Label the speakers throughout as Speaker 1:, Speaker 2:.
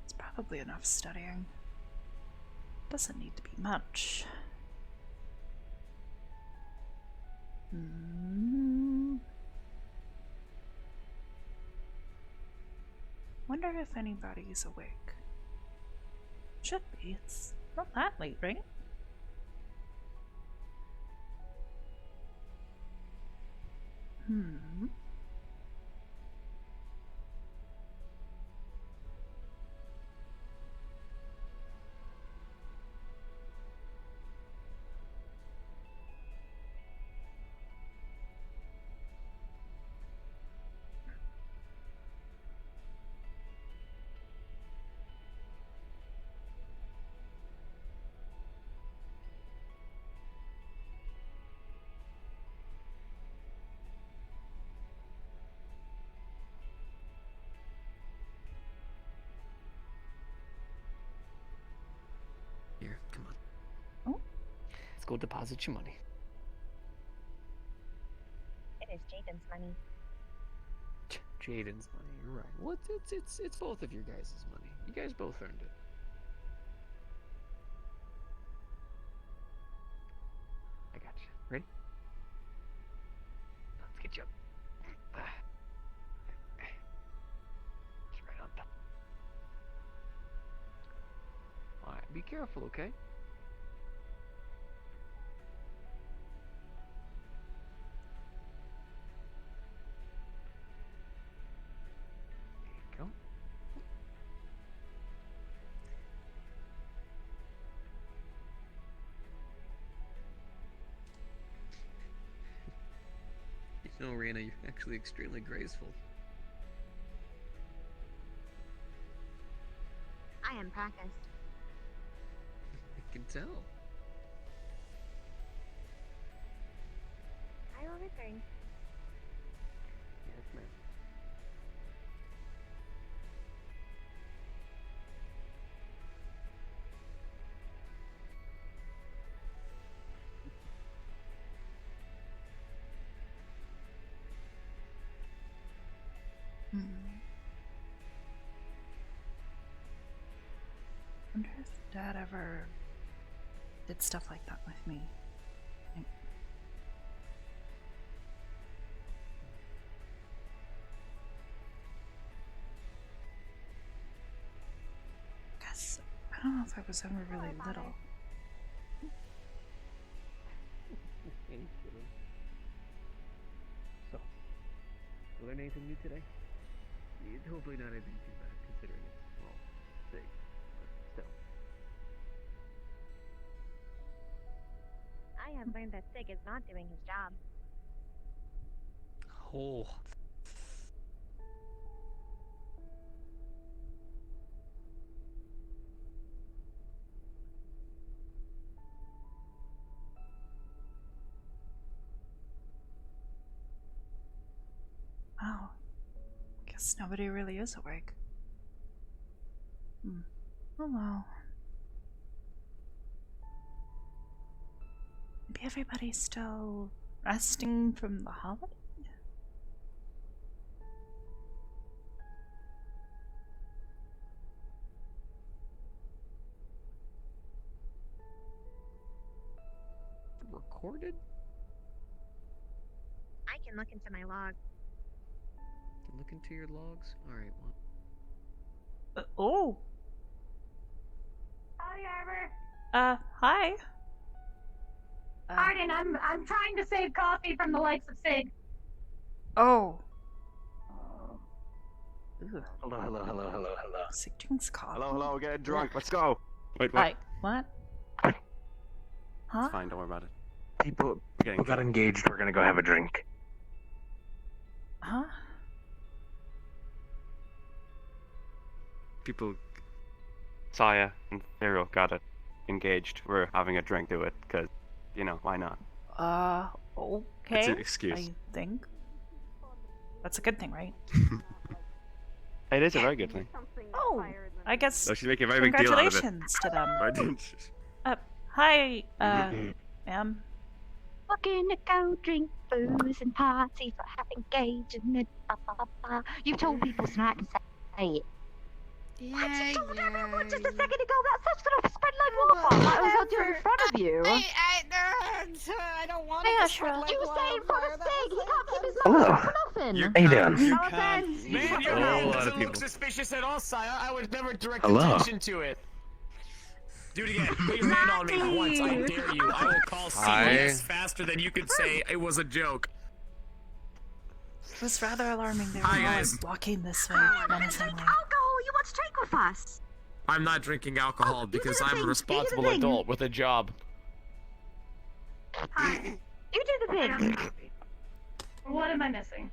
Speaker 1: It's probably enough studying. Doesn't need to be much. Wonder if anybody's awake. Should be. It's not that late, right?
Speaker 2: Here, come on.
Speaker 1: Oh.
Speaker 2: Let's go deposit your money.
Speaker 3: It is Jaden's money.
Speaker 2: Jaden's money, you're right. Well, it's both of your guys' money. You guys both earned it. I got you. Ready? Let's get you up. Just right on top. Alright, be careful, okay? There you go. You know, Raina, you're actually extremely graceful.
Speaker 3: I am practiced.
Speaker 2: I can tell.
Speaker 3: I will return.
Speaker 2: Yes, ma'am.
Speaker 1: Wonder if Dad ever did stuff like that with me. Guess I don't know if I was ever really little.
Speaker 2: So, you learn anything new today? Hopefully not anything too bad, considering it's, well, big, but still.
Speaker 3: I have learned that Sig is not doing his job.
Speaker 2: Oh.
Speaker 1: Wow. Guess nobody really is awake. Oh well. Maybe everybody's still resting from the holiday?
Speaker 2: Recorded?
Speaker 3: I can look into my log.
Speaker 2: Look into your logs? Alright, well.
Speaker 1: Oh!
Speaker 4: Howdy, Arbor.
Speaker 1: Hi.
Speaker 4: Pardon, I'm trying to save coffee from the likes of Sig.
Speaker 1: Oh. Ugh.
Speaker 5: Hello.
Speaker 1: Sig drinks coffee.
Speaker 5: Hello, we're getting drunk. Let's go.
Speaker 6: Wait, what?
Speaker 1: Hi. What? Huh?
Speaker 6: It's fine, don't worry about it.
Speaker 5: People
Speaker 6: Getting
Speaker 5: got engaged. We're gonna go have a drink.
Speaker 1: Huh?
Speaker 6: People, Saya and Thero got it engaged. We're having a drink to it, because, you know, why not?
Speaker 1: Okay.
Speaker 6: It's an excuse.
Speaker 1: I think. That's a good thing, right?
Speaker 6: It is a very good thing.
Speaker 1: Oh, I guess.
Speaker 6: So she's making a very big deal out of it.
Speaker 1: Congratulations to them.
Speaker 6: Right?
Speaker 1: Hi, ma'am.
Speaker 3: We're gonna go drink booze and party for engagement. Ba, ba, ba, ba. You told people so I can say it.
Speaker 7: Yeah,
Speaker 3: I told everyone just a
Speaker 7: yeah.
Speaker 3: second ago that stuff's gonna spread like wildfire. Like I was out there in front of you.
Speaker 7: I don't want
Speaker 1: Hey,
Speaker 7: it to
Speaker 1: Ashra.
Speaker 7: spread like
Speaker 3: You say in front
Speaker 7: wildfire.
Speaker 3: of
Speaker 7: That
Speaker 3: Sig. He
Speaker 7: was
Speaker 3: can't keep his
Speaker 5: Hello.
Speaker 3: mouth shut for nothing.
Speaker 5: How you doing?
Speaker 3: No offense.
Speaker 8: Man, your
Speaker 6: A
Speaker 8: hand
Speaker 6: lot of
Speaker 8: doesn't look
Speaker 6: people.
Speaker 8: suspicious at all, Saya. I would never direct
Speaker 5: Hello.
Speaker 8: attention to it. Do it again. Put your hand on me once. I dare you. I will call CPS faster than you could say it was a joke.
Speaker 1: It was rather alarming. They were
Speaker 8: Hi,
Speaker 1: all
Speaker 8: guys.
Speaker 1: walking this way menacingly.
Speaker 3: Alcohol. You want to drink with us?
Speaker 8: I'm not drinking alcohol because I'm a responsible
Speaker 3: thing.
Speaker 8: adult with a job.
Speaker 3: You do the thing.
Speaker 4: What am I missing?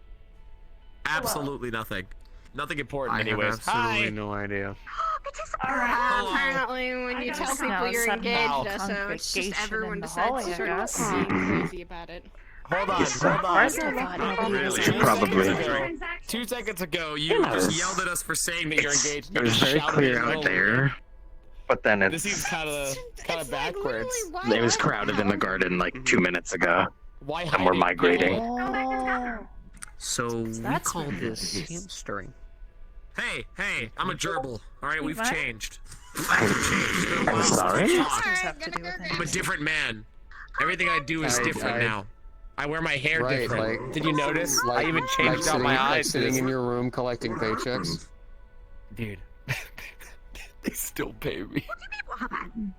Speaker 8: Absolutely nothing. Nothing important,
Speaker 2: I have
Speaker 8: anyways.
Speaker 2: absolutely
Speaker 8: Hi.
Speaker 2: no idea.
Speaker 4: Alright.
Speaker 8: Hello.
Speaker 7: Apparently, when you
Speaker 4: I
Speaker 7: tell
Speaker 4: just
Speaker 7: people
Speaker 1: now
Speaker 7: you're
Speaker 1: sudden
Speaker 7: engaged, so it's
Speaker 1: congregation
Speaker 7: just
Speaker 1: in
Speaker 7: everyone
Speaker 1: the
Speaker 7: decides
Speaker 1: hallway,
Speaker 7: to
Speaker 1: I
Speaker 7: start
Speaker 1: guess.
Speaker 7: being crazy about it.
Speaker 8: Hold on,
Speaker 5: Yes,
Speaker 8: hold on.
Speaker 1: First I thought nobody was
Speaker 8: Really?
Speaker 1: awake.
Speaker 5: Probably.
Speaker 8: 2 seconds ago, you just yelled at us for saying that you're engaged.
Speaker 5: It
Speaker 8: You
Speaker 5: was
Speaker 8: just
Speaker 5: very
Speaker 8: shouted
Speaker 5: clear
Speaker 8: it
Speaker 5: out
Speaker 8: over.
Speaker 5: there, but then
Speaker 8: This seems
Speaker 5: it's
Speaker 8: kind
Speaker 7: It's
Speaker 8: of backwards.
Speaker 5: it was crowded in the garden like 2 minutes ago.
Speaker 8: Why
Speaker 5: And we're
Speaker 8: hiding?
Speaker 5: migrating.
Speaker 1: Oh.
Speaker 2: So we
Speaker 1: that's
Speaker 2: call
Speaker 1: what it
Speaker 2: this
Speaker 1: is.
Speaker 2: hamstering.
Speaker 8: Hey, I'm a gerbil. All right, we've
Speaker 1: What?
Speaker 8: changed. Things have changed. It's been a while since
Speaker 5: sorry?
Speaker 8: we've talked.
Speaker 1: Does have to do with
Speaker 8: I'm a
Speaker 1: it.
Speaker 8: different man. Everything I do is different
Speaker 2: I-
Speaker 8: now. I wear my hair
Speaker 2: Right,
Speaker 8: different.
Speaker 2: like-
Speaker 8: Did you notice? I even
Speaker 2: like
Speaker 8: changed out
Speaker 2: sitting,
Speaker 8: my
Speaker 2: like
Speaker 8: eyes.
Speaker 2: sitting
Speaker 8: this-
Speaker 2: in your room collecting paychecks.
Speaker 8: Dude, they still pay me.
Speaker 3: What happened?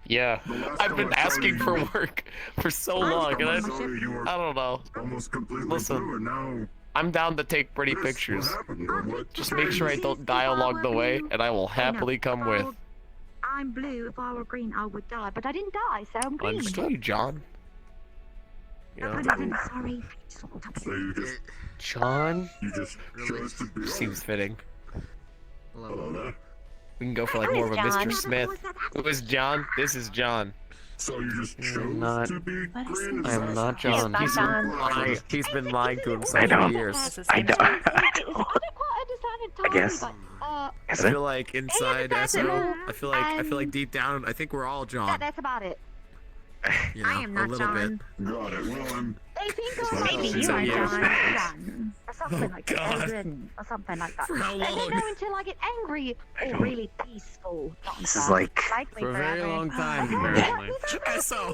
Speaker 8: Yeah, I've been asking for work for so long, and I
Speaker 9: Sorry, you were
Speaker 8: don't know.
Speaker 9: almost completely
Speaker 8: Listen.
Speaker 9: through, and now
Speaker 8: I'm down to take pretty
Speaker 9: this,
Speaker 8: pictures.
Speaker 9: What happened, or what?
Speaker 8: Just make sure I don't die along the way, and I will happily come with.
Speaker 3: I'm blue. If I were green, I would die. But I didn't die, so I'm green.
Speaker 8: Understood, John. You know,
Speaker 3: I'm sorry.
Speaker 9: So
Speaker 8: John
Speaker 9: you just chose to be
Speaker 8: seems fitting.
Speaker 9: Hello there.
Speaker 8: We can go for like more of a Mr. Smith. Who is John? This is John.
Speaker 9: So you just
Speaker 2: You're
Speaker 9: chose
Speaker 2: not-
Speaker 9: to be
Speaker 1: What is
Speaker 9: green?
Speaker 1: this?
Speaker 9: is
Speaker 2: I am
Speaker 9: that-
Speaker 2: not John.
Speaker 3: Yes, John.
Speaker 8: He's been lying to
Speaker 5: I
Speaker 8: himself for
Speaker 5: don't.
Speaker 8: years.
Speaker 1: This is
Speaker 5: I don't. I don't.
Speaker 3: I don't quite understand entirely,
Speaker 5: guess.
Speaker 3: but
Speaker 5: Is
Speaker 8: I
Speaker 5: it?
Speaker 8: feel like inside
Speaker 3: that's
Speaker 8: SO,
Speaker 3: it.
Speaker 8: I feel like deep down, I think we're all John.
Speaker 3: that's about it.
Speaker 8: You know,
Speaker 3: I am not
Speaker 8: a little
Speaker 3: John.
Speaker 8: bit.
Speaker 9: Got it. Well, I'm.
Speaker 3: They think
Speaker 9: So
Speaker 3: maybe you
Speaker 8: so
Speaker 3: are
Speaker 8: yeah.
Speaker 3: John, or something like that,
Speaker 8: God.
Speaker 3: or something like that.
Speaker 8: For how
Speaker 3: I don't
Speaker 8: long?
Speaker 3: know until I get angry
Speaker 5: I
Speaker 3: or
Speaker 5: don't-
Speaker 3: really peaceful.
Speaker 5: This is like
Speaker 3: Likely
Speaker 2: For a very
Speaker 3: forever.
Speaker 2: long time,
Speaker 3: Oh,
Speaker 2: apparently.
Speaker 8: SO,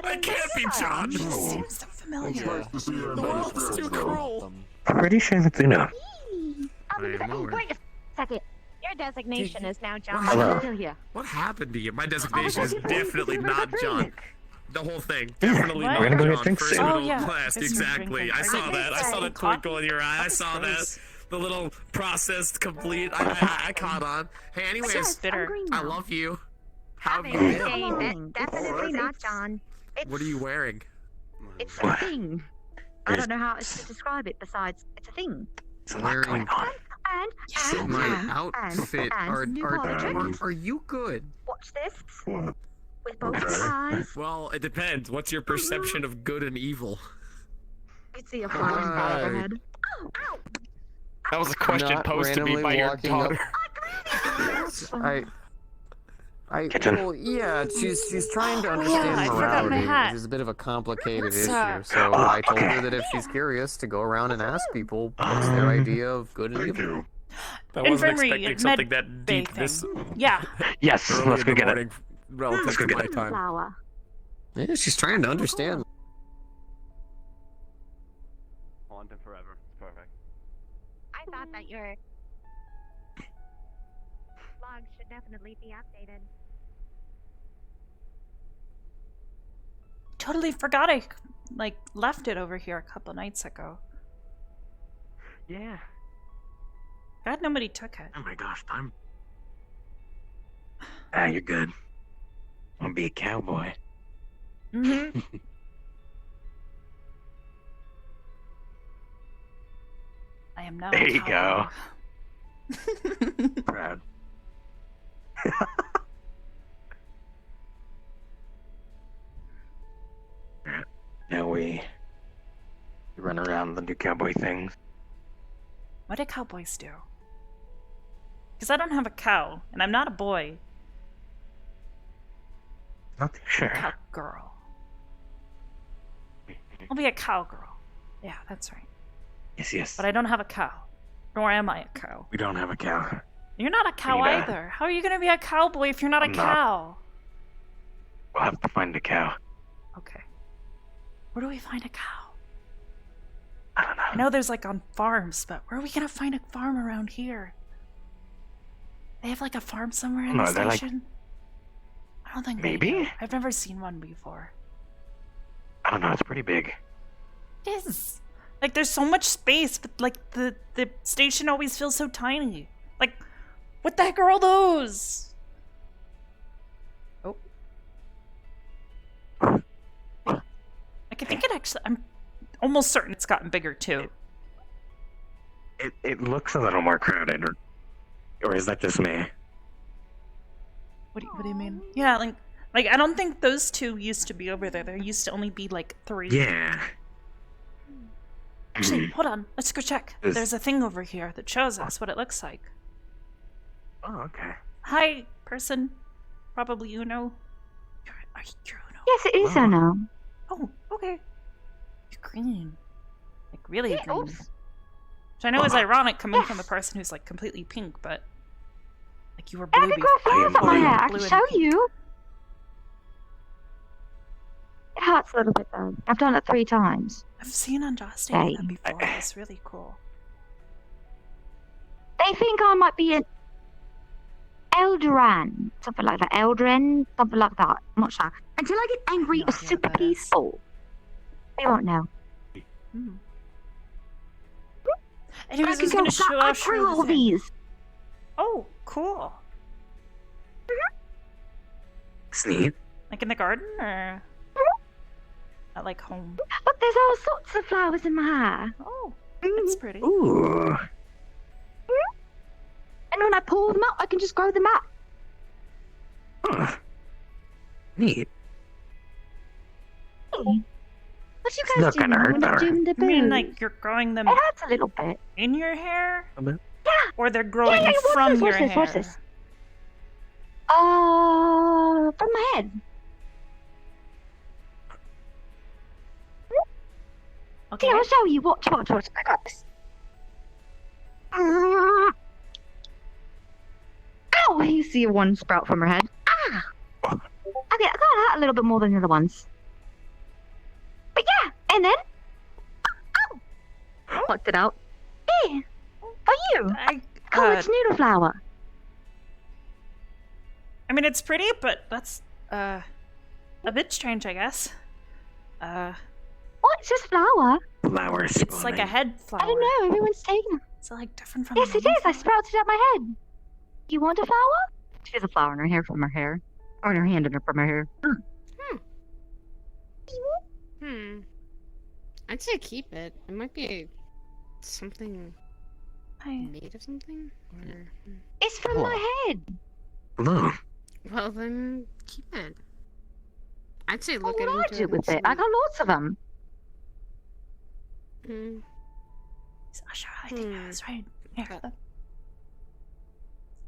Speaker 8: I can't be John.
Speaker 1: It
Speaker 9: Oh,
Speaker 1: seems so familiar.
Speaker 9: nice to see you.
Speaker 8: The world is too cruel.
Speaker 5: pretty sure that's Una.
Speaker 3: Wait a second. Your designation is now John.
Speaker 8: Hello.
Speaker 3: I'm still here.
Speaker 8: What happened to you? My designation is definitely not John. The whole thing,
Speaker 5: Yeah,
Speaker 8: definitely
Speaker 1: we're
Speaker 8: not
Speaker 5: gonna go get
Speaker 8: John.
Speaker 5: drinks
Speaker 8: First
Speaker 5: soon.
Speaker 8: middle
Speaker 1: Oh, yeah,
Speaker 8: class,
Speaker 1: because you're
Speaker 8: exactly.
Speaker 1: drinking.
Speaker 8: I
Speaker 1: Are
Speaker 8: saw
Speaker 1: you
Speaker 8: that. I saw the
Speaker 1: coffee?
Speaker 8: twinkle in your eye. I
Speaker 1: That
Speaker 8: saw
Speaker 1: is
Speaker 8: that.
Speaker 1: gross.
Speaker 8: The little processed complete. I caught on. Hey, anyways,
Speaker 1: Yes, bitter.
Speaker 3: I'm green
Speaker 8: I
Speaker 3: now.
Speaker 8: love you. How have you
Speaker 3: Having
Speaker 8: been?
Speaker 3: a day, definitely not John.
Speaker 8: What are you wearing?
Speaker 3: It's a
Speaker 5: What?
Speaker 3: thing. I don't know how else to describe it besides it's a thing.
Speaker 5: There's a lot going on.
Speaker 3: And
Speaker 2: My
Speaker 3: and
Speaker 2: outfit.
Speaker 3: new project.
Speaker 2: Are you good?
Speaker 3: Watch this
Speaker 9: What?
Speaker 3: with both
Speaker 9: Okay.
Speaker 3: eyes.
Speaker 8: Well, it depends. What's your perception of good and evil?
Speaker 3: You see a flying ball overhead. Oh, ow!
Speaker 8: That was a question
Speaker 2: Not
Speaker 8: posed to me
Speaker 2: randomly
Speaker 8: by your
Speaker 2: walking up-
Speaker 8: daughter.
Speaker 5: Kitchen.
Speaker 2: Well, yeah, she's trying to
Speaker 1: Oh,
Speaker 2: understand
Speaker 1: yeah, I forgot my
Speaker 2: morality,
Speaker 1: hat.
Speaker 2: which is a bit of a complicated
Speaker 1: What's
Speaker 2: issue.
Speaker 1: up?
Speaker 2: So
Speaker 5: Oh,
Speaker 2: I told
Speaker 5: okay.
Speaker 2: her that if she's curious, to go around and ask people what's their idea of good and
Speaker 9: Thank
Speaker 2: evil.
Speaker 9: you.
Speaker 8: I wasn't
Speaker 1: Infirmary,
Speaker 8: expecting
Speaker 1: med
Speaker 8: something that
Speaker 1: bay
Speaker 8: deep this
Speaker 1: Yeah.
Speaker 5: Yes,
Speaker 8: early
Speaker 5: let's
Speaker 8: in
Speaker 5: go
Speaker 8: the
Speaker 5: get it.
Speaker 8: morning relative
Speaker 5: Let's go
Speaker 8: to
Speaker 5: get
Speaker 8: my
Speaker 5: it.
Speaker 8: time.
Speaker 3: Flower.
Speaker 2: Yeah, she's trying to understand.
Speaker 6: Haunting forever. It's perfect.
Speaker 3: I thought that your log should definitely be updated.
Speaker 1: Totally forgot I left it over here a couple nights ago.
Speaker 5: Yeah.
Speaker 1: God, nobody took it.
Speaker 5: Oh my gosh, time. Ah, you're good. I'll be a cowboy.
Speaker 1: Mm-hmm. I am now. a
Speaker 5: There you go.
Speaker 1: cowboy.
Speaker 5: Proud. Now we run around and do cowboy things.
Speaker 1: What do cowboys do? Because I don't have a cow, and I'm not a boy.
Speaker 5: Not too sure.
Speaker 1: Cowgirl. I'll be a cowgirl. Yeah, that's right.
Speaker 5: Yes, yes.
Speaker 1: But I don't have a cow. Nor am I a cow.
Speaker 5: We don't have a cow.
Speaker 1: You're not a cow
Speaker 5: need a-
Speaker 1: either. How are you gonna be a cowboy if you're not a
Speaker 5: I'm not.
Speaker 1: cow?
Speaker 5: We'll have to find a cow.
Speaker 1: Okay. Where do we find a cow?
Speaker 5: I don't know.
Speaker 1: I know there's like on farms, but where are we gonna find a farm around here? They have like a farm somewhere in
Speaker 5: No,
Speaker 1: the
Speaker 5: they're like-
Speaker 1: station? I don't think they
Speaker 5: Maybe?
Speaker 1: do. I've never seen one before.
Speaker 5: I don't know. It's pretty big.
Speaker 1: It is. Like there's so much space, but like the station always feels so tiny. Like, what the heck are all those? Oh. Like I think it actually I'm almost certain it's gotten bigger too.
Speaker 5: It looks a little more crowded, or is that just me?
Speaker 1: What do you mean? Yeah, like I don't think those two used to be over there. There used to only be like 3.
Speaker 5: Yeah.
Speaker 1: Actually, hold on. Let's go check.
Speaker 5: Is-
Speaker 1: There's a thing over here that shows us what it looks like.
Speaker 5: Oh, okay.
Speaker 1: Hi, person. Probably Uno. Are you Uno?
Speaker 3: Yes, it is,
Speaker 5: Wow.
Speaker 3: Uno.
Speaker 1: Oh, okay. You're green. Like really
Speaker 3: Yeah,
Speaker 1: green.
Speaker 3: oops.
Speaker 1: Which I know is ironic coming from the
Speaker 3: Yes.
Speaker 1: person who's like completely pink, but like you were
Speaker 3: I
Speaker 1: blue
Speaker 3: can grow
Speaker 1: before.
Speaker 3: flowers up my
Speaker 5: blue.
Speaker 3: hair. I
Speaker 1: Blue
Speaker 3: can
Speaker 1: and
Speaker 3: show
Speaker 1: pink.
Speaker 3: you. It hurts a little bit though. I've done it 3 times.
Speaker 1: I've seen Unjust
Speaker 3: Hey.
Speaker 1: that before. It's really cool.
Speaker 3: They think I might be an Eldoran, something like that. Eldrin, something like that. I'm not sure. Until I get angry
Speaker 1: No
Speaker 3: or
Speaker 1: idea what
Speaker 3: super
Speaker 1: that is.
Speaker 3: peaceful, they won't know.
Speaker 1: Hmm.
Speaker 3: But
Speaker 1: Anyways, I
Speaker 3: I
Speaker 1: was
Speaker 3: can
Speaker 1: gonna
Speaker 3: go
Speaker 1: show
Speaker 3: I
Speaker 1: out
Speaker 3: grew all these.
Speaker 1: Oh, cool.
Speaker 5: Sneak.
Speaker 1: Like in the garden or at like home?
Speaker 3: Look, there's all sorts of flowers in my hair.
Speaker 1: Oh, that's
Speaker 3: Mhm.
Speaker 1: pretty.
Speaker 5: Ooh.
Speaker 3: And when I pull them out, I can just grow them out.
Speaker 5: Huh. Neat.
Speaker 3: What you
Speaker 5: It's
Speaker 3: guys
Speaker 5: not
Speaker 3: do
Speaker 5: gonna
Speaker 3: now
Speaker 5: hurt
Speaker 3: when I'm
Speaker 5: her.
Speaker 3: doing the
Speaker 1: I mean,
Speaker 3: boo?
Speaker 1: like you're growing them
Speaker 3: It hurts a little bit.
Speaker 1: in your hair,
Speaker 5: A bit.
Speaker 3: Yeah.
Speaker 1: or they're growing
Speaker 3: yeah, watch
Speaker 1: from
Speaker 3: this,
Speaker 1: your
Speaker 3: watch this,
Speaker 1: hair.
Speaker 3: watch this. From my head.
Speaker 1: Okay.
Speaker 3: See, I'll show you. Watch. I got this. Ow! You see one sprout from her head. Ah! Okay, I got that a little bit more than the other ones. But yeah, and then... Oh! Plucked it out. Hey! For you! Oh, it's noodle flower.
Speaker 1: I mean, it's pretty, but that's a bit strange, I guess.
Speaker 3: What? It's just flower?
Speaker 5: Flowers.
Speaker 1: It's like a head flower.
Speaker 3: I don't know. Everyone's taking it.
Speaker 1: Is it like different from?
Speaker 3: Yes,
Speaker 1: the
Speaker 3: it
Speaker 1: normal
Speaker 3: is. I
Speaker 1: flower?
Speaker 3: sprouted out my head. You want a flower? She has a flower in her hair from her hair. Or in her hand and from her hair.
Speaker 7: I'd say keep it. It might be something
Speaker 1: Hi.
Speaker 7: made of something. Or...
Speaker 3: It's from my head.
Speaker 5: Hello.
Speaker 7: Well, then keep it. I'd say
Speaker 3: What
Speaker 7: look
Speaker 3: would I
Speaker 7: into
Speaker 3: do
Speaker 7: it.
Speaker 3: with
Speaker 7: and
Speaker 3: it? I got lots of them.
Speaker 7: see.
Speaker 1: Sasha, I think I was right. Here,
Speaker 7: But-
Speaker 1: look.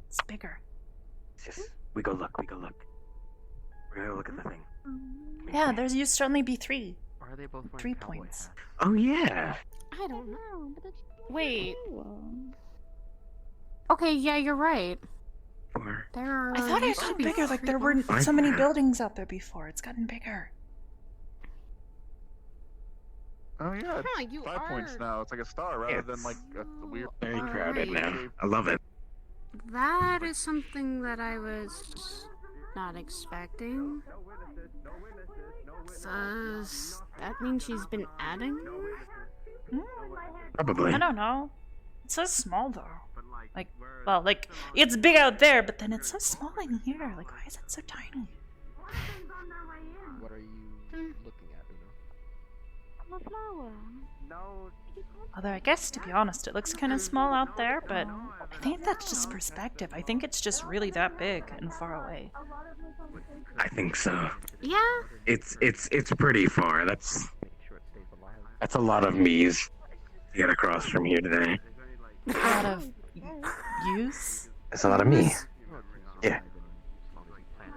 Speaker 1: It's bigger.
Speaker 5: Just, we go look. We're gonna look at the thing.
Speaker 1: Yeah, there used to only be 3.
Speaker 2: Or are they both wearing
Speaker 1: 3
Speaker 2: cowboy
Speaker 1: points.
Speaker 2: hats?
Speaker 5: Oh yeah.
Speaker 7: I don't know. Wait. Okay, yeah, you're right.
Speaker 5: Or
Speaker 7: There are.
Speaker 1: I thought it
Speaker 7: used to
Speaker 1: got
Speaker 7: be
Speaker 1: bigger. Like
Speaker 7: 3
Speaker 1: there weren't
Speaker 5: I-
Speaker 1: so many buildings out there before. It's gotten bigger.
Speaker 9: Oh yeah, it's
Speaker 7: Huh, you
Speaker 9: 5 points
Speaker 7: are-
Speaker 9: now. It's like a star rather than like a weird.
Speaker 5: very
Speaker 7: Alright.
Speaker 5: crowded now. I love it.
Speaker 7: That is something that I was not expecting. Does that mean she's been adding more?
Speaker 5: Probably.
Speaker 1: I don't know. It's so small though. Like, well, like it's big out there, but then it's so small in here. Like, why is it so tiny?
Speaker 2: What are you looking at, Uno?
Speaker 3: I'm a flower.
Speaker 1: Although I guess to be honest, it looks kind of small out there, but I think that's just perspective. I think it's just really that big and far away.
Speaker 5: I think so.
Speaker 7: Yeah.
Speaker 5: It's pretty far. That's
Speaker 2: Make sure it stays alive.
Speaker 5: a lot of me's to get across from here today.
Speaker 1: A lot of use.
Speaker 5: That's a lot of me. Yeah.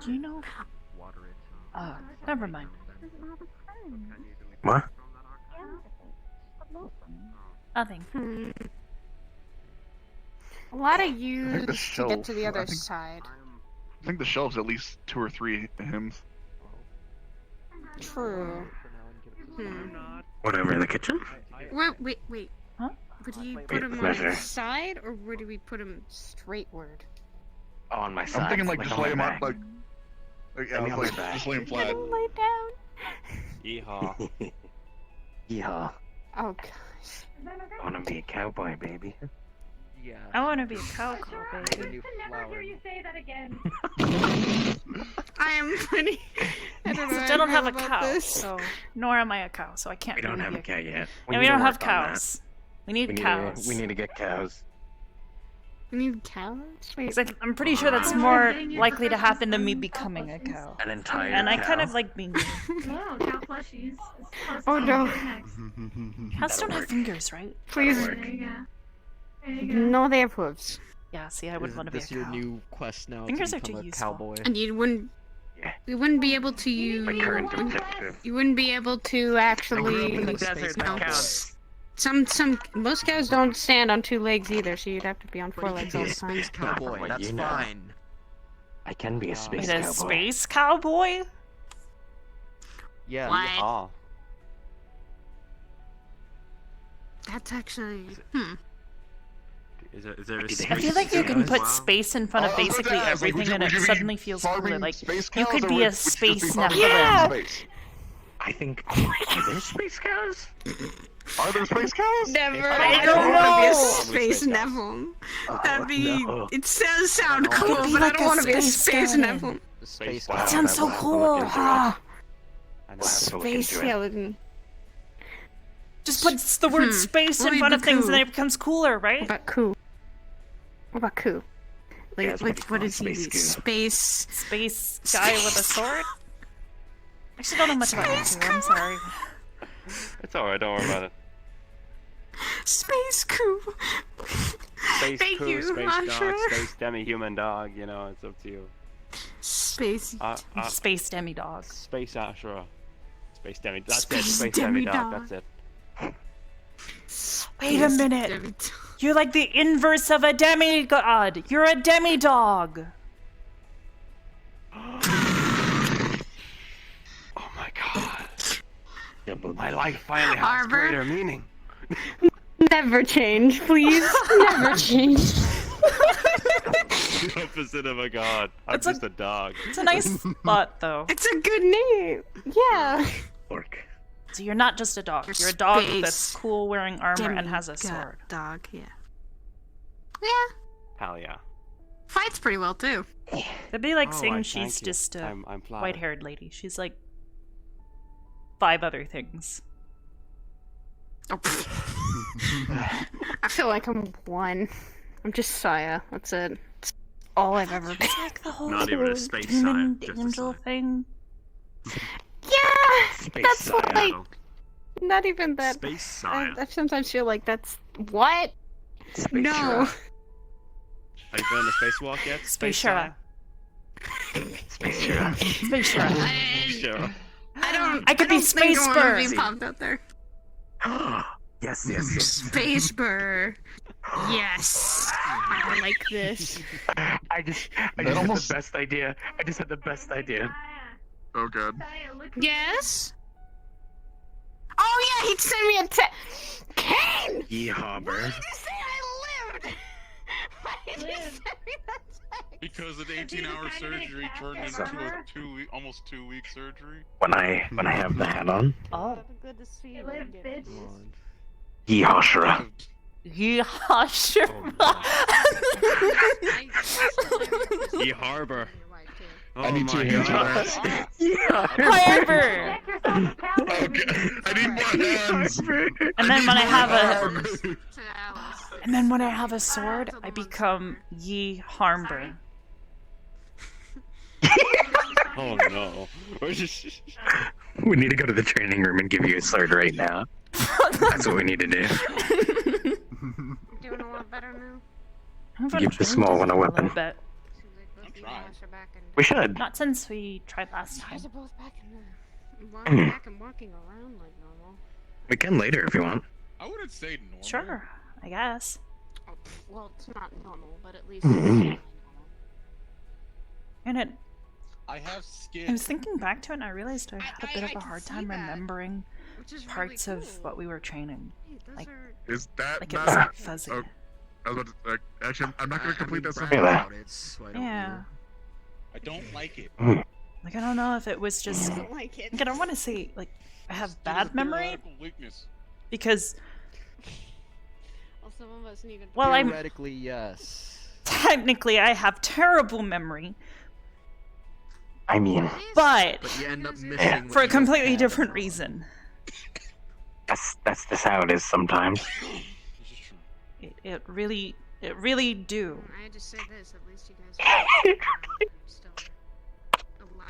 Speaker 1: Do you know?
Speaker 2: Water it.
Speaker 1: Never mind.
Speaker 5: What?
Speaker 1: Nothing.
Speaker 7: Hmm. A lot of
Speaker 9: I think the
Speaker 7: use to get
Speaker 9: shelf.
Speaker 7: to the other
Speaker 9: I think,
Speaker 7: side.
Speaker 9: I think the shelf's at least 2 or 3 hymns.
Speaker 7: True. Hmm.
Speaker 5: Whatever in the kitchen?
Speaker 7: Wait.
Speaker 1: Huh?
Speaker 7: Would you
Speaker 5: Wait,
Speaker 7: put them on
Speaker 5: measure.
Speaker 7: the side, or would we put them straightward?
Speaker 5: Oh, on my side.
Speaker 9: I'm thinking like just
Speaker 5: on
Speaker 9: lay
Speaker 5: my
Speaker 9: him
Speaker 5: back.
Speaker 9: out yeah,
Speaker 5: Maybe on my
Speaker 9: like,
Speaker 5: back.
Speaker 9: just lay him flat.
Speaker 7: Lay down.
Speaker 6: Yeehaw.
Speaker 5: Yeehaw.
Speaker 7: Oh gosh.
Speaker 5: I wanna be a cowboy, baby.
Speaker 2: Yeah.
Speaker 1: I want to be a cowgirl,
Speaker 2: The
Speaker 1: baby.
Speaker 2: new
Speaker 4: Never hear
Speaker 2: flower.
Speaker 4: you say that again.
Speaker 7: I am pretty. I don't know.
Speaker 1: Except
Speaker 7: how
Speaker 1: I don't have a
Speaker 7: feel about
Speaker 1: cow,
Speaker 7: this.
Speaker 1: so nor am I a cow, so I can't.
Speaker 5: We don't
Speaker 1: really
Speaker 5: have
Speaker 1: be
Speaker 5: a cat yet.
Speaker 1: Yeah, we
Speaker 5: need
Speaker 1: don't
Speaker 5: to
Speaker 1: have
Speaker 5: work on that.
Speaker 1: cows. We need
Speaker 5: We need
Speaker 1: cows.
Speaker 5: we need to get cows.
Speaker 7: We need cows. Wait.
Speaker 1: 'Cause I'm pretty sure that's more likely to happen than me becoming a cow.
Speaker 5: An entire
Speaker 1: And I
Speaker 5: cow.
Speaker 1: kind of like being.
Speaker 4: No, cow plushies.
Speaker 7: Oh, no.
Speaker 1: Cows don't have fingers, right?
Speaker 7: Please.
Speaker 5: work.
Speaker 4: There you go. There you go.
Speaker 7: No, they have hooves.
Speaker 1: Yeah. See, I would want to be a
Speaker 2: This
Speaker 1: cow.
Speaker 2: your new quest now
Speaker 1: Fingers
Speaker 2: to
Speaker 1: are
Speaker 2: become
Speaker 1: too
Speaker 2: a
Speaker 1: useful.
Speaker 2: cowboy.
Speaker 7: And you wouldn't.
Speaker 5: Yeah.
Speaker 7: You wouldn't be able to use.
Speaker 5: My current objective.
Speaker 7: You wouldn't be able to
Speaker 5: I
Speaker 7: actually.
Speaker 5: grew up in the
Speaker 2: Space
Speaker 5: desert,
Speaker 7: no.
Speaker 5: that counts.
Speaker 7: Most cows don't stand on 2 legs either, so you'd have to be on 4
Speaker 2: But
Speaker 7: legs
Speaker 2: you
Speaker 7: all
Speaker 2: can be
Speaker 7: the
Speaker 2: a
Speaker 7: time.
Speaker 2: space cowboy.
Speaker 5: what
Speaker 2: That's
Speaker 5: you know.
Speaker 2: fine.
Speaker 5: I can be a space
Speaker 1: Wait, a
Speaker 5: cowboy.
Speaker 1: space cowboy?
Speaker 2: Yeah.
Speaker 7: What?
Speaker 6: Yeehaw.
Speaker 7: That's actually.
Speaker 6: Is there a
Speaker 5: I
Speaker 1: I feel like you can put
Speaker 6: Wow.
Speaker 1: space in front of
Speaker 9: I was about to
Speaker 1: basically
Speaker 9: ask, like,
Speaker 1: everything, and
Speaker 9: would
Speaker 1: it
Speaker 9: you be
Speaker 1: suddenly feels cooler.
Speaker 9: farming
Speaker 1: Like
Speaker 9: space
Speaker 1: you
Speaker 9: cows,
Speaker 1: could
Speaker 9: or
Speaker 1: be
Speaker 9: would
Speaker 1: a
Speaker 9: you just be
Speaker 1: space
Speaker 9: farming
Speaker 1: Nephilim.
Speaker 9: space?
Speaker 5: I think. Are there space cows?
Speaker 9: Are there space cows?
Speaker 7: Never.
Speaker 1: I
Speaker 7: don't
Speaker 1: don't
Speaker 7: want to be a
Speaker 1: know.
Speaker 7: space
Speaker 6: Space cows.
Speaker 7: Nephilim.
Speaker 5: Oh,
Speaker 7: That'd be.
Speaker 5: no.
Speaker 7: It does sound
Speaker 2: I
Speaker 7: cool,
Speaker 2: wanna
Speaker 1: be
Speaker 7: but
Speaker 1: like
Speaker 7: I don't
Speaker 1: a
Speaker 7: want to be a
Speaker 1: space
Speaker 7: space
Speaker 1: skeleton.
Speaker 7: Nephilim.
Speaker 2: The space
Speaker 5: Wow,
Speaker 1: That sounds so
Speaker 5: we'll have to
Speaker 1: cool.
Speaker 5: look into it.
Speaker 1: Ah,
Speaker 6: I know.
Speaker 5: We'll have to look
Speaker 7: Space
Speaker 5: into it.
Speaker 7: skeleton.
Speaker 1: just put the word space
Speaker 7: What
Speaker 1: in front
Speaker 7: about
Speaker 1: of things,
Speaker 7: cool?
Speaker 1: and then it becomes cooler,
Speaker 7: What
Speaker 1: right?
Speaker 7: about Coo? What about Coo? Like,
Speaker 5: Yeah, it's
Speaker 7: like
Speaker 5: pretty
Speaker 7: what
Speaker 5: cool.
Speaker 7: is he?
Speaker 5: Space Coo.
Speaker 7: Space.
Speaker 1: Space guy with a sword. I actually don't know much about it. I'm sorry.
Speaker 6: It's alright, don't worry about it.
Speaker 7: Space Coo.
Speaker 6: Space
Speaker 7: Thank
Speaker 6: crew,
Speaker 7: you,
Speaker 6: space dog,
Speaker 7: Asher.
Speaker 6: space demi-human dog, you know, it's up to you.
Speaker 7: Space.
Speaker 1: Space demi-dog.
Speaker 6: Space Ashura. Space demi, that's it,
Speaker 7: Space
Speaker 6: space demi-dog,
Speaker 7: demi-dog.
Speaker 6: that's it.
Speaker 1: Wait a minute. You're like the inverse of a demigod. You're a demidog.
Speaker 6: Oh my god.
Speaker 5: Double
Speaker 6: My life finally has
Speaker 7: Arbor?
Speaker 6: greater meaning.
Speaker 7: Never change, please. Never change.
Speaker 6: The opposite of a god. I'm
Speaker 1: It's a-
Speaker 6: just a dog.
Speaker 1: It's a nice thought, though.
Speaker 7: It's a good name. Yeah.
Speaker 5: Orc.
Speaker 1: So you're not just a dog. You're a dog
Speaker 7: Space
Speaker 1: that's cool, wearing armor, and has a
Speaker 7: Demigod
Speaker 1: sword.
Speaker 7: Dog, yeah. Yeah.
Speaker 6: Hell yeah.
Speaker 7: Fights pretty well too.
Speaker 1: It'd be like
Speaker 6: Oh,
Speaker 1: saying
Speaker 6: I
Speaker 1: she's
Speaker 6: thank you.
Speaker 1: just a
Speaker 6: I'm flattered.
Speaker 1: white-haired lady. She's like 5 other things.
Speaker 7: Oh, I feel like I'm one. I'm just Saya. That's it. That's all I've ever been.
Speaker 1: It's like the whole
Speaker 6: Not even a space
Speaker 1: demon
Speaker 6: Saya, just a
Speaker 1: angel
Speaker 6: Saya.
Speaker 1: thing.
Speaker 7: Yeah.
Speaker 5: Space
Speaker 7: That's
Speaker 5: Saya.
Speaker 7: like not even that.
Speaker 6: Space
Speaker 7: I,
Speaker 6: Saya.
Speaker 7: I sometimes feel like that's what.
Speaker 5: Space
Speaker 7: No.
Speaker 5: Shura.
Speaker 6: Have you been on a spacewalk yet?
Speaker 1: Space
Speaker 6: Saya?
Speaker 1: Shura.
Speaker 5: Space Shura.
Speaker 1: Space Shura.
Speaker 6: Sure.
Speaker 7: I don't.
Speaker 1: I could be
Speaker 7: don't think
Speaker 1: Space
Speaker 7: I wanna
Speaker 1: Bird.
Speaker 7: be popped out there.
Speaker 5: Yes, yes, yes.
Speaker 7: Space Burr. Yes. I like this.
Speaker 5: I just had
Speaker 9: almost-
Speaker 5: the best idea. I just had the best idea.
Speaker 9: Oh god.
Speaker 4: Saya, look
Speaker 7: Yes. Oh yeah, he'd send me a text. Kane.
Speaker 5: Yeehaw, bird.
Speaker 7: Why did you say I lived? Why did you
Speaker 4: Live.
Speaker 7: send me that text?
Speaker 9: Because an
Speaker 4: Because he's
Speaker 9: 18-hour
Speaker 4: trying to make
Speaker 9: surgery turned
Speaker 4: fast
Speaker 9: into a
Speaker 4: armor.
Speaker 9: almost 2-week surgery.
Speaker 5: When I have the hat on.
Speaker 1: Oh.
Speaker 7: Good to see
Speaker 4: You live, bitch.
Speaker 5: Yeehaw, Shura.
Speaker 1: Yeehaw, sure.
Speaker 6: Ye Harbor.
Speaker 9: I need
Speaker 6: Oh my
Speaker 9: to
Speaker 6: god.
Speaker 1: However,
Speaker 4: Check yourself a cow, baby.
Speaker 9: I need more hands.
Speaker 1: and then when I have a,
Speaker 9: arms.
Speaker 1: and then when I have a sword, I become Ye Harmber.
Speaker 6: Oh no.
Speaker 5: We need to go to the training room and give you a sword right now. That's what we need to do.
Speaker 7: Doing a lot better now.
Speaker 1: I'm gonna
Speaker 5: Give the
Speaker 1: train
Speaker 5: small one a
Speaker 1: little
Speaker 5: weapon.
Speaker 1: bit.
Speaker 5: We should.
Speaker 1: Not since we tried last
Speaker 7: You
Speaker 1: time.
Speaker 7: guys are both back in the
Speaker 5: Mhm.
Speaker 7: back and walking around like normal.
Speaker 5: We can later if you want.
Speaker 10: I wouldn't say normal.
Speaker 1: Sure, I guess.
Speaker 7: Oh, well, it's not normal, but at least
Speaker 5: Mhm.
Speaker 7: it's
Speaker 1: And
Speaker 10: I have skin.
Speaker 1: I was thinking back to it and I realized I had a bit of
Speaker 7: I
Speaker 1: a
Speaker 7: can
Speaker 1: hard
Speaker 7: see
Speaker 1: time
Speaker 7: that,
Speaker 1: remembering
Speaker 7: which is
Speaker 1: parts
Speaker 7: really
Speaker 1: of
Speaker 7: cool.
Speaker 1: what we were training.
Speaker 7: Hey, those
Speaker 1: like-
Speaker 7: are...
Speaker 9: Is that
Speaker 1: Like it
Speaker 9: not?
Speaker 1: was like fuzzy.
Speaker 9: Oh, I was about to, actually, I'm not gonna complete that
Speaker 2: Brad
Speaker 9: sentence.
Speaker 5: Yeah.
Speaker 2: about it, so why don't
Speaker 1: Yeah.
Speaker 2: you?
Speaker 10: I don't like it.
Speaker 1: Like I don't know if it was just
Speaker 7: I don't like it.
Speaker 1: like I don't want to say like I have
Speaker 10: Due to
Speaker 1: bad memory
Speaker 10: theoretical weakness.
Speaker 1: because
Speaker 7: Well, some of us need to...
Speaker 1: well I'm
Speaker 2: Theoretically, yes.
Speaker 1: technically I have terrible memory,
Speaker 5: I mean,
Speaker 1: but
Speaker 2: But you end up missing
Speaker 5: Yeah.
Speaker 2: what
Speaker 1: for a
Speaker 2: you don't
Speaker 1: completely
Speaker 2: have
Speaker 1: different
Speaker 2: anymore.
Speaker 1: reason.
Speaker 5: that's just how it is sometimes.
Speaker 10: This is true.
Speaker 1: It really do.
Speaker 7: I had to say this, at least you guys are still alive.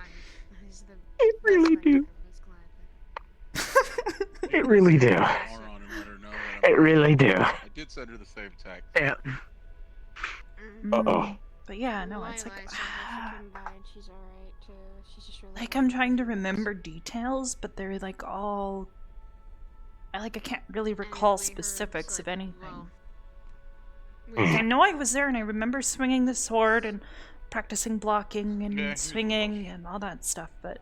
Speaker 7: Is the
Speaker 5: It really
Speaker 7: best way
Speaker 5: do.
Speaker 7: I was glad.
Speaker 5: It really do.
Speaker 10: Moron and let her know that
Speaker 5: It really do.
Speaker 10: I did send her the same text.
Speaker 5: Yeah.
Speaker 7: Mm.
Speaker 5: Uh-oh.
Speaker 1: But yeah, no, it's
Speaker 7: Lila
Speaker 1: like
Speaker 7: said that she couldn't bide, she's alright too. She's just really
Speaker 1: like I'm trying to remember details, but they're like all I can't really recall specifics of anything. Like, I know I was there and I remember swinging the sword and practicing blocking and
Speaker 10: Yeah,
Speaker 1: swinging and all that stuff, but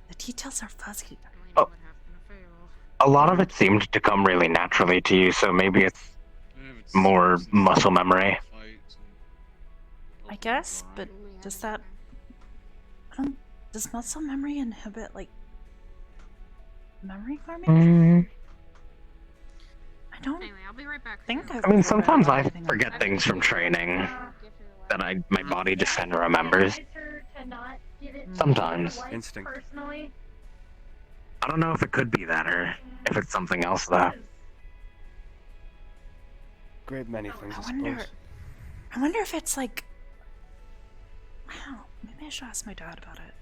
Speaker 1: the details are fuzzy.
Speaker 5: Oh. A lot of it seemed to come really naturally to you, so maybe it's more muscle memory.
Speaker 1: I guess, but does that does muscle memory inhibit like memory formation? I don't
Speaker 7: Anyway, I'll be right back.
Speaker 1: think I've
Speaker 5: I mean,
Speaker 1: ever
Speaker 5: sometimes I
Speaker 1: anything like
Speaker 5: forget
Speaker 1: that.
Speaker 5: things from training that my body just kind of remembers. Sometimes.
Speaker 6: Instinct.
Speaker 4: Personally,
Speaker 5: I don't know if it could be that or if it's something else though.
Speaker 6: Great many things,
Speaker 1: I
Speaker 6: I
Speaker 1: wonder
Speaker 6: suppose.
Speaker 1: I wonder if it's like wow, maybe I should ask my dad about it.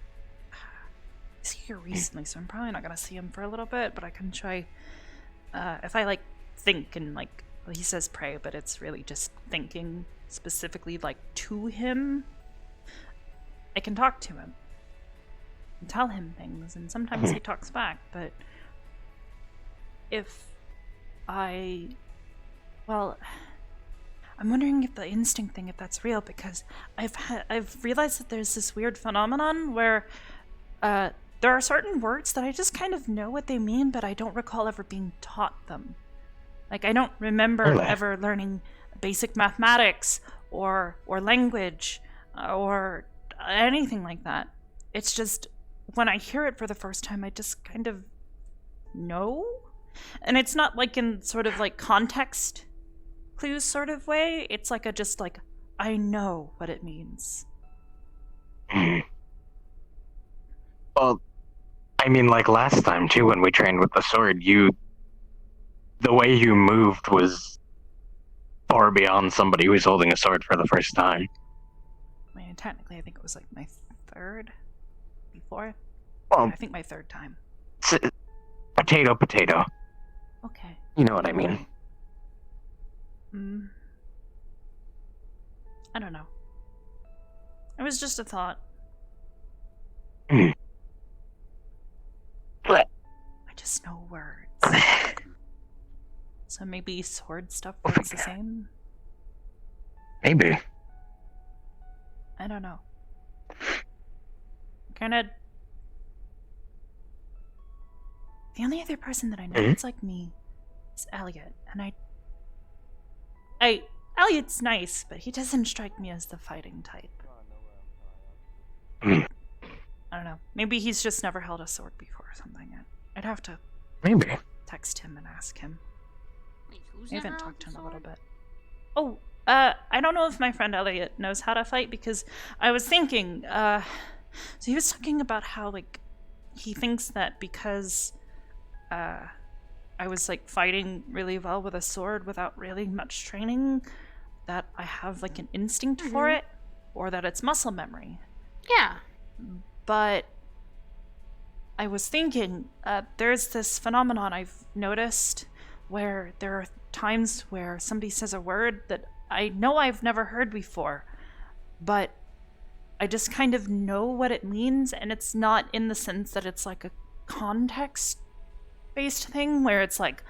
Speaker 1: He's here recently, so I'm probably not gonna see him for a little bit, but I can try if I like think and like well, he says pray, but it's really just thinking specifically like to him. I can talk to him and tell him things, and sometimes he talks back, but if well, I'm wondering if the instinct thing, if that's real, because I've realized that there's this weird phenomenon where there are certain words that I just kind of know what they mean, but I don't recall ever being taught them. Like I don't remember
Speaker 5: Really?
Speaker 1: ever learning basic mathematics or language or anything like that. It's just when I hear it for the first time, I just kind of know, and it's not like in sort of like context clues sort of way. It's like a just like I know what it means.
Speaker 5: Well, I mean, like last time too, when we trained with the sword, the way you moved was far beyond somebody who's holding a sword for the first time.
Speaker 1: I mean, technically, I think it was like my third before.
Speaker 5: Well,
Speaker 1: I think my third time.
Speaker 5: potato.
Speaker 1: Okay.
Speaker 5: You know what I mean.
Speaker 1: I don't know. It was just a thought.
Speaker 5: Mm. But
Speaker 1: I just know words. So maybe sword stuff works the same?
Speaker 5: maybe.
Speaker 1: I don't know. Kinda. The only other person that I know that's like me is Elliot, and Elliot's nice, but he doesn't strike me as the fighting type.
Speaker 5: Mm.
Speaker 1: I don't know. Maybe he's just never held a sword before or something. I'd have to
Speaker 5: Maybe.
Speaker 1: text him and ask him.
Speaker 7: Wait, who's
Speaker 1: I haven't
Speaker 7: never
Speaker 1: talked to him
Speaker 7: held
Speaker 1: a little
Speaker 7: sword?
Speaker 1: bit. Oh, I don't know if my friend Elliot knows how to fight, because I was thinking, so he was talking about how, like, he thinks that because, I was, like, fighting really well with a sword without really much training, that I have, like, an instinct for it, or that it's muscle memory.
Speaker 7: Yeah.
Speaker 1: But I was thinking, there's this phenomenon I've noticed where there are times where somebody says a word that I know I've never heard before, but I just kind of know what it means, and it's not in the sense that it's like a context based thing where it's like,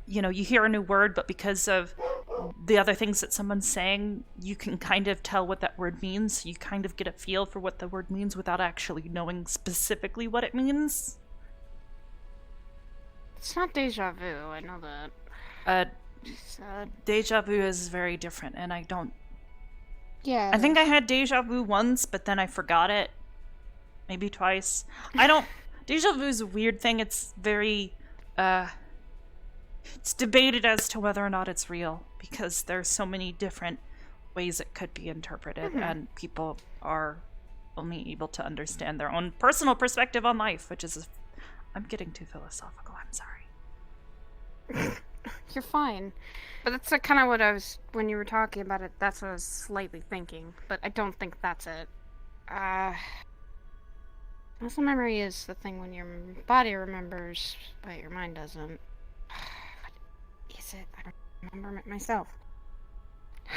Speaker 1: you know, you hear a new word, but because of the other things that someone's saying, you can kind of tell what that word means. You kind of get a feel for what the word means without actually knowing specifically what it means.
Speaker 7: It's not deja vu, I know that.
Speaker 1: Deja vu is very different, and I don't...
Speaker 7: Yeah.
Speaker 1: I think I had deja vu once, but then I forgot it. Maybe twice. I don't... Deja vu is a weird thing. It's very... It's debated as to whether or not it's real, because there's so many different ways it could be interpreted, and people are only able to understand their own personal perspective on life, which is... I'm getting too philosophical, I'm sorry.
Speaker 7: You're fine. But that's kind of what I was... When you were talking about it, that's what I was slightly thinking. But I don't think that's it. Muscle memory is the thing when your body remembers, but your mind doesn't. What is it? I don't remember it myself.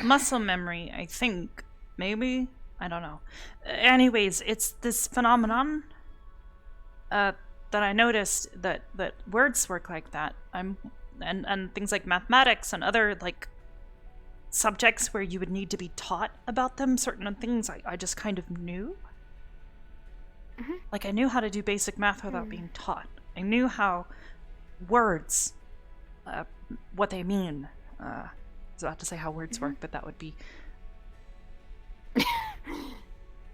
Speaker 1: Muscle memory, I think. Maybe? I don't know. Anyways, it's this phenomenon that I noticed that words work like that. And things like mathematics and other, like, subjects where you would need to be taught about them, certain things I just kind of knew. Like, I knew how to do basic math without being taught. I knew how words, what they mean. I was about to say how words work, but that would be...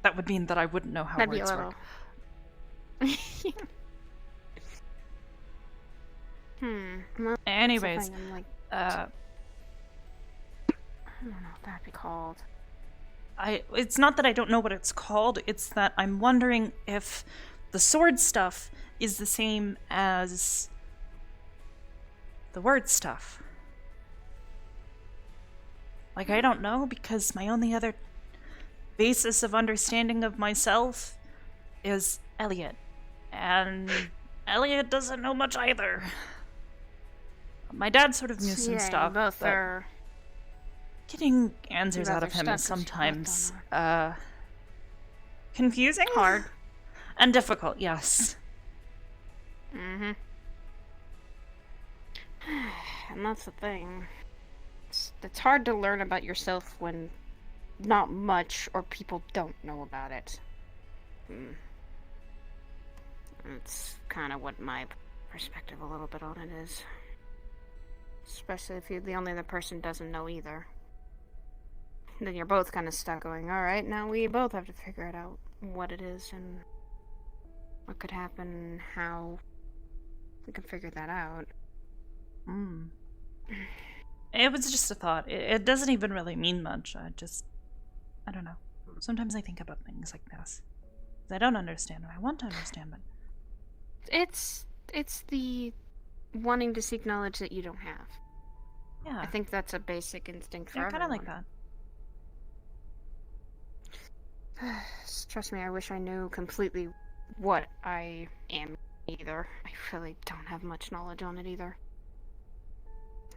Speaker 1: that would mean that I wouldn't know how
Speaker 7: That'd
Speaker 1: words
Speaker 7: be a
Speaker 1: work.
Speaker 7: Well,
Speaker 1: Anyways,
Speaker 7: I'm like, I don't know what that'd be called.
Speaker 1: It's not that I don't know what it's called, it's that I'm wondering if the sword stuff is the same as the word stuff. Like, I don't know, because my only other basis of understanding of myself is Elliot. And Elliot doesn't know much either. My dad sort of knew some stuff,
Speaker 7: both
Speaker 1: but
Speaker 7: are...
Speaker 1: getting answers out of him is sometimes, confusing? Hard. And difficult, yes.
Speaker 7: And that's the thing. It's hard to learn about yourself when not much or people don't know about it. It's kind of what my perspective a little bit on it is. Especially if you're the only other person doesn't know either. Then you're both kind of stuck going, alright, now we both have to figure it out what it is and what could happen and how we can figure that out.
Speaker 1: It was just a thought. It doesn't even really mean much. I don't know. Sometimes I think about things like this. I don't understand them. I want to understand, but...
Speaker 7: It's the wanting to seek knowledge that you don't have.
Speaker 1: Yeah.
Speaker 7: I think that's a basic instinct for
Speaker 1: Yeah,
Speaker 7: everyone.
Speaker 1: kind of like that.
Speaker 7: Trust me, I wish I knew completely what I am either. I really don't have much knowledge on it either.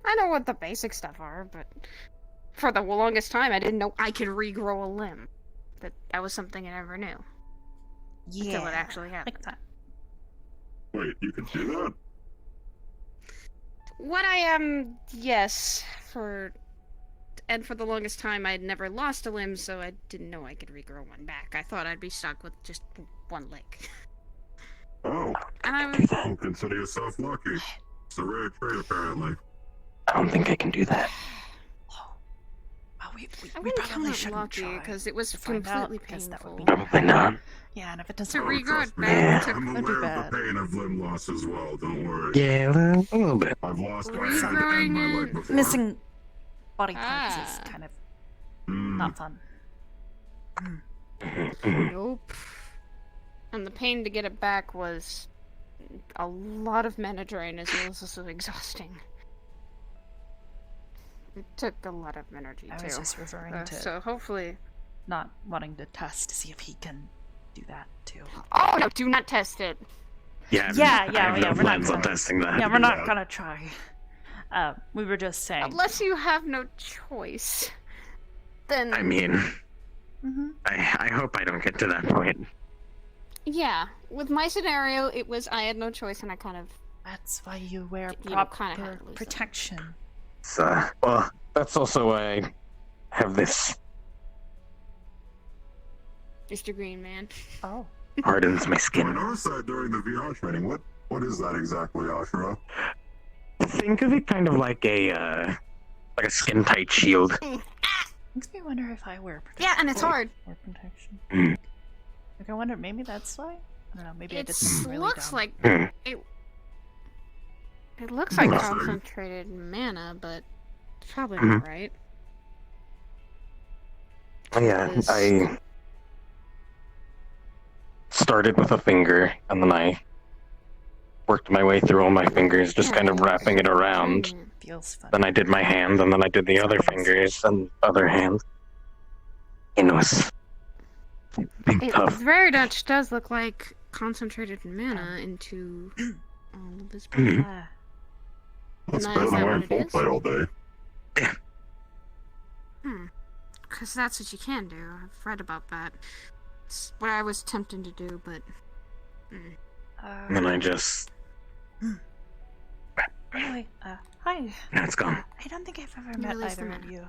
Speaker 7: I know what the basic stuff are, but for the longest time I didn't know I could regrow a limb. That was something I never knew.
Speaker 1: Yeah.
Speaker 7: Until it actually happened.
Speaker 1: Like that.
Speaker 11: Wait, you can do that?
Speaker 7: What I am, yes, and for the longest time I'd never lost a limb, so I didn't know I could regrow one back. I thought I'd be stuck with just one leg.
Speaker 11: Oh,
Speaker 7: And
Speaker 11: well, consider yourself lucky. It's a rare trait, apparently.
Speaker 5: I don't think I can do that.
Speaker 1: We
Speaker 7: I wouldn't
Speaker 1: probably
Speaker 7: count it
Speaker 1: shouldn't
Speaker 7: lucky,
Speaker 1: try
Speaker 7: because it was
Speaker 1: to find out,
Speaker 7: completely
Speaker 1: because that would
Speaker 7: painful.
Speaker 1: be
Speaker 5: Probably not.
Speaker 1: Yeah, and if it
Speaker 7: To
Speaker 1: doesn't
Speaker 7: regrow
Speaker 11: trust
Speaker 7: it
Speaker 11: me,
Speaker 7: back
Speaker 11: I'm
Speaker 1: That'd be
Speaker 11: aware
Speaker 1: bad.
Speaker 11: of the pain of limb loss as well, don't worry.
Speaker 5: Yeah, well, a little bit.
Speaker 11: I've lost my
Speaker 7: Regrowing
Speaker 11: hand and my leg
Speaker 7: it?
Speaker 11: before.
Speaker 1: missing body parts is
Speaker 7: Ah.
Speaker 1: kind of
Speaker 11: Mm.
Speaker 1: not fun.
Speaker 7: Nope. And the pain to get it back was a lot of mana drain, as well as also exhausting. It took a lot of energy,
Speaker 1: I
Speaker 7: too.
Speaker 1: was just referring to
Speaker 7: So hopefully...
Speaker 1: not wanting to test to see if he can do that too.
Speaker 7: Oh, no, do not test it!
Speaker 5: Yeah,
Speaker 1: Yeah,
Speaker 5: I
Speaker 1: yeah,
Speaker 5: have
Speaker 1: yeah,
Speaker 5: no
Speaker 1: we're not
Speaker 5: plans on
Speaker 1: gonna-
Speaker 5: testing that.
Speaker 1: Yeah, we're not gonna try. We were just saying.
Speaker 7: Unless you have no choice. Then...
Speaker 5: I mean,
Speaker 1: Mm-hmm.
Speaker 5: I hope I don't get to that point.
Speaker 7: Yeah, with my scenario, it was I had no choice and I kind of
Speaker 1: That's why you wear
Speaker 7: You know, kinda
Speaker 1: proper
Speaker 7: had to lose
Speaker 1: protection.
Speaker 5: So, well, that's also why I have this
Speaker 7: Mr. Green Man.
Speaker 1: Oh.
Speaker 5: hardens my
Speaker 11: I
Speaker 5: skin.
Speaker 11: noticed that during the VR training. What is that exactly, Ashura?
Speaker 5: Think of it kind of like a skin tight shield.
Speaker 1: Makes me wonder if I wear protection.
Speaker 7: Yeah, and it's hard.
Speaker 1: Or protection.
Speaker 5: Mm.
Speaker 1: Like, I wonder, maybe that's why? I don't know, maybe I
Speaker 7: It
Speaker 1: did something really
Speaker 7: looks
Speaker 1: dumb.
Speaker 7: like
Speaker 5: Mm.
Speaker 7: it looks like
Speaker 11: Interesting.
Speaker 7: concentrated mana, but it's probably
Speaker 5: Mhm.
Speaker 7: not right.
Speaker 5: Yeah,
Speaker 7: Is-
Speaker 5: I started with a finger, and then I worked my way through all my fingers, just kind of wrapping it around.
Speaker 1: Feels fun.
Speaker 5: Then I did my hand, and then I did the other fingers and other hand. It was big
Speaker 7: It
Speaker 5: tough.
Speaker 7: very much does look like concentrated mana into all of his
Speaker 5: Mhm.
Speaker 11: That's
Speaker 7: Now,
Speaker 11: better
Speaker 7: is
Speaker 11: than
Speaker 7: that
Speaker 11: wearing
Speaker 7: what it
Speaker 11: full
Speaker 7: is?
Speaker 11: plate all day.
Speaker 7: Because that's what you can do. I've read about that. It's what I was tempting to do, but
Speaker 5: And then I just...
Speaker 1: Anyway, hi.
Speaker 5: Now it's gone.
Speaker 1: I don't think I've ever met
Speaker 7: Release the
Speaker 1: either of
Speaker 7: mana.
Speaker 1: you.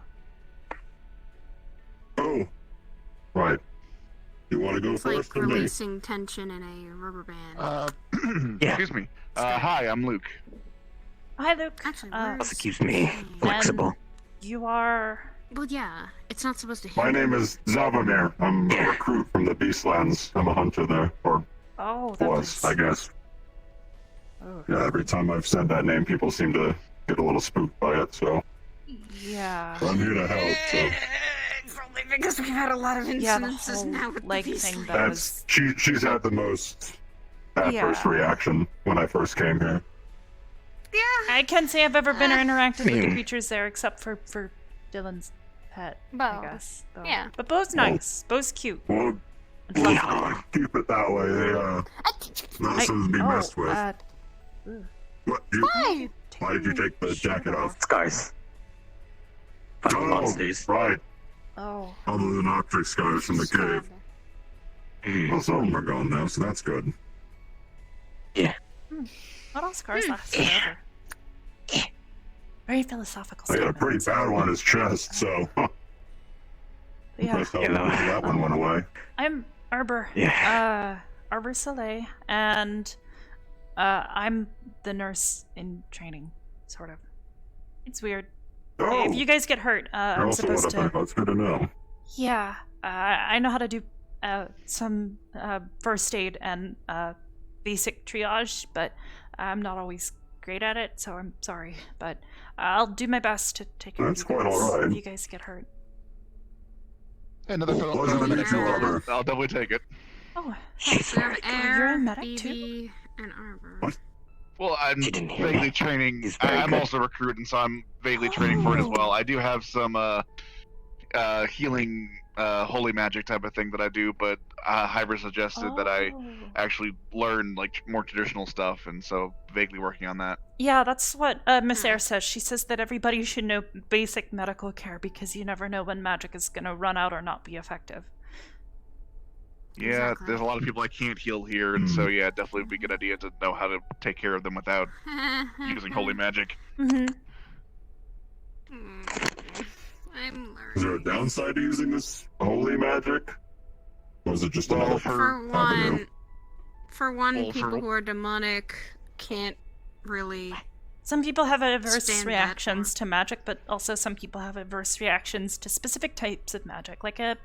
Speaker 11: Oh, right. You want to go
Speaker 7: it's
Speaker 11: first
Speaker 7: like
Speaker 11: or me?
Speaker 7: releasing tension in a rubber band.
Speaker 5: Yeah.
Speaker 9: Excuse me. Hi, I'm Luke.
Speaker 1: Hi, Luke.
Speaker 7: Actually,
Speaker 1: where's-
Speaker 5: Excuse me. Flexible.
Speaker 1: You are...
Speaker 7: Well, yeah, it's not supposed to.
Speaker 11: My
Speaker 7: hinder.
Speaker 11: name is Zavamir. I'm a recruit from the Beastlands. I'm a hunter there, or
Speaker 1: Oh, that
Speaker 11: was, I guess.
Speaker 1: Oh.
Speaker 11: Yeah, every time I've said that name, people seem to get a little spooked by it, so
Speaker 1: Yeah.
Speaker 11: I'm here to help, so...
Speaker 7: It's only because we've had a lot of
Speaker 1: Yeah, the
Speaker 7: incidences
Speaker 1: whole
Speaker 7: now with
Speaker 1: leg
Speaker 7: the
Speaker 1: thing
Speaker 7: beast.
Speaker 1: that was...
Speaker 11: She's had the most adverse
Speaker 1: Yeah.
Speaker 11: reaction when I first came here.
Speaker 7: Yeah.
Speaker 1: I can't say I've ever been or interacted with the
Speaker 5: Hmm.
Speaker 1: creatures there except for Dylan's pet,
Speaker 7: Bo.
Speaker 1: I guess. Bo.
Speaker 7: Yeah.
Speaker 1: But Bo's nice. Bo's cute.
Speaker 11: Well,
Speaker 1: And fluffy.
Speaker 5: Yeah.
Speaker 11: keep it that way. They, not supposed to be messed with. What?
Speaker 7: Why?
Speaker 11: Why did you take the jacket off?
Speaker 5: Scars. Fucking monsters.
Speaker 11: Right.
Speaker 1: Oh.
Speaker 11: Other than octric scars from the cave. Well, some of them are gone now, so that's good.
Speaker 5: Yeah.
Speaker 1: Not all scars last forever. Very philosophical
Speaker 11: I got a
Speaker 1: statement.
Speaker 11: pretty bad one on his chest, so...
Speaker 1: Yeah.
Speaker 11: That's how that one went away.
Speaker 1: I'm Arbor.
Speaker 5: Yeah.
Speaker 1: Arbor Soleil, and I'm the nurse in training, sort of. It's weird.
Speaker 11: Oh,
Speaker 1: If you guys get hurt,
Speaker 11: you're
Speaker 1: I'm
Speaker 11: also
Speaker 1: supposed
Speaker 11: what
Speaker 1: to.
Speaker 11: That's good to know.
Speaker 1: Yeah, I know how to do some first aid and basic triage, but I'm not always great at it, so I'm sorry. But I'll do my best to take care
Speaker 11: That's
Speaker 1: of you
Speaker 11: quite
Speaker 1: guys
Speaker 11: alright.
Speaker 1: if you guys get hurt.
Speaker 9: Another
Speaker 11: Well, pleasure to meet you, Arbor.
Speaker 9: I'll definitely take it.
Speaker 1: Oh,
Speaker 5: She's
Speaker 7: We have
Speaker 5: very
Speaker 1: You're a
Speaker 7: Air,
Speaker 1: medic, too?
Speaker 7: BB, and Arbor.
Speaker 11: What?
Speaker 9: Well, I'm
Speaker 5: She didn't hear
Speaker 9: vaguely
Speaker 5: me.
Speaker 9: training.
Speaker 5: He's very
Speaker 9: I'm
Speaker 5: good.
Speaker 9: also a recruit, and so I'm vaguely training for it as
Speaker 1: Oh.
Speaker 9: well. I do have some healing, holy magic type of thing that I do, but Hyber suggested that I
Speaker 1: Oh.
Speaker 9: actually learn like more traditional stuff, and so vaguely working on that.
Speaker 1: Yeah, that's what Miss Air says. She says that everybody should know basic medical care because you never know when magic is going to run out or not be effective.
Speaker 9: Yeah,
Speaker 7: Exactly.
Speaker 9: there's a lot of people I can't heal here, and so yeah, definitely would be a good idea to know how to take care of them without using holy magic.
Speaker 1: Mm-hmm.
Speaker 7: I'm
Speaker 11: Is there a
Speaker 7: learning.
Speaker 11: downside to using this holy magic? Or is it just
Speaker 9: Well,
Speaker 11: another
Speaker 7: For
Speaker 11: avenue?
Speaker 7: one,
Speaker 9: Well, for-
Speaker 7: people who are demonic can't really.
Speaker 1: Some people have adverse
Speaker 7: Stand that
Speaker 1: reactions to magic, but also some people have adverse reactions to specific types of magic, like a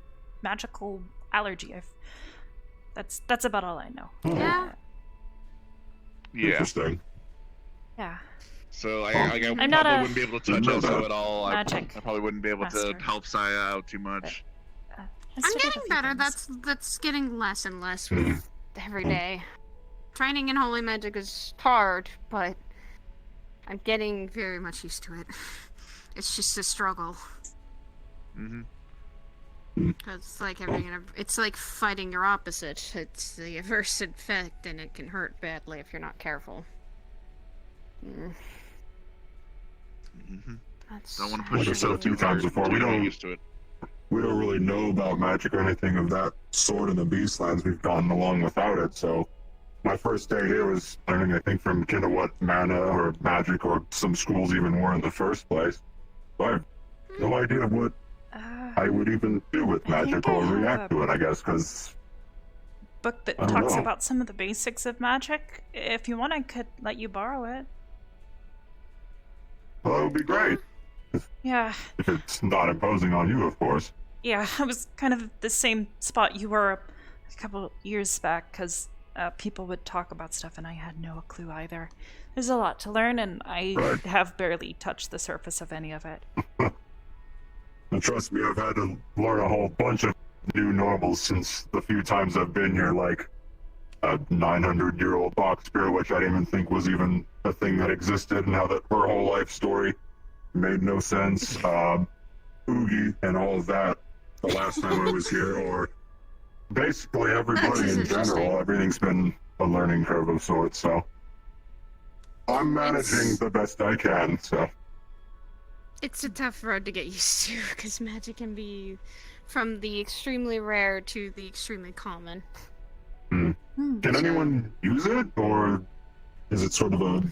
Speaker 1: magical allergy. That's about all I know.
Speaker 7: Yeah.
Speaker 9: Yeah.
Speaker 11: Interesting.
Speaker 1: Yeah.
Speaker 9: So I
Speaker 1: I'm not
Speaker 9: probably
Speaker 1: a
Speaker 9: wouldn't be able to touch
Speaker 11: Didn't know
Speaker 9: Esso
Speaker 11: that.
Speaker 9: at all. I
Speaker 1: magic
Speaker 9: probably wouldn't be able
Speaker 1: master.
Speaker 9: to help Saya out too much.
Speaker 1: I
Speaker 7: I'm
Speaker 1: studied a
Speaker 7: getting
Speaker 1: few
Speaker 7: better.
Speaker 1: things.
Speaker 7: That's getting less and less with every day. Training in holy magic is hard, but I'm getting very much used to it. It's just a struggle.
Speaker 9: Mm-hmm.
Speaker 7: It's like it's like fighting your opposite. It's the adverse effect, and it can hurt badly if you're not careful.
Speaker 9: Mm-hmm.
Speaker 7: That's
Speaker 9: Don't want to
Speaker 11: Like
Speaker 9: push
Speaker 11: I said a
Speaker 9: yourself
Speaker 11: few
Speaker 9: too
Speaker 11: times
Speaker 9: hard
Speaker 11: before,
Speaker 9: until
Speaker 11: we
Speaker 9: you get
Speaker 11: don't-
Speaker 9: used to it.
Speaker 11: We don't really know about magic or anything of that sort in the Beastlands. We've gotten along without it, so my first day here was learning, I think, from kind of what mana or magic or some schools even were in the first place. So I have no idea what I would even do with
Speaker 1: I think
Speaker 11: magic
Speaker 1: I
Speaker 11: or
Speaker 1: have
Speaker 11: react
Speaker 1: a
Speaker 11: to it, I guess, because
Speaker 1: book that
Speaker 11: I don't
Speaker 1: talks
Speaker 11: know.
Speaker 1: about some of the basics of magic. If you want, I could let you borrow it.
Speaker 11: that would be great.
Speaker 1: Yeah,
Speaker 11: If it's not imposing on you, of course.
Speaker 1: yeah, I was kind of the same spot you were a couple years back, because people would talk about stuff and I had no clue either. There's a lot to learn, and I
Speaker 11: Right.
Speaker 1: have barely touched the surface of any of it.
Speaker 11: And trust me, I've had to learn a whole bunch of new normals since the few times I've been here, like a 900-year-old box spirit, which I didn't even think was even a thing that existed, and how that her whole life story made no sense. Oogie and all of that the last time I was here, or basically everybody in general. Everything's been a learning curve of sorts, so I'm managing the best I can, so.
Speaker 7: It's a tough road to get used to, because magic can be from the extremely rare to the extremely common.
Speaker 11: Can anyone use it, or is it sort of a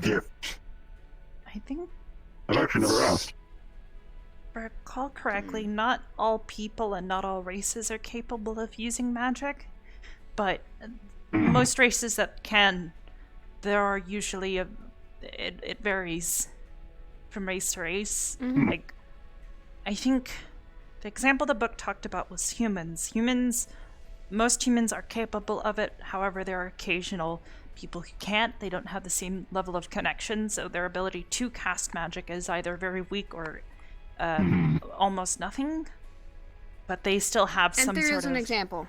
Speaker 11: gift?
Speaker 1: I think,
Speaker 11: I've actually never asked.
Speaker 1: if I recall correctly, not all people and not all races are capable of using magic, but most races that can, there are usually it varies from race to race. Like, I think the example the book talked about was humans. Most humans are capable of it. However, there are occasional people who can't. They don't have the same level of connection, so their ability to cast magic is either very weak or almost nothing. But they still have some
Speaker 7: And there
Speaker 1: sort
Speaker 7: is an
Speaker 1: of...
Speaker 7: example.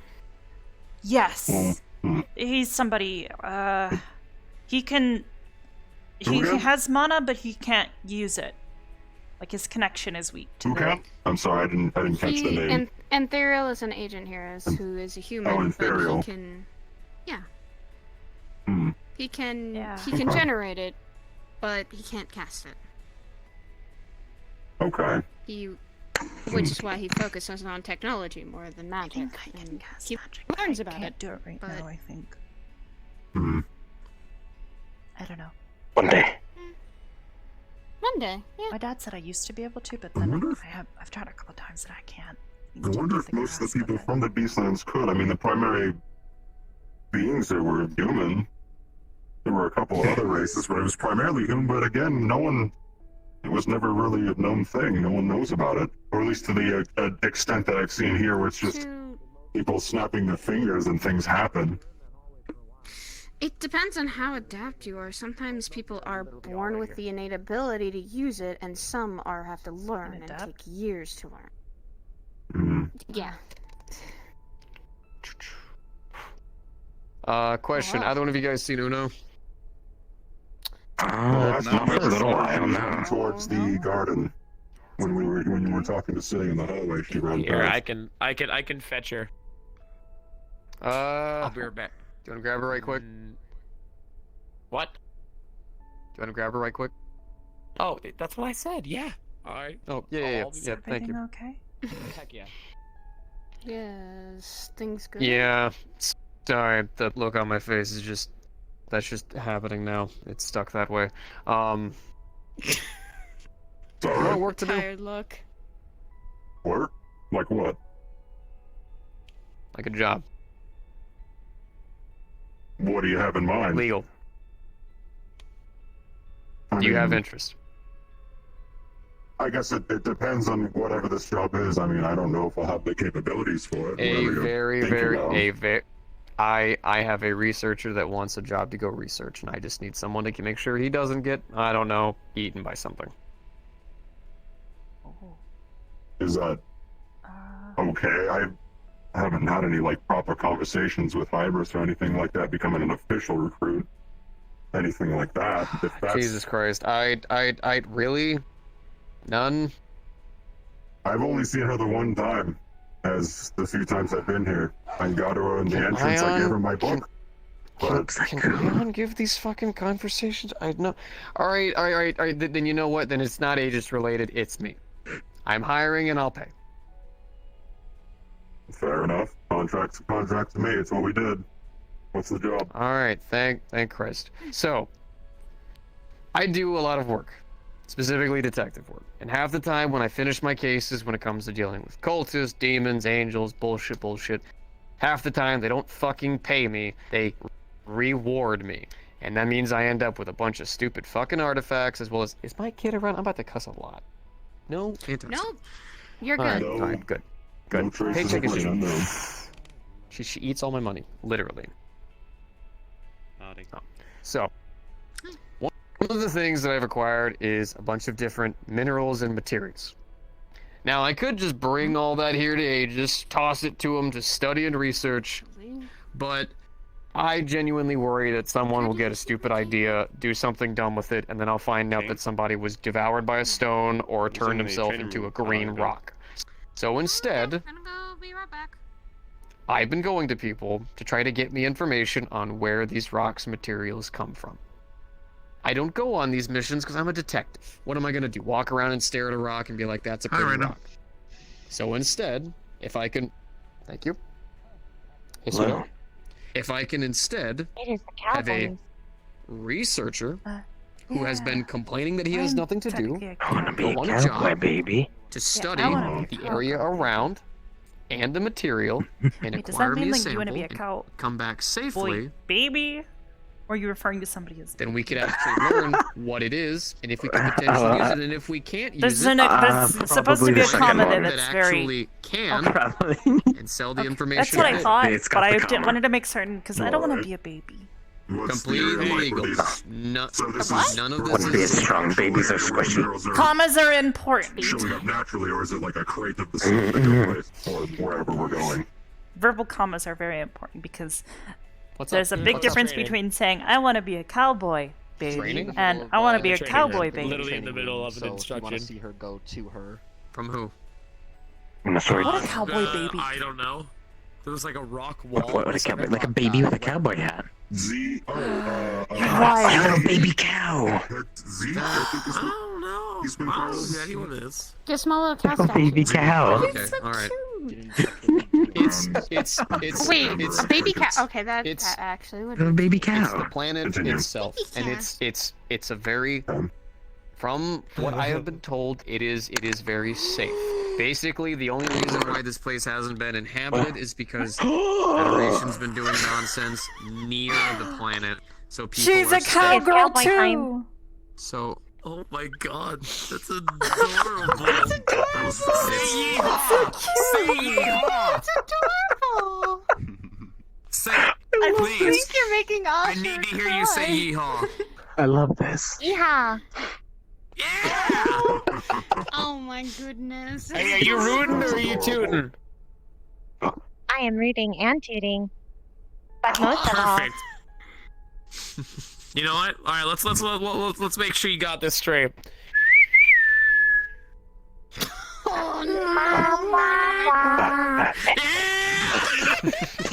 Speaker 1: Yes. He's somebody, he can... He has mana, but he can't use it. Like, his connection is weak to
Speaker 11: Who can? I'm sorry, I didn't catch the name.
Speaker 7: And Theriel is an agent here, who is a human,
Speaker 11: and
Speaker 7: but he
Speaker 11: Theriel.
Speaker 7: can... Yeah.
Speaker 11: Hmm.
Speaker 7: He can
Speaker 11: Okay.
Speaker 7: generate it, but he can't cast it.
Speaker 11: Okay.
Speaker 7: Which is why he focuses on technology more than magic.
Speaker 1: I can
Speaker 7: and
Speaker 1: cast
Speaker 7: he
Speaker 1: magic.
Speaker 7: learns
Speaker 1: I
Speaker 7: about
Speaker 1: can't
Speaker 7: it.
Speaker 1: do it right
Speaker 7: but-
Speaker 1: now, I think. I don't know.
Speaker 5: One day.
Speaker 7: Monday, yeah.
Speaker 1: My dad said I used to be able to, but then I've tried a couple times and I can't.
Speaker 11: I wonder if most of the people from the Beastlands could. I mean, the primary beings there were human. There were a couple of other races, but it was primarily human. But again, it was never really a known thing. No one knows about it. Or at least to the extent that I've seen here, where it's just people snapping their fingers and things happen.
Speaker 7: It depends on how adept you are. Sometimes people are born with the innate ability to use it, and some have to learn and take years to learn. Yeah.
Speaker 12: Question. Either one of you guys seen Uno?
Speaker 11: Not for a little while
Speaker 12: now.
Speaker 11: now. Towards the garden. When you were talking to sitting in the hallway, she ran
Speaker 8: Here,
Speaker 11: past.
Speaker 8: I can fetch her. I'll be right back.
Speaker 12: Do you want to grab her right quick?
Speaker 8: What?
Speaker 12: Do you want to grab her right quick?
Speaker 8: Oh, that's what I said. Yeah. All right.
Speaker 12: Oh, yeah. Thank you.
Speaker 1: Okay?
Speaker 8: Heck yeah.
Speaker 7: Yes, things good.
Speaker 12: Yeah. Sorry, that look on my face is just... That's just happening now. It's stuck that way. More work to do.
Speaker 7: Tired look.
Speaker 11: Work? Like what?
Speaker 12: Like a job.
Speaker 11: What do you have in mind?
Speaker 12: Legal.
Speaker 11: I
Speaker 12: Do you have
Speaker 11: mean,
Speaker 12: interest?
Speaker 11: I guess it depends on whatever this job is. I mean, I don't know if I'll have the capabilities for it. whatever you're thinking of.
Speaker 12: I have a researcher that wants a job to go research, and I just need someone to make sure he doesn't get, I don't know, eaten by something.
Speaker 11: Is that okay? I haven't had any proper conversations with Ibris or anything like that. Becoming an official recruit, anything like that. If that's,
Speaker 12: Jesus Christ, I really, none.
Speaker 11: I've only seen her the one time, as the few times I've been here. I got her in the entrance. I gave her my book.
Speaker 12: Can Ion give these fucking conversations? I know. All right. Then you know what? Then it's not Aegis related. It's me. I'm hiring and I'll pay.
Speaker 11: Fair enough. Contract's a contract to me. It's what we did. What's the job?
Speaker 12: All right, thank Christ. So, I do a lot of work, specifically detective work. And half the time when I finish my cases, when it comes to dealing with cultists, demons, angels, bullshit, half the time they don't fucking pay me, they reward me. And that means I end up with a bunch of stupid fucking artifacts, as well as, is my kid around? I'm about to cuss a lot. No? Fantastic.
Speaker 7: Nope. You're
Speaker 12: All right,
Speaker 7: good.
Speaker 12: all right, good. Good.
Speaker 11: No traces
Speaker 12: Paycheck
Speaker 11: of
Speaker 12: is
Speaker 11: rain, no.
Speaker 12: she eats all my money, literally.
Speaker 6: Howdy.
Speaker 12: So, one of the things that I've acquired is a bunch of different minerals and materials. Now, I could just bring all that here to Aegis, toss it to him to study and research, but I genuinely worry that someone will get a stupid idea, do something dumb with it, and then I'll find out that somebody was devoured by a stone or turned himself into a green rock. So instead,
Speaker 7: I'm gonna go be right back.
Speaker 12: I've been going to people to try to get me information on where these rocks materials come from. I don't go on these missions because I'm a detective. What am I going to do? Walk around and stare at a rock and be like, that's a pretty rock. So instead, if I can... Thank you. Yes,
Speaker 5: Hello.
Speaker 12: if I can instead
Speaker 3: It is the
Speaker 12: have a
Speaker 3: Cowboys.
Speaker 12: researcher who has
Speaker 1: yeah.
Speaker 12: been complaining that he has
Speaker 1: I'm
Speaker 12: nothing to do,
Speaker 1: technically a
Speaker 5: I want to be
Speaker 12: go
Speaker 5: a
Speaker 12: on a
Speaker 5: cowboy,
Speaker 12: job
Speaker 5: baby.
Speaker 12: to study
Speaker 1: wanna be a
Speaker 12: the area
Speaker 1: cowboy.
Speaker 12: around and the material and
Speaker 1: Wait, does
Speaker 12: acquire
Speaker 1: that
Speaker 12: me
Speaker 1: mean
Speaker 12: a
Speaker 1: like
Speaker 12: sample
Speaker 1: you want to be a
Speaker 12: and
Speaker 1: cow
Speaker 12: come back safely.
Speaker 1: boy baby? Or are you referring to somebody as
Speaker 12: Then we could actually learn what it is and if we can potentially use it, and if we can't use
Speaker 1: There's
Speaker 12: it,
Speaker 1: there's supposed to be a
Speaker 5: the second
Speaker 1: comma
Speaker 5: one.
Speaker 1: there
Speaker 12: that
Speaker 1: that's very
Speaker 12: actually can
Speaker 5: Probably.
Speaker 12: and sell the
Speaker 1: Okay,
Speaker 12: information.
Speaker 1: that's what I
Speaker 12: ahead.
Speaker 1: thought,
Speaker 5: It's got
Speaker 1: but
Speaker 5: the
Speaker 1: I
Speaker 5: comma.
Speaker 1: wanted to make certain because I don't want to
Speaker 11: Alright.
Speaker 1: be a baby.
Speaker 11: What's the
Speaker 12: Completely
Speaker 11: area like
Speaker 12: legal.
Speaker 11: with these?
Speaker 12: No,
Speaker 11: So this
Speaker 1: What?
Speaker 11: is
Speaker 12: none of
Speaker 5: Wouldn't
Speaker 12: this
Speaker 5: be
Speaker 12: is
Speaker 5: as strong. Babies are squishy.
Speaker 11: minerals are
Speaker 1: Commas are important.
Speaker 11: showing up naturally, or is it like a crate of the stuff that go place, or wherever we're going?
Speaker 1: Verbal commas are very important because
Speaker 12: What's
Speaker 1: there's a
Speaker 12: up?
Speaker 1: big
Speaker 8: What's up,
Speaker 1: difference
Speaker 8: training?
Speaker 1: between saying I want to be a cowboy baby
Speaker 12: Training?
Speaker 1: and I want to be a
Speaker 8: training
Speaker 1: cowboy
Speaker 8: room.
Speaker 1: baby.
Speaker 8: Literally in the middle of an
Speaker 13: So you
Speaker 8: instruction.
Speaker 13: want to see her go to her?
Speaker 12: From who?
Speaker 5: I'm a sword.
Speaker 1: What a cowboy baby.
Speaker 8: I don't know. There was like a rock wall.
Speaker 5: What a cowboy? Like a baby with a cowboy hat.
Speaker 11: Z.
Speaker 1: Why?
Speaker 5: You're a baby cow.
Speaker 11: Z. I think is
Speaker 8: I
Speaker 11: what
Speaker 8: don't know.
Speaker 11: he's been
Speaker 8: I don't know
Speaker 11: called.
Speaker 8: who anyone is.
Speaker 7: Just small little cow
Speaker 5: You're a baby
Speaker 7: statue.
Speaker 5: cow.
Speaker 12: Okay, all right. It's
Speaker 7: Wait,
Speaker 11: It's
Speaker 7: baby cat.
Speaker 11: crickets.
Speaker 7: Okay, that
Speaker 12: It's-
Speaker 7: actually would.
Speaker 5: You're a baby
Speaker 12: It's the
Speaker 5: cow.
Speaker 12: planet
Speaker 11: Continue.
Speaker 12: itself, and
Speaker 7: Yeah.
Speaker 12: it's a very, from what I have been told, it is very safe. Basically, the only reason why this place hasn't been inhabited is because Federation's been doing nonsense near the planet, so people
Speaker 1: She's
Speaker 12: are
Speaker 1: a
Speaker 12: safe.
Speaker 1: cowgirl
Speaker 3: Cowboy
Speaker 1: too.
Speaker 3: time.
Speaker 12: So
Speaker 8: Oh my god, that's adorable.
Speaker 7: That's adorable.
Speaker 8: Say yeehaw! Say yeehaw!
Speaker 7: Adorable.
Speaker 8: Say
Speaker 7: I
Speaker 8: please.
Speaker 7: think you're making
Speaker 8: I
Speaker 7: Oscar
Speaker 8: need to hear you say yeehaw.
Speaker 5: I love this.
Speaker 3: Yeehaw.
Speaker 8: Yeah!
Speaker 7: Oh my goodness.
Speaker 8: Hey, are you rooting or are you tooting?
Speaker 3: I am rooting and tooting. But most of all,
Speaker 8: Perfect. You know what? All right, let's make sure you got this straight.
Speaker 7: Oh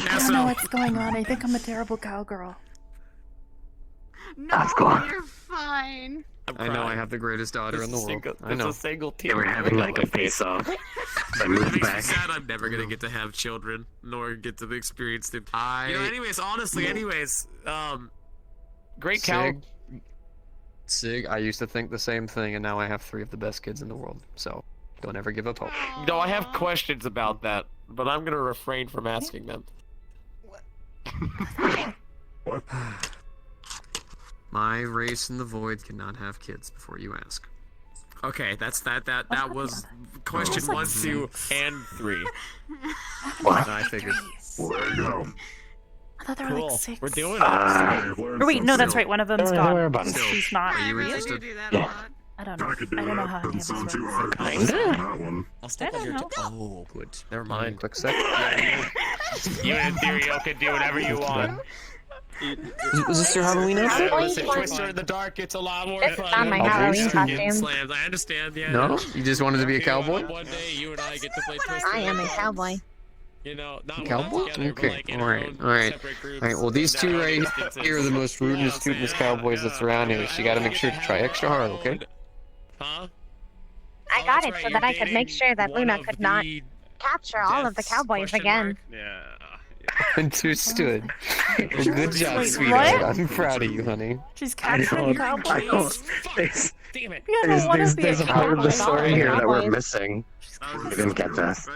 Speaker 1: I don't know what's going on. I think I'm a terrible cowgirl.
Speaker 7: no,
Speaker 5: That's cool.
Speaker 7: you're fine.
Speaker 12: I know I have the greatest daughter in the world. I know.
Speaker 8: It's a single
Speaker 5: They
Speaker 8: tear.
Speaker 5: were having like a face-off. I moved
Speaker 8: Makes me
Speaker 5: back.
Speaker 8: sad I'm never gonna get to have children, nor get to experience them. You know, anyways, honestly, great cow.
Speaker 12: Sig, I used to think the same thing, and now I have 3 of the best kids in the world. So, don't ever give up hope.
Speaker 8: You know, I have questions about that, but I'm gonna refrain from asking them.
Speaker 11: What?
Speaker 12: My race in the void cannot have kids before you ask.
Speaker 8: Okay, that was question
Speaker 1: That's like
Speaker 8: 1, 2, and 3.
Speaker 5: What?
Speaker 12: I figured.
Speaker 11: Well, there you go.
Speaker 1: I thought there were
Speaker 8: Cool.
Speaker 1: like 6.
Speaker 8: We're doing it.
Speaker 11: I've learned
Speaker 1: Or wait, no, that's
Speaker 11: something.
Speaker 1: right. One of them's
Speaker 5: There were a
Speaker 1: gone.
Speaker 5: bunch.
Speaker 1: She's not.
Speaker 12: Are
Speaker 7: I
Speaker 12: you
Speaker 7: really
Speaker 12: interested?
Speaker 7: do that a lot.
Speaker 1: I don't know.
Speaker 11: I could do
Speaker 1: I don't know
Speaker 11: that.
Speaker 1: how
Speaker 11: Doesn't
Speaker 1: any of
Speaker 11: sound
Speaker 1: this
Speaker 11: too
Speaker 1: works.
Speaker 11: hard.
Speaker 5: Kinda.
Speaker 11: That one.
Speaker 8: I'll step
Speaker 1: I
Speaker 8: on your
Speaker 1: don't
Speaker 8: toe. Oh, good. Never
Speaker 12: Give me a
Speaker 8: mind.
Speaker 12: quick sec.
Speaker 8: You in theory can do whatever you want.
Speaker 12: Was this your Halloween outfit?
Speaker 8: Listen, Twister in the dark, it's a lot more
Speaker 3: This
Speaker 8: fun.
Speaker 3: is not my
Speaker 8: when
Speaker 3: Halloween
Speaker 8: you're getting
Speaker 3: costume.
Speaker 8: Slams. I understand, yeah.
Speaker 12: No? You just wanted to be a cowboy?
Speaker 8: One day you and I get to play Twister.
Speaker 3: I am a cowboy.
Speaker 8: You know, not
Speaker 12: Cowboy?
Speaker 8: together, but
Speaker 12: Okay,
Speaker 8: like in
Speaker 12: alright,
Speaker 8: our own
Speaker 12: alright.
Speaker 8: separate groups.
Speaker 12: Alright, well these two right here are the most
Speaker 8: You know
Speaker 12: rootinest,
Speaker 8: what I'm saying?
Speaker 12: tootinest cowboys that's around here, so you gotta make sure to try extra hard, okay?
Speaker 8: Huh?
Speaker 3: I got it so that I could make sure that Luna could not capture all of the cowboys again.
Speaker 8: Yeah.
Speaker 12: Understood. Well, good job,
Speaker 1: Wait,
Speaker 12: sweetheart.
Speaker 1: what?
Speaker 12: I'm proud of you, honey.
Speaker 1: She's
Speaker 5: I
Speaker 1: capturing
Speaker 5: don't.
Speaker 1: cowboys.
Speaker 8: Damn it.
Speaker 1: You don't want to be a
Speaker 5: There's a part of the
Speaker 1: cowboy.
Speaker 5: story here that we're
Speaker 3: Cowboys.
Speaker 5: missing. We didn't get this.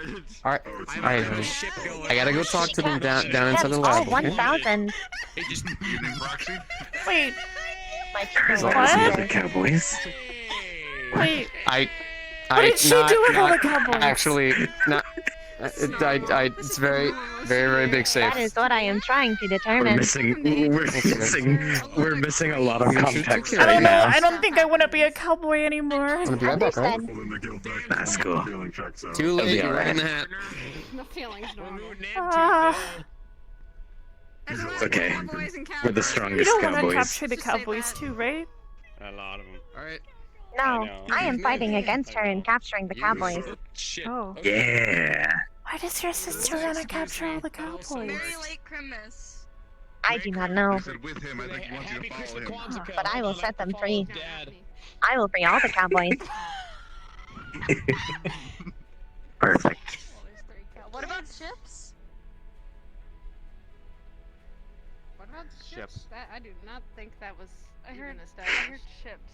Speaker 12: Alright, alright, honey.
Speaker 8: Ship going.
Speaker 12: I gotta go talk to them down inside
Speaker 3: That's
Speaker 12: the
Speaker 3: all
Speaker 12: lab, okay?
Speaker 3: 1,000.
Speaker 10: Hey, just evening, Proxy.
Speaker 1: Wait,
Speaker 3: My
Speaker 5: There's
Speaker 3: chicken
Speaker 5: always
Speaker 3: was
Speaker 5: the cowboys.
Speaker 1: wait.
Speaker 12: What
Speaker 1: did she do with all the cowboys?
Speaker 12: Actually, not. It's very, very, very big safe.
Speaker 3: That is what I am trying to
Speaker 5: We're
Speaker 3: determine.
Speaker 5: we're missing a lot of context
Speaker 1: I
Speaker 5: right
Speaker 1: don't know.
Speaker 5: now.
Speaker 1: I don't think I want to be a cowboy anymore.
Speaker 12: I'm gonna be right back, right?
Speaker 3: Understood.
Speaker 5: That's cool.
Speaker 12: Too late,
Speaker 5: be
Speaker 12: you're
Speaker 5: alright.
Speaker 12: in the hat.
Speaker 7: The feeling's normal.
Speaker 5: It's okay. We're the
Speaker 1: You
Speaker 5: strongest
Speaker 1: don't want to
Speaker 5: cowboys.
Speaker 1: capture the cowboys too, right?
Speaker 6: A lot of them.
Speaker 12: Alright.
Speaker 3: No,
Speaker 6: know.
Speaker 3: I am fighting against her and capturing the cowboys.
Speaker 8: Shit.
Speaker 1: Oh.
Speaker 5: Yeah.
Speaker 1: Why does your sister want to capture all the cowboys?
Speaker 13: late Christmas.
Speaker 3: I do not know,
Speaker 10: I said with him, I think he wants you to follow him.
Speaker 3: but I will set them free. I will free all the cowboys.
Speaker 5: Perfect.
Speaker 13: What about ships?
Speaker 7: What about
Speaker 6: Ship.
Speaker 7: ships? I do not think that was
Speaker 13: I
Speaker 7: even
Speaker 13: heard
Speaker 7: established.
Speaker 13: ships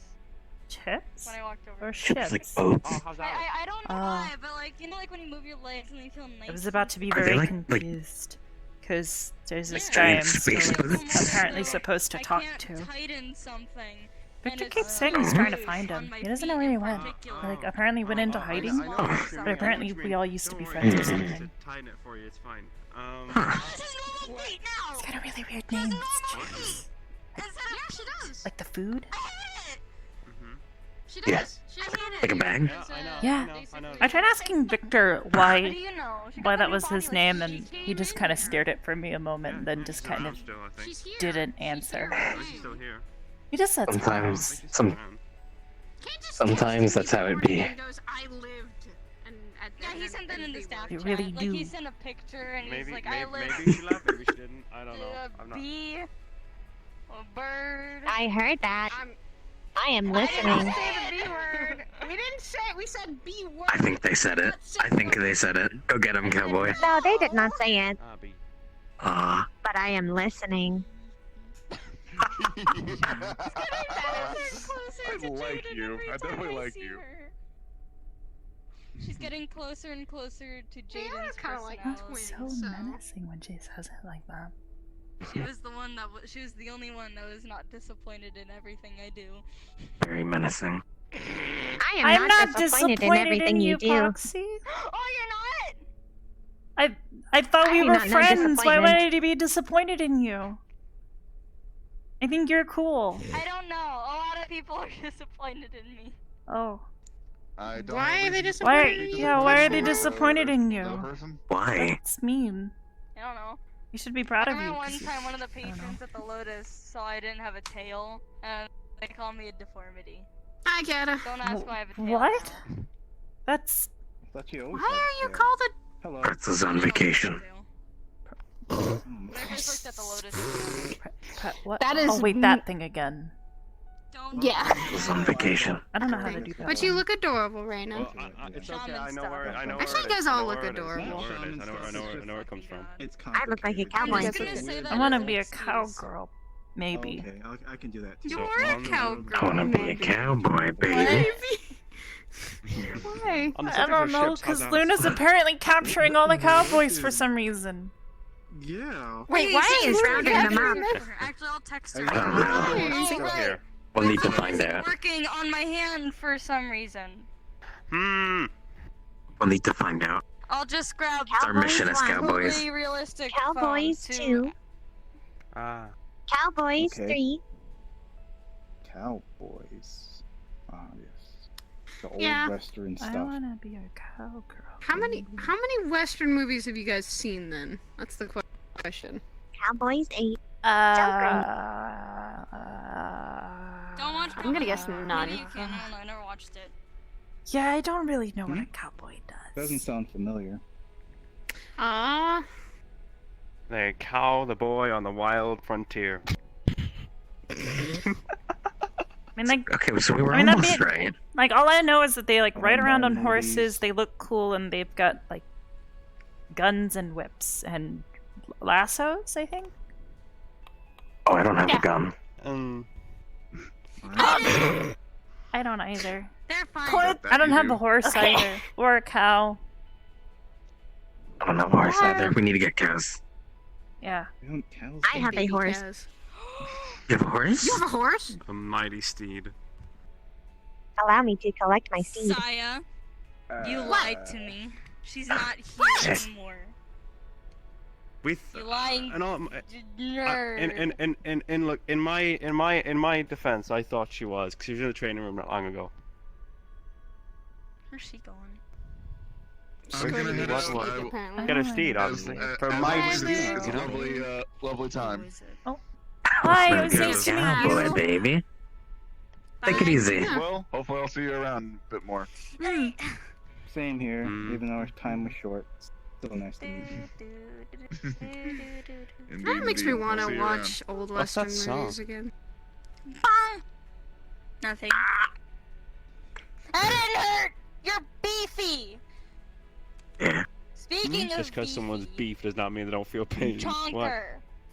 Speaker 1: Chips?
Speaker 13: when I walked over.
Speaker 1: Or
Speaker 5: Ships like
Speaker 1: ships?
Speaker 5: boats.
Speaker 6: Oh, how's that?
Speaker 13: I don't know
Speaker 1: Oh.
Speaker 13: why, but like you know, like when you move your legs and they feel nice.
Speaker 1: I was about to be
Speaker 5: Are they
Speaker 1: very
Speaker 5: like-
Speaker 1: confused. Because there's this
Speaker 13: Yeah.
Speaker 1: guy I'm
Speaker 5: Space
Speaker 1: still
Speaker 5: boots?
Speaker 1: apparently supposed to talk
Speaker 13: I can't
Speaker 1: to.
Speaker 13: tighten something.
Speaker 1: Victor
Speaker 13: and
Speaker 1: keeps
Speaker 13: it's
Speaker 1: saying he's trying to
Speaker 13: loose
Speaker 1: find
Speaker 13: on
Speaker 1: him.
Speaker 13: my
Speaker 1: He doesn't know
Speaker 13: feet
Speaker 1: where he
Speaker 13: in
Speaker 1: went.
Speaker 13: particular.
Speaker 1: Like, apparently went into hiding.
Speaker 13: Small
Speaker 5: Oh.
Speaker 13: something.
Speaker 1: But apparently we all used to be
Speaker 6: Don't
Speaker 1: friends or
Speaker 6: worry,
Speaker 1: something.
Speaker 6: I'll just tighten it for you. It's fine.
Speaker 13: This is normal weight now.
Speaker 1: He's got a really weird name.
Speaker 13: Is that yeah, she does.
Speaker 1: Like the food?
Speaker 13: I hate it.
Speaker 6: Mhm.
Speaker 13: She
Speaker 5: Yeah.
Speaker 13: does. She hate it.
Speaker 5: Like a bag?
Speaker 6: Yeah, I know.
Speaker 1: Yeah.
Speaker 6: I know.
Speaker 1: I tried asking Victor
Speaker 13: What do
Speaker 1: why
Speaker 13: you know? She
Speaker 1: why
Speaker 13: got
Speaker 1: that
Speaker 13: new
Speaker 1: was
Speaker 13: body,
Speaker 1: his
Speaker 13: like,
Speaker 1: name,
Speaker 13: she
Speaker 1: and he
Speaker 13: came
Speaker 1: just
Speaker 13: in
Speaker 1: kind of
Speaker 13: here.
Speaker 1: stared at it for me a moment, and then
Speaker 6: She's
Speaker 1: just
Speaker 6: still
Speaker 1: kind
Speaker 6: around
Speaker 1: of
Speaker 6: still, I think.
Speaker 13: She's here.
Speaker 1: didn't
Speaker 13: She's
Speaker 1: answer.
Speaker 13: here.
Speaker 6: Oh, she's still here.
Speaker 1: He just said
Speaker 5: Sometimes,
Speaker 6: I think she's
Speaker 5: some
Speaker 6: still around.
Speaker 13: Can't just
Speaker 5: sometimes that's how it be.
Speaker 7: And goes, I lived. And at
Speaker 13: Yeah, he
Speaker 7: and-
Speaker 13: sent that
Speaker 7: and
Speaker 13: in the
Speaker 7: they
Speaker 13: staff
Speaker 1: You
Speaker 13: chat.
Speaker 1: really
Speaker 13: Like he
Speaker 1: do.
Speaker 13: sent a picture and
Speaker 6: Maybe,
Speaker 13: he's like,
Speaker 6: maybe,
Speaker 13: I live
Speaker 6: maybe she left. Maybe she didn't. I don't know.
Speaker 13: a
Speaker 6: I'm not.
Speaker 13: bee, a bird.
Speaker 3: I heard that.
Speaker 7: I'm-
Speaker 3: I am
Speaker 7: I didn't
Speaker 3: listening.
Speaker 7: say the B word. We didn't say it. We said B word.
Speaker 5: I think they said it. I think they said it. Go get him, cowboy.
Speaker 3: No, they did not say it,
Speaker 6: Abby.
Speaker 5: Ah.
Speaker 3: but I am listening.
Speaker 9: I like you. I definitely like you.
Speaker 13: She's getting closer and closer to Jaden's
Speaker 7: kinda like
Speaker 13: personality.
Speaker 1: so
Speaker 7: twins, so-
Speaker 1: menacing when she says it like that.
Speaker 13: She was the one that she was the only one that was not disappointed in everything I do.
Speaker 5: Very menacing.
Speaker 3: I am
Speaker 1: I'm not
Speaker 3: disappointed in everything you do.
Speaker 13: Oh,
Speaker 1: Proxy.
Speaker 13: you're not.
Speaker 1: I thought
Speaker 3: I
Speaker 1: we
Speaker 3: do
Speaker 1: were
Speaker 3: not know
Speaker 1: friends. Why
Speaker 3: disappointment.
Speaker 1: would I be disappointed in you? I think you're cool.
Speaker 13: I don't know. A lot of people are disappointed in me.
Speaker 1: Oh.
Speaker 10: I don't
Speaker 7: Why
Speaker 10: have
Speaker 7: are they
Speaker 10: reason to
Speaker 1: Why?
Speaker 7: disappointed in you?
Speaker 1: Yeah. Why are they disappointed in
Speaker 10: that
Speaker 1: you?
Speaker 10: person.
Speaker 5: Why?
Speaker 1: That's mean.
Speaker 13: I don't know.
Speaker 1: You should be proud
Speaker 13: I
Speaker 1: of you.
Speaker 13: remember one
Speaker 1: 'cause you-
Speaker 13: time one of the
Speaker 1: I don't know.
Speaker 13: patrons at the Lotus saw I didn't have a tail, and they called me a deformity.
Speaker 7: I get it.
Speaker 13: Don't ask why I have a tail.
Speaker 1: What?
Speaker 13: now.
Speaker 1: That's
Speaker 7: Why are you called a...
Speaker 9: Hello.
Speaker 5: Kurtz is on vacation.
Speaker 13: When I first looked at the Lotus,
Speaker 1: what?
Speaker 7: That is
Speaker 1: Oh wait, that thing again.
Speaker 13: don't.
Speaker 7: Yeah.
Speaker 5: Kurtz is on vacation.
Speaker 1: I don't know how to do that.
Speaker 7: But you look adorable right now.
Speaker 6: Well, it's okay. I know where. I know
Speaker 7: Actually,
Speaker 6: where
Speaker 7: you
Speaker 6: it is.
Speaker 7: guys
Speaker 6: I
Speaker 7: all
Speaker 6: know
Speaker 7: look
Speaker 6: where it is.
Speaker 7: adorable.
Speaker 6: I know where it is. I know where it comes from.
Speaker 10: It's
Speaker 3: I look like a
Speaker 10: complicated.
Speaker 3: cowboy.
Speaker 13: I'm just gonna say that
Speaker 1: I want to
Speaker 13: as an
Speaker 1: be a
Speaker 13: excuse.
Speaker 1: cowgirl. Maybe.
Speaker 10: Okay, I can do that.
Speaker 7: You
Speaker 6: So,
Speaker 7: are a
Speaker 6: on the-
Speaker 7: cowgirl.
Speaker 5: I wanna be a cowboy, baby.
Speaker 7: Why?
Speaker 6: On the
Speaker 1: I
Speaker 6: subject
Speaker 1: don't
Speaker 6: of
Speaker 1: know,
Speaker 6: ships,
Speaker 1: because
Speaker 6: how's that?
Speaker 1: Luna's apparently capturing all the cowboys for some reason.
Speaker 10: Yeah.
Speaker 7: Wait, why
Speaker 3: She's
Speaker 7: is
Speaker 3: rounding them up.
Speaker 13: Actually, I'll text her.
Speaker 5: I don't know.
Speaker 13: Oh,
Speaker 6: Still
Speaker 13: right.
Speaker 6: here.
Speaker 5: We'll need to
Speaker 13: Something
Speaker 5: find
Speaker 13: isn't
Speaker 5: out.
Speaker 13: working on my hand for some reason.
Speaker 6: Hmm.
Speaker 5: We'll need to find out.
Speaker 13: I'll just grab
Speaker 5: Our mission as
Speaker 3: Cowboys one.
Speaker 5: cowboys.
Speaker 13: completely realistic
Speaker 3: Cowboys
Speaker 13: phone to-
Speaker 3: 2,
Speaker 6: Ah.
Speaker 3: Cowboys
Speaker 14: Okay.
Speaker 3: 3.
Speaker 14: Cowboys. Ah, yes. The old
Speaker 7: Yeah.
Speaker 14: Western
Speaker 1: I
Speaker 14: stuff.
Speaker 1: want to be a cowgirl.
Speaker 7: How many Western movies have you guys seen then? That's the question.
Speaker 3: Cowboys 8.
Speaker 13: Don't watch.
Speaker 7: I'm gonna guess
Speaker 13: Maybe
Speaker 7: none.
Speaker 13: you can. I don't know. I never watched it.
Speaker 1: Yeah, I don't really know what a cowboy does.
Speaker 14: Doesn't sound familiar.
Speaker 7: Ah.
Speaker 6: They cow the boy on the wild frontier.
Speaker 1: I mean, like,
Speaker 5: Okay, so we were
Speaker 1: I mean, that'd
Speaker 5: almost
Speaker 1: be-
Speaker 5: right.
Speaker 1: like all I know is that they like ride around on
Speaker 14: movies.
Speaker 1: horses. They look cool, and they've got like guns and whips and lassos, I think.
Speaker 5: Oh, I don't have a gun.
Speaker 1: I don't either.
Speaker 13: They're fine.
Speaker 1: Put, I don't have a horse either, or a cow.
Speaker 5: I don't have a horse either. We need to get cows.
Speaker 1: Yeah.
Speaker 3: I have a horse.
Speaker 5: You have a horse?
Speaker 3: You have a horse?
Speaker 6: A mighty steed.
Speaker 3: Allow me to collect my seed.
Speaker 13: Saya, you lied to me. She's not here anymore. You lying nerd.
Speaker 6: And look, in my defense, I thought she was, because she was in the training room not long ago.
Speaker 13: Where's she going?
Speaker 9: I'm gonna head out.
Speaker 6: Get a steed, obviously. For my steed, you know.
Speaker 9: Lovely time.
Speaker 1: Oh. Hi, it was nice to meet
Speaker 5: Cowboy,
Speaker 1: you.
Speaker 5: baby. Take it easy.
Speaker 9: Well, hopefully I'll see you around a bit more.
Speaker 14: Same here, even though our time was short. Still nice to meet you.
Speaker 7: That makes me want
Speaker 9: I'll
Speaker 7: to
Speaker 9: see you
Speaker 7: watch old
Speaker 6: What's
Speaker 7: Western
Speaker 6: that song?
Speaker 7: movies again.
Speaker 13: Nothing.
Speaker 15: That didn't hurt! You're beefy!
Speaker 5: Yeah.
Speaker 15: Speaking of
Speaker 6: Just because someone's beef does not mean they don't feel pain. What?
Speaker 15: Tonker,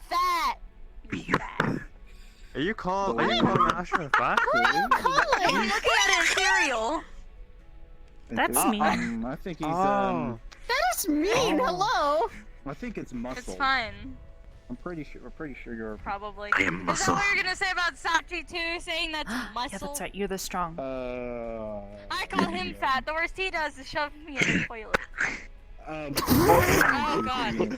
Speaker 15: fat.
Speaker 6: Are you calling Asher fat?
Speaker 13: I'm looking at his cereal.
Speaker 1: That's mean.
Speaker 14: I think he's
Speaker 7: That is mean. Hello.
Speaker 14: I think it's muscle.
Speaker 13: It's fine.
Speaker 14: I'm pretty sure. We're pretty sure you're.
Speaker 13: Probably.
Speaker 5: I am
Speaker 13: Is that
Speaker 5: muscle.
Speaker 13: what you're gonna say about Sachi too? Saying that's muscle?
Speaker 1: Yeah, that's right. You're the strong.
Speaker 13: I call him fat. The worst he does is shove me in the toilet.
Speaker 14: Oh
Speaker 13: God.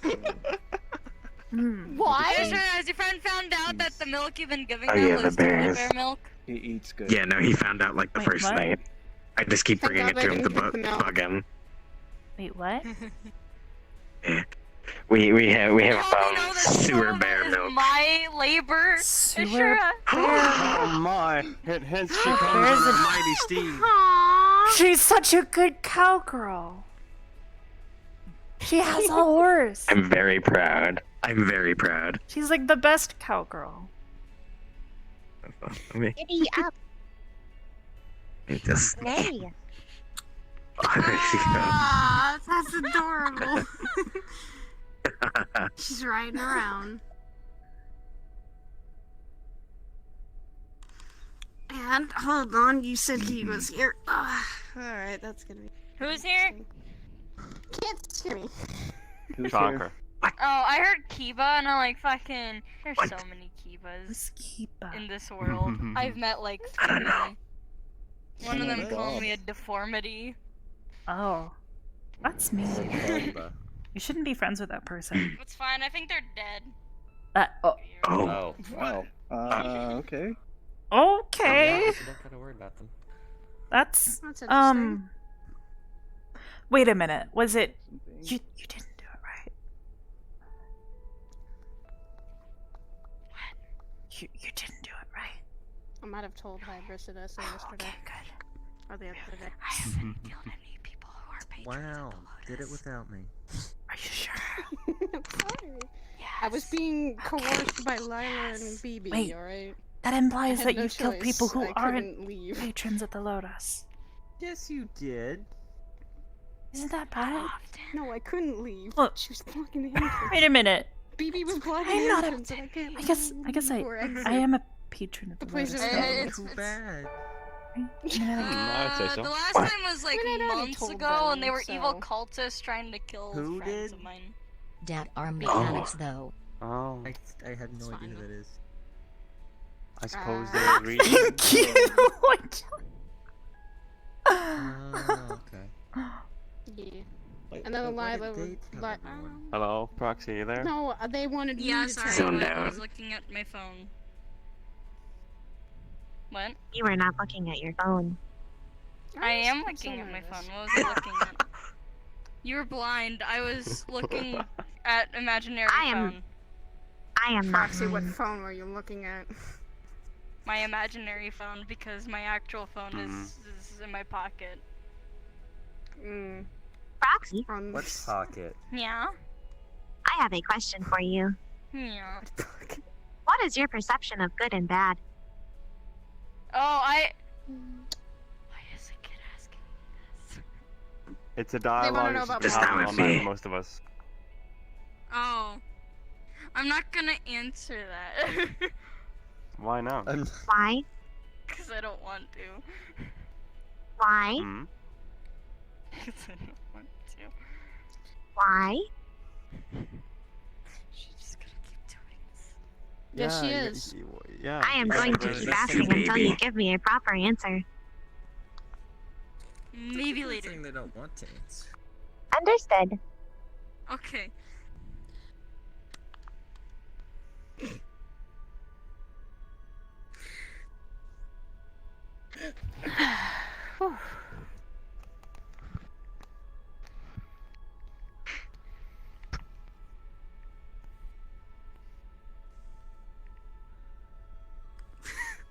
Speaker 15: Why?
Speaker 13: Asher, has your friend found out that the milk you've been giving
Speaker 5: Oh,
Speaker 13: them
Speaker 5: yeah, the
Speaker 13: is totally
Speaker 5: bears.
Speaker 13: bear milk?
Speaker 14: He eats good.
Speaker 5: Yeah, no, he found out like the
Speaker 1: Wait,
Speaker 5: first
Speaker 1: what?
Speaker 5: night. I just keep
Speaker 7: Thank
Speaker 5: bringing
Speaker 7: God
Speaker 5: it to
Speaker 7: they
Speaker 5: him to
Speaker 7: didn't get the milk.
Speaker 5: bug him.
Speaker 1: Wait, what?
Speaker 5: Yeah. We have
Speaker 13: How do you know that
Speaker 5: sewer
Speaker 13: some of
Speaker 5: bear
Speaker 13: it is
Speaker 5: milk.
Speaker 13: my labor?
Speaker 1: Sewer
Speaker 13: Ashura.
Speaker 6: Oh my! Hence she
Speaker 1: Bears
Speaker 6: comes as a
Speaker 1: are-
Speaker 6: mighty steed.
Speaker 1: She's such a good cowgirl. She has a horse.
Speaker 5: I'm very proud. I'm very proud.
Speaker 1: She's like the best cowgirl.
Speaker 5: I mean,
Speaker 3: Giddy up.
Speaker 5: it just.
Speaker 3: Nay.
Speaker 7: Ah, that's adorable. She's riding around. And hold on, you said he was here. Alright, that's gonna be.
Speaker 13: Who's here?
Speaker 7: Can't hear me.
Speaker 14: Who's
Speaker 6: Shocker.
Speaker 14: here?
Speaker 13: Oh, I heard Kiba, and I'm like, fucking. There's so many Kibas
Speaker 1: Who's Kiba?
Speaker 13: in this world. I've met like 3. One of them called me a deformity.
Speaker 1: Oh, that's mean. You shouldn't be friends with that person.
Speaker 13: It's fine. I think they're dead.
Speaker 1: Oh.
Speaker 5: Oh.
Speaker 14: Wow. Okay.
Speaker 1: Okay.
Speaker 16: Don't gotta worry about them.
Speaker 1: That's
Speaker 7: That's interesting.
Speaker 1: Wait a minute. Was it you? You didn't do it right. What? You didn't do it right.
Speaker 7: I might have told Hybris it yesterday.
Speaker 1: Okay, good.
Speaker 7: Or the other day.
Speaker 1: I haven't killed any people who are patrons.
Speaker 16: Wow, did it without me.
Speaker 1: Are you sure?
Speaker 7: Sorry. I was being coerced by Lila and BB,
Speaker 1: Wait.
Speaker 7: alright?
Speaker 1: That implies
Speaker 7: I had
Speaker 1: that
Speaker 7: no
Speaker 1: you've killed people
Speaker 7: choice.
Speaker 1: who
Speaker 7: I
Speaker 1: aren't
Speaker 7: couldn't leave.
Speaker 1: patrons at the Lotus.
Speaker 16: Yes, you did.
Speaker 1: Isn't that bad?
Speaker 7: No, I couldn't leave.
Speaker 1: Look.
Speaker 7: She was blocking the entrance.
Speaker 1: Wait a minute.
Speaker 7: BB was blocking
Speaker 1: I'm
Speaker 7: the
Speaker 1: not a.
Speaker 7: entrance and I can't
Speaker 1: I guess
Speaker 7: or exit.
Speaker 1: I am a patron of the
Speaker 7: The place
Speaker 1: Lotus.
Speaker 7: is
Speaker 1: Gardens.
Speaker 16: Too bad.
Speaker 6: I'd say so.
Speaker 13: The last time was like
Speaker 7: I mean, I already
Speaker 13: months
Speaker 7: told
Speaker 13: ago, and they
Speaker 7: them,
Speaker 13: were evil
Speaker 7: so-
Speaker 13: cultists trying to kill
Speaker 16: Who
Speaker 13: friends
Speaker 16: did?
Speaker 13: of mine.
Speaker 17: That are mechanics, though.
Speaker 6: Oh,
Speaker 16: I have no idea who that is.
Speaker 6: I suppose
Speaker 7: Ah.
Speaker 6: they're reading.
Speaker 1: Thank you.
Speaker 16: Oh, okay.
Speaker 7: Yeah.
Speaker 16: Wait,
Speaker 7: And then
Speaker 16: why
Speaker 7: Lila
Speaker 16: did
Speaker 7: was
Speaker 16: they tell
Speaker 7: like,
Speaker 16: everyone?
Speaker 6: Hello, Proxy, you there?
Speaker 7: no, they wanted
Speaker 13: Yeah,
Speaker 7: me to
Speaker 13: sorry.
Speaker 7: tell
Speaker 5: Zoned
Speaker 7: you.
Speaker 13: I
Speaker 5: out.
Speaker 13: was looking at my phone. What?
Speaker 3: You were not looking at your phone.
Speaker 13: I am
Speaker 7: I'm
Speaker 13: looking
Speaker 7: so
Speaker 13: at my
Speaker 7: nervous.
Speaker 13: phone. What was I looking at? You were blind. I was looking at imaginary
Speaker 3: I am-
Speaker 13: phone.
Speaker 3: I am not.
Speaker 7: Proxy, what
Speaker 3: blind.
Speaker 7: phone were you looking at?
Speaker 13: My imaginary phone, because my actual phone is in my pocket.
Speaker 3: Proxy,
Speaker 16: What pocket?
Speaker 13: Yeah?
Speaker 3: I have a question for you.
Speaker 13: Yeah.
Speaker 3: What is your perception of good and bad?
Speaker 13: Oh, why is a kid asking me this?
Speaker 6: It's a
Speaker 7: wanna
Speaker 6: dialogue.
Speaker 7: know
Speaker 6: It's
Speaker 7: about
Speaker 6: just
Speaker 5: my
Speaker 6: how
Speaker 5: life.
Speaker 6: for most of us.
Speaker 13: Oh. I'm not gonna answer that.
Speaker 6: Why not?
Speaker 3: Why?
Speaker 13: Because I don't want to.
Speaker 3: Why?
Speaker 6: Hmm?
Speaker 13: Because I don't want to.
Speaker 3: Why?
Speaker 13: She's just gonna keep doing this.
Speaker 7: Yes, she is.
Speaker 6: Yeah.
Speaker 3: I am going to keep asking until you give me a proper answer.
Speaker 13: Maybe later.
Speaker 16: They don't want to answer.
Speaker 3: Understood.
Speaker 13: Okay.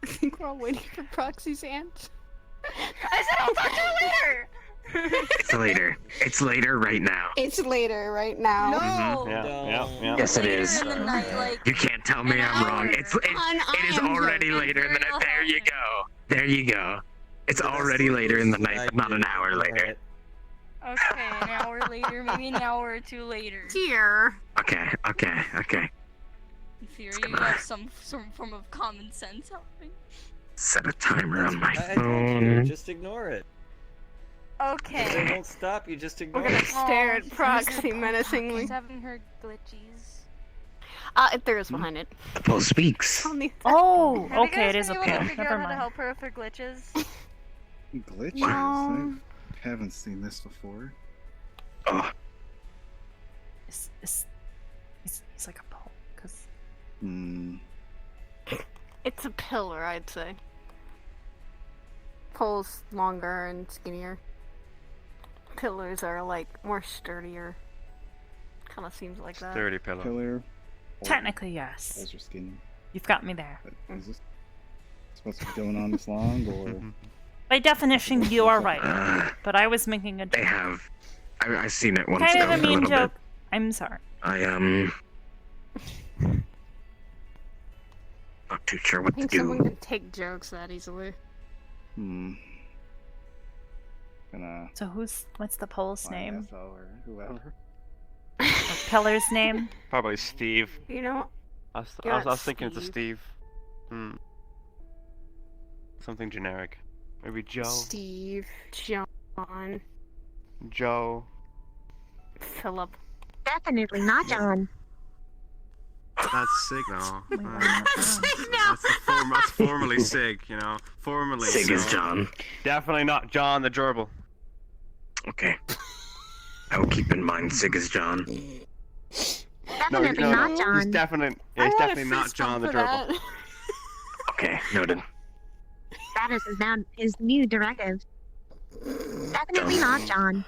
Speaker 7: I think we're all waiting for Proxy's answer.
Speaker 13: I said I'll talk to you later!
Speaker 5: It's later. It's later right now.
Speaker 7: It's later right now.
Speaker 13: No!
Speaker 6: Yeah.
Speaker 5: Yes, it is.
Speaker 13: In the night, like,
Speaker 5: You can't tell me I'm wrong. It is already later in the night. There you go. There you go. It's already later in the night, not an hour later.
Speaker 13: okay, an hour later, maybe an hour or two later.
Speaker 7: Dear.
Speaker 5: Okay.
Speaker 13: In theory, you have some form of common sense helping.
Speaker 5: Set a timer on my
Speaker 16: I told you,
Speaker 5: phone.
Speaker 16: just ignore it.
Speaker 13: Okay.
Speaker 16: If they won't stop, you just ignore
Speaker 7: We're gonna
Speaker 16: it.
Speaker 7: stare at Proxy menacingly.
Speaker 13: He's having her glitchies.
Speaker 7: There is behind it.
Speaker 5: The poll speaks.
Speaker 1: Oh,
Speaker 13: Have you
Speaker 1: okay,
Speaker 13: guys
Speaker 1: it is a
Speaker 13: been able to
Speaker 1: poll.
Speaker 13: figure
Speaker 1: Never
Speaker 13: out how to
Speaker 1: mind.
Speaker 13: help her with her glitches?
Speaker 10: Glitches?
Speaker 7: No.
Speaker 10: I haven't seen this before.
Speaker 5: Oh,
Speaker 1: It's like a poll, cause
Speaker 10: Hmm.
Speaker 7: It's a pillar, I'd say. Pole's longer and skinnier. Pillars are like more sturdier. Kind of seems like that.
Speaker 6: Sturdy pillow.
Speaker 10: Pillar.
Speaker 1: technically yes.
Speaker 10: Those are skinny.
Speaker 1: You've got me there.
Speaker 10: But is this supposed to be going on this long, or?
Speaker 1: By definition, you are right. But I was making a joke.
Speaker 5: They have. I've seen it once.
Speaker 1: Kind of
Speaker 5: though,
Speaker 1: a mean
Speaker 5: little
Speaker 1: joke.
Speaker 5: bit.
Speaker 1: I'm sorry.
Speaker 5: Not too sure
Speaker 7: I
Speaker 5: what to
Speaker 7: think
Speaker 5: do.
Speaker 7: someone can take jokes that easily.
Speaker 10: Gonna.
Speaker 1: So what's the poll's
Speaker 10: find
Speaker 1: name?
Speaker 10: SO or whoever.
Speaker 1: Or Pillar's name?
Speaker 6: Probably Steve.
Speaker 7: You know,
Speaker 6: I
Speaker 7: Yeah,
Speaker 6: was thinking it's a
Speaker 7: Steve.
Speaker 6: Steve. Something generic. Maybe Joe.
Speaker 7: Steve, John,
Speaker 6: Joe.
Speaker 7: Philip.
Speaker 3: Definitely not John.
Speaker 8: That's Sig now. That's formerly Sig, you know. Formerly.
Speaker 5: Sig is John.
Speaker 6: Definitely not John the gerbil.
Speaker 5: Okay. I will keep in mind Sig is John.
Speaker 3: Definitely not John.
Speaker 6: He's definitely not John the gerbil.
Speaker 5: Okay, noted.
Speaker 3: That is now his new directive. Definitely not John.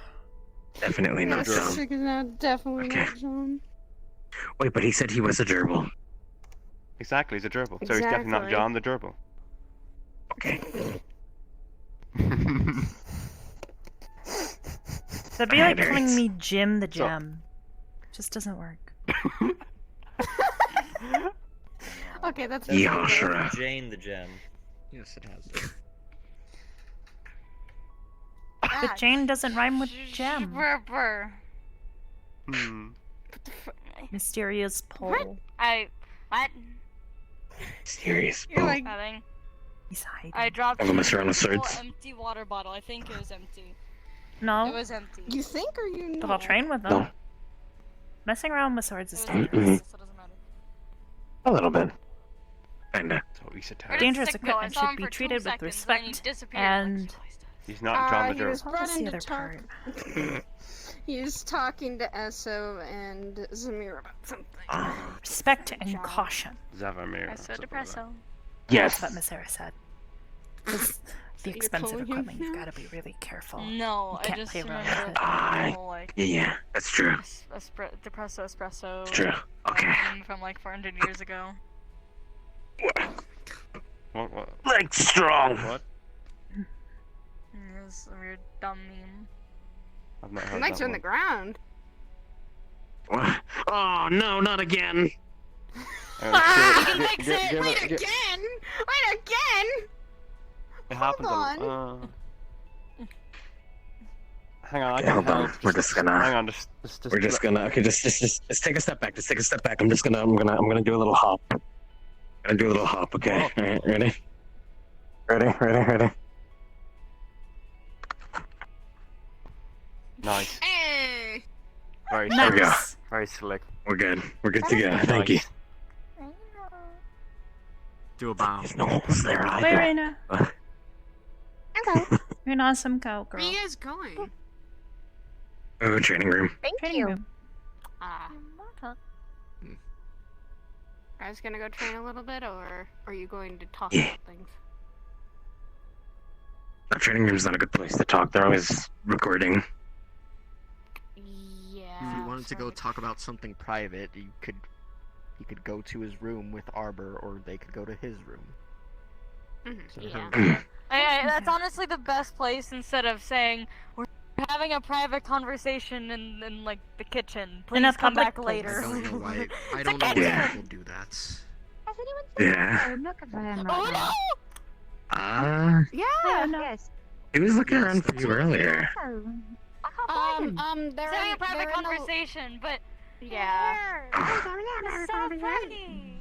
Speaker 5: Definitely not John.
Speaker 7: Sig is now definitely
Speaker 5: Okay.
Speaker 7: not John.
Speaker 5: Wait, but he said he was a gerbil.
Speaker 6: Exactly, he's a gerbil. So he's definitely not
Speaker 7: Exactly.
Speaker 6: John the gerbil.
Speaker 5: Okay.
Speaker 1: That'd be like
Speaker 5: Alright,
Speaker 1: calling
Speaker 5: Aries.
Speaker 1: me Jim the Gem. Just doesn't work.
Speaker 7: Okay, that's
Speaker 5: Yeehaw, Shara.
Speaker 16: Jane the Gem. Yes, it has.
Speaker 1: But Jane doesn't rhyme with gem.
Speaker 13: Brr.
Speaker 1: Mysterious pole.
Speaker 13: What?
Speaker 5: Serious.
Speaker 7: You're like,
Speaker 13: Nothing.
Speaker 1: He's hiding.
Speaker 13: I dropped
Speaker 5: Have a
Speaker 13: a
Speaker 5: Tyrannosaurus.
Speaker 13: full empty water bottle. I think it was empty.
Speaker 1: No.
Speaker 13: It was empty.
Speaker 7: you think or you know?
Speaker 1: But I'll train with them.
Speaker 5: No.
Speaker 1: Messing around with swords is
Speaker 13: It was
Speaker 1: dangerous.
Speaker 13: empty, so it doesn't matter.
Speaker 5: A little bit. Kinda.
Speaker 6: So he's
Speaker 13: Or
Speaker 6: attacked.
Speaker 1: Dangerous
Speaker 13: sick, though. I
Speaker 1: equipment
Speaker 13: saw
Speaker 1: should
Speaker 13: him
Speaker 1: be
Speaker 13: for 2
Speaker 1: treated with
Speaker 13: seconds, then he
Speaker 1: respect
Speaker 13: disappeared,
Speaker 1: and
Speaker 13: like, he
Speaker 6: He's not John the
Speaker 7: he was
Speaker 6: gerbil.
Speaker 1: what was the
Speaker 7: running
Speaker 1: other
Speaker 7: to talk.
Speaker 1: part?
Speaker 7: He was talking to Esso and Zamir about something.
Speaker 1: Respect and caution.
Speaker 6: Zavamir.
Speaker 13: I said depresso.
Speaker 5: Yes.
Speaker 1: That's what Miss Sarah said. 'Cause the
Speaker 7: you're
Speaker 1: expensive
Speaker 7: calling him
Speaker 1: equipment, you've
Speaker 7: now?
Speaker 1: got to be really careful.
Speaker 13: No,
Speaker 1: You
Speaker 13: I
Speaker 1: can't
Speaker 13: just
Speaker 1: play around
Speaker 13: remember
Speaker 1: with it.
Speaker 5: Ah,
Speaker 13: the whole, like,
Speaker 5: yeah, that's true.
Speaker 13: depresso espresso.
Speaker 5: It's true. Okay.
Speaker 13: From like 400 years ago.
Speaker 6: What?
Speaker 5: Like strong.
Speaker 6: What?
Speaker 13: It was a weird dumb meme.
Speaker 6: I've not
Speaker 7: The
Speaker 6: heard
Speaker 7: legs
Speaker 6: that
Speaker 7: are in the
Speaker 6: one.
Speaker 7: ground.
Speaker 5: What? Oh no, not again.
Speaker 7: You can fix it! Wait again! Wait again!
Speaker 6: It happened.
Speaker 7: on.
Speaker 6: hang on. I
Speaker 5: Okay,
Speaker 6: can
Speaker 5: hold on.
Speaker 6: help.
Speaker 5: We're just gonna.
Speaker 6: Hang on.
Speaker 5: We're just gonna. Okay, just take a step back. Just take a step back. I'm gonna do a little hop. Gonna do a little hop. Okay. All right. Ready? Ready.
Speaker 6: Nice.
Speaker 7: Hey.
Speaker 6: Very
Speaker 5: There we go.
Speaker 6: slick. Very slick.
Speaker 5: We're good. We're good to go. Thank you.
Speaker 8: Do a bow.
Speaker 5: There's no holes there
Speaker 1: Wait,
Speaker 5: either.
Speaker 1: Raina. You're an awesome cowgirl.
Speaker 7: Where are you guys going?
Speaker 5: Oh, training room.
Speaker 1: Training room.
Speaker 7: Ah. Guys gonna go train a little bit, or are you going to talk about things?
Speaker 5: No, training room's not a good place to talk. They're always recording.
Speaker 7: Yeah.
Speaker 2: If you wanted to go talk about something private, you could go to his room with Arbor, or they could go to his room. So
Speaker 15: Yeah. That's honestly the best place instead of saying we're having a private conversation in like the kitchen. Please
Speaker 1: In a
Speaker 15: come
Speaker 1: public
Speaker 15: back later.
Speaker 2: I don't know why. I
Speaker 15: It's
Speaker 2: don't know
Speaker 15: okay.
Speaker 2: why people do that.
Speaker 5: Yeah.
Speaker 15: Oh no!
Speaker 7: Yeah.
Speaker 3: Yes.
Speaker 5: He was looking around for you earlier.
Speaker 15: They're having a private conversation, but
Speaker 7: yeah.
Speaker 15: It's so pretty.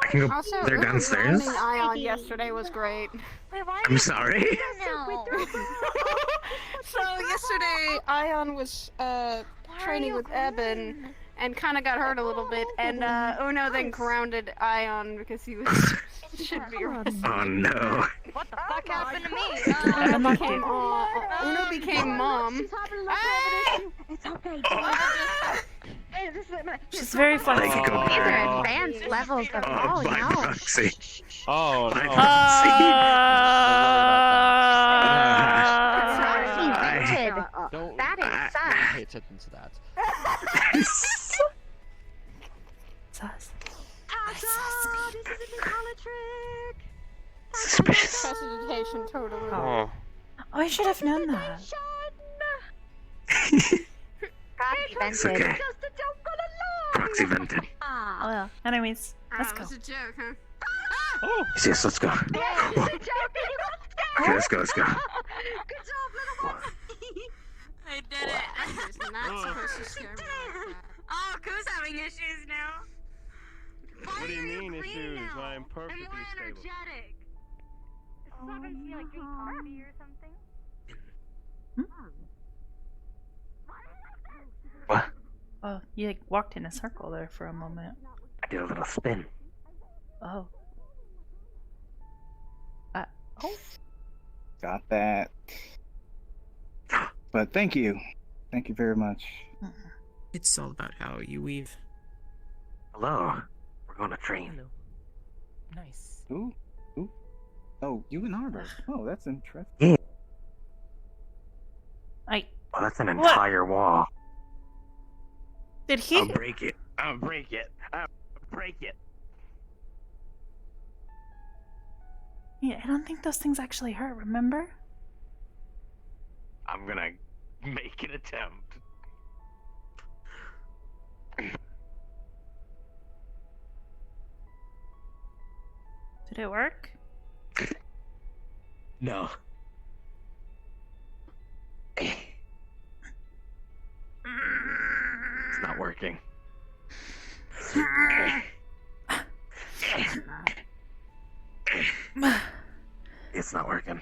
Speaker 5: I can go.
Speaker 7: Also,
Speaker 5: They're downstairs.
Speaker 7: Finding Ion yesterday was great.
Speaker 5: I'm sorry.
Speaker 7: So yesterday, Ion was training with Eben and kind of got hurt a little bit, and Uno then grounded Ion because he was should be arrested.
Speaker 5: Oh no.
Speaker 15: What the fuck happened to me?
Speaker 7: Uno became mom.
Speaker 3: It's okay.
Speaker 1: She's very flexible.
Speaker 3: These are advanced levels of
Speaker 5: Oh, by
Speaker 3: no.
Speaker 5: proxy.
Speaker 6: Oh
Speaker 5: By
Speaker 6: no.
Speaker 5: proxy.
Speaker 2: Don't
Speaker 3: That is sus.
Speaker 2: pay attention to that.
Speaker 1: Sus.
Speaker 5: Suspicious.
Speaker 7: Prestidigitation, totally.
Speaker 6: Oh.
Speaker 1: Oh, I should have known that.
Speaker 5: It's okay. Proxy vented.
Speaker 1: Oh well. Anyways, let's go.
Speaker 7: It was a joke, huh?
Speaker 5: Yes, let's go. Okay, let's go.
Speaker 15: Good job, little one.
Speaker 7: I did it. I was not supposed to scare me like that.
Speaker 15: Oh, Ku's having issues now.
Speaker 6: What do you mean issues?
Speaker 15: Now?
Speaker 6: I'm perfectly
Speaker 15: I'm more
Speaker 6: stable.
Speaker 15: energetic. This is not going to be like drink coffee or something.
Speaker 5: What?
Speaker 1: Oh, you like walked in a circle there for a moment.
Speaker 5: I did a little spin.
Speaker 1: Oh. Oh.
Speaker 14: Got that. But thank you. Thank you very much.
Speaker 8: It's all about how you weave.
Speaker 5: Hello. We're going to train.
Speaker 8: Nice.
Speaker 14: Ooh. Oh, you and Arbor. Oh, that's interesting.
Speaker 5: Yeah.
Speaker 1: Oh,
Speaker 5: that's an entire wall.
Speaker 1: Did he?
Speaker 5: I'll break it. I'll break it.
Speaker 1: Yeah, I don't think those things actually hurt. Remember?
Speaker 5: I'm gonna make an attempt.
Speaker 1: Did it work?
Speaker 5: No. It's not working. It's not working.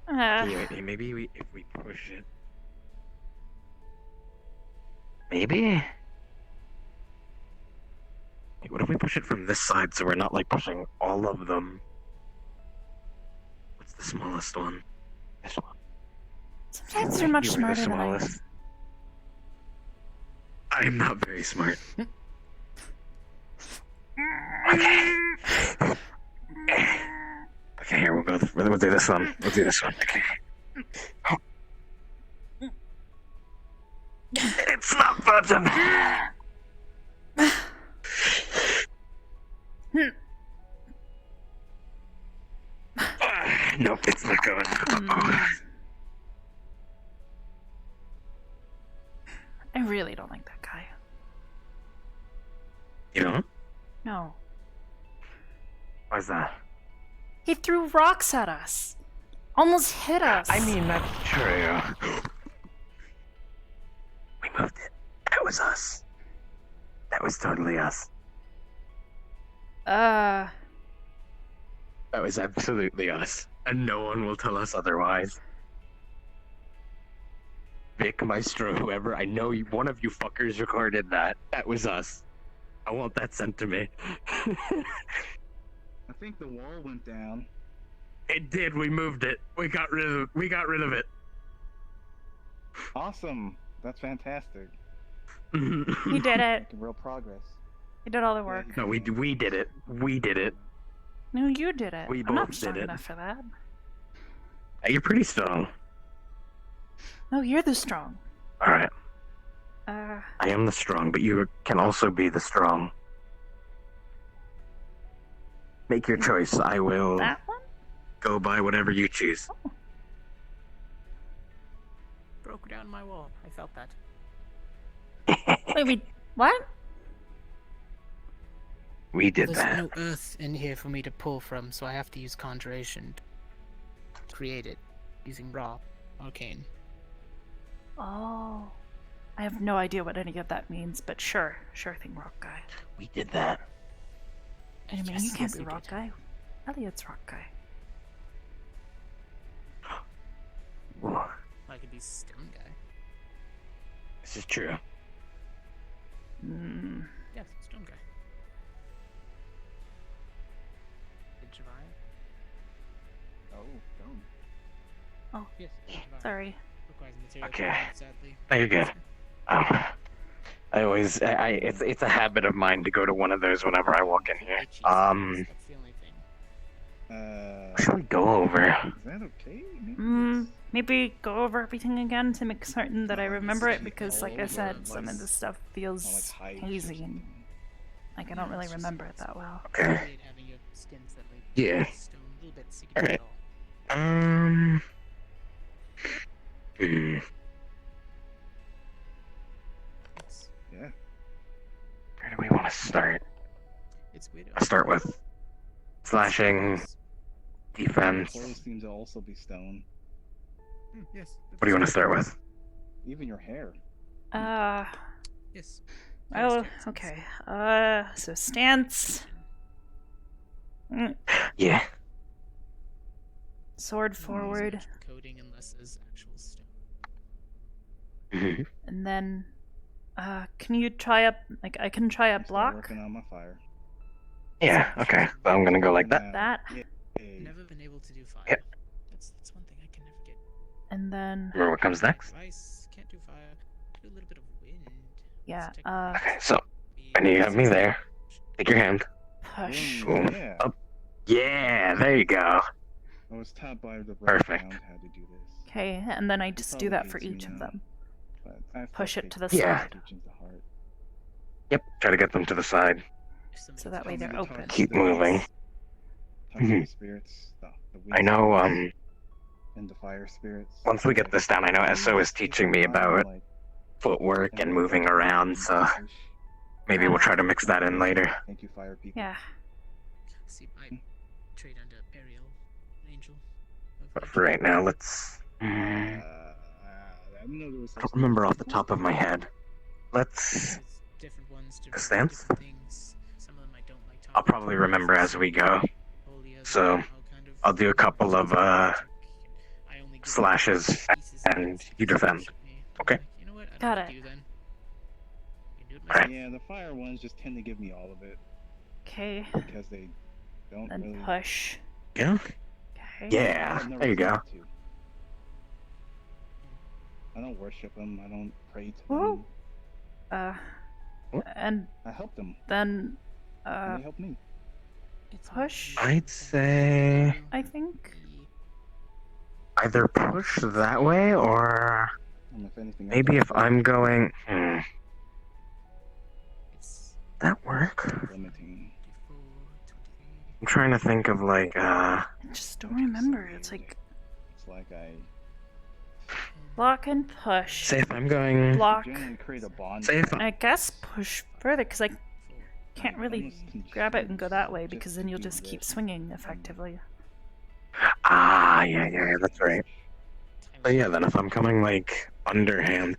Speaker 5: Maybe if we push it. Maybe? Wait, what if we push it from this side so we're not like pushing all of them? What's the smallest one? This one.
Speaker 1: Sometimes you're much
Speaker 5: You were
Speaker 1: smarter
Speaker 5: the
Speaker 1: than I am.
Speaker 5: smallest. I'm not very smart. Okay. Okay, here we'll go. We'll do this one. We'll do this one. Okay. It's not budging. Nope, it's not going.
Speaker 1: I really don't like that guy.
Speaker 5: You know?
Speaker 1: No.
Speaker 5: Why's that?
Speaker 1: He threw rocks at us. almost hit us.
Speaker 5: I mean, that's true. We moved it. That was us. That was totally us. That was absolutely us. And no one will tell us otherwise. Vic, Maestro, whoever, I know one of you fuckers recorded that. That was us. I want that sent to me.
Speaker 14: I think the wall went down.
Speaker 5: It did. We moved it. We got rid of it.
Speaker 14: Awesome. That's fantastic.
Speaker 1: We did it.
Speaker 14: Making real progress.
Speaker 1: We did all the work.
Speaker 5: No, we did it. We did it.
Speaker 1: No, you did it.
Speaker 5: We
Speaker 1: I'm not
Speaker 5: both
Speaker 1: strong
Speaker 5: did it.
Speaker 1: enough for that.
Speaker 5: You're pretty strong.
Speaker 1: No, you're the strong.
Speaker 5: Alright.
Speaker 1: Uh,
Speaker 5: I am the strong, but you can also be the strong. Make your choice. I will
Speaker 1: that one?
Speaker 5: go by whatever you choose.
Speaker 18: Broke down my wall. I felt that.
Speaker 1: Wait, what?
Speaker 5: We did
Speaker 18: There's
Speaker 5: that.
Speaker 18: no earth in here for me to pull from, so I have to use conjuration to create it using raw arcane.
Speaker 1: Oh. I have no idea what any of that means, but sure thing, rock guy.
Speaker 5: We did that.
Speaker 1: I mean,
Speaker 18: Yes,
Speaker 1: you can't
Speaker 18: yes,
Speaker 1: be
Speaker 18: we
Speaker 1: rock
Speaker 18: did.
Speaker 1: guy. Elliot's rock guy.
Speaker 18: I could be stone guy.
Speaker 5: This is true.
Speaker 18: Yes, stone guy. Did Javaya?
Speaker 14: Oh, don't.
Speaker 1: Oh,
Speaker 18: Yes, Javaya.
Speaker 1: sorry.
Speaker 18: Requires material
Speaker 5: Okay.
Speaker 18: command, sadly.
Speaker 5: No, you're good. I always, it's a habit of mine to go to one of those whenever I walk in here.
Speaker 18: That's the only thing.
Speaker 5: What should we go over?
Speaker 14: Is that okay?
Speaker 1: Maybe go over everything again to make certain that I remember it, because like I said, some of this stuff feels hazy and like I don't really remember it that well.
Speaker 5: Okay.
Speaker 18: Having your skins that like
Speaker 5: Yeah.
Speaker 18: stone, a little bit sticky
Speaker 5: Alright.
Speaker 18: at all.
Speaker 14: Yeah.
Speaker 5: Where do we want to start?
Speaker 18: It's weird.
Speaker 5: I'll start with slashing, defense.
Speaker 14: Clothes seem to also be stone.
Speaker 18: Yes.
Speaker 5: What do you want to start with?
Speaker 14: Even your hair.
Speaker 18: Yes.
Speaker 1: Oh, okay. So stance.
Speaker 5: Yeah.
Speaker 1: Sword forward.
Speaker 18: Coding unless there's actual stone.
Speaker 1: And then, can you try up, like, I can try a block?
Speaker 14: Working on my fire.
Speaker 5: Yeah, okay. So I'm gonna go like that.
Speaker 1: That.
Speaker 18: Never been able to do fire.
Speaker 5: Yep.
Speaker 18: That's one thing I can never get.
Speaker 1: And then,
Speaker 5: Remember what comes next?
Speaker 18: Ice, can't do fire. Do a little bit of wind.
Speaker 1: yeah,
Speaker 5: Okay, so I need you have me there. Take your hand.
Speaker 1: push.
Speaker 5: Boom.
Speaker 14: Yeah.
Speaker 5: Up. Yeah, there you go.
Speaker 14: I was taught by the
Speaker 5: Perfect.
Speaker 14: round how to do this.
Speaker 1: Okay, and then I just do that for
Speaker 14: Probably
Speaker 1: each
Speaker 14: hates
Speaker 1: of
Speaker 14: me
Speaker 1: them.
Speaker 14: But I have
Speaker 1: Push it to the
Speaker 5: Yeah.
Speaker 1: side.
Speaker 14: teaching the heart.
Speaker 5: Yep. Try to get them to the side.
Speaker 1: So that way they're
Speaker 14: Tell me to
Speaker 1: open.
Speaker 14: touch
Speaker 5: Keep
Speaker 14: the
Speaker 5: moving.
Speaker 14: lights, touch the spirits, the
Speaker 5: I know,
Speaker 14: and the fire spirits.
Speaker 5: once we get this down, I know SO is teaching me about footwork and moving around, so maybe we'll try to mix that in later.
Speaker 14: Thank you, fire people.
Speaker 1: Yeah.
Speaker 18: See, I trade under Ariel, Angel.
Speaker 5: But for right now, let's.
Speaker 14: I didn't know there was
Speaker 5: I don't remember off the top of my head. Let's.
Speaker 18: Different ones,
Speaker 5: The stance?
Speaker 18: different things. Some of them I don't like talking
Speaker 5: I'll probably remember as we go. So I'll do a couple of slashes and you defend. Okay.
Speaker 1: Got it.
Speaker 5: Alright.
Speaker 14: Yeah, the fire ones just tend to give me all of it
Speaker 1: Okay.
Speaker 14: because they don't
Speaker 1: Then
Speaker 14: really.
Speaker 1: push.
Speaker 5: Yeah.
Speaker 1: Okay.
Speaker 5: Yeah.
Speaker 14: I've never
Speaker 5: There you go.
Speaker 14: tried to. I don't worship them. I don't pray to
Speaker 1: Woo.
Speaker 14: them.
Speaker 1: And
Speaker 14: I help them.
Speaker 1: then,
Speaker 14: And they help me.
Speaker 1: push,
Speaker 5: I'd say
Speaker 1: I think.
Speaker 5: either push that way or
Speaker 14: And if anything,
Speaker 5: maybe if I'm going. That work?
Speaker 14: limiting.
Speaker 5: I'm trying to think of like
Speaker 1: I just don't remember. It's like
Speaker 14: It's like I
Speaker 1: block and push.
Speaker 5: say if I'm going.
Speaker 1: Block.
Speaker 14: generally create a bond.
Speaker 5: Say if
Speaker 1: I guess push further because I can't really grab it and go that way because then you'll just keep swinging effectively.
Speaker 5: Ah, yeah, that's right. But yeah, then if I'm coming like underhand,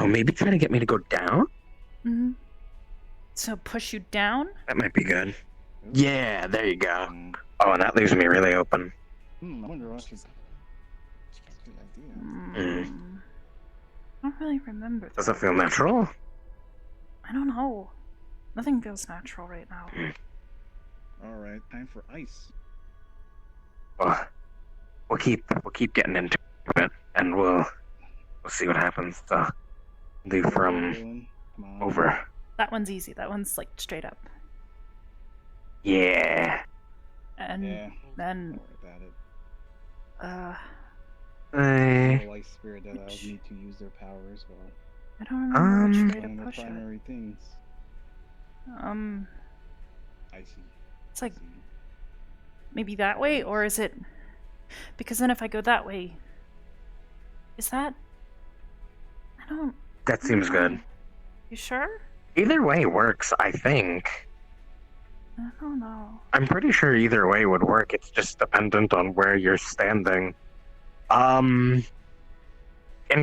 Speaker 5: maybe try to get me to go down.
Speaker 1: Mm-hmm. So push you down?
Speaker 5: That might be good. Yeah, there you go. Oh, and that leaves me really open.
Speaker 14: I wonder what should.
Speaker 5: Mm.
Speaker 1: I don't really remember.
Speaker 5: Does it feel natural?
Speaker 1: I don't know. Nothing feels natural right now.
Speaker 14: All right, time for ice.
Speaker 5: We'll keep getting into it, and we'll see what happens. Do from over.
Speaker 1: That one's easy. That one's like straight up.
Speaker 5: Yeah.
Speaker 1: And then.
Speaker 14: The light spirit that allows me to use their power as well.
Speaker 1: I don't remember which way to
Speaker 14: One of
Speaker 1: push
Speaker 14: the primary
Speaker 1: it.
Speaker 14: things. I see.
Speaker 1: It's like maybe that way, or is it? Because then if I go that way, is that? I don't.
Speaker 5: That seems good.
Speaker 1: You sure?
Speaker 5: Either way works, I think.
Speaker 1: I don't know.
Speaker 5: I'm pretty sure either way would work. It's just dependent on where you're standing. In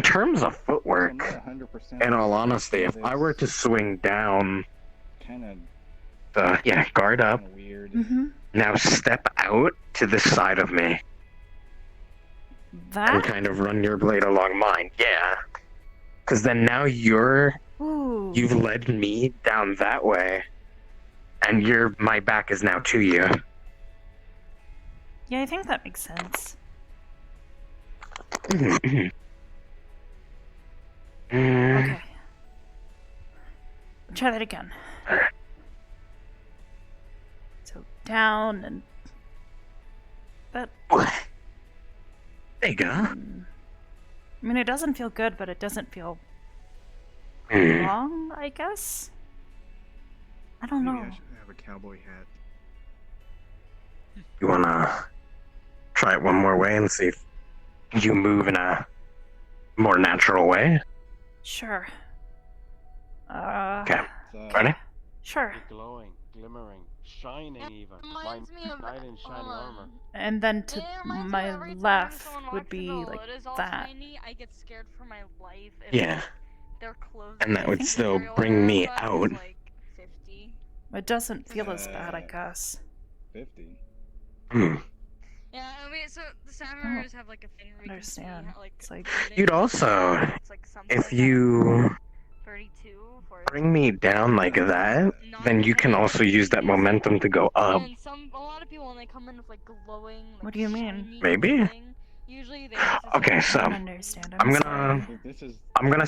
Speaker 5: terms of footwork, in all honesty, if I were to swing down, guard up, now step out to the side of me, and kind of run your blade along mine. Yeah, because then now you've led me down that way, and my back is now to you.
Speaker 1: Yeah, I think that makes sense. Okay. Try that again. So down and that.
Speaker 5: There you go.
Speaker 1: I mean, it doesn't feel good, but it doesn't feel wrong, I guess. I don't know.
Speaker 14: Maybe I should have a cowboy hat.
Speaker 5: You wanna try it one more way and see if you move in a more natural way?
Speaker 1: Sure.
Speaker 5: Okay. Ready?
Speaker 1: Sure.
Speaker 6: Glowing, glimmering, shining even. My knight in shining armor.
Speaker 1: And then to my left would be like that.
Speaker 15: I get scared for my life.
Speaker 5: Yeah.
Speaker 15: Their clothes
Speaker 5: And that would still bring me out.
Speaker 1: It doesn't feel as bad, I guess.
Speaker 14: 50.
Speaker 15: Yeah, I mean, so the Samurais have like a thing where you can see how, like,
Speaker 1: it's like
Speaker 5: You'd also, if you
Speaker 15: 32 for
Speaker 5: bring me down like that, then you can also use that momentum to go up.
Speaker 15: And a lot of people when they come in with like glowing. Like,
Speaker 1: what do you mean?
Speaker 5: Maybe.
Speaker 15: Usually they.
Speaker 5: Okay, so
Speaker 1: I don't understand.
Speaker 5: I'm gonna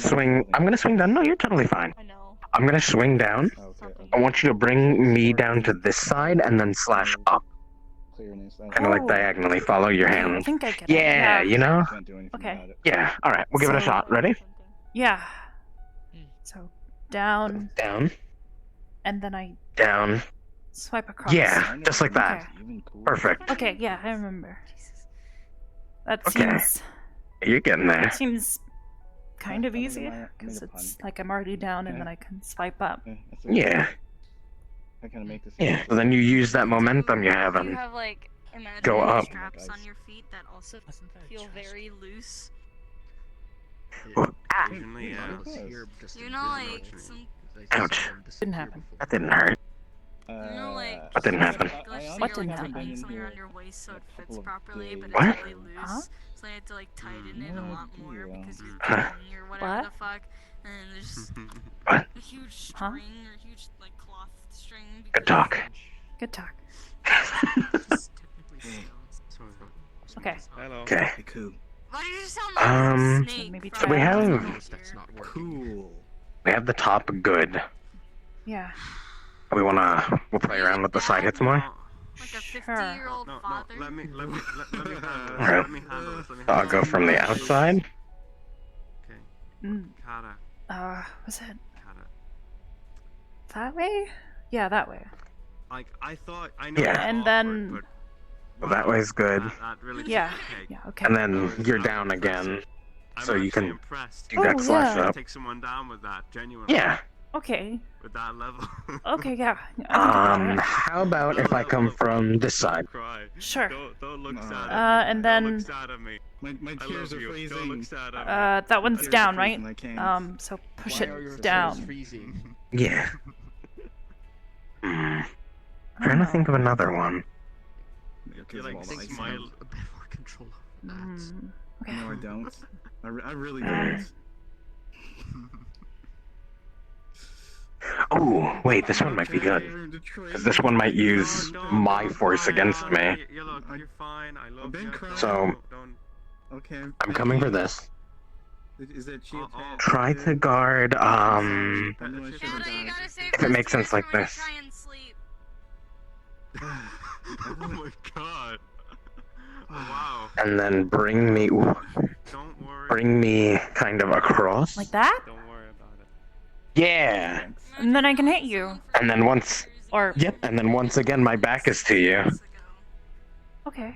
Speaker 5: swing down. No, you're totally fine.
Speaker 15: I know.
Speaker 5: I'm gonna swing down. I want you to bring me down to this side and then slash up. Kind of like diagonally. Follow your hand.
Speaker 1: I think I get it.
Speaker 5: Yeah, you know?
Speaker 1: Okay.
Speaker 5: Yeah, alright, we'll give it a shot. Ready?
Speaker 1: Yeah. So down.
Speaker 5: Down.
Speaker 1: And then I
Speaker 5: Down.
Speaker 1: swipe across.
Speaker 5: Yeah, just like that. Perfect.
Speaker 1: Okay, yeah, I remember. That
Speaker 5: Okay.
Speaker 1: seems.
Speaker 5: You're getting there.
Speaker 1: That seems kind of easy because it's like I'm already down and then I can swipe up.
Speaker 5: Yeah.
Speaker 14: I kind of make this.
Speaker 5: Yeah, so then you use that momentum you have
Speaker 15: You
Speaker 5: and
Speaker 15: have like
Speaker 5: go
Speaker 15: imaginary
Speaker 5: up.
Speaker 15: straps on your feet that also feel very loose.
Speaker 6: Occasionally, yeah.
Speaker 15: You know, like some.
Speaker 5: Ouch.
Speaker 1: Didn't happen.
Speaker 5: That didn't hurt.
Speaker 15: You know, like.
Speaker 5: That didn't happen.
Speaker 1: What didn't
Speaker 15: like
Speaker 1: happen?
Speaker 15: tightening something around your waist so it fits properly, but
Speaker 5: What?
Speaker 15: it's really loose.
Speaker 1: Huh?
Speaker 15: So I had to like tighten it a lot more because you're
Speaker 5: Huh?
Speaker 15: tightening or whatever
Speaker 1: What?
Speaker 15: the fuck. And there's just
Speaker 5: What?
Speaker 15: a huge string or huge like cloth string.
Speaker 5: Good talk.
Speaker 1: Good talk. Okay.
Speaker 6: Hello.
Speaker 5: Okay.
Speaker 14: Cool.
Speaker 15: Why did you sound like a snake?
Speaker 1: Maybe
Speaker 5: So we
Speaker 1: try
Speaker 5: have
Speaker 14: Cool.
Speaker 5: the top good.
Speaker 1: Yeah.
Speaker 5: We'll play around with the side hits more.
Speaker 15: Like a 50-year-old
Speaker 6: No,
Speaker 15: father.
Speaker 6: let me handle this.
Speaker 5: Alright.
Speaker 6: Let me handle this.
Speaker 5: So I'll go from the outside.
Speaker 6: Okay.
Speaker 1: Mm.
Speaker 6: Kata.
Speaker 1: Was it
Speaker 6: Kata.
Speaker 1: that way? Yeah, that way.
Speaker 6: Like, I thought, I know
Speaker 5: Yeah.
Speaker 6: it's
Speaker 1: And
Speaker 6: awkward,
Speaker 1: then.
Speaker 6: but
Speaker 5: Well, that way's good.
Speaker 6: that really
Speaker 1: Yeah.
Speaker 6: took the cake.
Speaker 1: Yeah. Okay.
Speaker 5: And then you're down again.
Speaker 6: I'm
Speaker 5: So you
Speaker 6: actually
Speaker 5: can
Speaker 6: impressed.
Speaker 5: do that slash
Speaker 1: yeah.
Speaker 5: up.
Speaker 6: Take someone down with that, genuinely.
Speaker 5: Yeah.
Speaker 1: Okay.
Speaker 6: With that level.
Speaker 1: Okay, yeah. I think I got it.
Speaker 5: How about if I come from this side?
Speaker 6: Cry.
Speaker 1: Sure.
Speaker 6: Don't look sad at me.
Speaker 1: And
Speaker 6: Don't
Speaker 1: then
Speaker 6: look sad at me.
Speaker 14: My
Speaker 6: I
Speaker 14: tears
Speaker 6: love
Speaker 14: are
Speaker 6: you.
Speaker 14: freezing.
Speaker 6: Don't look sad at me.
Speaker 1: that one's
Speaker 14: Tears are
Speaker 1: down,
Speaker 14: freezing,
Speaker 1: right?
Speaker 14: I can't.
Speaker 1: So push
Speaker 14: Why are your
Speaker 1: it
Speaker 14: tears
Speaker 1: down.
Speaker 14: freezing?
Speaker 5: Yeah. Trying to think of another one.
Speaker 6: You like smile a bit more control over that.
Speaker 14: No, I don't. I really don't.
Speaker 5: Oh, wait, this one might be good. Because this one might use my force against me.
Speaker 6: You're fine. I love you.
Speaker 5: So,
Speaker 14: Okay.
Speaker 5: I'm coming for this.
Speaker 14: Is that she attacked?
Speaker 5: Try to guard, if it makes sense like this.
Speaker 6: Oh my god. Wow.
Speaker 5: And then bring me, bring me kind of across.
Speaker 1: Like that?
Speaker 6: Don't worry about it.
Speaker 5: Yeah.
Speaker 1: And then I can hit you.
Speaker 5: And then once,
Speaker 1: Or
Speaker 5: yep, and then once again my back is to you.
Speaker 1: okay.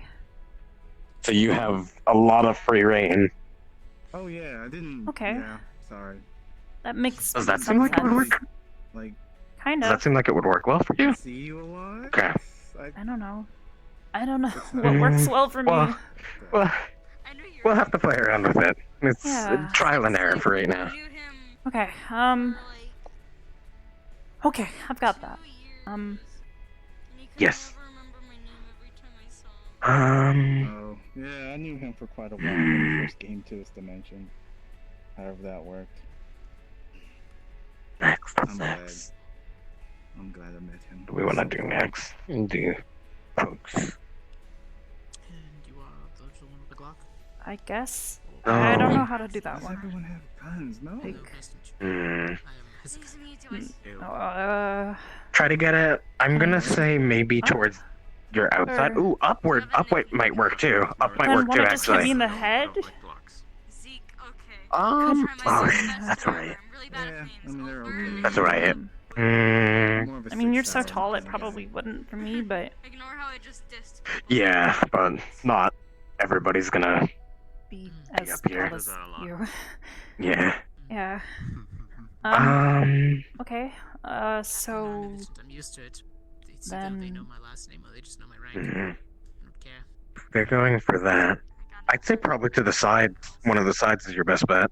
Speaker 5: So you have a lot of free reign.
Speaker 14: Oh yeah, I didn't.
Speaker 1: Okay.
Speaker 14: Yeah, sorry.
Speaker 1: That makes
Speaker 5: Does that
Speaker 1: some
Speaker 5: seem like it would
Speaker 1: sense.
Speaker 5: work?
Speaker 14: Like,
Speaker 1: Kind
Speaker 5: Does
Speaker 1: of.
Speaker 5: that seem like it would work well for you?
Speaker 14: see you a lot.
Speaker 5: Okay.
Speaker 1: I don't know. I don't know what works well for me.
Speaker 5: Well, we'll have to play around with it. It's
Speaker 1: Yeah.
Speaker 5: trial and error for right now.
Speaker 1: Okay. Okay, I've got that.
Speaker 5: Yes.
Speaker 14: Oh, yeah, I knew him for quite a while when he first came to this dimension. However that worked.
Speaker 5: Next,
Speaker 14: I'm glad. I'm glad I met him.
Speaker 5: Do we want to do next? And do pokes.
Speaker 18: And you are the one with the Glock?
Speaker 1: I guess. I don't
Speaker 5: Oh.
Speaker 1: know how to do that
Speaker 14: Does
Speaker 1: one.
Speaker 14: everyone have guns? No.
Speaker 5: Try to get it. I'm gonna say maybe towards your outside.
Speaker 1: Or-
Speaker 5: Ooh, upward. Upward might work too. Up might
Speaker 1: Then
Speaker 5: work
Speaker 1: wanna
Speaker 5: too,
Speaker 1: just hit me
Speaker 5: actually.
Speaker 1: in the head?
Speaker 5: Oh, that's alright.
Speaker 14: Yeah, I mean they're okay.
Speaker 5: That's alright.
Speaker 1: I mean, you're so tall, it probably wouldn't for me, but
Speaker 7: Ignore how I just dissed.
Speaker 5: Yeah, but not everybody's gonna
Speaker 1: be
Speaker 5: be
Speaker 1: as
Speaker 5: up here.
Speaker 1: tall as you.
Speaker 5: Yeah.
Speaker 1: Yeah.
Speaker 5: Um.
Speaker 1: Okay. So
Speaker 18: I'm used to it. It's either they know
Speaker 1: then
Speaker 18: my last name or they just know my rank.
Speaker 5: Mhm.
Speaker 18: I don't care.
Speaker 5: If they're going for that, I'd say probably to the side. One of the sides is your best bet.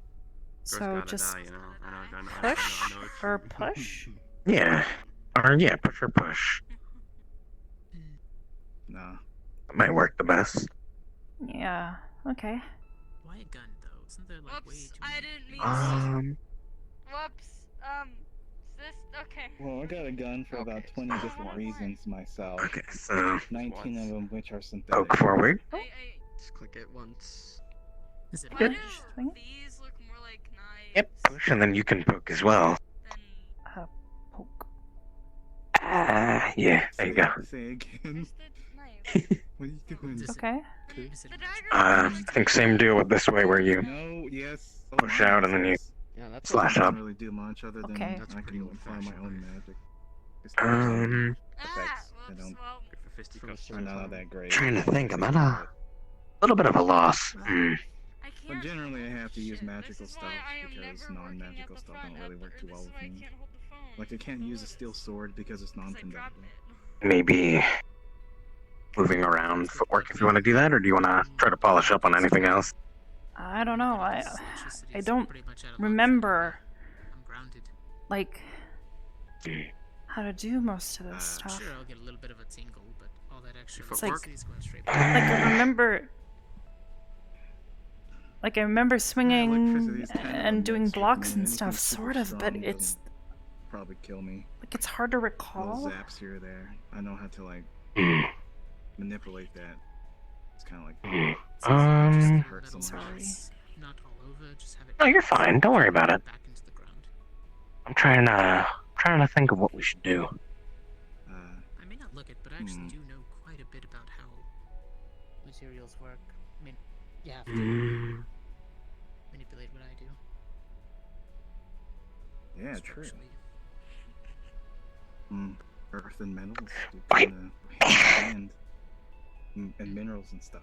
Speaker 1: so just push or push?
Speaker 5: Yeah. Or yeah, push or push.
Speaker 14: Nah.
Speaker 5: That might work the best.
Speaker 1: Yeah. Okay.
Speaker 18: Why a gun though? Isn't there like way too
Speaker 7: I didn't mean
Speaker 15: Whoops. This okay.
Speaker 14: Well, I got a gun for about 20 different reasons myself.
Speaker 5: Okay, so
Speaker 14: 19 of them which are synthetic.
Speaker 5: poke forward.
Speaker 2: Just click it once.
Speaker 18: Is it
Speaker 5: Good.
Speaker 7: These look more like knives.
Speaker 5: Yep. Push, and then you can poke as well.
Speaker 1: Poke.
Speaker 5: Yeah. There you go.
Speaker 14: Say again. What are you doing?
Speaker 1: Okay.
Speaker 5: I think same deal with this way, where you
Speaker 14: No, yes.
Speaker 5: push out and then you
Speaker 2: Yeah, that's
Speaker 5: slash
Speaker 14: I
Speaker 5: up.
Speaker 14: don't really do much other than
Speaker 1: Okay.
Speaker 14: I can apply my own magic. Just effects that don't are not that great.
Speaker 5: Trying to think. I'm at a little bit of a loss.
Speaker 14: But generally, I have to use magical stuff because non-magical stuff don't really work too well with me. Like I can't use a steel sword because it's non-conductive.
Speaker 5: Maybe moving around footwork if you want to do that, or do you want to try to polish up on anything else?
Speaker 1: I don't know. I don't remember like how to do most of this stuff.
Speaker 18: Sure, I'll get a little bit of a tingle, but all that extra
Speaker 1: It's like,
Speaker 18: is going straight
Speaker 1: like I remember, swinging and doing blocks and stuff, sort of, but it's
Speaker 14: Probably kill me.
Speaker 1: like it's hard to recall.
Speaker 14: Little zaps here or there. I know how to like manipulate that. It's kind of like hurt someone.
Speaker 1: Sorry.
Speaker 18: Not all over, just have it.
Speaker 5: No, you're fine. Don't worry about it.
Speaker 18: Back into the ground.
Speaker 5: I'm trying to think of what we should do.
Speaker 18: I may not look it, but I actually do know quite a bit about how materials work. I mean, you have to manipulate what I do.
Speaker 14: Yeah, true.
Speaker 18: Especially-
Speaker 14: Earth and metals.
Speaker 5: Bite.
Speaker 14: And minerals and stuff.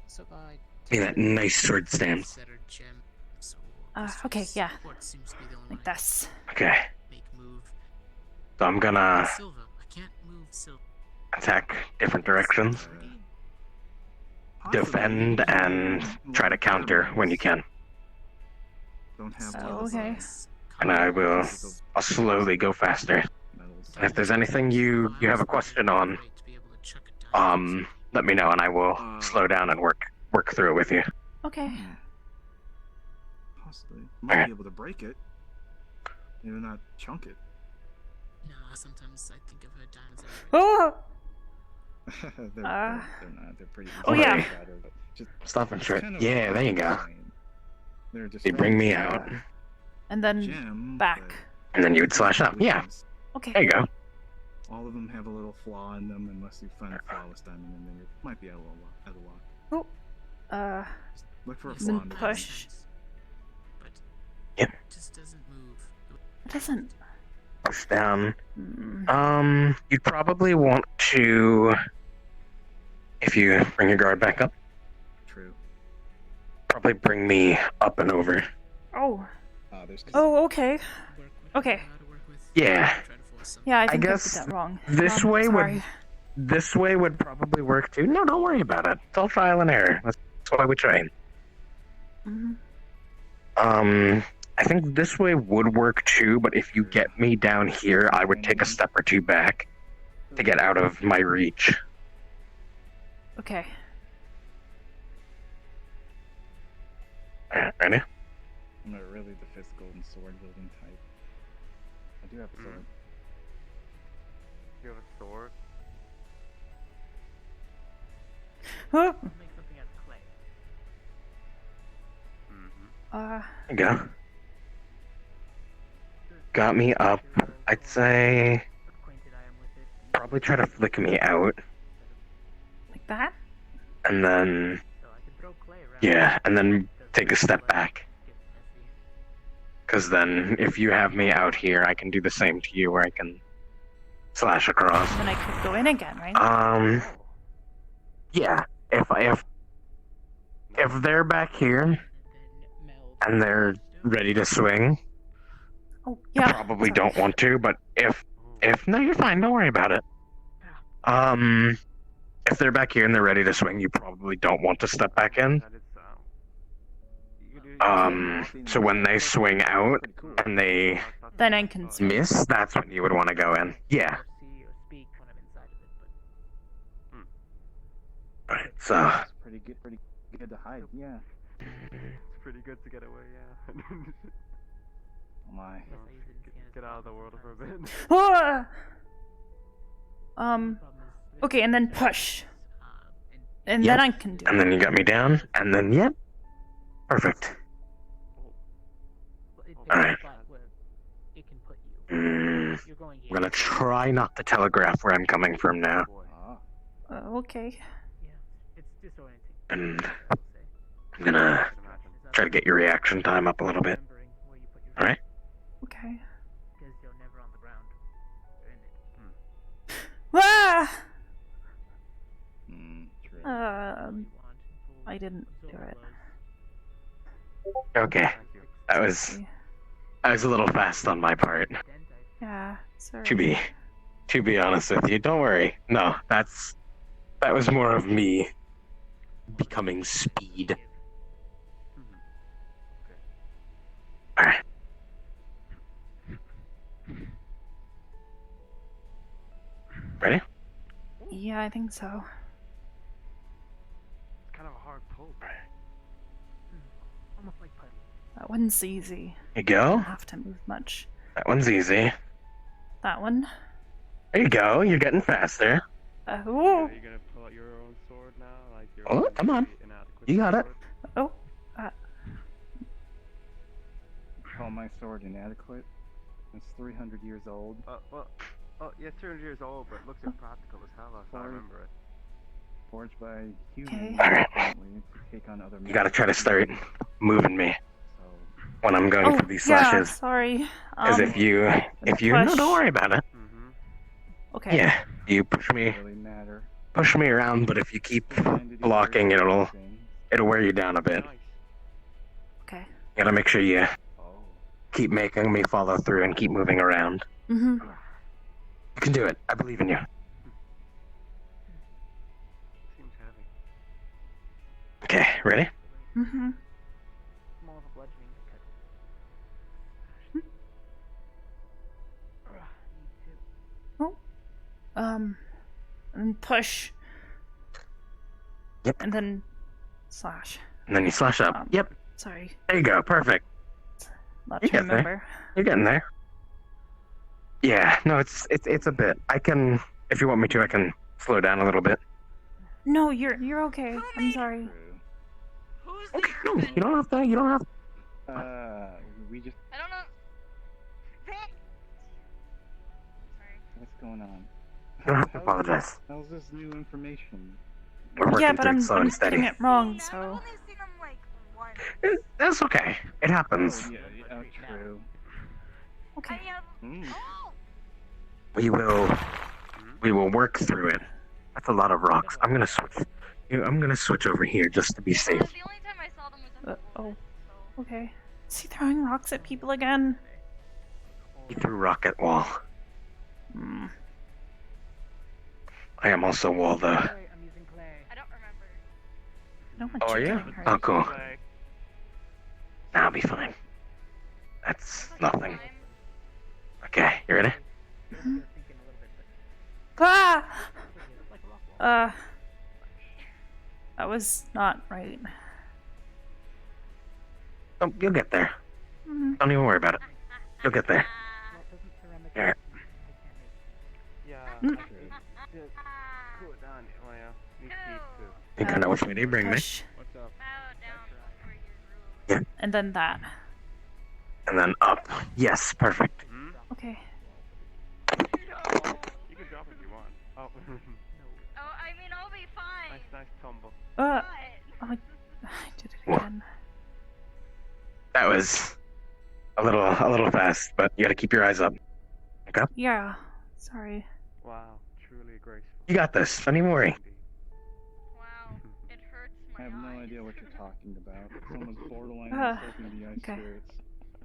Speaker 18: So I
Speaker 5: Be that nice sword stance.
Speaker 18: Setter gem, so
Speaker 1: Okay, yeah.
Speaker 18: What seems to be the only
Speaker 1: Like this.
Speaker 5: Okay.
Speaker 18: make move.
Speaker 5: So I'm gonna
Speaker 18: Silva. I can't move Silva.
Speaker 5: attack different directions, defend, and try to counter when you can.
Speaker 14: Don't have
Speaker 1: Okay.
Speaker 5: And I'll slowly go faster. And if there's anything you have a question on, let me know and I will slow down and work through it with you.
Speaker 1: Okay.
Speaker 14: Possibly. Might be able to break it. Maybe not chunk it.
Speaker 18: No, sometimes I think of her diamonds.
Speaker 1: Oh!
Speaker 14: they're not. They're pretty.
Speaker 1: Oh, yeah.
Speaker 14: Better, but just,
Speaker 5: Stop and short.
Speaker 14: kind of
Speaker 5: Yeah, there you go.
Speaker 14: they're just
Speaker 5: You bring me out,
Speaker 1: And then back.
Speaker 5: and then you would slash up. Yeah.
Speaker 1: Okay.
Speaker 5: There you go.
Speaker 14: All of them have a little flaw in them, unless you find a flawless diamond, and then it might be out of luck.
Speaker 1: Oh.
Speaker 14: Look for a
Speaker 1: Then
Speaker 14: flaw in the
Speaker 1: push.
Speaker 5: Yep.
Speaker 18: It just doesn't move.
Speaker 1: It doesn't.
Speaker 5: Push down. You'd probably want to, if you bring your guard back up.
Speaker 14: True.
Speaker 5: Probably bring me up and over.
Speaker 1: Oh. Oh, okay. Okay.
Speaker 5: Yeah.
Speaker 1: Yeah, I
Speaker 5: I
Speaker 1: think I,
Speaker 5: guess
Speaker 1: did that wrong.
Speaker 5: This way
Speaker 1: sorry.
Speaker 5: this way would probably work too. No, don't worry about it. It's all trial and error. That's why we train. I think this way would work too, but if you get me down here, I would take a step or two back to get out of my reach.
Speaker 1: Okay.
Speaker 5: Alright, ready?
Speaker 14: I'm not really the physical and sword wielding type. I do have a sword.
Speaker 6: You have a sword?
Speaker 1: Huh?
Speaker 18: Make something out of clay.
Speaker 5: There you go. Got me up. I'd say probably try to flick me out,
Speaker 1: Like that?
Speaker 5: and then yeah, and then take a step back. Because then, if you have me out here, I can do the same to you, where I can slash across.
Speaker 1: Then I could go in again, right?
Speaker 5: Yeah. If they're back here and they're ready to swing,
Speaker 1: Oh, yeah.
Speaker 5: probably don't want to. But if no, you're fine. Don't worry about it. If they're back here and they're ready to swing, you probably don't want to step back in. So when they swing out and they
Speaker 1: Then I can
Speaker 5: miss, that's when you would want to go in. Yeah. Alright, so
Speaker 14: It's pretty good to hide. Yeah.
Speaker 6: It's pretty good to get away, yeah.
Speaker 14: Oh my.
Speaker 6: Get out of the world for a bit.
Speaker 1: Okay, and then push. And then I can do
Speaker 5: and then you got me down, and then yep. Perfect. Alright. I'm gonna try not to telegraph where I'm coming from now.
Speaker 1: Okay.
Speaker 5: And I'm gonna try to get your reaction time up a little bit. Alright?
Speaker 1: Okay. Ah! I didn't do it.
Speaker 5: Okay. That was a little fast on my part.
Speaker 1: Yeah, sorry.
Speaker 5: To be honest with you. Don't worry. No, that was more of me becoming speed. Alright. Ready?
Speaker 1: Yeah, I think so.
Speaker 6: It's kind of a hard pull.
Speaker 1: That one's easy.
Speaker 5: Here you go.
Speaker 1: Don't have to move much.
Speaker 5: That one's easy.
Speaker 1: That one.
Speaker 5: There you go. You're getting faster.
Speaker 1: Oh.
Speaker 6: Are you gonna pull out your own sword now? Like your
Speaker 5: Oh, come on. You got it.
Speaker 1: Oh.
Speaker 14: Call my sword inadequate. It's 300 years old.
Speaker 6: Yeah, 200 years old, but it looks impractical as hell. I remember it.
Speaker 14: Forged by humans.
Speaker 5: Alright.
Speaker 14: To take on other
Speaker 5: You gotta try to start moving me when I'm going
Speaker 1: Oh,
Speaker 5: for these
Speaker 1: yeah,
Speaker 5: slashes.
Speaker 1: sorry.
Speaker 5: As if you no,
Speaker 1: push.
Speaker 5: don't worry about it.
Speaker 1: Okay.
Speaker 5: Yeah, you push me around, but if you keep blocking, it'll wear you down a bit.
Speaker 1: Okay.
Speaker 5: gotta make sure you keep making me follow through and keep moving around.
Speaker 1: Mm-hmm.
Speaker 5: You can do it. I believe in you.
Speaker 6: Seems heavy.
Speaker 5: Okay, ready?
Speaker 1: Mm-hmm.
Speaker 2: More of a bludgeoning
Speaker 1: And push.
Speaker 5: Yep.
Speaker 1: And then slash.
Speaker 5: And then you slash up. Yep.
Speaker 1: Sorry.
Speaker 5: There you go. Perfect.
Speaker 1: Not
Speaker 5: You
Speaker 1: to
Speaker 5: get
Speaker 1: remember.
Speaker 5: there. You're getting there. Yeah. No, it's a bit. I can, if you want me to, I can slow down a little bit.
Speaker 1: No, you're okay. I'm sorry.
Speaker 5: Okay. No, you don't have to. You don't have.
Speaker 14: We just.
Speaker 15: I don't know.
Speaker 14: What's going on?
Speaker 5: You don't have to apologize.
Speaker 14: How's this new information?
Speaker 5: We're working
Speaker 1: Yeah, but
Speaker 5: through it
Speaker 1: I'm
Speaker 5: slow and steady.
Speaker 1: getting it wrong, so.
Speaker 5: That's okay. It happens.
Speaker 14: Oh, yeah, true.
Speaker 1: Okay.
Speaker 5: We will work through it. That's a lot of rocks. I'm gonna switch. I'm gonna switch over here just to be safe.
Speaker 15: The only time I saw them was at the
Speaker 1: Oh. Okay. Is he throwing rocks at people again?
Speaker 5: He threw rocket wall.
Speaker 1: Hmm.
Speaker 5: I am also wall though.
Speaker 15: I don't remember.
Speaker 1: I don't want
Speaker 5: Oh, are
Speaker 1: you
Speaker 5: you?
Speaker 1: getting hurt.
Speaker 5: Oh, cool. I'll be fine. That's nothing. Okay, you ready?
Speaker 1: Ah! That was not right.
Speaker 5: Oh, you'll get there.
Speaker 1: Mhm.
Speaker 5: Don't even worry about it. You'll get there. Here.
Speaker 6: Yeah.
Speaker 1: Mm.
Speaker 6: Cool it down, Maya. Need to.
Speaker 5: You kind of which way do you bring me?
Speaker 1: Push.
Speaker 6: What's up?
Speaker 5: Yeah.
Speaker 1: And then that.
Speaker 5: And then up. Yes, perfect.
Speaker 1: Okay.
Speaker 6: You can drop if you want. Oh.
Speaker 15: Oh, I mean, I'll be fine.
Speaker 6: Nice tumble.
Speaker 1: Oh, I did it again.
Speaker 5: That was a little fast, but you gotta keep your eyes up. Okay?
Speaker 1: Yeah. Sorry.
Speaker 6: Wow, truly graceful.
Speaker 5: You got this. Don't even worry.
Speaker 14: I have no idea what you're talking about. It's almost borderline insulting the ice
Speaker 1: okay.
Speaker 14: spirits.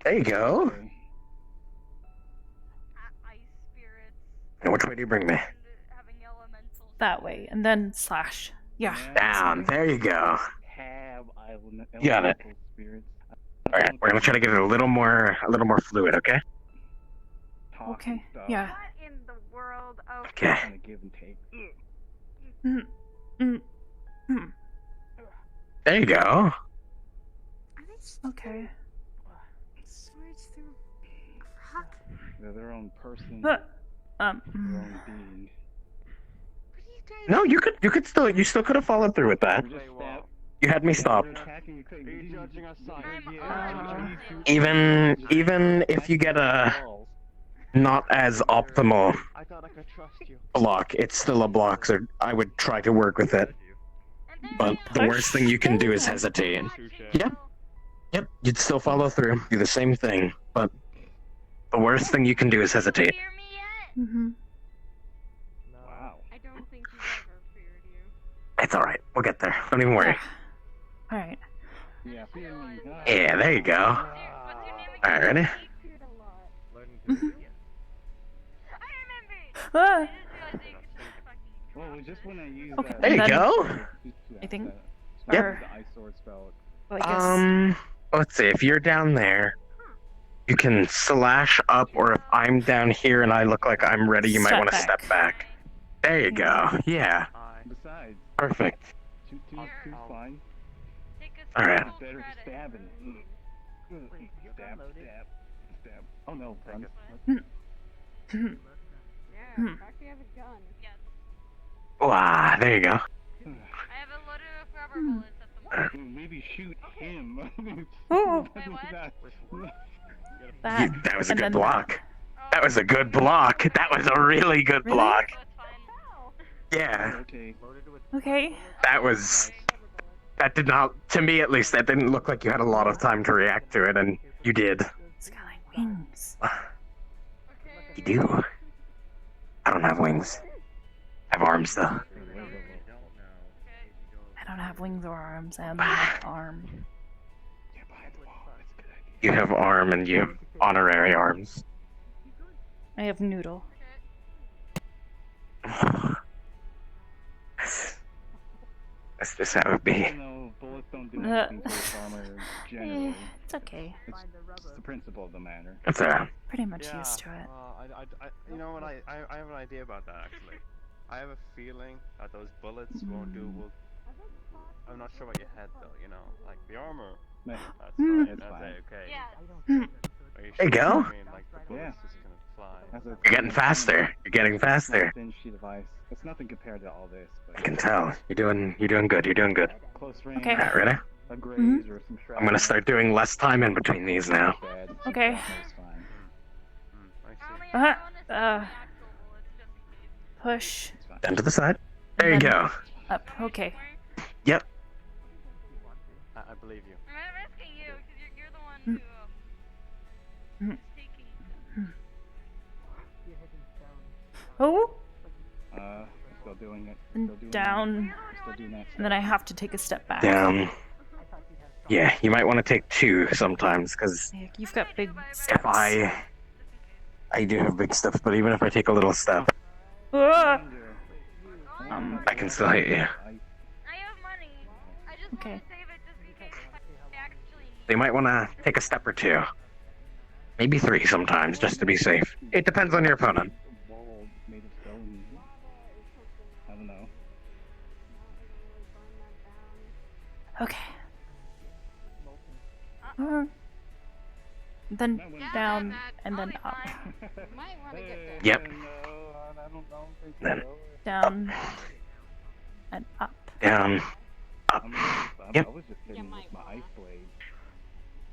Speaker 5: There you go.
Speaker 14: Okay.
Speaker 5: Now, which way do you bring me?
Speaker 1: That way. And then slash. Yeah.
Speaker 5: Down. There you go.
Speaker 14: Have
Speaker 5: You got it.
Speaker 14: spirits.
Speaker 5: All right, we're gonna try to get it a little more fluid, okay?
Speaker 1: Okay. Yeah.
Speaker 7: What in the world?
Speaker 5: Okay.
Speaker 14: Kind of give and take.
Speaker 1: Mm. Mm. Mm.
Speaker 5: There you go.
Speaker 1: Okay.
Speaker 7: Swords through rock.
Speaker 14: They're their own person.
Speaker 1: But,
Speaker 14: their own being.
Speaker 5: No, you still could have followed through with that. You had me stopped. Even if you get a not as optimal block, it's still a block, so I would try to work with it. But the worst thing you can do is hesitate. Yep, you'd still follow through, do the same thing, but the worst thing you can do is hesitate.
Speaker 1: Mm-hmm.
Speaker 14: Wow.
Speaker 7: I don't think he's ever feared you.
Speaker 5: It's alright, we'll get there. Don't even worry.
Speaker 1: Alright.
Speaker 14: Yeah, fear me.
Speaker 5: Yeah, there you go. Alright, ready?
Speaker 1: Ah!
Speaker 14: Well, just when I use
Speaker 1: Okay,
Speaker 14: that.
Speaker 5: There you go.
Speaker 1: I think.
Speaker 5: Yep.
Speaker 1: Or,
Speaker 14: The ice sword spell.
Speaker 1: well, I guess.
Speaker 5: Let's see, if you're down there, you can slash up, or if I'm down here and I look like I'm ready, you might
Speaker 1: Step
Speaker 5: want to
Speaker 1: back.
Speaker 5: step back. There you go. Yeah.
Speaker 14: Besides,
Speaker 5: Perfect.
Speaker 14: two's fine.
Speaker 5: Alright.
Speaker 14: It's better stabbing. Stab. Oh no, run.
Speaker 7: Yeah,
Speaker 1: Hmm.
Speaker 7: in fact, we have a gun. Yes.
Speaker 5: Wow, there you go.
Speaker 15: I have a load of rubber bullets at the moment.
Speaker 14: Maybe shoot him.
Speaker 1: Oh.
Speaker 15: Wait, what?
Speaker 1: That.
Speaker 5: That was a
Speaker 1: and
Speaker 5: good
Speaker 1: then
Speaker 5: block. That was a good block. That was a really good
Speaker 1: Really?
Speaker 5: block.
Speaker 15: That's fine.
Speaker 5: Yeah.
Speaker 14: Okay.
Speaker 1: Okay.
Speaker 5: That did not, to me at least, that didn't look like you had a lot of time to react to it, and you did.
Speaker 1: It's got like wings.
Speaker 5: You do. I don't have wings. I have arms though.
Speaker 1: I don't have wings or arms. I only have arm.
Speaker 14: Get behind the wall. That's good.
Speaker 5: You have arm and you have honorary arms.
Speaker 1: I have noodle.
Speaker 5: That's just how it be.
Speaker 10: No, bullets don't do anything to its armor generally.
Speaker 1: It's okay.
Speaker 10: It's the principle of the matter.
Speaker 5: That's alright.
Speaker 1: Pretty much used to it.
Speaker 6: You know what? I have an idea about that actually. I have a feeling that those bullets won't do. I'm not sure about your head though. You know, like the armor. That's fine. That's okay. Are you
Speaker 5: There you go.
Speaker 6: I mean, like the bullets just gonna fly.
Speaker 5: You're getting faster. You're getting faster.
Speaker 10: Thin sheet of ice. It's nothing compared to all this. But
Speaker 5: I can tell. You're doing good. You're doing good.
Speaker 10: close range.
Speaker 1: Okay.
Speaker 5: Alright, ready?
Speaker 10: A graze or some
Speaker 5: I'm gonna start doing less time in between these now.
Speaker 1: Okay. Push.
Speaker 5: Down to the side. There you
Speaker 1: Then
Speaker 5: go.
Speaker 1: Up. Okay.
Speaker 5: Yep.
Speaker 6: I believe you.
Speaker 15: I'm asking you because you're the one who
Speaker 1: Oh.
Speaker 10: Still doing it.
Speaker 1: And
Speaker 10: Still doing
Speaker 1: down.
Speaker 10: it. Still doing that.
Speaker 1: And then I have to take a step back.
Speaker 5: Down. Yeah, you might want to take two sometimes, because
Speaker 1: Yeah, you've got big
Speaker 5: if
Speaker 1: steps.
Speaker 5: I do have big steps, but even if I take a little step,
Speaker 1: Ah!
Speaker 5: I can still hit you.
Speaker 1: Okay.
Speaker 5: So you might want to take a step or two. Maybe three sometimes, just to be safe. It depends on your opponent.
Speaker 10: Wall made of stone. I don't know.
Speaker 1: Okay. Then down and then up.
Speaker 5: Yep.
Speaker 10: Then
Speaker 1: Down and up.
Speaker 5: Down. Up. Yep.
Speaker 10: I was just hitting with my ice blade.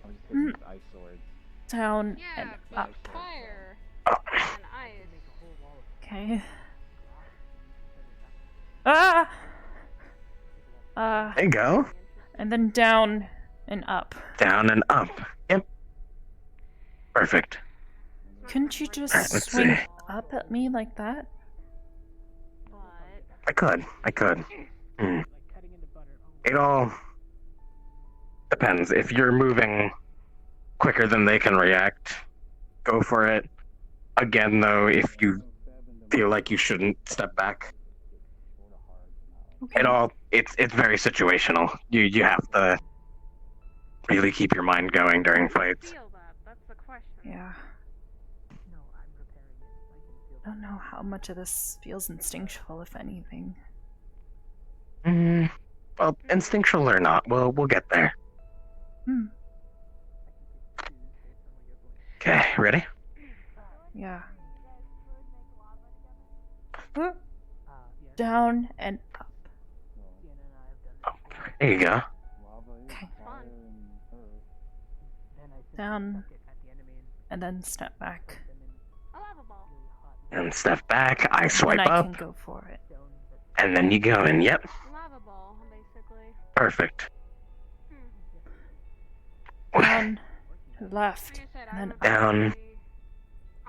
Speaker 10: I was just hitting with ice swords.
Speaker 1: Down and up.
Speaker 7: Fire
Speaker 5: Up.
Speaker 7: and ice.
Speaker 1: Okay. Ah!
Speaker 5: There you go.
Speaker 1: And then down and up.
Speaker 5: Down and up. Yep. Perfect.
Speaker 1: Couldn't you just
Speaker 5: Alright, let's
Speaker 1: swing
Speaker 5: see.
Speaker 1: up at me like that?
Speaker 5: I could. It all depends. If you're moving quicker than they can react, go for it. Again, though, if you feel like you shouldn't, step back. It's very situational. You have to really keep your mind going during fights.
Speaker 1: Yeah. I don't know how much of this feels instinctual, if anything.
Speaker 5: Well, instinctual or not, we'll get there. Okay, ready?
Speaker 1: Yeah. Down and up.
Speaker 5: There you go.
Speaker 1: Down and then step back.
Speaker 5: And step back, I swipe
Speaker 1: and I
Speaker 5: up,
Speaker 1: can go for it.
Speaker 5: and then you go in. Yep.
Speaker 7: Lava ball, basically.
Speaker 5: Perfect.
Speaker 1: Down, left, and then up.
Speaker 5: Down,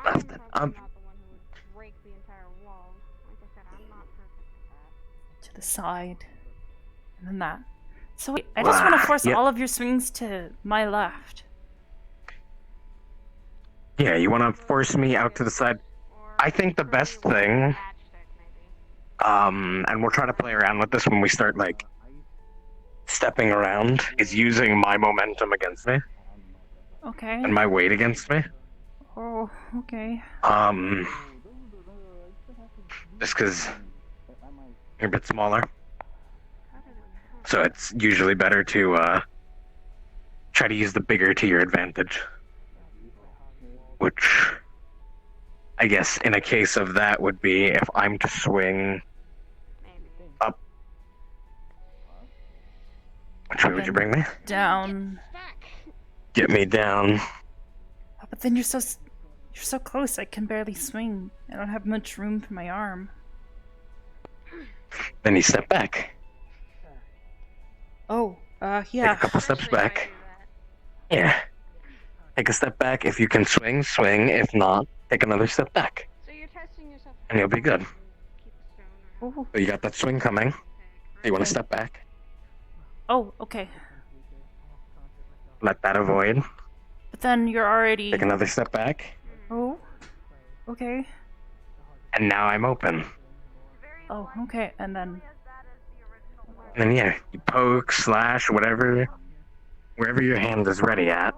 Speaker 5: left, and up.
Speaker 7: Break the entire wall. Like I said, I'm not perfect at
Speaker 1: To the side, and then that. So wait, I just want to force
Speaker 5: Yep.
Speaker 1: all of your swings to my left.
Speaker 5: Yeah, you want to force me out to the side. I think the best thing, and we'll try to play around with this when we start, like, stepping around, is using my momentum against me.
Speaker 1: Okay.
Speaker 5: And my weight against me.
Speaker 1: Oh, okay.
Speaker 5: Just because you're a bit smaller. So it's usually better to, try to use the bigger to your advantage. Which, I guess, in a case of that would be if I'm to swing up. Which way would you bring me?
Speaker 1: Down.
Speaker 5: Get me down.
Speaker 1: Oh, but then you're so close. I can barely swing. I don't have much room for my arm.
Speaker 5: Then you step back.
Speaker 1: Oh, yeah.
Speaker 5: Take a couple steps back. Yeah. Take a step back. If you can swing, swing. If not, take another step back.
Speaker 7: So you're testing yourself.
Speaker 5: And you'll be good.
Speaker 1: Ooh.
Speaker 5: So you got that swing coming. You want to step back.
Speaker 1: Oh, okay.
Speaker 5: Let that avoid.
Speaker 1: then you're already.
Speaker 5: Take another step back.
Speaker 1: Oh. Okay.
Speaker 5: And now I'm open.
Speaker 1: Oh, okay, and then.
Speaker 5: And then yeah, you poke, slash, whatever, wherever your hand is ready at.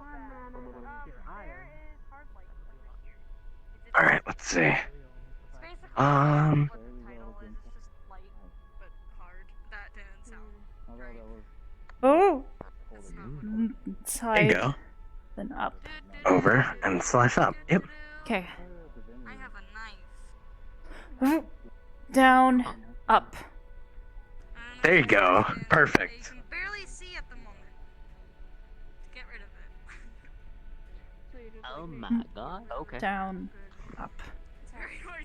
Speaker 5: All right, let's see.
Speaker 1: Oh.
Speaker 5: There
Speaker 1: Side.
Speaker 5: you go.
Speaker 1: Then up.
Speaker 5: Over and slash up. Yep.
Speaker 1: Okay. Down. Up.
Speaker 5: There you go. Perfect.
Speaker 19: Oh my god. Okay.
Speaker 1: Down. Up.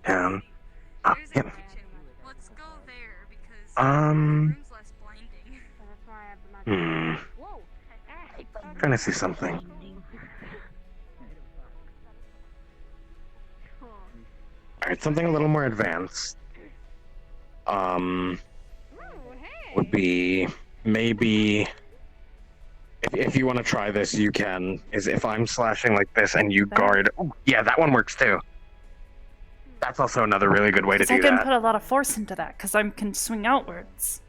Speaker 5: Down. Up. Yep.
Speaker 7: Let's go there because
Speaker 5: Trying to see something. Alright, something a little more advanced. Would be maybe if you want to try this, you can. Is if I'm slashing like this and you guard. Oh, yeah, that one works too. That's also another really good way to
Speaker 1: 'Cause I
Speaker 5: do
Speaker 1: can
Speaker 5: that.
Speaker 1: put a lot of force into that because I can swing outwards.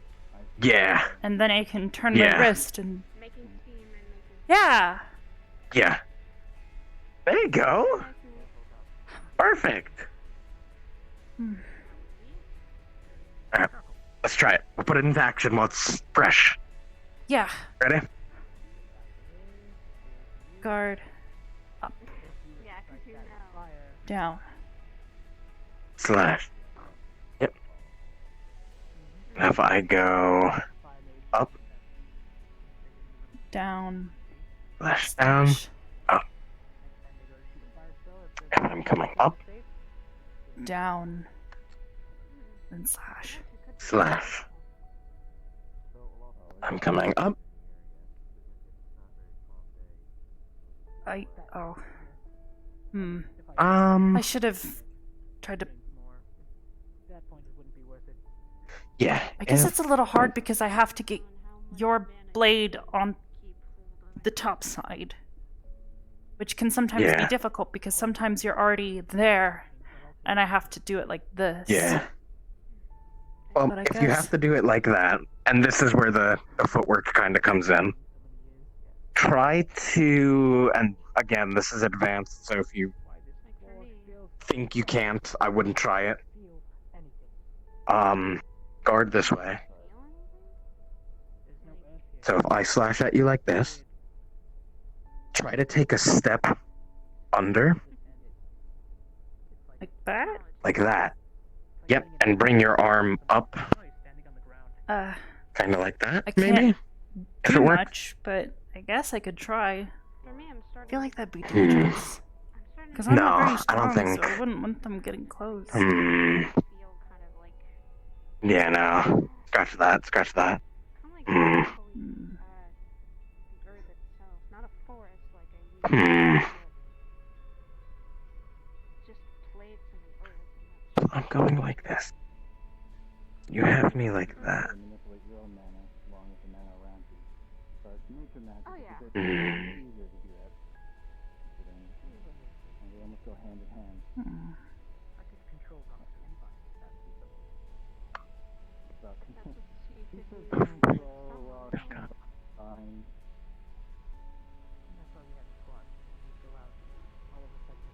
Speaker 5: Yeah.
Speaker 1: And then I can turn
Speaker 5: Yeah.
Speaker 1: my wrist and. Yeah.
Speaker 5: Yeah. There you go. Perfect. Alright, let's try it. We'll put it into action while it's fresh.
Speaker 1: Yeah.
Speaker 5: Ready?
Speaker 1: Guard. Up. Down.
Speaker 5: Slash. Yep. Now if I go up,
Speaker 1: Down.
Speaker 5: slash down, up. And I'm coming up,
Speaker 1: Down. Then slash.
Speaker 5: slash. I'm coming up.
Speaker 1: Oh. I should have tried to.
Speaker 5: Yeah.
Speaker 1: I guess
Speaker 5: if-
Speaker 1: it's a little hard because I have to get your blade on the top side. Which can sometimes be
Speaker 5: Yeah.
Speaker 1: difficult because sometimes you're already there and I have to do it like this.
Speaker 5: Yeah. Well,
Speaker 1: But I
Speaker 5: if you
Speaker 1: guess-
Speaker 5: have to do it like that, and this is where the footwork kind of comes in, try to, and again, this is advanced, so if you think you can't, I wouldn't try it. Guard this way. So if I slash at you like this, try to take a step under,
Speaker 1: Like that?
Speaker 5: like that. Yep, and bring your arm up, kind of like that,
Speaker 1: I
Speaker 5: maybe?
Speaker 1: can't
Speaker 5: If
Speaker 1: do
Speaker 5: it works.
Speaker 1: much, but I guess I could try. I feel like that'd be
Speaker 5: Hmm.
Speaker 1: dangerous. Because I'm
Speaker 5: No,
Speaker 1: not very
Speaker 5: I
Speaker 1: strong,
Speaker 5: don't think-
Speaker 1: so I wouldn't want them getting close.
Speaker 5: Yeah, no. Scratch that, scratch that. Hmm. I'm going like this. You have me like that.
Speaker 4: Oh yeah.
Speaker 5: Hmm.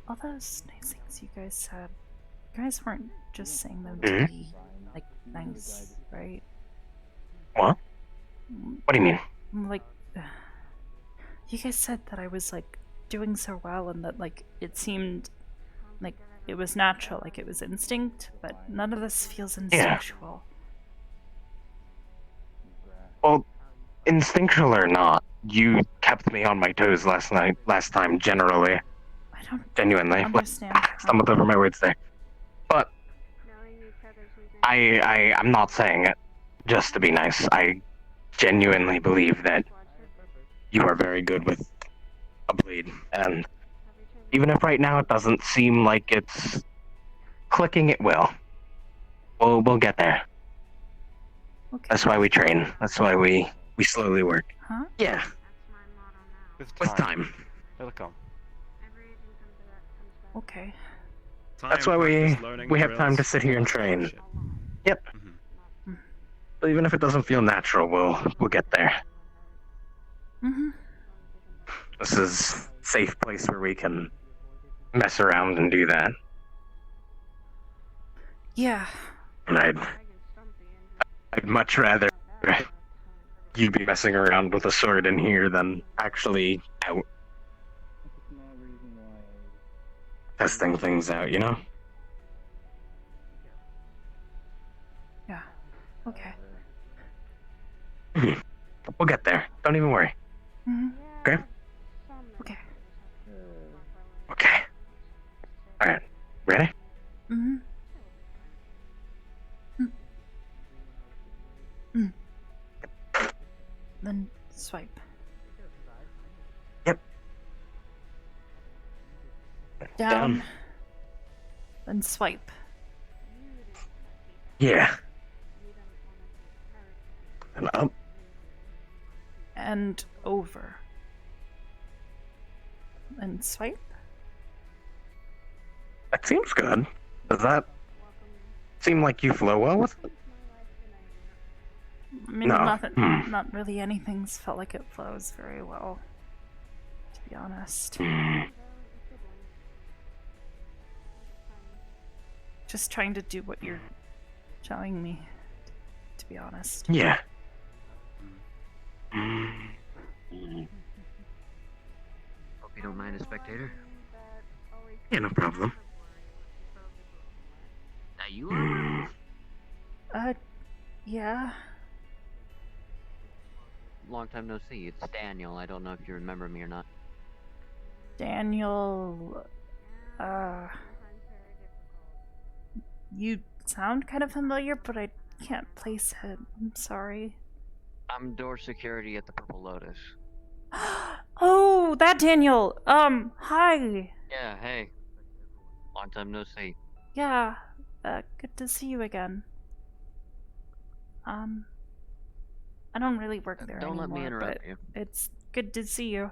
Speaker 1: All those nice things you guys said, you guys weren't just saying them to be, like, nice, right?
Speaker 5: What? What do you mean?
Speaker 1: Like, you guys said that I was, like, doing so well and that, like, it seemed like it was natural, like it was instinct, but none of this feels instinctual.
Speaker 5: Well, instinctual or not, you kept me on my toes last time, generally.
Speaker 1: I don't
Speaker 5: Genuinely.
Speaker 1: understand.
Speaker 5: Stumbled over my words there. But I'm not saying it just to be nice. I genuinely believe that you are very good with a blade, and even if right now it doesn't seem like it's clicking, it will. We'll get there.
Speaker 1: Okay.
Speaker 5: That's why we train. That's why we slowly work.
Speaker 1: Huh?
Speaker 5: Yeah. With time.
Speaker 6: It'll come.
Speaker 1: Okay.
Speaker 5: That's why we have time to sit here and train. Yep. But even if it doesn't feel natural, we'll get there.
Speaker 1: Mhm.
Speaker 5: This is a safe place where we can mess around and do that.
Speaker 1: Yeah.
Speaker 5: And I'd much rather you be messing around with a sword in here than actually out testing things out, you know?
Speaker 1: Yeah. Okay.
Speaker 5: We'll get there. Don't even worry.
Speaker 1: Mhm.
Speaker 5: Okay?
Speaker 1: Okay.
Speaker 5: Okay. Alright. Ready?
Speaker 1: Mhm. Mm. Then swipe.
Speaker 5: Yep.
Speaker 1: Down. Then swipe.
Speaker 5: Yeah. And up.
Speaker 1: And over. And swipe.
Speaker 5: That seems good. Does that seem like you flow well with it?
Speaker 1: I mean,
Speaker 5: No.
Speaker 1: not really anything's felt like it flows very well, to be honest. Just trying to do what you're showing me, to be honest.
Speaker 5: Yeah.
Speaker 19: Hope you don't mind a spectator.
Speaker 5: Yeah, no problem.
Speaker 19: Now you are.
Speaker 1: Yeah.
Speaker 19: Long time no see. It's Daniel. I don't know if you remember me or not.
Speaker 1: Daniel, you sound kind of familiar, but I can't place it. I'm sorry.
Speaker 19: I'm door security at the Purple Lotus.
Speaker 1: Oh, that Daniel. Hi.
Speaker 19: Yeah, hey. Long time no see.
Speaker 1: Yeah, good to see you again. I don't really work there
Speaker 19: Don't
Speaker 1: anymore,
Speaker 19: let me interrupt
Speaker 1: but
Speaker 19: you.
Speaker 1: it's good to see you.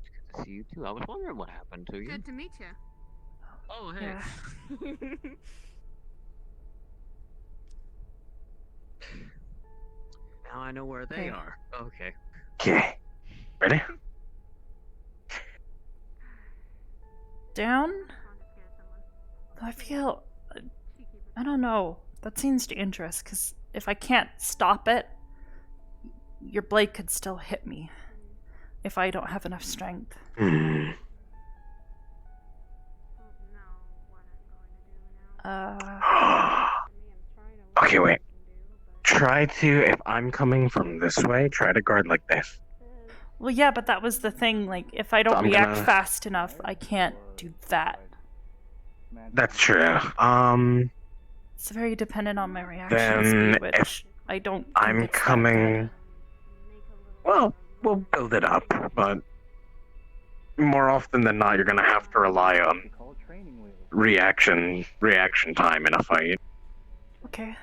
Speaker 19: It's good to see you too. I was wondering what happened to you.
Speaker 7: Good to meet you.
Speaker 19: Oh, hey.
Speaker 1: Yeah.
Speaker 19: Now I know where they
Speaker 1: Hey.
Speaker 19: are. Okay.
Speaker 5: Okay. Ready?
Speaker 1: Down? I feel... I don't know. That seems dangerous, because if I can't stop it, your blade could still hit me. If I don't have enough strength.
Speaker 5: Okay, wait. Try to, if I'm coming from this way, try to guard like this.
Speaker 1: Well, yeah, but that was the thing. Like, if I don't
Speaker 5: I'm
Speaker 1: react
Speaker 5: gonna-
Speaker 1: fast enough, I can't do that.
Speaker 5: That's true.
Speaker 1: It's very dependent on my reaction
Speaker 5: Then
Speaker 1: speed, which
Speaker 5: if
Speaker 1: I don't think
Speaker 5: I'm
Speaker 1: it's that
Speaker 5: coming... Well, we'll build it up, but more often than not, you're gonna have to rely on reaction time in a fight.
Speaker 1: Okay.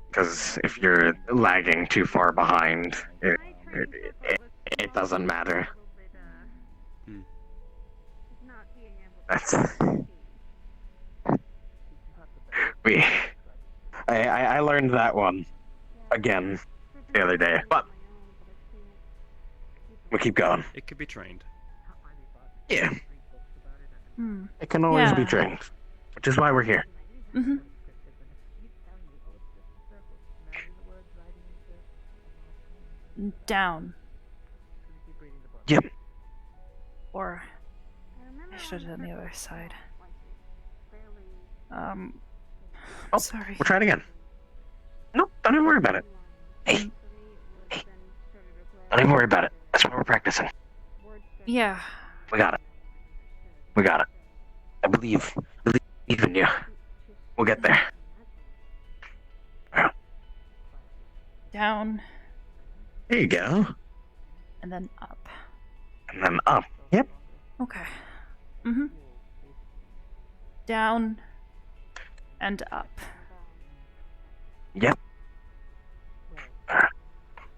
Speaker 5: Because if you're lagging too far behind, it doesn't matter. That's... I learned that one again the other day, but we'll keep going.
Speaker 6: It could be trained.
Speaker 5: Yeah,
Speaker 1: Hmm.
Speaker 5: it can always be
Speaker 1: Yeah.
Speaker 5: trained, which is why we're here.
Speaker 1: Mm-hmm. Down.
Speaker 5: Yep.
Speaker 1: Or I should have done the other side.
Speaker 5: Oh,
Speaker 1: sorry.
Speaker 5: We'll try it again. Nope, don't even worry about it. Hey. Don't even worry about it. That's what we're practicing.
Speaker 1: Yeah.
Speaker 5: We got it. We got it. I believe in you. We'll get there.
Speaker 1: Down
Speaker 5: There you go.
Speaker 1: and then up.
Speaker 5: And then up. Yep.
Speaker 1: Okay. Mm-hmm. Down and up.
Speaker 5: Yep.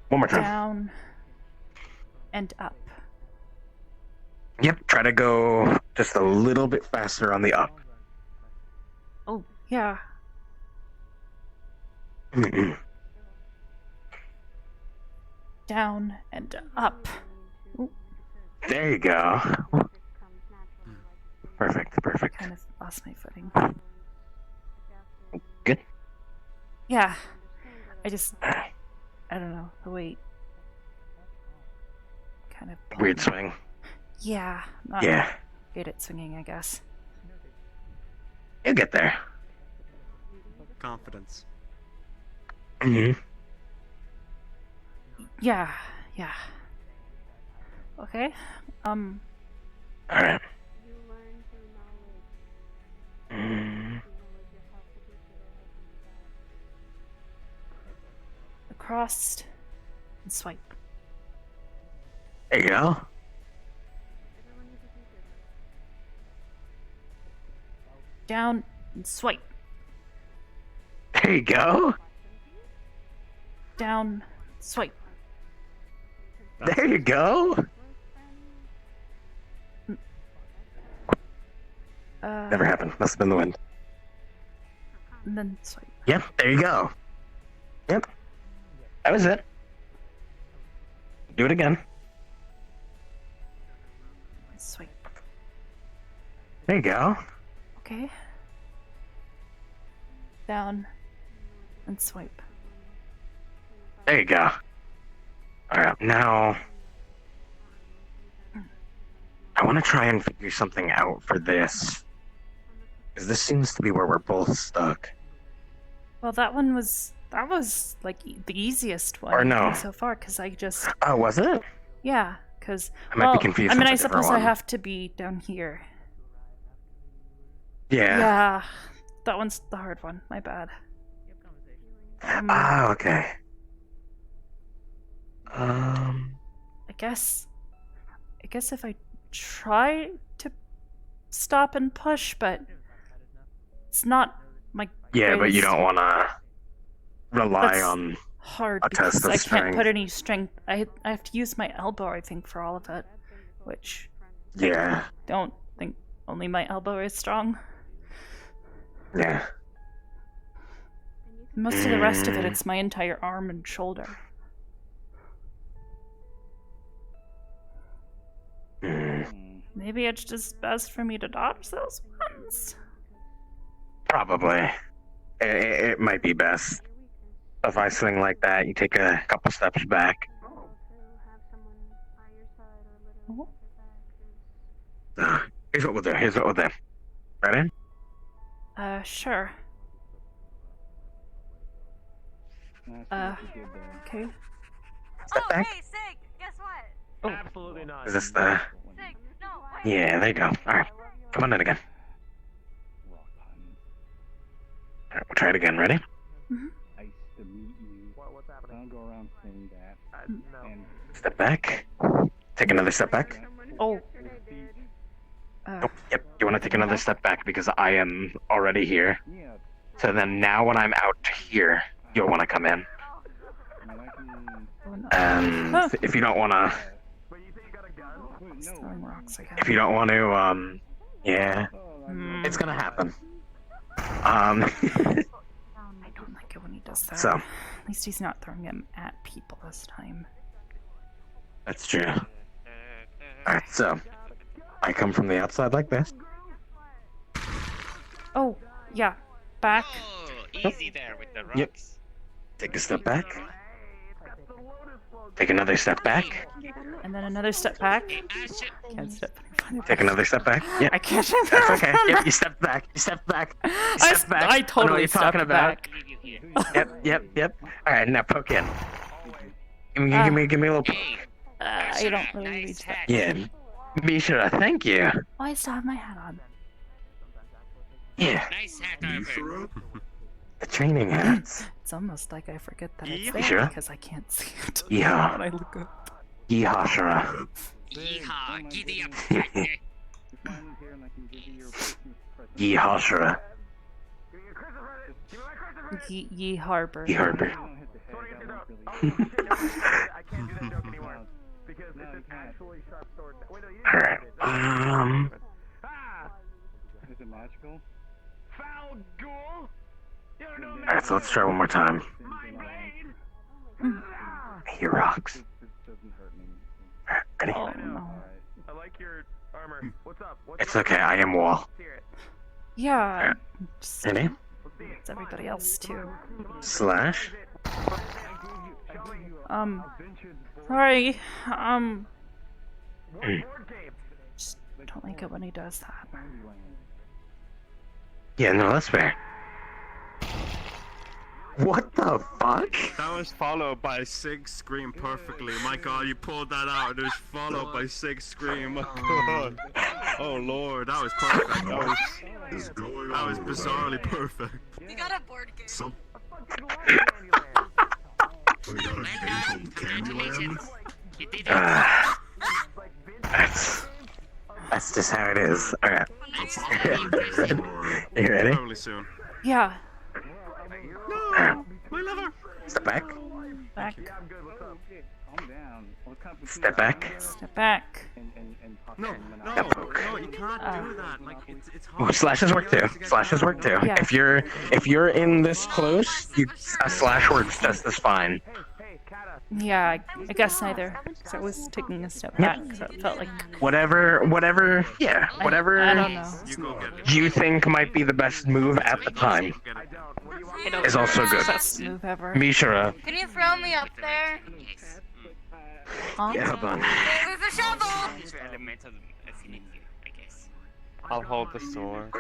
Speaker 5: One more time.
Speaker 1: Down and up.
Speaker 5: Yep, try to go just a little bit faster on the up.
Speaker 1: Oh, yeah. Down and up. Ooh.
Speaker 5: There you go. Perfect, perfect.
Speaker 1: Kind of lost my footing.
Speaker 5: Good.
Speaker 1: Yeah. I don't know, the weight. Kind of
Speaker 5: Weird swing.
Speaker 1: Yeah. Not
Speaker 5: Yeah.
Speaker 1: good at swinging, I guess.
Speaker 5: You'll get there.
Speaker 8: Confidence.
Speaker 5: Mm-hmm.
Speaker 1: Yeah. Okay.
Speaker 5: Alright.
Speaker 1: Across and swipe.
Speaker 5: There you go.
Speaker 1: Down and swipe.
Speaker 5: There you go.
Speaker 1: Down, swipe.
Speaker 5: There you go. Never happened. Must have been the wind.
Speaker 1: And then swipe.
Speaker 5: Yep, there you go. Yep. That was it. Do it again.
Speaker 1: Swipe.
Speaker 5: There you go.
Speaker 1: Okay. Down and swipe.
Speaker 5: There you go. Alright, now I want to try and figure something out for this. Because this seems to be where we're both stuck.
Speaker 1: Well, that was like the easiest one
Speaker 5: Or no.
Speaker 1: so far, because I just...
Speaker 5: Oh, was it?
Speaker 1: Yeah, because...
Speaker 5: I might be confused
Speaker 1: I mean,
Speaker 5: with a
Speaker 1: I
Speaker 5: different
Speaker 1: suppose I
Speaker 5: one.
Speaker 1: have to be down here.
Speaker 5: Yeah.
Speaker 1: Yeah, that one's the hard one. My bad.
Speaker 5: Ah, okay.
Speaker 1: I guess if I try to stop and push, but it's not my
Speaker 5: Yeah, but you
Speaker 1: greatest-
Speaker 5: don't want to rely
Speaker 1: That's
Speaker 5: on
Speaker 1: hard
Speaker 5: a test
Speaker 1: because
Speaker 5: of
Speaker 1: I can't
Speaker 5: strength.
Speaker 1: put any strength. I have to use my elbow, I think, for all of it, which
Speaker 5: Yeah.
Speaker 1: don't think only my elbow is strong.
Speaker 5: Yeah.
Speaker 1: Most of the rest of it, it's my entire arm and shoulder. Maybe it's just best for me to dodge those ones.
Speaker 5: Probably. It might be best. If I swing like that, you take a couple steps back. Here's what we'll do. Ready?
Speaker 1: Sure. Okay.
Speaker 5: Step back.
Speaker 15: Hey, Sig, guess what?
Speaker 1: Oh.
Speaker 8: Absolutely not.
Speaker 5: Is this the...
Speaker 15: Sig, no, wait.
Speaker 5: Yeah, there you go. Alright. Come on in again. Alright, we'll try it again. Ready?
Speaker 10: Nice to meet you. What's happening? Don't go around saying that. And
Speaker 5: Step back. Take another step back.
Speaker 1: Oh.
Speaker 5: Oh, yep. You want to take another step back because I am already here. So then now when I'm out here, you'll want to come in. And if you don't want to...
Speaker 1: Throwing rocks again.
Speaker 5: If you don't want to, yeah. It's gonna happen.
Speaker 1: I don't like it when he does that.
Speaker 5: So.
Speaker 1: At least he's not throwing them at people this time.
Speaker 5: That's true. Alright, so... I come from the outside like this.
Speaker 1: Oh, yeah. Back.
Speaker 16: Easy there with the rocks.
Speaker 5: Yep. Take a step back. Take another step back.
Speaker 1: And then another step back. Can't step.
Speaker 5: Take another step back. Yep.
Speaker 1: I can't
Speaker 5: That's okay.
Speaker 1: remember.
Speaker 5: Yep, you step back. You step back. You step back.
Speaker 1: I
Speaker 5: know
Speaker 1: totally
Speaker 5: what you're talking
Speaker 1: stepped
Speaker 5: about.
Speaker 1: back.
Speaker 5: Yep. Alright, now poke in. Give me a little poke.
Speaker 1: I don't really reach that.
Speaker 5: Yeah. Be sure. Thank you.
Speaker 1: Oh, I still have my hat on.
Speaker 5: Yeah.
Speaker 16: Nice hat, Arbor.
Speaker 5: The training hats.
Speaker 1: It's almost like I forget that it's
Speaker 5: You
Speaker 1: there
Speaker 5: sure?
Speaker 1: because I can't see it
Speaker 5: Yeah.
Speaker 1: when I look up.
Speaker 5: Yeehaw, Shara.
Speaker 16: Yeehaw, giddy up.
Speaker 5: Yeehaw, Shara.
Speaker 1: Ye Harbor.
Speaker 5: Ye Harbor.
Speaker 6: I can't do that joke anymore. Because it's an actually sharp sword.
Speaker 5: Alright.
Speaker 10: Is it magical?
Speaker 5: Alright, so let's try one more time. He rocks. Ready?
Speaker 1: Oh no.
Speaker 6: I like your armor. What's up?
Speaker 5: It's okay, I am wall.
Speaker 1: Yeah. Just,
Speaker 5: Ready?
Speaker 1: it's everybody else too.
Speaker 5: Slash.
Speaker 1: Sorry. Just don't like it when he does that.
Speaker 5: Yeah, no, that's fair. What the fuck?
Speaker 6: That was followed by Sig Scream perfectly. My god, you pulled that out and it was followed by Sig Scream. My god. Oh lord, that was perfect. That was bizarrely perfect.
Speaker 13: You got a board game.
Speaker 5: That's just how it is. Alright. You ready?
Speaker 6: Probably soon.
Speaker 1: Yeah.
Speaker 6: My lover.
Speaker 5: Step back.
Speaker 1: Back.
Speaker 10: Calm down.
Speaker 5: Step back.
Speaker 1: Step back.
Speaker 6: No, you can't do that. Like it's hard.
Speaker 5: Oh, slashes work too. Slashes work too.
Speaker 1: Yeah.
Speaker 5: If you're in this close, a slash works just as fine.
Speaker 1: Yeah, I guess neither. Because I was taking a step back, so it felt like.
Speaker 5: Whatever. Yeah. Whatever.
Speaker 1: I don't know.
Speaker 5: You think might be the best move at the time is also good.
Speaker 1: Best move ever.
Speaker 5: Mishra.
Speaker 15: Can you throw me up there?
Speaker 1: Huh?
Speaker 5: Yeah, hold on.
Speaker 15: There's a shovel!
Speaker 2: I'll hold the sword.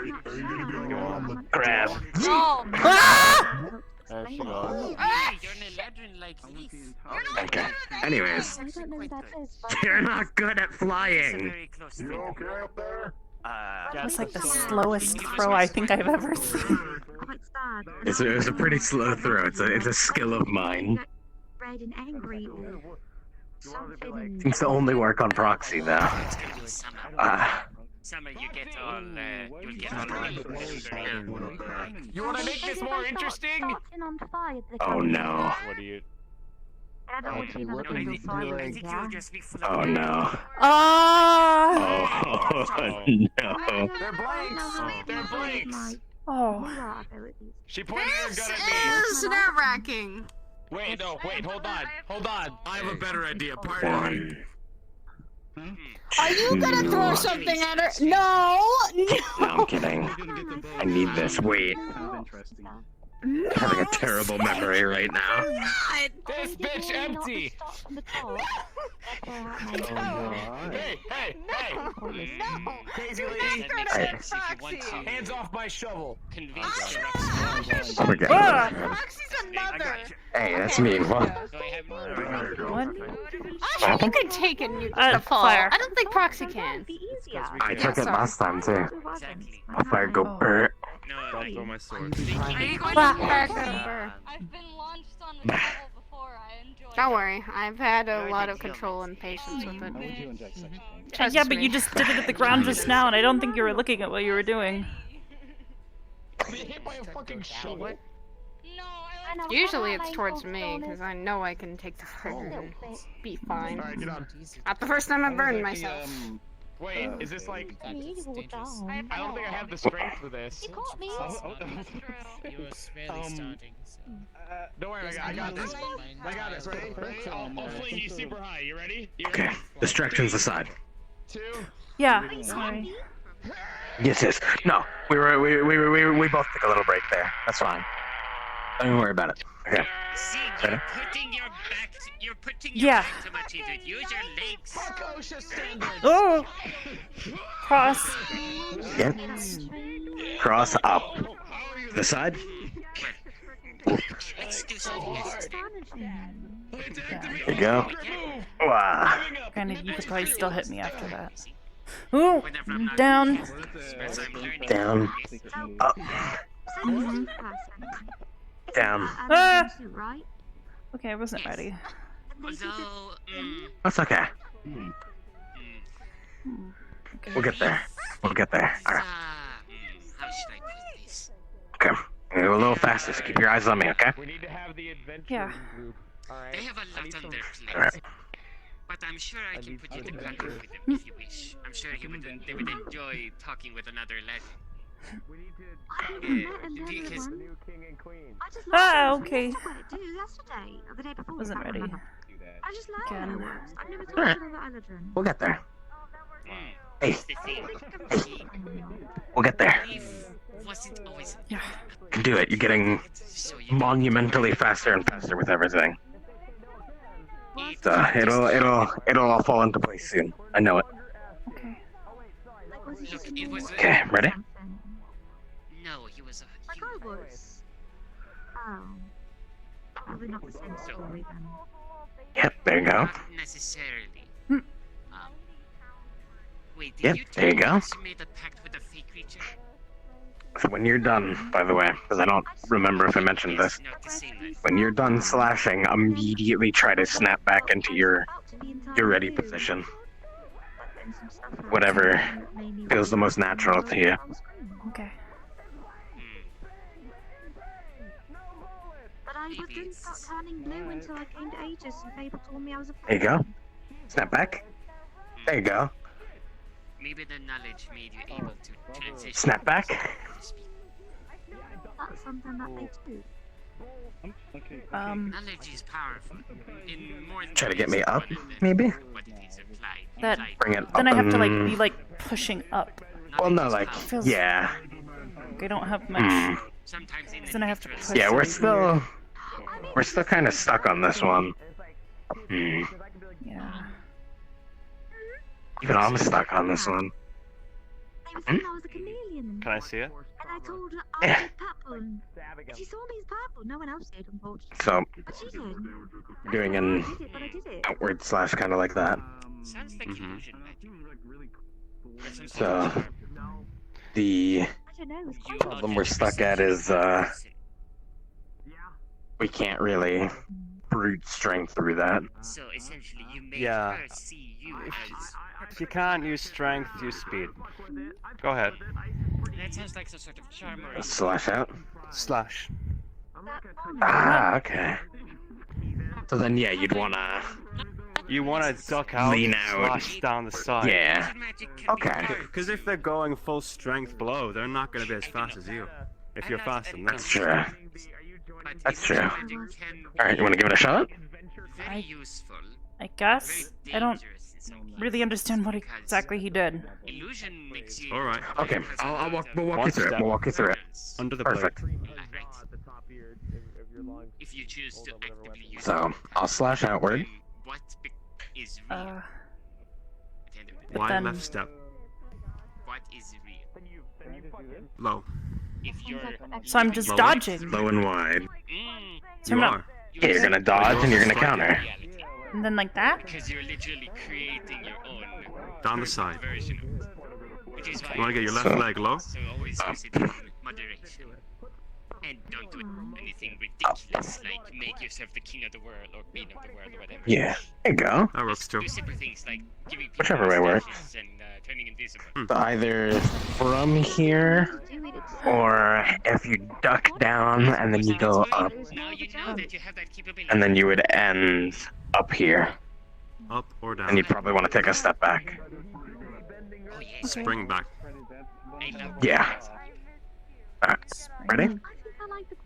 Speaker 5: Grab.
Speaker 15: Oh!
Speaker 2: There she goes.
Speaker 5: Okay. Anyways, you're not good at flying.
Speaker 11: You okay up there?
Speaker 1: That's like the slowest throw I think I've ever seen.
Speaker 5: It was a pretty slow throw. It's a skill of mine.
Speaker 3: Red and angry or something.
Speaker 5: Seems to only work on proxy though.
Speaker 16: Summer, you get all, you'll get all
Speaker 8: You wanna make this more interesting?
Speaker 5: Oh no.
Speaker 2: What do you?
Speaker 3: I don't want to be
Speaker 16: I think you'll just be full of
Speaker 5: Oh no.
Speaker 1: Ah!
Speaker 5: Oh no.
Speaker 8: They're blanks. They're blanks.
Speaker 1: Oh.
Speaker 8: She pointed her gun at me.
Speaker 7: This is nerve-wracking.
Speaker 8: Wait, no, wait, hold on. I have a better idea. Pardon me.
Speaker 7: Are you gonna throw something at her? No!
Speaker 5: No, I'm kidding. I need this. Wait. I'm having a terrible memory right now.
Speaker 8: This bitch empty. Hey! Crazy lady. Hands off my shovel.
Speaker 5: Okay. Hey, that's mean. What?
Speaker 7: Actually, you could take it and you
Speaker 1: Fire.
Speaker 7: I don't think Proxy can.
Speaker 5: I took it last time too. I'll fire go burr.
Speaker 6: Don't throw my sword.
Speaker 7: Are you going to back over?
Speaker 15: I've been launched on a shovel before. I enjoy
Speaker 7: Don't worry, I've had a lot of control and patience with it.
Speaker 1: Yeah, but you just did it at the ground just now, and I don't think you were looking at what you were doing.
Speaker 8: Hit by a fucking shovel.
Speaker 7: Usually it's towards me, because I know I can take the trigger and be fine.
Speaker 8: Alright, get on.
Speaker 7: Not the first time I burned myself.
Speaker 8: Wait, is this like... I don't think I have the strength for this.
Speaker 3: You caught me.
Speaker 18: You were barely starting, so...
Speaker 8: Don't worry, I got this. I got this. Ready? I'll fling you super high. You ready?
Speaker 5: Okay. Distractions aside.
Speaker 8: 2.
Speaker 1: Yeah. Sorry.
Speaker 5: Yes. No, we both took a little break there. That's fine. Don't even worry about it. Okay.
Speaker 16: See,
Speaker 5: Ready?
Speaker 16: you're putting
Speaker 1: Yeah.
Speaker 16: back too much into it. Use your legs.
Speaker 8: Fuck OSHA standards.
Speaker 1: Oh. Cross.
Speaker 5: Yep. Cross up. The side.
Speaker 16: Let's do something else.
Speaker 5: There you go. Wow.
Speaker 1: Granted, you could probably still hit me after that. Ooh. Down.
Speaker 5: Down. Up. Down.
Speaker 1: Ah! Okay, I wasn't ready.
Speaker 16: Although,
Speaker 5: That's okay. We'll get there. Alright.
Speaker 16: how should I put this?
Speaker 5: Okay. Go a little faster, so keep your eyes on me, okay?
Speaker 8: We need to have the adventure
Speaker 1: Yeah.
Speaker 8: group. Alright.
Speaker 16: They have a lot on their
Speaker 5: Alright.
Speaker 16: plate. But I'm sure I can put you in contact with them if you wish. I'm sure they would enjoy talking with another legend.
Speaker 3: I haven't met another
Speaker 16: because
Speaker 3: one. I just
Speaker 1: Ah,
Speaker 3: learned
Speaker 1: okay.
Speaker 3: it yesterday, or the day before.
Speaker 1: Wasn't
Speaker 3: I can't
Speaker 1: ready.
Speaker 3: remember. I just learned how it
Speaker 1: Again.
Speaker 3: works. I've never talked
Speaker 5: Alright.
Speaker 3: to another Eladrin.
Speaker 5: We'll get there. Hey,
Speaker 16: the thing.
Speaker 5: we'll get there.
Speaker 16: Wasn't always.
Speaker 1: Yeah.
Speaker 5: You can do it. You're getting monumentally faster and faster with everything. So it'll all fall into place soon. I know it.
Speaker 16: Look, it was.
Speaker 5: Okay, ready?
Speaker 16: No, he was.
Speaker 3: Like I was. Oh. Probably not the same story then.
Speaker 5: Yep, there you go.
Speaker 16: Not necessarily. Wait, did
Speaker 5: Yep,
Speaker 16: you
Speaker 5: there you
Speaker 16: tell me
Speaker 5: go.
Speaker 16: you made a pact with a fake creature?
Speaker 5: So when you're done, by the way, because I don't remember if I mentioned this, when you're done slashing, immediately try to snap back into your ready position. Whatever feels the most natural to you.
Speaker 1: Okay.
Speaker 3: But I didn't start turning blue until I came to Aegis and Fable told me I was a
Speaker 5: There you go. Snap back. There you go.
Speaker 16: Maybe the knowledge made you able to transition.
Speaker 5: Snap back.
Speaker 3: That's something that they do.
Speaker 16: Knowledge is powerful. In more
Speaker 5: Try to get me
Speaker 16: ways
Speaker 5: up,
Speaker 16: than
Speaker 5: maybe?
Speaker 16: what it is applied.
Speaker 1: That.
Speaker 5: Bring it
Speaker 1: Then
Speaker 5: up
Speaker 1: I have to like
Speaker 5: and-
Speaker 1: be like pushing up.
Speaker 5: Well, no, like,
Speaker 1: Feels-
Speaker 5: yeah.
Speaker 1: Like I don't have much.
Speaker 16: Sometimes in
Speaker 1: Then I have to push.
Speaker 5: Yeah, we're
Speaker 1: something
Speaker 5: still kind of stuck on this one.
Speaker 1: Yeah.
Speaker 5: Even I'm stuck on this one.
Speaker 3: They were saying I was a chameleon.
Speaker 6: Can I see it?
Speaker 3: And I told her I was purple. And she saw me as purple. No one else did, unfortunately.
Speaker 5: So,
Speaker 3: But she did.
Speaker 5: doing an
Speaker 3: I did it, but I did it.
Speaker 5: outward slash kind of like that.
Speaker 16: Sounds like illusion magic.
Speaker 5: So, the
Speaker 3: I don't know. It was quite
Speaker 5: problem we're stuck at is, we can't really brute strength through that.
Speaker 16: So essentially, you made
Speaker 6: Yeah.
Speaker 16: her see you as.
Speaker 6: If you can't use strength, use speed. Go ahead.
Speaker 16: That sounds like some sort of charm or.
Speaker 5: Slash out.
Speaker 6: Slash.
Speaker 5: Ah, okay. So then, yeah, you'd wanna
Speaker 6: You want to duck out,
Speaker 5: lean out.
Speaker 6: slash down the side.
Speaker 5: Yeah. Okay.
Speaker 6: Because if they're going full strength blow, they're not going to be as fast as you. If you're faster than them.
Speaker 5: That's true. That's true. Alright, you wanna give it a shot?
Speaker 16: Very useful.
Speaker 1: I guess I don't really understand what exactly he did.
Speaker 16: Illusion makes you.
Speaker 6: Alright.
Speaker 5: Okay, we'll walk you through it. We'll walk you through it.
Speaker 6: Under the
Speaker 5: Perfect.
Speaker 6: blade.
Speaker 16: If you choose to actively use
Speaker 5: So, I'll slash outward.
Speaker 16: what is real?
Speaker 1: But
Speaker 6: Wide
Speaker 1: then-
Speaker 6: left step.
Speaker 16: What is real?
Speaker 6: Low.
Speaker 16: If you're.
Speaker 1: So I'm just
Speaker 6: Low.
Speaker 1: dodging.
Speaker 5: Low and wide.
Speaker 1: So
Speaker 6: You
Speaker 1: I'm not-
Speaker 6: are.
Speaker 5: Yeah, you're gonna dodge and you're gonna counter.
Speaker 1: And then like that.
Speaker 16: Because you're literally creating your own
Speaker 6: Down the side.
Speaker 16: version of it. Which is why
Speaker 6: You want to get your left
Speaker 5: So-
Speaker 6: leg low?
Speaker 16: So always use it in moderation. And don't do anything ridiculous like make yourself the king of the world or queen of the world or whatever.
Speaker 5: Yeah, there you go.
Speaker 6: That works too.
Speaker 16: Do simple things like giving people
Speaker 5: Whichever way works.
Speaker 16: mustaches and turning invisible.
Speaker 5: So either from here, or if you duck down and then you go up,
Speaker 16: Now you know that you have that capability.
Speaker 5: and then you would end up here.
Speaker 6: Up or down.
Speaker 5: And you'd probably want to take a step back.
Speaker 16: Oh yes.
Speaker 6: Spring back.
Speaker 16: I love
Speaker 5: Yeah. Alright, ready?
Speaker 3: I think I like the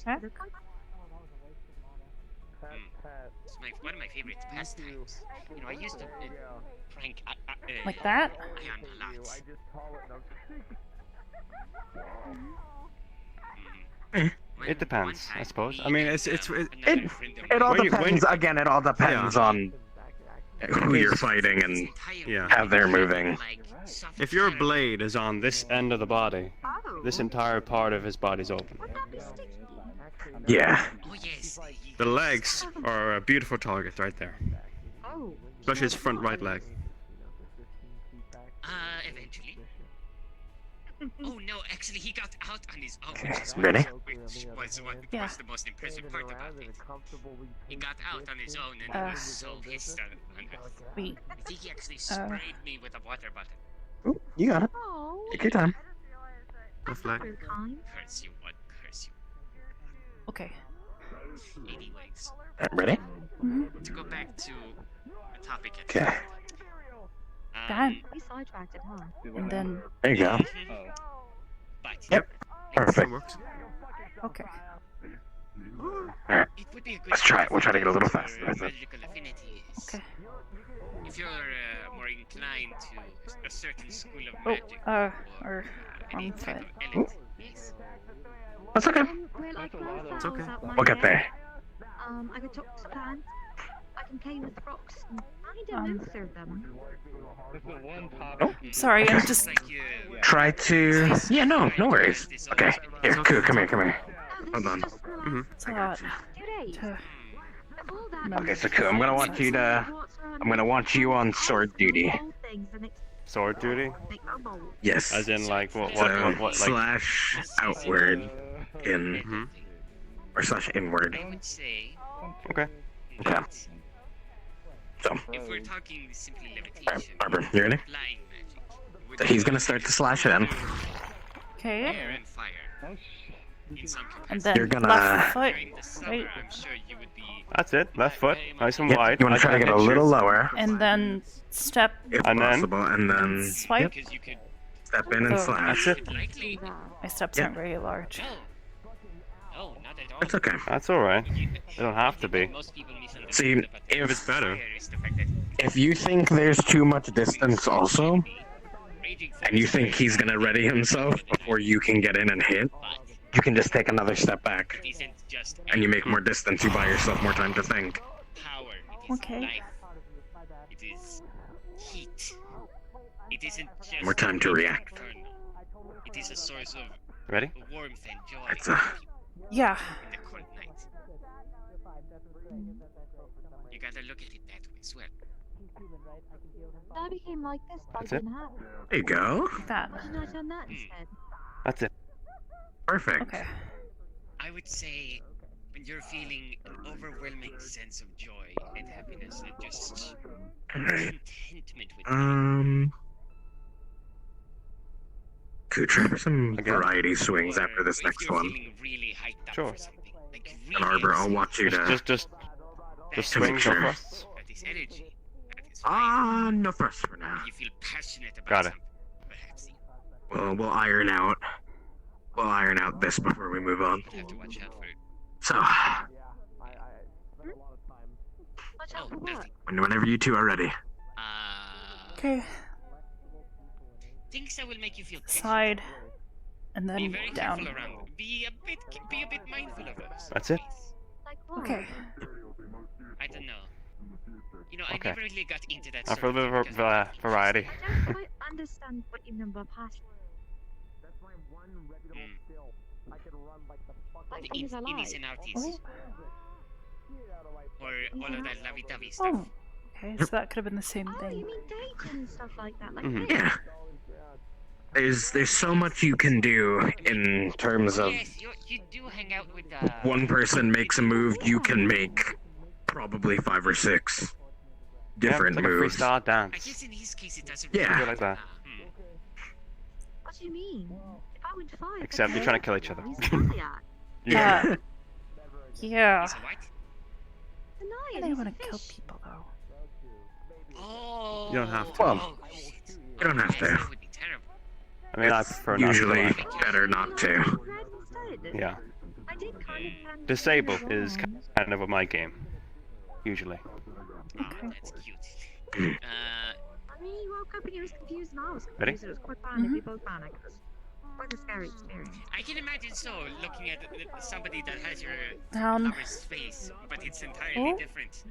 Speaker 16: It's one of my favorite pastimes. You know, I used to prank
Speaker 1: Like that?
Speaker 16: Ion a lot.
Speaker 6: It depends, I suppose. I mean, it
Speaker 5: It all depends. Again, it all depends on who you're fighting and how they're moving.
Speaker 6: If your blade is on this end of the body, this entire part of his body's open.
Speaker 5: Yeah.
Speaker 6: The legs are a beautiful target right there.
Speaker 3: Oh.
Speaker 6: Especially his front right leg.
Speaker 16: Eventually. Oh no, actually he got out on his own.
Speaker 5: Okay,
Speaker 16: Which is
Speaker 5: ready?
Speaker 16: Which was what was the most impressive part about it. He got out on his own and he was so pissed on us.
Speaker 1: Wait.
Speaker 16: I think he actually sprayed me with a water bottle.
Speaker 5: Ooh, you got it. Take your time.
Speaker 6: Left leg.
Speaker 16: Curse you, what? Curse you.
Speaker 1: Okay.
Speaker 16: Anyways.
Speaker 5: Ready?
Speaker 16: To go back to topic at
Speaker 5: Okay.
Speaker 1: That.
Speaker 3: We sidetracked it, huh?
Speaker 1: And then.
Speaker 5: There you go.
Speaker 16: But
Speaker 5: Yep. Perfect.
Speaker 1: Okay.
Speaker 5: Alright.
Speaker 16: it would be a good
Speaker 5: Let's try it. We'll try to get a little
Speaker 16: your
Speaker 5: faster. I think.
Speaker 16: magical affinities.
Speaker 1: Okay.
Speaker 16: If you're more inclined to a certain school of
Speaker 1: Oh,
Speaker 16: magic,
Speaker 1: or
Speaker 16: any
Speaker 1: wrong
Speaker 16: type
Speaker 1: foot.
Speaker 16: of entities.
Speaker 5: That's okay.
Speaker 3: We're like
Speaker 5: It's okay.
Speaker 3: my
Speaker 5: We'll get there.
Speaker 3: I can talk to plants. I can play with rocks. And I don't know through them.
Speaker 1: Sorry, I'm just.
Speaker 5: Try to. Yeah, no worries. Okay. Here, come here. Hold on.
Speaker 1: It's a lot.
Speaker 5: Okay, so cool. I'm gonna want you on sword duty.
Speaker 12: Sword duty?
Speaker 5: Yes.
Speaker 12: As in, like, what, like...
Speaker 5: Slash outward in... Or slash inward.
Speaker 16: I would say,
Speaker 12: Okay.
Speaker 5: Okay. So,
Speaker 16: if we're talking simply levitation,
Speaker 5: Arbor, you ready?
Speaker 16: flying magic,
Speaker 5: So he's gonna start to slash it in.
Speaker 1: Okay.
Speaker 16: air and fire. In some
Speaker 1: And
Speaker 16: capacity.
Speaker 1: then
Speaker 5: You're gonna-
Speaker 1: left foot.
Speaker 16: During the summer,
Speaker 1: Right.
Speaker 16: I'm sure you would be
Speaker 12: That's it. Left foot. Nice and
Speaker 5: Yep,
Speaker 12: wide.
Speaker 5: you wanna try to get a little lower.
Speaker 1: And then step.
Speaker 5: If
Speaker 12: And then-
Speaker 5: possible, and then...
Speaker 1: Swipe.
Speaker 16: because you could
Speaker 5: Step in and
Speaker 1: So-
Speaker 5: slash.
Speaker 12: That's it.
Speaker 16: likely.
Speaker 1: My steps
Speaker 5: Yep.
Speaker 1: aren't very large.
Speaker 16: No, not at all.
Speaker 5: It's okay.
Speaker 12: That's alright. They don't have to be.
Speaker 16: Most people misunderstand
Speaker 5: See,
Speaker 16: about the
Speaker 5: if
Speaker 12: it's better.
Speaker 16: fire is the fact that
Speaker 5: If you think there's too much distance also,
Speaker 16: raging
Speaker 5: and you think he's gonna ready himself before you can get in and hit, you can just take another step back.
Speaker 16: isn't just
Speaker 5: And you make more distance, you buy yourself more time to think.
Speaker 16: power. It is
Speaker 1: Okay.
Speaker 16: life. It is heat. It isn't just
Speaker 5: More time to react.
Speaker 16: infernal. It is a source of
Speaker 12: Ready?
Speaker 16: warmth and joy
Speaker 5: It's
Speaker 1: Yeah.
Speaker 16: in the cold night. You gotta look at it that way as well.
Speaker 3: I became like this by
Speaker 12: That's it.
Speaker 3: being happy.
Speaker 5: There you go.
Speaker 1: That.
Speaker 3: Why didn't I done that instead?
Speaker 12: That's it.
Speaker 5: Perfect.
Speaker 1: Okay.
Speaker 16: I would say when you're feeling an overwhelming sense of joy and happiness and just
Speaker 5: Alright.
Speaker 16: contentment with
Speaker 5: Could try for some
Speaker 12: Again?
Speaker 5: variety swings after this
Speaker 16: if
Speaker 5: next
Speaker 16: you're
Speaker 5: one.
Speaker 16: feeling really hyped up
Speaker 12: Sure.
Speaker 16: for something, like
Speaker 5: And
Speaker 16: really
Speaker 5: Arbor, I'll
Speaker 16: upset,
Speaker 5: watch you to...
Speaker 12: Just
Speaker 5: to make
Speaker 12: swings or
Speaker 5: sure.
Speaker 12: thrusts.
Speaker 16: that is energy. That is fire.
Speaker 5: No thrust for now.
Speaker 16: You feel passionate about
Speaker 12: Got it.
Speaker 16: something, perhaps.
Speaker 5: Well, we'll iron out this before we move on.
Speaker 16: You'll have to watch out for it.
Speaker 5: So,
Speaker 3: Watch out for what?
Speaker 5: whenever you two are ready.
Speaker 1: Okay.
Speaker 16: Things that will make you feel tension.
Speaker 1: Side. And
Speaker 16: Be
Speaker 1: then
Speaker 16: very
Speaker 1: down.
Speaker 16: careful around. Be a bit mindful of those.
Speaker 12: That's it?
Speaker 3: Like what?
Speaker 1: Okay.
Speaker 16: I don't know. You know,
Speaker 12: Okay.
Speaker 16: I never really got into that.
Speaker 12: Now for a
Speaker 16: sort
Speaker 12: bit
Speaker 16: of
Speaker 12: of
Speaker 16: thing because of
Speaker 12: variety.
Speaker 3: I don't quite understand what you mean by passion. Like
Speaker 16: the
Speaker 3: things I like.
Speaker 16: innies and outies.
Speaker 1: Oh.
Speaker 16: Or all of that lovey-dovey stuff.
Speaker 1: Oh. Okay, so that could have been the same
Speaker 3: Oh,
Speaker 1: thing.
Speaker 3: you mean dating and stuff like that? Like
Speaker 12: Mhm.
Speaker 3: this?
Speaker 5: Yeah. There's so much you can do in terms of
Speaker 16: Yes, you do hang out with
Speaker 5: one person makes a move, you can make probably 5 or 6 different
Speaker 12: yeah, it's like
Speaker 5: moves.
Speaker 12: a freestyle
Speaker 16: I
Speaker 12: dance.
Speaker 16: guess in his case it doesn't
Speaker 5: Yeah.
Speaker 16: really
Speaker 12: Like that.
Speaker 3: What do you mean? If I went to fight,
Speaker 12: Except you're trying to kill each other.
Speaker 1: Yeah. Yeah.
Speaker 16: He's a what?
Speaker 1: I don't want to kill people though.
Speaker 16: Oh.
Speaker 12: You don't have to.
Speaker 5: Well, you don't have to.
Speaker 16: That would be terrible.
Speaker 12: I mean, I
Speaker 5: It's
Speaker 12: prefer not
Speaker 5: usually
Speaker 12: to.
Speaker 5: better not to.
Speaker 12: Yeah.
Speaker 3: I did kind of plan
Speaker 12: Disable
Speaker 3: to
Speaker 12: is
Speaker 3: wrong.
Speaker 12: kind of my game. Usually.
Speaker 16: Oh, that's cute.
Speaker 3: I mean, he woke up and he was confused and I was
Speaker 12: Ready?
Speaker 3: confused. It was quite fun if we both panicked. It was quite a scary experience.
Speaker 16: I can imagine so, looking at somebody that has your
Speaker 1: Down.
Speaker 16: lover's face, but it's entirely
Speaker 1: Oh.
Speaker 16: different.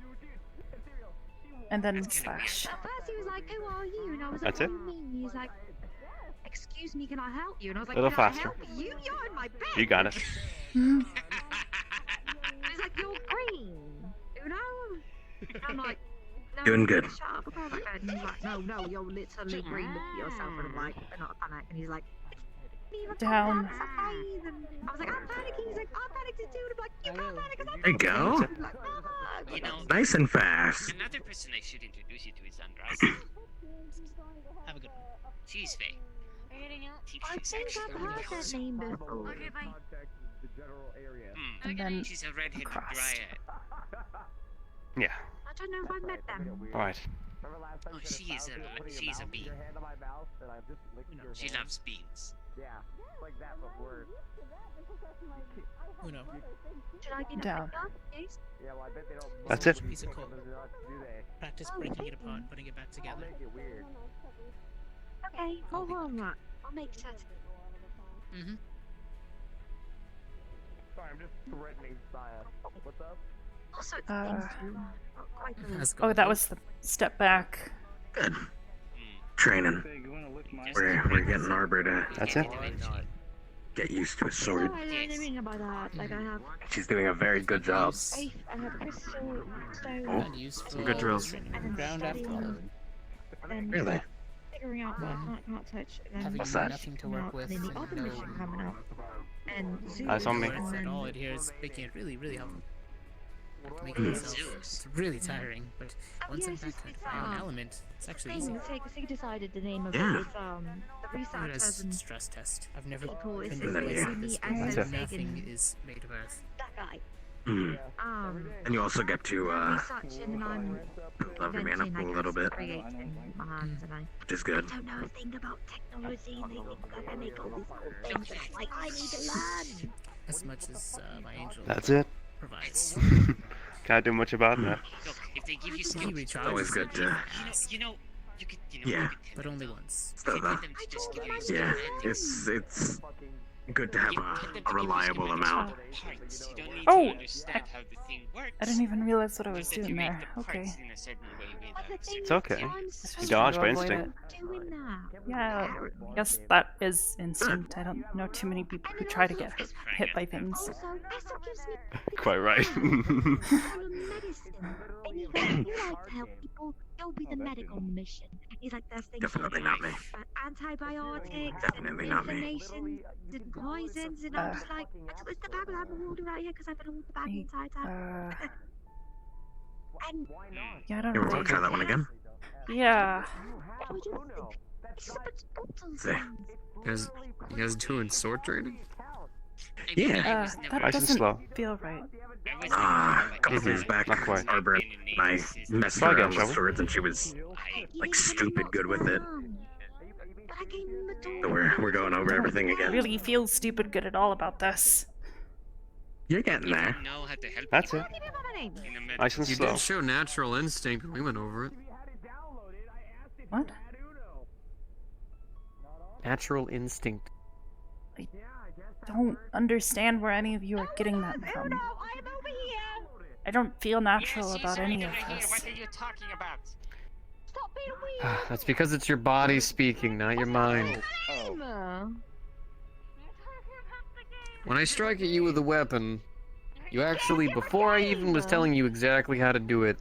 Speaker 1: And then slash.
Speaker 3: At first he was like, who are you? And I was like,
Speaker 12: That's
Speaker 3: what
Speaker 12: it?
Speaker 3: do you mean? He's like, excuse me, can I help you? And I was like,
Speaker 12: Little
Speaker 3: can
Speaker 12: faster.
Speaker 3: I help you? You're in my bed.
Speaker 12: You got it.
Speaker 1: Mhm.
Speaker 3: He's like, you're green. You know? I'm like, no,
Speaker 5: Doing good.
Speaker 3: shut up, I can't like that. And he's like, no, you're literally green. Look at yourself. And I'm like, I'm not panic. And he's like,
Speaker 1: Down.
Speaker 3: it's okay. And I was like, I'm panicking. He's like, I'm panicking too. And I'm like, you can't panic because I'm
Speaker 5: There you go.
Speaker 3: I'm like, "Fuck."
Speaker 16: You know,
Speaker 5: Nice and fast.
Speaker 16: another person I should introduce you to is Andras.
Speaker 18: Have a good one.
Speaker 16: She's Faye.
Speaker 15: Are you getting out?
Speaker 3: I think I've heard that name before.
Speaker 15: Okay, bye.
Speaker 6: The general area.
Speaker 16: Hmm.
Speaker 1: And then
Speaker 16: She's a redheaded
Speaker 1: across.
Speaker 16: dryad.
Speaker 12: Yeah.
Speaker 3: I don't know if I've met them.
Speaker 12: All right.
Speaker 16: Oh, she's a bean. She loves beans.
Speaker 6: Yeah, like that, but worse.
Speaker 18: Uno.
Speaker 3: Should I get
Speaker 1: Down.
Speaker 3: Please?
Speaker 6: Yeah, well, I bet they don't.
Speaker 12: That's it.
Speaker 18: Piece of code.
Speaker 6: Do they?
Speaker 18: Practice breaking it apart, putting it back together.
Speaker 6: Make it weird.
Speaker 3: Okay, hold on that. I'll make sense.
Speaker 18: Mm-hmm.
Speaker 6: Sorry, I'm just threatening Saya. What's up?
Speaker 3: Also, quite
Speaker 1: Oh, that was the step back.
Speaker 5: Good. Training. We're getting Arbor to.
Speaker 12: That's it.
Speaker 5: Get used to a sword.
Speaker 3: I don't know about that. Like I have
Speaker 5: She's doing a very good job.
Speaker 3: faith, I have crystal, stone,
Speaker 5: Oh, some good drills.
Speaker 18: Ground after all.
Speaker 3: and
Speaker 5: Really?
Speaker 3: figuring out what I can't touch, and then
Speaker 18: Having
Speaker 5: What's that?
Speaker 18: nothing to work with,
Speaker 3: and then the
Speaker 18: and
Speaker 3: other
Speaker 18: no
Speaker 3: mission coming up, and Zeus,
Speaker 12: That's on me.
Speaker 3: and
Speaker 18: at
Speaker 3: then
Speaker 18: all. It here is making it really, really helpful. Making itself, it's really tiring, but once I'm
Speaker 3: yes,
Speaker 18: back
Speaker 3: it's
Speaker 18: at my own element, it's actually easy.
Speaker 3: Sig decided the name of
Speaker 5: Yeah.
Speaker 3: it is the
Speaker 18: It
Speaker 3: research
Speaker 18: is
Speaker 3: person.
Speaker 18: stress test. I've never
Speaker 3: People is
Speaker 18: been to a place like this
Speaker 3: really
Speaker 18: before.
Speaker 3: as
Speaker 12: That's it.
Speaker 18: Nothing is made of earth.
Speaker 3: That guy.
Speaker 5: Mm. And you also get to
Speaker 3: Researching, and I'm
Speaker 5: love your mana pool a little bit,
Speaker 3: creating my hands, and I
Speaker 5: which is good.
Speaker 3: don't know a thing about technology, and they think I can make all these cool things. Like I need to learn.
Speaker 18: As much as my angel
Speaker 12: That's it.
Speaker 18: provides.
Speaker 12: Can't do much about that.
Speaker 16: Look, if they give you
Speaker 18: He
Speaker 16: skills,
Speaker 18: recharges.
Speaker 5: Always good to.
Speaker 16: you know, you could,
Speaker 5: Yeah.
Speaker 18: But only once.
Speaker 5: So
Speaker 16: you
Speaker 5: that,
Speaker 16: them to just give you
Speaker 5: yeah,
Speaker 16: skills.
Speaker 5: it's good to have a reliable amount.
Speaker 16: Parts. You don't need
Speaker 1: Oh!
Speaker 16: to understand how the thing works.
Speaker 1: I didn't even realize what I was
Speaker 16: Just that you
Speaker 1: doing
Speaker 16: make
Speaker 1: there.
Speaker 16: the
Speaker 1: Okay.
Speaker 16: parts in a certain way without
Speaker 12: It's okay.
Speaker 1: Just
Speaker 12: You dodge by
Speaker 1: avoid
Speaker 12: instinct.
Speaker 1: it.
Speaker 3: Doing that.
Speaker 1: Yeah, I guess that is instinct. I don't know too many people who try to get hit by things.
Speaker 3: Also, Esther gives me
Speaker 12: Quite right.
Speaker 3: medicine. And he goes, you like to help people, you'll be the medic on the mission. He's like, there's things
Speaker 5: Definitely not me.
Speaker 3: antibiotics,
Speaker 5: Definitely
Speaker 3: and
Speaker 5: not me.
Speaker 3: inflammation, and poisons, and I'm just like, where's the bag? I haven't ordered out here because I've been holding the bag the entire time. And
Speaker 1: Yeah, I don't
Speaker 5: You want
Speaker 1: really.
Speaker 5: to try that one again?
Speaker 1: Yeah.
Speaker 3: what would you think? It's just a bunch of bottles.
Speaker 5: See.
Speaker 12: You guys doing sword training?
Speaker 5: Yeah.
Speaker 1: That
Speaker 12: Nice and
Speaker 1: doesn't
Speaker 12: slow.
Speaker 1: feel right.
Speaker 5: A couple of years back,
Speaker 12: Not quite.
Speaker 5: Arbor and I messed
Speaker 12: Try again,
Speaker 5: around
Speaker 12: shall
Speaker 5: with
Speaker 12: we?
Speaker 5: swords, and she was like stupid good with it.
Speaker 3: But I gave him the
Speaker 5: So
Speaker 3: door.
Speaker 5: we're going over everything
Speaker 1: I
Speaker 5: again.
Speaker 1: really feel stupid good at all about this.
Speaker 5: You're getting there.
Speaker 16: Know how to help
Speaker 12: That's it.
Speaker 16: people in a medical
Speaker 12: Nice and You slow. did show natural instinct when we went over it.
Speaker 1: What?
Speaker 12: Natural instinct.
Speaker 1: Don't understand where any of you are getting that from. I don't feel natural about any of this.
Speaker 16: What are you talking about?
Speaker 3: Stop being weird.
Speaker 12: That's because it's your body speaking, not your mind. When I strike at you with a weapon, you actually, before I even was telling you exactly how to do it,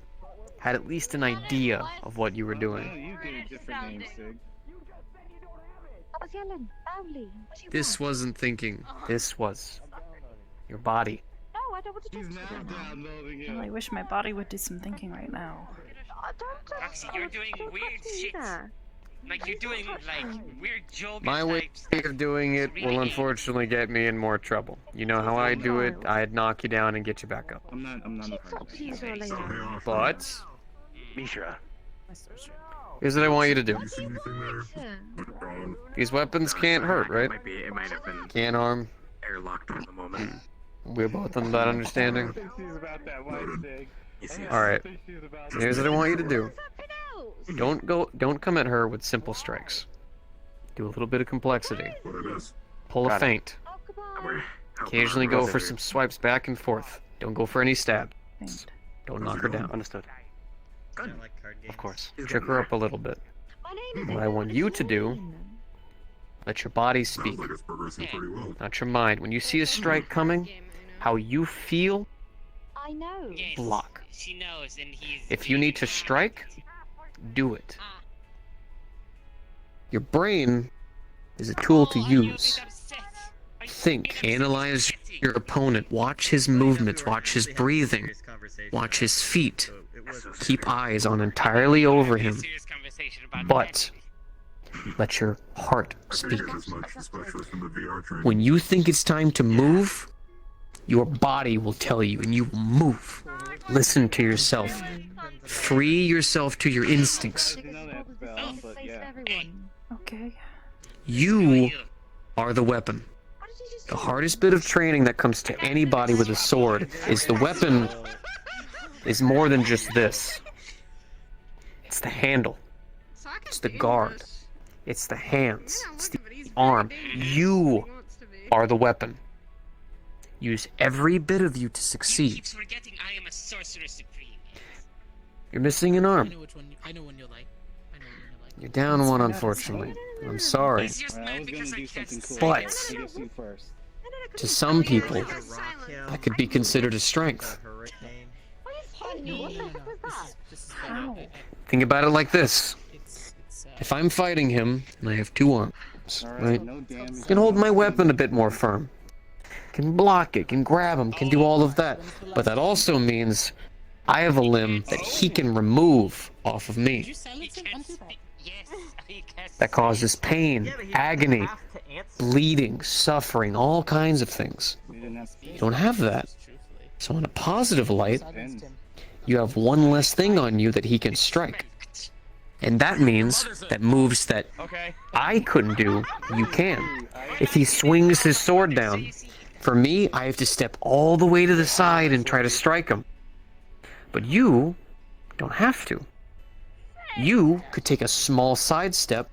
Speaker 12: had at least an idea of what you were doing.
Speaker 14: You gave different names, Sig.
Speaker 3: I was yelling loudly. What do you
Speaker 12: This
Speaker 3: want?
Speaker 12: wasn't thinking. This was your body.
Speaker 3: No, I don't want to talk to you right now.
Speaker 14: Downloading
Speaker 1: Well, I wish my body would do some thinking right now.
Speaker 3: Don't
Speaker 16: Roxy, you're doing weird shit.
Speaker 3: either.
Speaker 16: Like you're doing like weird yoga
Speaker 12: My way
Speaker 16: types.
Speaker 12: of doing it will unfortunately get me in more trouble. You know how I do it? I'd knock you down and get you back up.
Speaker 14: I'm not a part of
Speaker 3: Please,
Speaker 14: that.
Speaker 3: earlier.
Speaker 12: But
Speaker 5: Mishra.
Speaker 12: here's what I want you to do.
Speaker 3: What do you want?
Speaker 12: These weapons can't hurt, right?
Speaker 5: It might have been
Speaker 12: Can't harm.
Speaker 5: airlocked for the moment.
Speaker 12: We're both on that understanding.
Speaker 14: I think she's about that white Sig.
Speaker 5: You see,
Speaker 12: Alright.
Speaker 14: I think she's about
Speaker 12: Here's what I want you to do. Don't come at her with simple strikes. Do a little bit of complexity. Pull a
Speaker 11: Got it.
Speaker 12: feint. Occasionally go for some swipes back and forth. Don't go for any stabs. Don't knock her down.
Speaker 5: Understood.
Speaker 12: Of course. Trick her up a little bit. What I want you to do, let your body speak,
Speaker 11: Like it's progressing pretty well.
Speaker 12: not your mind. When you see a strike coming, how you feel,
Speaker 3: I know.
Speaker 16: Yes,
Speaker 12: block.
Speaker 16: she knows, and he's.
Speaker 12: If you need to strike, do it. Your brain is a tool to use. Think, analyze your opponent, watch his movements, watch his breathing, watch his feet. Keep eyes on entirely over him, but let your heart speak.
Speaker 11: As much, especially from the VR training.
Speaker 12: When you think it's time to move, your body will tell you and you will move. Listen to yourself. Free yourself to your instincts.
Speaker 1: Okay.
Speaker 12: You are the weapon. The hardest bit of training that comes to anybody with a sword is the weapon is more than just this. It's the handle. It's the guard. It's the hands. It's the arm. You are the weapon. Use every bit of you to succeed.
Speaker 16: Keeps forgetting I am a sorcerer supreme.
Speaker 12: You're missing an arm.
Speaker 18: I know when you're like.
Speaker 12: You're down one, unfortunately. I'm sorry.
Speaker 16: He's just mad because I cast silence.
Speaker 12: But to some people, that could be considered a strength. Think about it like this. If I'm fighting him, and I have two arms, right? I can hold my weapon a bit more firm. Can block it, can grab him, can do all of that. But that also means I have a limb that he can remove off of me. That causes pain, agony, bleeding, suffering, all kinds of things. You don't have that. So in a positive light, you have one less thing on you that he can strike. And that means that moves that I couldn't do, you can. If he swings his sword down, for me, I have to step all the way to the side and try to strike him. But you don't have to. You could take a small sidestep,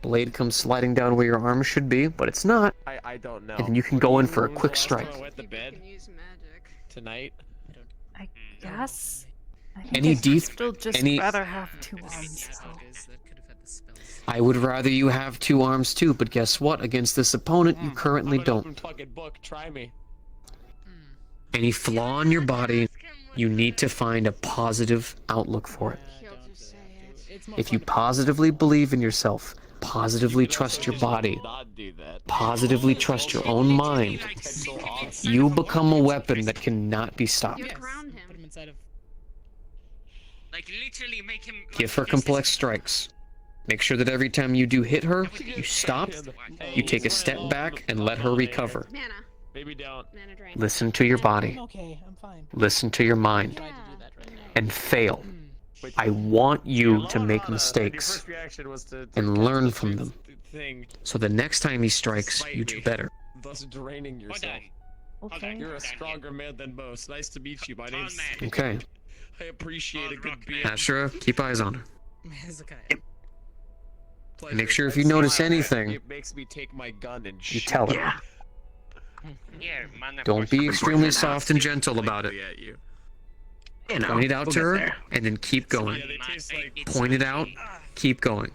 Speaker 12: blade comes sliding down where your arm should be, but it's not. I don't know. And then you can go in for a quick strike.
Speaker 8: Tonight?
Speaker 1: I guess. I think
Speaker 12: Any
Speaker 1: I'd
Speaker 12: deep,
Speaker 1: still just
Speaker 12: any.
Speaker 1: rather have two arms. So.
Speaker 12: I would rather you have two arms too, but guess what? Against this opponent, you currently don't.
Speaker 8: Fucking book, try me.
Speaker 12: Any flaw in your body, you need to find a positive outlook for it. If you positively believe in yourself, positively trust your body, positively trust your own mind, you become a weapon that cannot be stopped.
Speaker 16: Like literally make him.
Speaker 12: Give her complex strikes. Make sure that every time you do hit her, you stop, you take a step back, and let her recover.
Speaker 8: Maybe don't.
Speaker 12: Listen to your body.
Speaker 18: Okay, I'm fine.
Speaker 12: Listen to your mind. And fail. I want you to make mistakes and learn from them. So the next time he strikes, you do better.
Speaker 8: Thus draining yourself.
Speaker 1: Okay.
Speaker 8: You're a stronger man than most. Nice to meet you. My name's...
Speaker 12: Okay.
Speaker 8: I appreciate a good beer.
Speaker 12: Ashura, keep eyes on her.
Speaker 18: Hezekiah.
Speaker 12: And make sure if you notice anything,
Speaker 8: It makes me take my gun and
Speaker 12: you tell her.
Speaker 16: Here, man,
Speaker 12: Don't be extremely soft and gentle about it. Point it out to her, and then keep going. Point it out, keep going.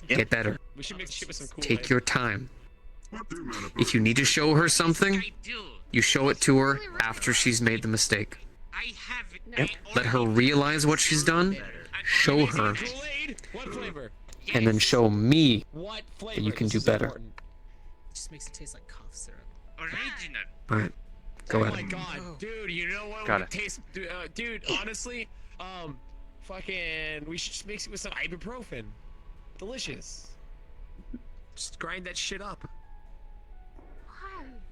Speaker 12: Get better.
Speaker 8: We should mix shit with some cool
Speaker 12: Take your time. If you need to show her something, you show it to her after she's made the mistake. Let her realize what she's done, show her,
Speaker 8: What flavor?
Speaker 12: and then show me
Speaker 8: What flavor?
Speaker 12: that you can
Speaker 8: This
Speaker 12: do
Speaker 8: is
Speaker 12: better.
Speaker 8: important.
Speaker 18: It just makes it taste like cough syrup.
Speaker 16: Original.
Speaker 12: Alright, go
Speaker 8: Oh
Speaker 12: ahead.
Speaker 8: my god, dude, you know what
Speaker 12: Got
Speaker 8: would
Speaker 12: it.
Speaker 8: taste... Dude, honestly, fucking... We should just mix it with some ibuprofen. Delicious. Just grind that shit up.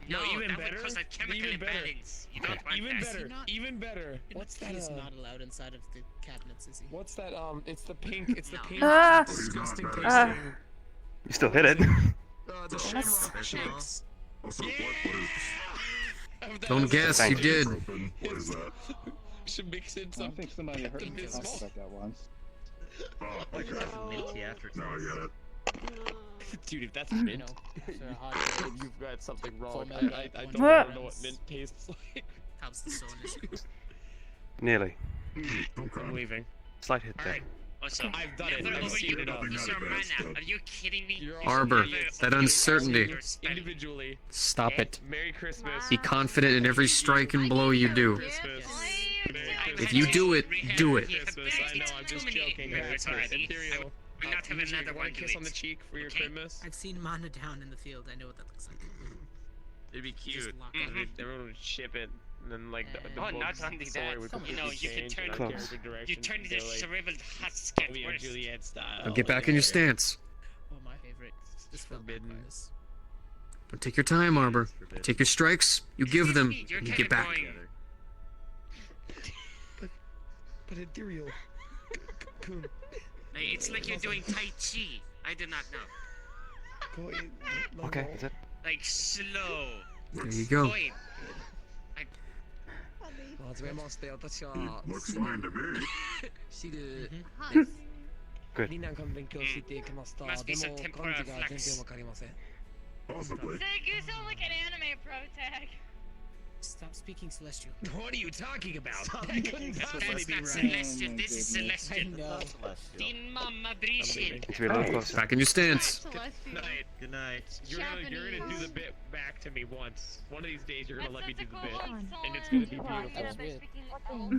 Speaker 16: No,
Speaker 8: even
Speaker 16: that
Speaker 8: better.
Speaker 16: would cause a chemical
Speaker 8: Even better.
Speaker 16: imbalance. You don't want
Speaker 8: Even
Speaker 16: that.
Speaker 8: better. Even better. What's that?
Speaker 18: He's not allowed inside of the cabinets, is he?
Speaker 8: What's that? It's the pink. It's the pink.
Speaker 1: Ah!
Speaker 8: Disgusting tasting.
Speaker 2: You still hit it.
Speaker 8: The shamrock shakes.
Speaker 12: Don't guess, you did.
Speaker 11: What is that?
Speaker 8: Should mix in
Speaker 10: I
Speaker 8: some.
Speaker 10: think somebody heard me talk
Speaker 8: Abysmal.
Speaker 10: about that once.
Speaker 11: Oh, okay. Now I get it.
Speaker 8: Dude, if that's mint, then you've got something wrong. I don't
Speaker 1: Ah.
Speaker 8: know what mint tastes like.
Speaker 18: How's the soreness?
Speaker 2: Nearly.
Speaker 8: I'm leaving.
Speaker 2: Slight hit there.
Speaker 16: Also,
Speaker 8: I've done it.
Speaker 16: never
Speaker 8: I've seen it all.
Speaker 16: use your mana. Are you kidding me?
Speaker 12: Arbor, that uncertainty.
Speaker 8: Individually.
Speaker 12: Stop it.
Speaker 8: Merry Christmas.
Speaker 12: Be confident in every strike and blow you do. If you do it, do it.
Speaker 8: Christmas. I know. I'm just joking. Imperial.
Speaker 16: We'll not have
Speaker 8: would you
Speaker 16: another
Speaker 8: want
Speaker 16: one
Speaker 8: a
Speaker 16: do
Speaker 8: kiss on the
Speaker 16: it.
Speaker 8: cheek for your
Speaker 16: Okay?
Speaker 8: Christmas?
Speaker 18: I've seen mana down in the field. I know what that looks like.
Speaker 8: It'd be cute.
Speaker 18: Just lock
Speaker 16: Mhm.
Speaker 8: Everyone would ship it, and then like the
Speaker 16: Oh, not
Speaker 8: book's
Speaker 16: only
Speaker 8: story
Speaker 16: that,
Speaker 8: would
Speaker 16: you know,
Speaker 8: completely
Speaker 16: you can
Speaker 8: change
Speaker 16: turn
Speaker 8: in our
Speaker 12: Close.
Speaker 8: character
Speaker 16: you
Speaker 8: direction
Speaker 16: turn
Speaker 8: to,
Speaker 16: this
Speaker 8: like,
Speaker 16: shriveled husk at
Speaker 8: Romeo and
Speaker 16: worst.
Speaker 8: Juliet style.
Speaker 12: Now get back in your stance.
Speaker 18: Oh, my favorite. This
Speaker 8: forbidden.
Speaker 12: But take your time, Arbor. Take your strikes, you give them,
Speaker 16: You're
Speaker 12: and you
Speaker 16: kinda
Speaker 12: get back.
Speaker 16: going
Speaker 8: but ethereal. Cocoon.
Speaker 16: It's like you're doing Tai Chi. I do not know.
Speaker 12: Okay, is it?
Speaker 16: Like slow.
Speaker 12: There you go.
Speaker 16: Going.
Speaker 8: はじめまして、私は
Speaker 11: Looks fine to me.
Speaker 8: シル
Speaker 12: Good.
Speaker 8: 2年間勉強してきました。でも
Speaker 16: Must be some
Speaker 8: 漢
Speaker 16: temporal
Speaker 8: 字が全然
Speaker 16: flex.
Speaker 8: わかりません。
Speaker 11: Possibly.
Speaker 15: Sig, you sound like an anime pro tag.
Speaker 18: Stop speaking celestial.
Speaker 8: What are you talking about?
Speaker 18: Stop
Speaker 8: That couldn't
Speaker 16: No,
Speaker 8: possibly
Speaker 16: that's
Speaker 8: be
Speaker 16: not
Speaker 8: right.
Speaker 16: celestial. This is celestial.
Speaker 18: I know.
Speaker 16: Din mamma brishin.
Speaker 12: Need to be a little closer. Back in your stance.
Speaker 16: Good night.
Speaker 20: Good night.
Speaker 8: You're gonna do the bit back to me once. One of these days you're gonna let me do the bit, and it's gonna be beautiful.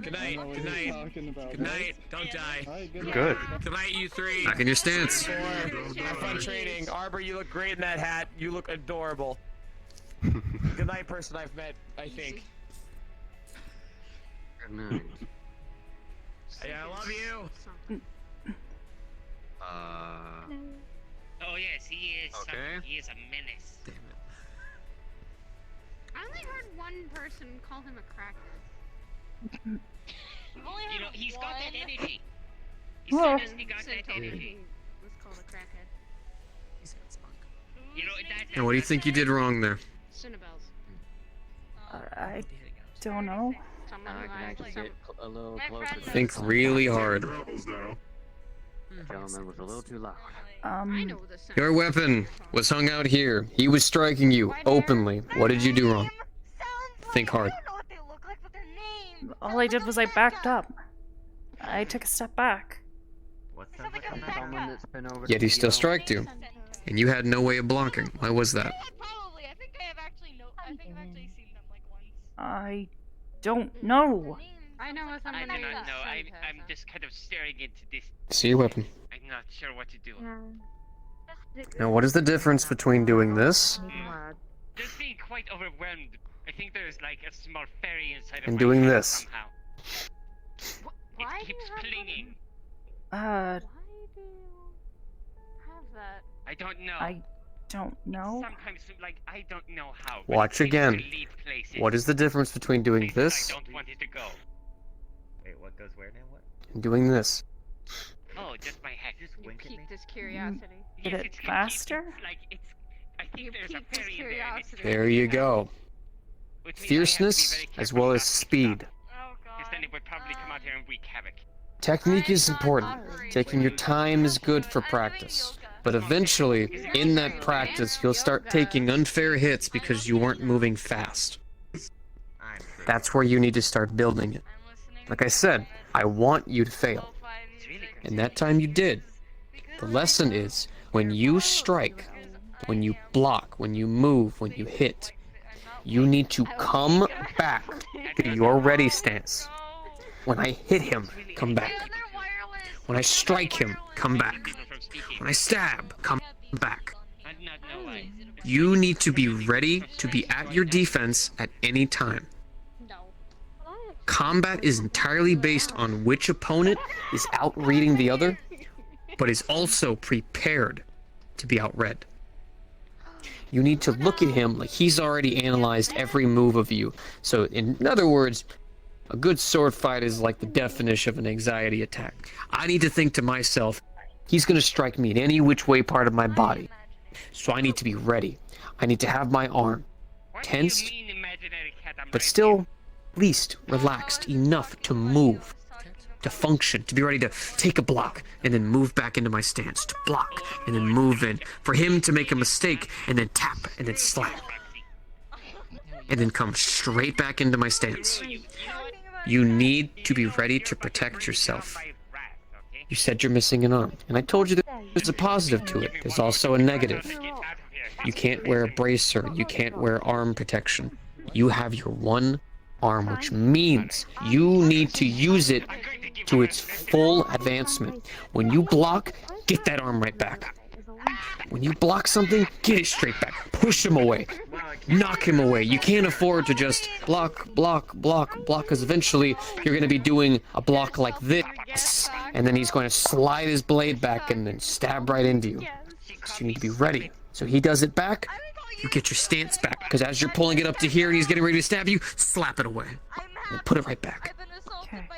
Speaker 8: Good night. Good night. Good night. Don't die.
Speaker 12: Good.
Speaker 8: Good night, you three.
Speaker 12: Back in your stance.
Speaker 8: Have fun training. Arbor, you look great in that hat. You look adorable. Good night, person I've met, I think.
Speaker 19: Good night.
Speaker 8: Yeah, I love you.
Speaker 16: Oh yes, he is.
Speaker 19: Okay.
Speaker 16: He is a menace.
Speaker 8: Damn it.
Speaker 7: I only heard one person call him a crackhead.
Speaker 16: You know, he's got that energy. He
Speaker 1: Well-
Speaker 16: seriously got that energy.
Speaker 7: He was called a crackhead.
Speaker 18: He's got spunk.
Speaker 16: You know, that.
Speaker 12: And what do you think you did wrong there?
Speaker 7: Cinnabels.
Speaker 1: I don't know.
Speaker 7: Someone
Speaker 19: I
Speaker 7: who
Speaker 19: can
Speaker 7: has
Speaker 19: actually
Speaker 7: some...
Speaker 19: get a little closer. to
Speaker 12: Think
Speaker 19: the
Speaker 12: really hard.
Speaker 19: gentleman was a little too loud.
Speaker 7: I know the sound.
Speaker 12: Your weapon was hung out here. He was striking you openly. What did you do wrong? Think hard.
Speaker 1: All I did was I backed up. I took a step back.
Speaker 19: What's that? Someone that's been over
Speaker 12: Yet
Speaker 19: to
Speaker 12: he still
Speaker 19: the,
Speaker 12: struck you. And you had no way of blocking. Why was that?
Speaker 15: Probably. I think I have actually I think I've actually seen them like once.
Speaker 1: I don't know.
Speaker 7: I know
Speaker 16: I
Speaker 7: someone
Speaker 16: do
Speaker 7: who
Speaker 16: not know. I'm
Speaker 7: has
Speaker 16: just kind of staring into this.
Speaker 12: See your weapon.
Speaker 16: I'm not sure what to do.
Speaker 12: Now, what is the difference between doing this
Speaker 16: Just being quite overwhelmed. I think there's like a small fairy inside of
Speaker 12: and
Speaker 16: my
Speaker 12: doing
Speaker 16: head
Speaker 12: this?
Speaker 16: somehow. It keeps clinging.
Speaker 1: Uh,
Speaker 7: Why do you have that?
Speaker 16: I don't know.
Speaker 1: I don't know.
Speaker 16: Sometimes, like, I don't know how. but
Speaker 12: Watch
Speaker 16: it seems to
Speaker 12: again.
Speaker 16: lead places.
Speaker 12: What is the difference between doing this
Speaker 16: I don't want it to go.
Speaker 20: Wait, what goes where now? What?
Speaker 12: and doing this?
Speaker 16: Oh, just my head. Just
Speaker 7: You piqued his curiosity.
Speaker 1: Did it faster?
Speaker 16: Like, it's. I think there's a
Speaker 7: piqued his
Speaker 16: fairy in there. and it's
Speaker 12: There you go.
Speaker 16: Which means I have to be
Speaker 12: Fierceness
Speaker 16: very
Speaker 12: as
Speaker 16: careful
Speaker 12: well
Speaker 16: not
Speaker 12: as
Speaker 16: to
Speaker 12: speed.
Speaker 16: Because then it would probably come out here and wreak havoc.
Speaker 12: Technique is important. Taking your time is good for practice. But eventually, in that practice, you'll start taking unfair hits because you weren't moving fast. That's where you need to start building it. Like I said, I want you to fail. And that time you did. The lesson is, when you strike, when you block, when you move, when you hit, you need to come back to your ready stance. When I hit him, come back. When I strike him, come back. When I stab, come back. You need to be ready to be at your defense at any time. Combat is entirely based on which opponent is outreading the other, but is also prepared to be outread. You need to look at him like he's already analyzed every move of you. So, in other words, a good sword fight is like the definition of an anxiety attack. I need to think to myself, he's going to strike me in any which way part of my body. So I need to be ready. I need to have my arm tensed, but still at least relaxed enough to move, to function, to be ready to take a block and then move back into my stance, to block and then move in, for him to make a mistake and then tap and then slap, and then come straight back into my stance. You need to be ready to protect yourself. You said you're missing an arm, and I told you there's a positive to it. There's also a negative. You can't wear a bracer. You can't wear arm protection. You have your one arm, which means you need to use it to its full advancement. When you block, get that arm right back. When you block something, get it straight back. Push him away. Knock him away. You can't afford to just block, because eventually you're going to be doing a block like this, and then he's going to slide his blade back and then stab right into you. So you need to be ready. So he does it back, you get your stance back, because as you're pulling it up to here and he's getting ready to stab you, slap it away. And put it right back.
Speaker 1: Okay.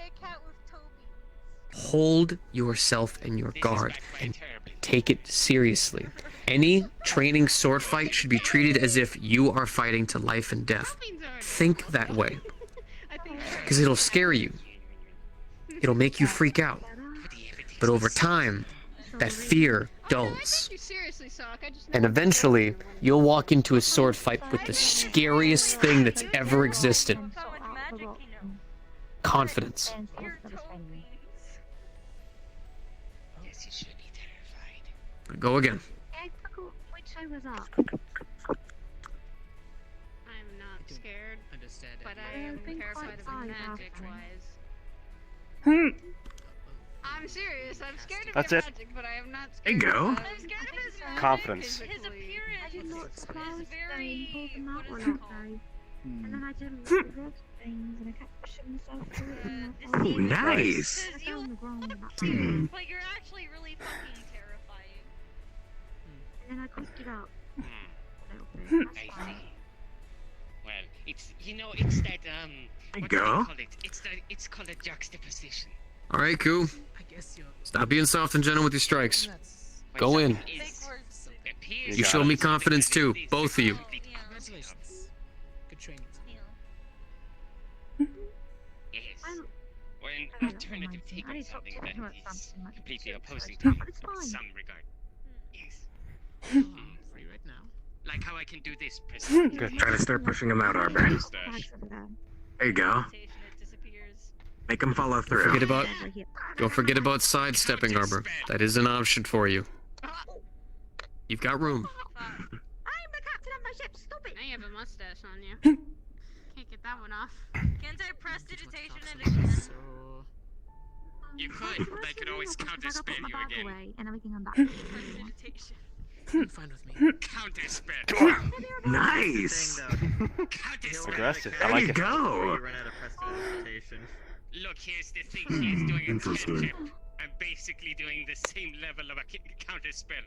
Speaker 12: hold yourself and your guard and take it seriously. Any training sword fight should be treated as if you are fighting to life and death. Think that way. Because it'll scare you. It'll make you freak out. But over time, that fear dulls. And eventually, you'll walk into a sword fight with the scariest thing that's ever existed. Confidence. Go again.
Speaker 3: I forgot which I was up.
Speaker 7: I'm not scared, but I am terrified of magic-wise. I'm serious. I'm scared of
Speaker 2: That's
Speaker 7: your
Speaker 2: it.
Speaker 7: magic, but I am not
Speaker 2: There you
Speaker 7: scared.
Speaker 2: go.
Speaker 7: I'm scared of his magic.
Speaker 2: Confidence.
Speaker 7: His appearance is very.
Speaker 3: Pulled them out one up though. And then I did a lot of rock things and I kept pushing myself through it and I
Speaker 5: Ooh, nice.
Speaker 3: I fell on the ground and that
Speaker 5: Hmm.
Speaker 13: But you're actually really fucking terrifying.
Speaker 3: and then I coughed it up.
Speaker 16: I see. Well, it's it's that
Speaker 5: There you
Speaker 16: what do they
Speaker 5: go.
Speaker 16: call it? It's called a juxtaposition.
Speaker 12: Alright, Koo. Stop being soft and gentle with your strikes. Go in. You show me confidence too, both of you.
Speaker 18: Congratulations. Good training.
Speaker 16: Yes. Or an
Speaker 3: I
Speaker 16: alternative take on
Speaker 3: I stopped
Speaker 16: something
Speaker 3: talking about
Speaker 16: that is
Speaker 3: something like
Speaker 16: completely
Speaker 3: shit, so
Speaker 16: opposing
Speaker 3: it's
Speaker 16: to
Speaker 3: not-
Speaker 16: you
Speaker 3: it's
Speaker 16: in
Speaker 3: fine.
Speaker 16: some regard. Yes.
Speaker 18: Free right now.
Speaker 16: Like how I can do this.
Speaker 5: Good. Try to start pushing him out, Arbor. There you go. Make him follow through.
Speaker 12: Don't forget about sidestepping, Arbor. That is an option for you. You've got room.
Speaker 3: I'm the captain of my ship, stop it!
Speaker 7: Now you have a mustache on you. Can't get that one off.
Speaker 13: Can't I prestidigitation it again?
Speaker 16: You could. I could always counterspell you again.
Speaker 3: Away and everything I'm back.
Speaker 13: Prestidigitation.
Speaker 18: Fine with me.
Speaker 16: Counterspell.
Speaker 5: Nice.
Speaker 2: Aggressive. I
Speaker 5: There
Speaker 2: like
Speaker 5: you
Speaker 2: it.
Speaker 5: go.
Speaker 16: Look, here's the thing. He's doing a
Speaker 11: Interesting.
Speaker 16: cantrip. I'm basically doing the same level of a counterspell.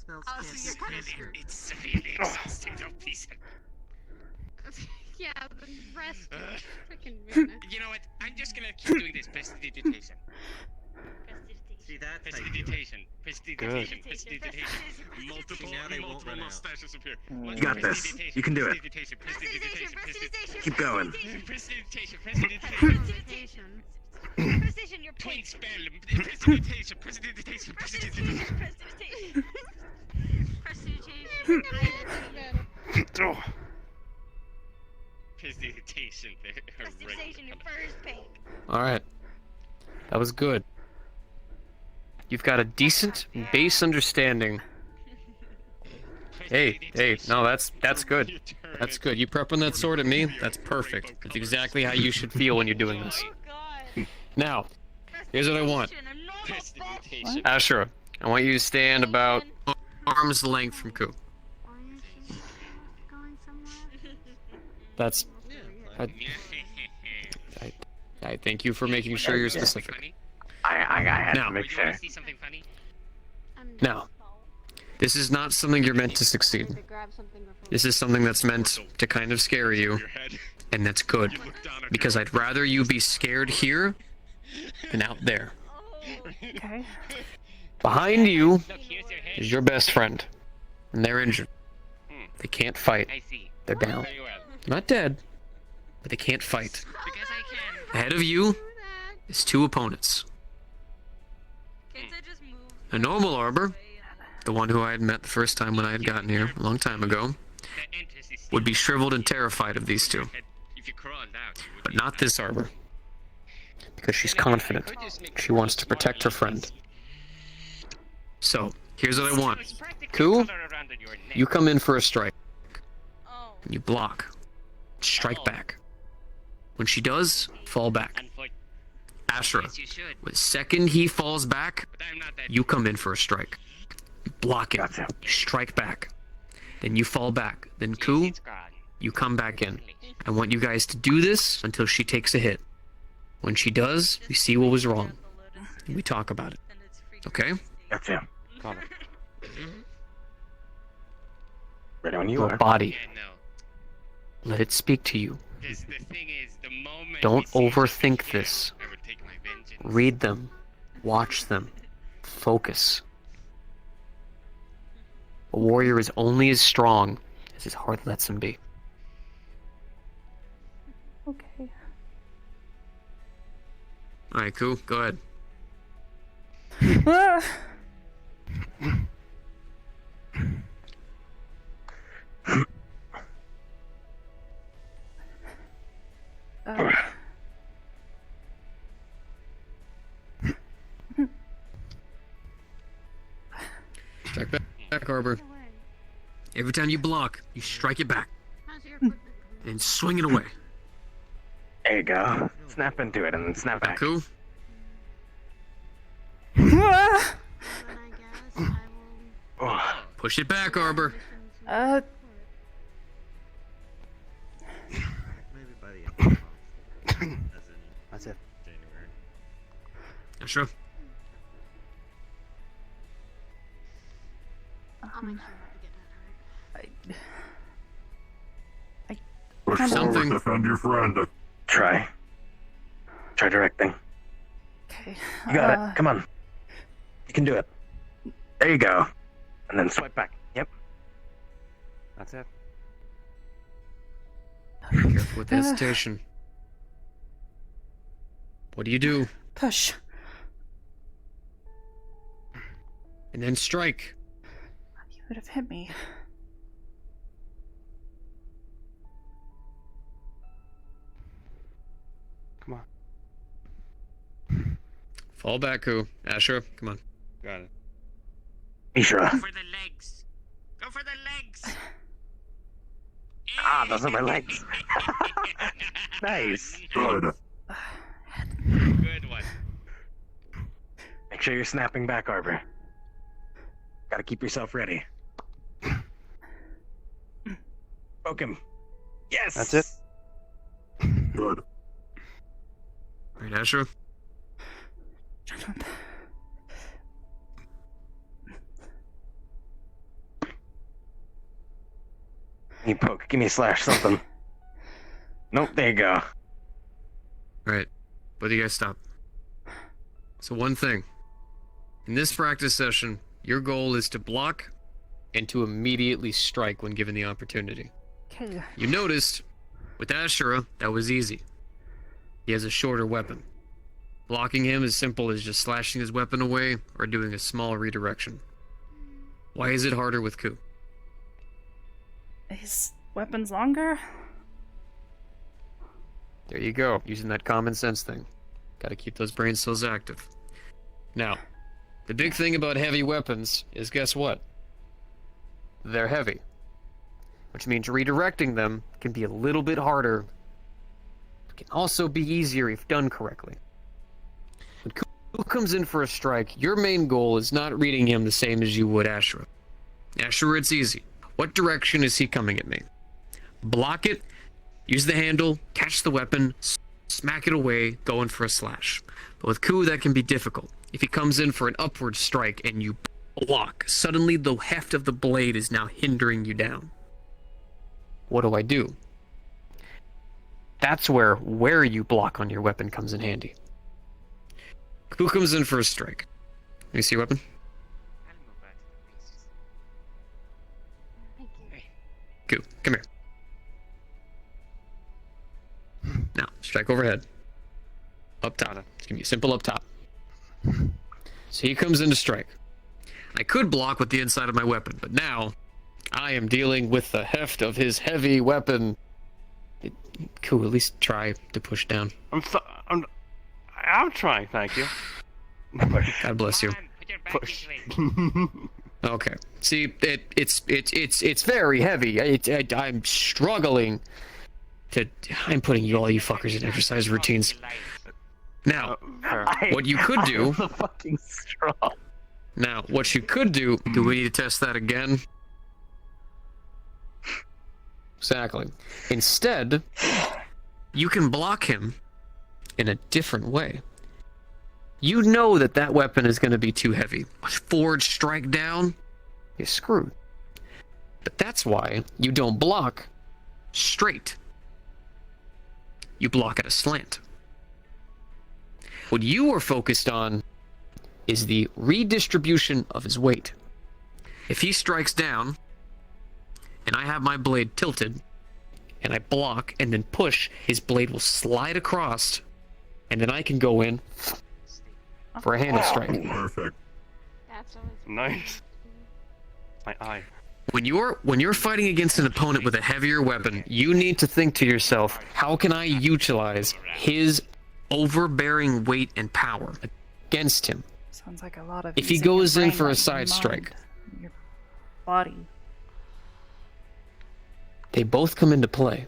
Speaker 7: Oh, so you're kind of screwed.
Speaker 16: It's really exhausting. Don't please.
Speaker 7: Yeah, the rest freaking
Speaker 16: You know what? I'm just gonna keep doing this prestidigitation.
Speaker 20: See that?
Speaker 16: Prestidigitation. Prestidigitation. Prestidigitation. Multiple mustaches appear.
Speaker 5: You got this. You can do it.
Speaker 16: Prestidigitation. Prestidigitation.
Speaker 5: Keep going.
Speaker 16: Prestidigitation. Prestidigitation.
Speaker 13: Precision, your
Speaker 16: Twin
Speaker 13: point.
Speaker 16: spell. Prestidigitation. Prestidigitation. Prestidigitation.
Speaker 13: Prestidigitation.
Speaker 16: Oh. Prestidigitation.
Speaker 13: Prestidigitation, your first pink.
Speaker 12: Alright. That was good. You've got a decent base understanding. Hey, no, that's good. That's good. You prepping that sword at me? That's perfect. That's exactly how you should feel when you're doing this. Now, here's what I want. Ashura, I want you to stand about arm's length from Koo. That's... I thank you for making sure you're specific.
Speaker 5: I had
Speaker 12: Now,
Speaker 5: to make sure.
Speaker 16: See something funny?
Speaker 12: Now, this is not something you're meant to succeed. This is something that's meant to kind of scare you, and that's good. Because I'd rather you be scared here than out there.
Speaker 1: Okay.
Speaker 12: Behind you is your best friend, and they're injured. They can't fight. They're down. They're not dead, but they can't fight. Ahead of you is two opponents. A normal Arbor, the one who I had met the first time when I had gotten here a long time ago, would be shriveled and terrified of these two. But not this Arbor. Because she's confident. She wants to protect her friend. So, here's what I want. Koo, you come in for a strike. You block. Strike back. When she does, fall back. Ashura, the second he falls back, you come in for a strike. You block it. You strike back. Then you fall back. Then Koo, you come back in. I want you guys to do this until she takes a hit. When she does, we see what was wrong. And we talk about it. Okay?
Speaker 5: Gotcha.
Speaker 2: Got it.
Speaker 5: Ready when you
Speaker 12: Your
Speaker 5: are.
Speaker 12: body. Let it speak to you. Don't overthink this. Read them. Watch them. Focus. A warrior is only as strong as his heart lets him be.
Speaker 1: Okay.
Speaker 12: Alright, cool. Go ahead.
Speaker 1: Ah!
Speaker 12: Strike back, Arbor. Every time you block, you strike it back. And swing it away.
Speaker 5: There you go. Snap into it and then snap back.
Speaker 12: Cool. Push it back, Arbor.
Speaker 9: Maybe by the end of the month. As in
Speaker 2: That's it.
Speaker 9: January.
Speaker 12: Yeah, sure.
Speaker 7: I'll make sure not to get that hurt.
Speaker 11: Push forward, defend your friend.
Speaker 5: Try. Try directing.
Speaker 1: Okay.
Speaker 5: You got it. Come on. You can do it. There you go. And then swipe back. Yep.
Speaker 2: That's it.
Speaker 12: Be careful with the hesitation. What do you do?
Speaker 1: Push.
Speaker 12: And then strike.
Speaker 1: You would have hit me.
Speaker 2: Come on.
Speaker 12: Fall back, Koo. Asher, come on.
Speaker 9: Got it.
Speaker 5: Ishra.
Speaker 16: Go for the legs. Go for the legs.
Speaker 5: Ah, those are my legs. Nice.
Speaker 11: Good.
Speaker 16: Good one.
Speaker 5: Make sure you're snapping back, Arbor. Gotta keep yourself ready. Poke him. Yes!
Speaker 2: That's it.
Speaker 11: Good.
Speaker 12: Right, Asher.
Speaker 5: Give me a poke. Give me a slash, something. Nope, there you go.
Speaker 12: Right. Both of you guys stop. So one thing. In this practice session, your goal is to block and to immediately strike when given the opportunity.
Speaker 1: Okay.
Speaker 12: You noticed, with Ashura, that was easy. He has a shorter weapon. Blocking him is simple as just slashing his weapon away or doing a small redirection. Why is it harder with Koo?
Speaker 1: His weapon's longer?
Speaker 12: There you go, using that common sense thing. Gotta keep those brain cells active. Now, the big thing about heavy weapons is guess what? They're heavy. Which means redirecting them can be a little bit harder. It can also be easier if done correctly. When Koo comes in for a strike, your main goal is not reading him the same as you would Ashura. Ashura, it's easy. What direction is he coming at me? Block it, use the handle, catch the weapon, smack it away, going for a slash. But with Koo, that can be difficult. If he comes in for an upward strike and you block, suddenly the heft of the blade is now hindering you down. What do? That's where you block on your weapon comes in handy. Koo comes in for a strike. You see your weapon? Koo, come here. Now, strike overhead. Up top. It's gonna be simple up top. So he comes in to strike. I could block with the inside of my weapon, but now I am dealing with the heft of his heavy weapon. Koo, at least try to push down.
Speaker 2: I'm trying, thank you.
Speaker 12: God bless you.
Speaker 2: Push.
Speaker 12: Okay. See, it's very heavy. I'm struggling to. I'm putting all you fuckers in exercise routines. Now, what you could do.
Speaker 5: I'm fucking strong.
Speaker 12: Now, what you could do. Do we need to test that again? Exactly. Instead, you can block him in a different way. You know that weapon is going to be too heavy. Forward strike down, you're screwed. But that's why you don't block straight. You block at a slant. What you are focused on is the redistribution of his weight. If he strikes down, and I have my blade tilted, and I block and then push, his blade will slide across, and then I can go in for a hand strike.
Speaker 11: Perfect.
Speaker 6: Nice. My eye.
Speaker 12: When you're fighting against an opponent with a heavier weapon, you need to think to yourself, how can I utilize his overbearing weight and power against him?
Speaker 1: Sounds like a lot of.
Speaker 12: If he
Speaker 1: using your
Speaker 12: goes in
Speaker 1: brain
Speaker 12: for a
Speaker 1: like your
Speaker 12: side
Speaker 1: mind,
Speaker 12: strike,
Speaker 1: your body.
Speaker 12: they both come into play.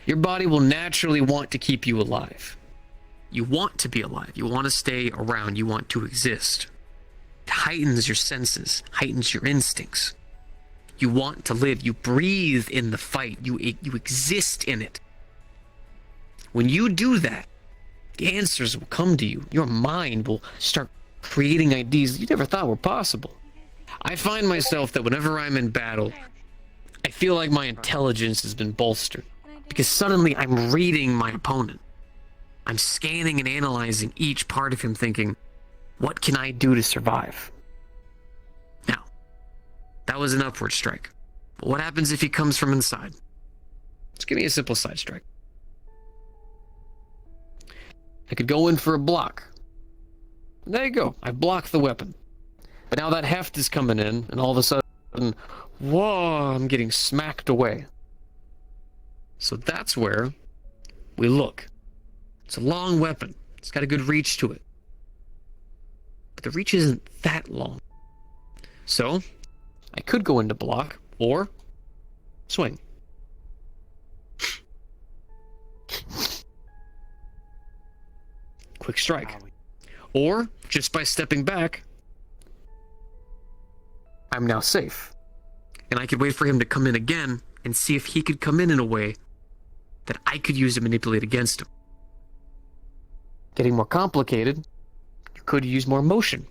Speaker 12: Your body will naturally want to keep you alive. You want to be alive. You want to stay around. You want to exist. It heightens your senses, heightens your instincts. You want to live. You breathe in the fight. You exist in it. When you do that, the answers will come to you. Your mind will start creating ideas you never thought were possible. I find myself that whenever I'm in battle, I feel like my intelligence has been bolstered. Because suddenly I'm reading my opponent. I'm scanning and analyzing each part of him, thinking, what can I do to survive? Now, that was an upward strike. But what happens if he comes from inside? Let's give me a simple side strike. I could go in for a block. There you go. I blocked the weapon. But now that heft is coming in, and all of a sudden, whoa, I'm getting smacked away. So that's where we look. It's a long weapon. It's got a good reach to it. But the reach isn't that long. So, I could go into block, or swing. Quick strike. Or, just by stepping back, I'm now safe. And I could wait for him to come in again and see if he could come in a way that I could use to manipulate against him. Getting more complicated, you could use more motion.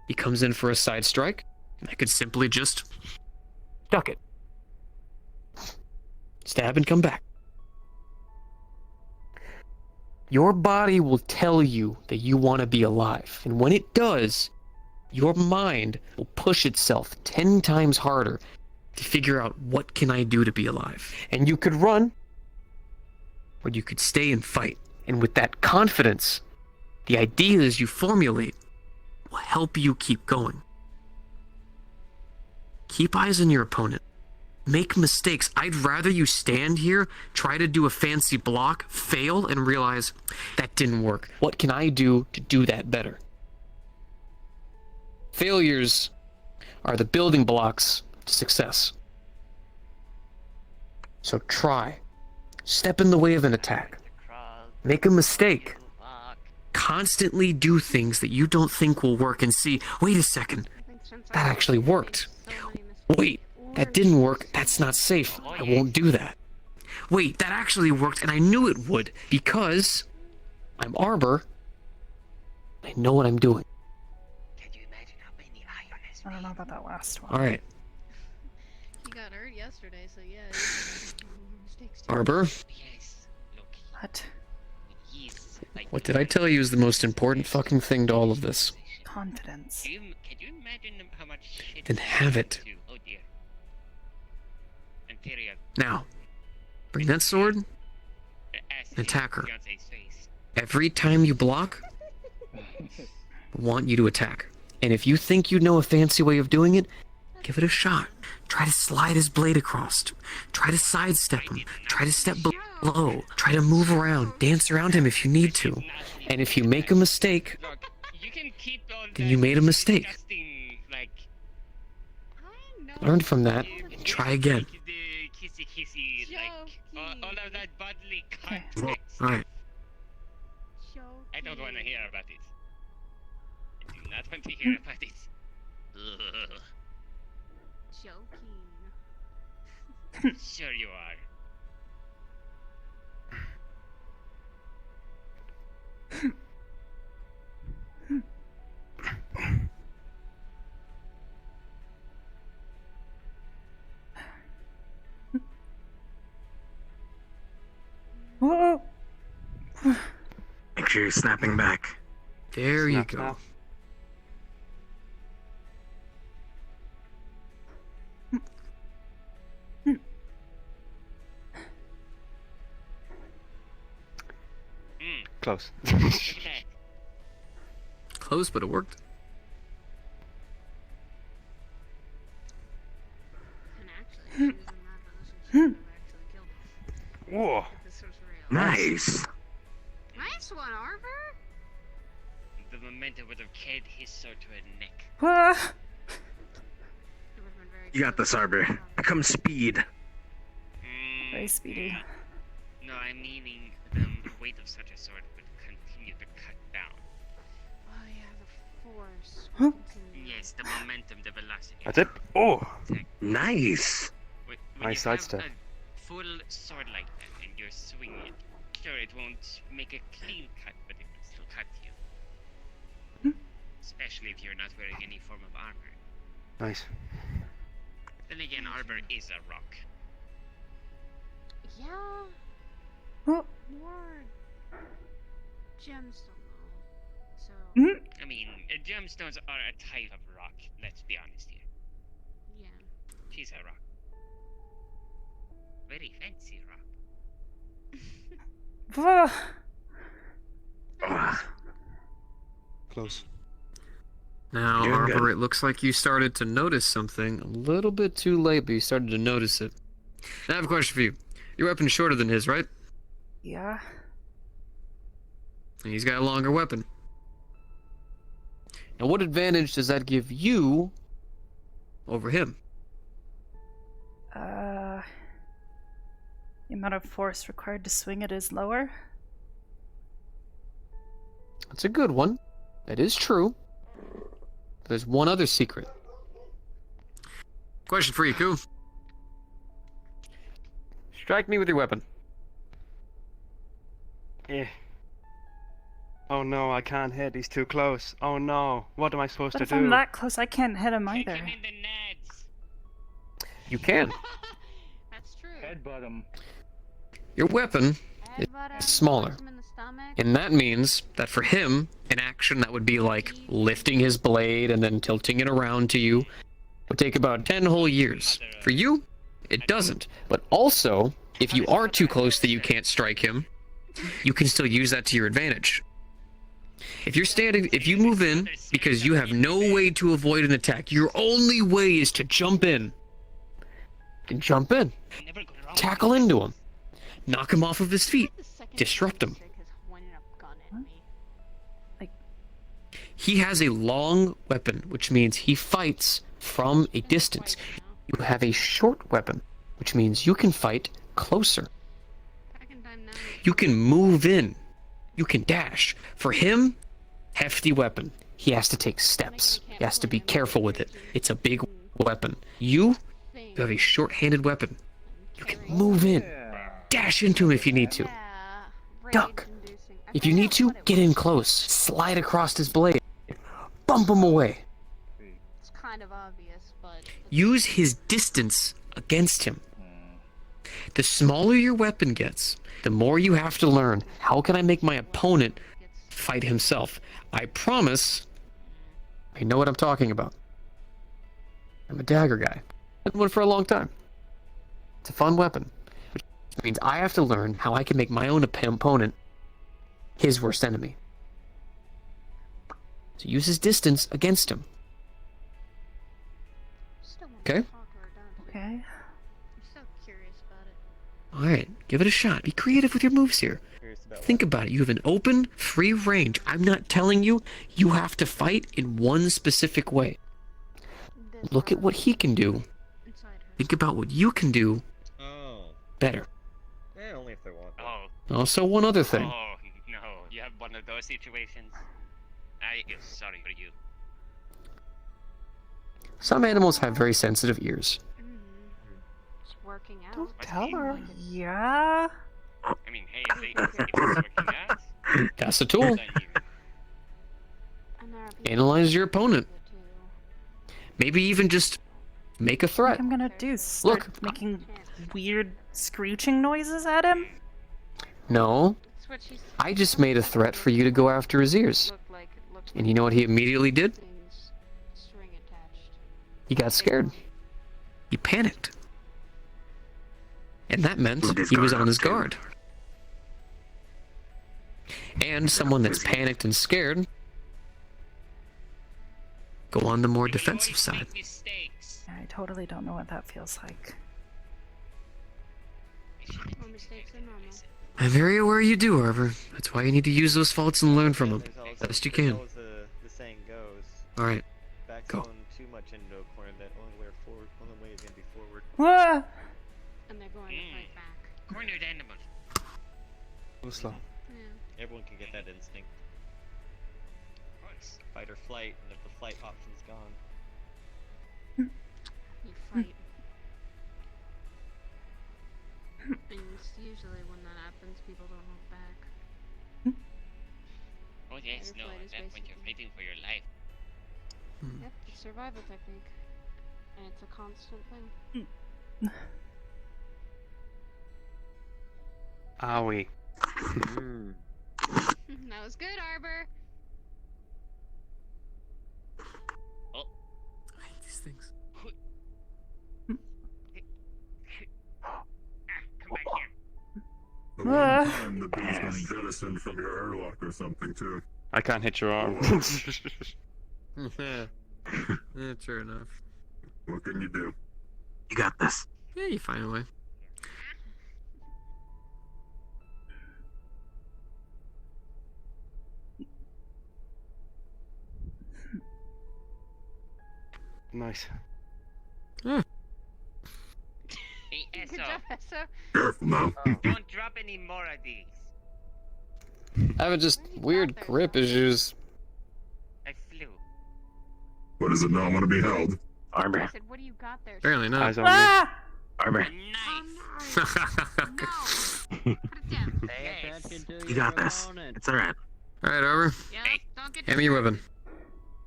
Speaker 12: He comes in for a side strike, and I could simply just duck it. Stab and come back. Your body will tell you that you want to be alive, and when it does, your mind will push itself 10 times harder to figure out what can I do to be alive. And you could run, or you could stay and fight. And with that confidence, the ideas you formulate will help you keep going. Keep eyes on your opponent. Make mistakes. I'd rather you stand here, try to do a fancy block, fail, and realize that didn't work. What can I do to do that better? Failures are the building blocks to success. So try. Step in the way of an attack. Make a mistake. Constantly do things that you don't think will work and see, wait a second, that actually worked. Wait, that didn't work, that's not safe, I won't do that. Wait, that actually worked and I knew it would because I'm Arbor. I know what I'm doing.
Speaker 1: I don't know about that last one.
Speaker 12: Alright.
Speaker 21: You got hurt yesterday, so yeah.
Speaker 12: Arbor?
Speaker 1: What?
Speaker 12: What did I tell you is the most important fucking thing to all of this?
Speaker 1: Confidence.
Speaker 16: Can you imagine how much shit
Speaker 12: Then have it.
Speaker 16: Oh dear. Imperial.
Speaker 12: Now, bring that sword and attack her. Every time you block, I want you to attack. And if you think you know a fancy way of doing it, give it a shot. Try to slide his blade across. Try to sidestep him. Try to step below. Try to move around. Dance around him if you need to. And if you make a mistake, then you made a mistake. Learn from that and try again.
Speaker 16: All of that bodily contact.
Speaker 12: Alright.
Speaker 16: I don't want to hear about it. I do not want to hear about it. Ugh.
Speaker 21: Joking.
Speaker 16: Sure you are.
Speaker 11: Make
Speaker 5: Look, you're snapping back.
Speaker 12: There you go.
Speaker 2: Close.
Speaker 12: Close, but it worked.
Speaker 2: Whoa.
Speaker 5: Nice.
Speaker 7: Nice one, Arbor.
Speaker 16: The momentum would have carried his sword to her neck.
Speaker 5: You got this, Arbor. Become speed.
Speaker 1: Very speedy.
Speaker 16: No, I'm meaning the weight of such a sword would continue to cut down.
Speaker 7: Oh yeah, the force.
Speaker 16: Yes, the momentum, the velocity.
Speaker 2: That's it. Oh.
Speaker 5: Nice.
Speaker 16: When
Speaker 2: Nice
Speaker 16: you have
Speaker 2: sidestep.
Speaker 16: a full sword like that and you're swinging it, sure, it won't make a clean cut, but it will still cut you. Especially if you're not wearing any form of armor.
Speaker 2: Nice.
Speaker 16: Then again, Arbor is a rock.
Speaker 7: Yeah.
Speaker 1: Oh.
Speaker 7: More gemstone though. So.
Speaker 16: I mean, gemstones are a type of rock, let's be honest here.
Speaker 7: Yeah.
Speaker 16: She's a rock. Very fancy rock.
Speaker 2: Close.
Speaker 12: Now,
Speaker 5: Doing
Speaker 12: Arbor,
Speaker 5: good.
Speaker 12: it looks like you started to notice something a little bit too late, but you started to notice it. Now, I have a question for you. Your weapon's shorter than his, right?
Speaker 1: Yeah.
Speaker 12: And he's got a longer weapon. Now, what advantage does that give you over him?
Speaker 1: The amount of force required to swing it is lower.
Speaker 12: That's a good one. That is true. There's one other secret. Question for you, Koo. Strike me with your weapon.
Speaker 2: Yeah. Oh no, I can't hit. He's too close. Oh no. What am I supposed
Speaker 1: But
Speaker 2: to
Speaker 1: if
Speaker 2: do?
Speaker 1: I'm that close, I can't hit him either.
Speaker 12: You can.
Speaker 7: That's true.
Speaker 10: Headbutt him.
Speaker 12: Your weapon
Speaker 7: Headbutt him,
Speaker 12: is smaller.
Speaker 7: punch him in the stomach.
Speaker 12: And that means that for him, an action that would be like lifting his blade and then tilting it around to you would take about 10 whole years. For you, it doesn't. But also, if you are too close that you can't strike him, you can still use that to your advantage. If you move in because you have no way to avoid an attack, your only way is to jump in. You can jump in, tackle into him, knock him off of his feet, disrupt him. He has a long weapon, which means he fights from a distance. You have a short weapon, which means you can fight closer. You can move in. You can dash. For him, hefty weapon. He has to take steps. He has to be careful with it. It's a big weapon. You have a short-handed weapon. You can move in. Dash into him if you need to. Duck. If you need to, get in close. Slide across his blade. Bump him away.
Speaker 7: It's kind of obvious, but.
Speaker 12: Use his distance against him. The smaller your weapon gets, the more you have to learn, how can I make my opponent fight himself? I promise, I know what I'm talking about. I'm a dagger guy. I've been one for a long time. It's a fun weapon, which means I have to learn how I can make my own opponent his worst enemy. So use his distance against him. Okay?
Speaker 1: Okay.
Speaker 7: I'm so curious about it.
Speaker 12: Alright, give it a shot. Be creative with your moves here. Think about it. You have an open, free range. I'm not telling you you have to fight in one specific way. Look at what he can do. Think about what you can do better.
Speaker 16: Eh, only if they want.
Speaker 12: Also, one other thing.
Speaker 16: Oh, no. You have one of those situations? I feel sorry for you.
Speaker 12: Some animals have very sensitive ears.
Speaker 7: It's working out.
Speaker 1: Don't tell her. Yeah.
Speaker 16: I mean, hey, if it's working out,
Speaker 12: That's a tool.
Speaker 16: then you...
Speaker 12: Analyze your opponent. Maybe even just make a
Speaker 1: What
Speaker 12: threat.
Speaker 1: I'm gonna do? Start making weird screeching noises at him?
Speaker 12: No.
Speaker 7: what she's.
Speaker 12: I just made a threat for you to go after his ears. And you know what he immediately did?
Speaker 7: String attached.
Speaker 12: He got scared. He panicked. And that meant he was on his guard. And someone that's panicked and scared go on the more defensive side.
Speaker 1: I totally don't know what that feels like.
Speaker 7: Well, mistakes are normal.
Speaker 12: I'm very aware you do, Arbor. That's why you need to use those faults and learn from them. Best you can.
Speaker 2: The saying goes.
Speaker 12: Alright.
Speaker 2: Back
Speaker 12: Go.
Speaker 2: going too much into a corner, that only way is gonna be forward.
Speaker 1: Ah!
Speaker 7: And they're going to fight back.
Speaker 16: Cornered animal.
Speaker 2: Go slow.
Speaker 7: Yeah.
Speaker 2: Everyone can get that instinct. Fight or flight, and if the flight option's gone.
Speaker 7: You fight. And it's usually when that happens, people don't hold back.
Speaker 16: Oh yes, no,
Speaker 7: Fight is
Speaker 16: that's when you're fighting for your life.
Speaker 7: Yep, it's a survival technique. And it's a constant thing.
Speaker 12: Owie.
Speaker 7: That was good, Arbor.
Speaker 16: Oh.
Speaker 18: I hate these things.
Speaker 16: Come back here.
Speaker 11: The one time the bee's been jettisoned from your airlock or something, too.
Speaker 12: I can't hit your arm. Yeah, true enough.
Speaker 11: What can you do?
Speaker 12: You got this. Yeah, you find a way. Nice.
Speaker 16: Hey,
Speaker 7: Good
Speaker 16: Esso,
Speaker 7: job, Esso.
Speaker 11: Careful now.
Speaker 16: don't drop any more of these.
Speaker 12: I have just weird grip issues.
Speaker 16: I flew.
Speaker 11: What does it not want to be held?
Speaker 7: I said, what do you got there?
Speaker 12: Apparently not.
Speaker 5: Eyes on me.
Speaker 1: Ah!
Speaker 5: Arbor. You got this. It's alright.
Speaker 12: Alright, Arbor.
Speaker 7: Yeah, don't get
Speaker 12: Hand me your weapon.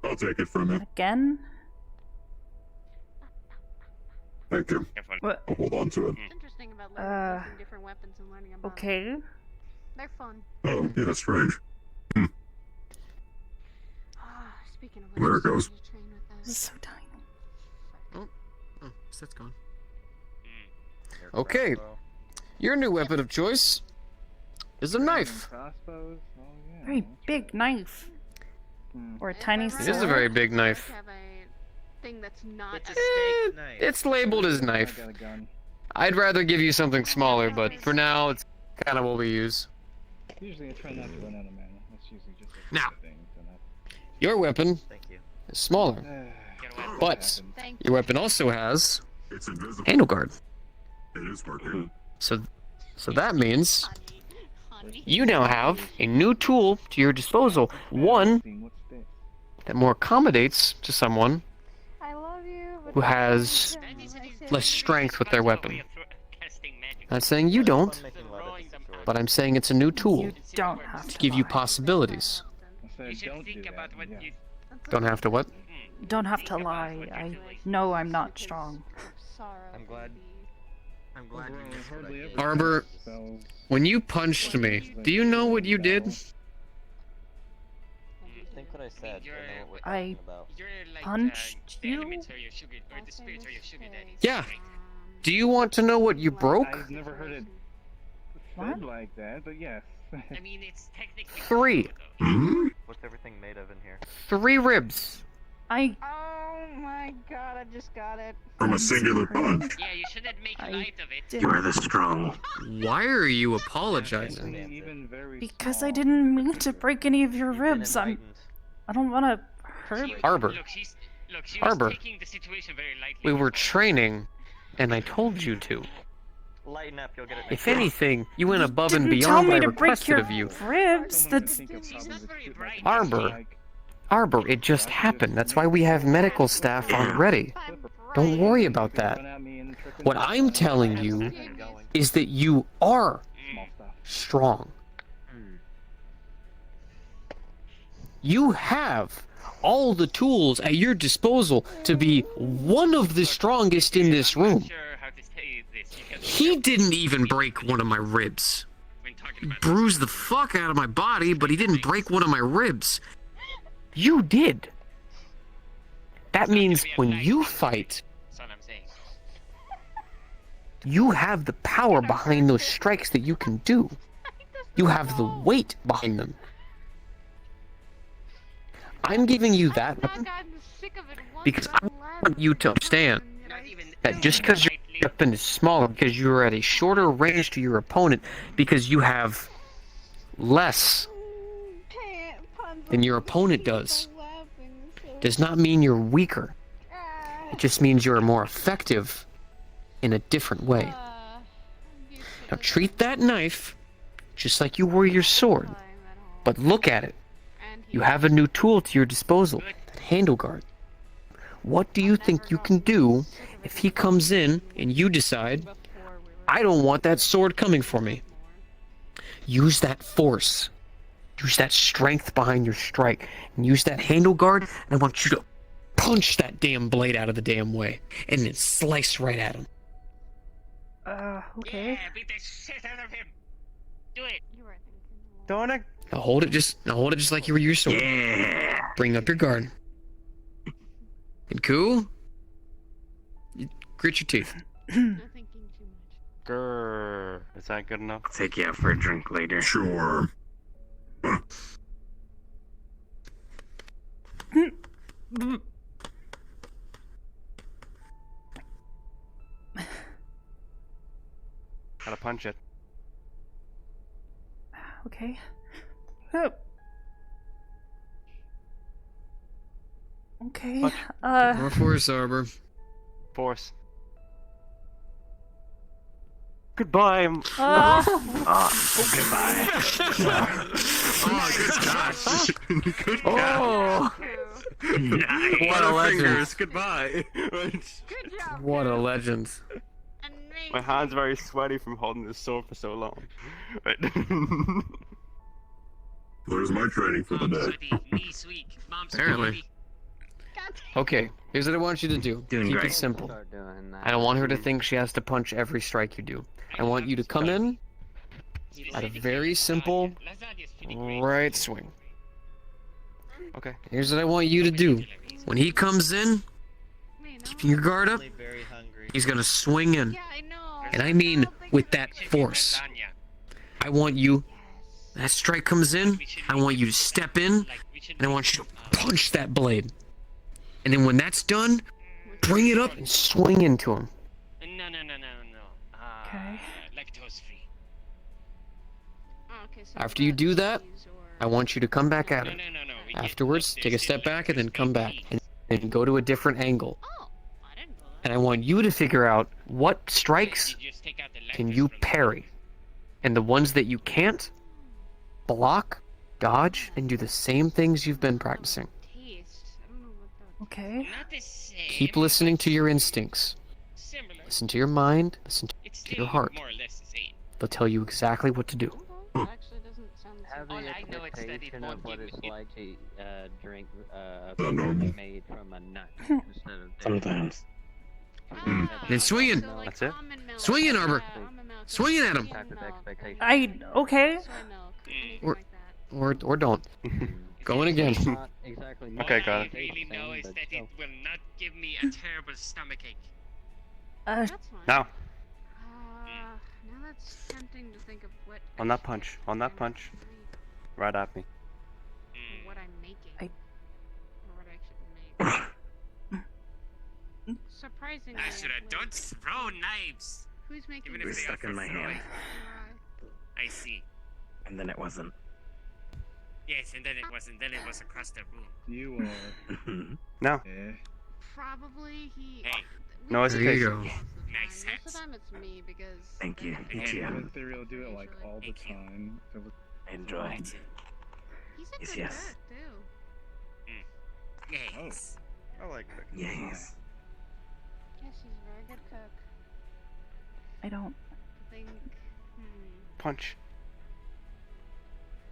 Speaker 11: I'll take it from you.
Speaker 1: Again?
Speaker 11: Thank you.
Speaker 1: What?
Speaker 11: I'll hold on to it.
Speaker 7: What's interesting about learning using different weapons and learning about
Speaker 1: Okay.
Speaker 7: them? They're fun.
Speaker 11: Oh, yeah, that's strange.
Speaker 7: Speaking of
Speaker 11: There
Speaker 7: which,
Speaker 11: it goes.
Speaker 7: you train with that.
Speaker 1: This is so tiny.
Speaker 12: Oh, that's gone. Okay. Your new weapon of choice is a knife.
Speaker 10: Crossbows? Oh, yeah.
Speaker 1: Very big knife. Or a tiny sword.
Speaker 12: It is a very big knife.
Speaker 7: Have a thing that's not
Speaker 2: It's a
Speaker 7: a
Speaker 2: steak knife.
Speaker 12: It's labeled as knife.
Speaker 10: I got a gun.
Speaker 12: I'd rather give you something smaller, but for now, it's kind of what we use.
Speaker 10: Usually I try not to run out of mana. That's usually just a
Speaker 12: Now.
Speaker 10: thing.
Speaker 12: Your weapon
Speaker 2: Thank you.
Speaker 12: is smaller, but your weapon also has
Speaker 11: It's invisible.
Speaker 12: handle guard.
Speaker 11: It is working.
Speaker 12: So that means you now have a new tool to your disposal. One
Speaker 10: What's this?
Speaker 12: that more accommodates to someone
Speaker 7: I love you.
Speaker 12: who has less strength with their weapon. Not saying you don't, but I'm saying it's a new tool
Speaker 1: You don't have
Speaker 12: to
Speaker 1: to
Speaker 12: give you
Speaker 1: lie.
Speaker 12: possibilities.
Speaker 10: I said
Speaker 16: You should
Speaker 10: don't
Speaker 16: think
Speaker 10: do
Speaker 16: about
Speaker 10: that.
Speaker 16: what
Speaker 10: Yeah.
Speaker 16: you.
Speaker 12: Don't have to what?
Speaker 1: You don't have to lie. I know I'm not strong.
Speaker 2: I'm glad you missed what I
Speaker 10: Hardly
Speaker 2: did.
Speaker 10: ever
Speaker 12: Arbor,
Speaker 10: spells.
Speaker 12: when you punched me, do you know what you did?
Speaker 2: Think what I said. I know what we're
Speaker 1: I
Speaker 2: talking about.
Speaker 16: You're like
Speaker 1: punched
Speaker 16: the
Speaker 1: you?
Speaker 16: elements or your sugar or the spirits or your sugar daddies.
Speaker 12: Yeah. Do you want to know what you broke?
Speaker 10: I've never heard it
Speaker 1: What?
Speaker 10: said like that, but yes.
Speaker 16: I mean, it's technically
Speaker 12: 3.
Speaker 2: What's everything made of in here?
Speaker 12: 3 ribs.
Speaker 1: I
Speaker 7: Oh my god, I just got it.
Speaker 11: From a singular punch.
Speaker 16: Yeah, you shouldn't make
Speaker 1: I
Speaker 16: light of it.
Speaker 1: did
Speaker 5: You are the strong.
Speaker 12: Why are you apologizing?
Speaker 10: Even very
Speaker 1: because
Speaker 10: small.
Speaker 1: I didn't mean to break any of your
Speaker 2: You've been
Speaker 1: ribs.
Speaker 2: enlightened.
Speaker 1: I don't want to hurt.
Speaker 12: Arbor.
Speaker 16: Look, she was
Speaker 12: Arbor.
Speaker 16: taking the situation very lightly.
Speaker 12: We were
Speaker 16: before.
Speaker 12: training, and I told you to.
Speaker 2: Lighten up, you'll get it.
Speaker 12: If anything, you went above and
Speaker 1: Didn't tell
Speaker 12: beyond what
Speaker 1: me
Speaker 12: I
Speaker 1: to break
Speaker 12: requested
Speaker 1: your
Speaker 12: of you.
Speaker 1: ribs.
Speaker 10: Someone
Speaker 1: That's
Speaker 10: can think of
Speaker 16: She's
Speaker 10: problems
Speaker 16: not
Speaker 10: that
Speaker 16: very
Speaker 10: shoot
Speaker 16: bright.
Speaker 10: like
Speaker 12: Arbor.
Speaker 10: like
Speaker 12: Arbor, it just happened. That's why we have medical staff on ready. Don't worry about that.
Speaker 10: run at me and trip
Speaker 12: What
Speaker 10: into
Speaker 12: I'm
Speaker 10: me.
Speaker 12: telling you is that you are
Speaker 10: Small stuff.
Speaker 12: strong. You have all the tools at your disposal to be one of the strongest in this
Speaker 16: I'm not
Speaker 12: room.
Speaker 16: sure how to say this because
Speaker 12: He didn't even break one of my ribs.
Speaker 16: when talking
Speaker 12: He bruised the fuck out of my body, but he didn't break one of my ribs. You did. That means when you fight,
Speaker 16: That's all I'm saying.
Speaker 12: you have the power behind those strikes that you can do. You have the weight behind them. I'm giving you that weapon because I want you to understand that just because your weapon is smaller, because you're at a shorter range to your opponent, because you have less than your opponent does not mean you're weaker. It just means you're more effective in a different way. Now treat that knife just like you were your sword, but look at it. You have a new tool to your disposal, that handle guard. What do you think you can do if he comes in and you decide, I don't want that sword coming for me? Use that force. Use that strength behind your strike. And use that handle guard, and I want you to punch that damn blade out of the damn way. And then slice right at him.
Speaker 1: Okay.
Speaker 16: Yeah, beat the shit out of him. Do it.
Speaker 2: Donna?
Speaker 12: Now hold it just like you were your sword. Yeah. Bring up your guard. And cool. Grit your teeth.
Speaker 6: Grrr. Is that good enough?
Speaker 5: Take you out for a drink later.
Speaker 11: Sure.
Speaker 6: Gotta punch it.
Speaker 1: Okay. Oh. Okay.
Speaker 12: More force, Arbor.
Speaker 6: Force. Goodbye.
Speaker 5: Goodbye.
Speaker 12: Oh, good gosh.
Speaker 6: Good
Speaker 12: Oh.
Speaker 6: Nice.
Speaker 12: What a legend.
Speaker 6: Fingers. Goodbye.
Speaker 12: What a legend.
Speaker 6: My hand's very sweaty from holding this sword for so long.
Speaker 11: There's my training for the day.
Speaker 16: Knees weak. Mom's
Speaker 12: Apparently.
Speaker 16: weak.
Speaker 12: Okay, here's what I want you to do.
Speaker 5: Doing
Speaker 12: Keep
Speaker 5: great.
Speaker 12: it simple. I don't want her to think she has to punch every strike you do. I want you to come in at a very simple right swing.
Speaker 6: Okay.
Speaker 12: Here's what I want you to do. When he comes in, keeping your guard up, he's gonna swing in. And I mean with that force. I want you, that strike comes in, I want you to step in, and I want you to punch that blade. And then when that's done, bring it up and swing into him.
Speaker 16: No.
Speaker 1: Okay.
Speaker 16: Lactose free.
Speaker 12: After you do that, I want you to come back at him.
Speaker 16: No.
Speaker 12: Afterwards, take a step back and then come back. And then go to a different angle. And I want you to figure out what strikes can you parry. And the ones that you can't, block, dodge, and do the same things you've been practicing.
Speaker 1: Okay.
Speaker 12: Keep listening to your instincts. Listen to your mind, listen to your heart. They'll tell you exactly what to do.
Speaker 19: Have the expectation of what it's like to drink
Speaker 11: normal?
Speaker 19: made from a nut instead of
Speaker 5: Sometimes.
Speaker 12: Then swing in.
Speaker 6: That's it?
Speaker 12: Swing in, Arbor. Swing in at him.
Speaker 1: Okay.
Speaker 12: Or don't. Going again.
Speaker 6: Okay, got it.
Speaker 16: All I really know is that it will not give me a terrible stomachache.
Speaker 6: Now.
Speaker 7: Now that's tempting to think of what
Speaker 6: On that punch. Right at me.
Speaker 7: what I'm making. Or what I should make. Surprisingly,
Speaker 16: Ashura, don't throw knives!
Speaker 7: who's making
Speaker 16: Even
Speaker 5: It was
Speaker 16: if they are
Speaker 5: stuck in
Speaker 16: for
Speaker 5: my
Speaker 16: throwing.
Speaker 5: hand.
Speaker 16: I see.
Speaker 5: And then it wasn't.
Speaker 16: Yes, and then it wasn't. Then it was across the room.
Speaker 14: You are.
Speaker 6: No.
Speaker 14: Yeah.
Speaker 7: Probably he.
Speaker 16: Hey.
Speaker 6: No hesitation.
Speaker 12: There you go.
Speaker 16: Nice
Speaker 7: Most of
Speaker 16: hats.
Speaker 7: the time it's me because.
Speaker 5: Thank you.
Speaker 14: Let Ethereal do it like all the
Speaker 16: Thank you.
Speaker 14: time. It was-
Speaker 5: Enjoy.
Speaker 7: He's a
Speaker 5: Yes,
Speaker 7: good
Speaker 5: yes.
Speaker 7: cook too.
Speaker 16: Yes.
Speaker 6: I like that.
Speaker 5: Yes.
Speaker 7: Yes, he's a very good cook.
Speaker 1: I don't.
Speaker 7: I think.
Speaker 6: Punch.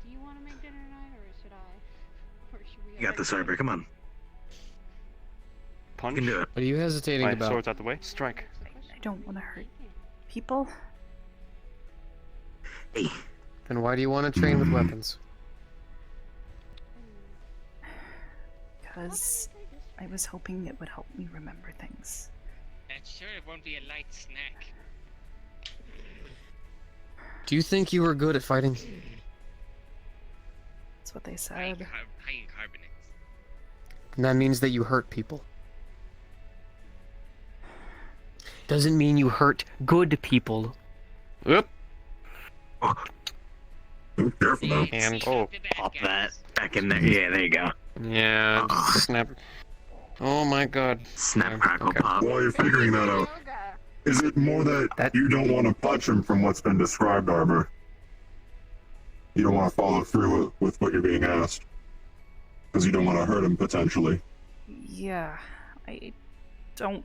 Speaker 7: Do you want to make dinner tonight, or should I? Or should we?
Speaker 5: You got this, Arbor. Come on.
Speaker 6: Punch.
Speaker 5: You can do it.
Speaker 12: What are you hesitating
Speaker 6: My
Speaker 12: about?
Speaker 6: sword's out the way. Strike.
Speaker 1: I don't want to hurt people.
Speaker 5: Hey,
Speaker 12: Then why do you want to train with weapons?
Speaker 1: Because I was hoping it would help me remember things.
Speaker 16: And sure, it won't be a light snack.
Speaker 12: Do you think you were good at fighting?
Speaker 1: That's what they
Speaker 16: High
Speaker 1: said.
Speaker 16: in carbonates.
Speaker 12: And that means that you hurt people. Doesn't mean you hurt good people. Oop.
Speaker 11: Careful now.
Speaker 12: And
Speaker 5: pop that back in there. Yeah, there you go.
Speaker 12: yeah, snap. Oh my god.
Speaker 5: Snap, crackle, pop.
Speaker 11: While you're figuring that out, is it more that you don't want to punch him from what's been described, Arbor? You don't want to follow through with what you're being asked? Because you don't want to hurt him, potentially.
Speaker 1: Yeah, I don't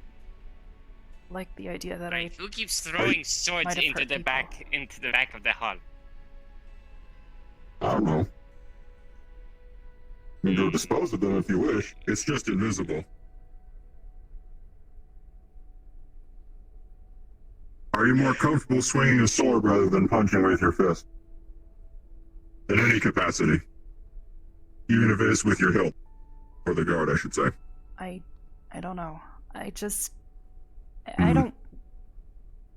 Speaker 1: like the idea that I...
Speaker 16: Who keeps throwing swords
Speaker 1: might have
Speaker 16: into
Speaker 1: hurt
Speaker 16: the
Speaker 1: people.
Speaker 16: back of the hall?
Speaker 11: I don't know. You can go dispose of them if you wish. It's just invisible. Are you more comfortable swinging a sword rather than punching with your fist? In any capacity. Even if it is with your hilt. Or the guard, I should say.
Speaker 1: I don't know. I don't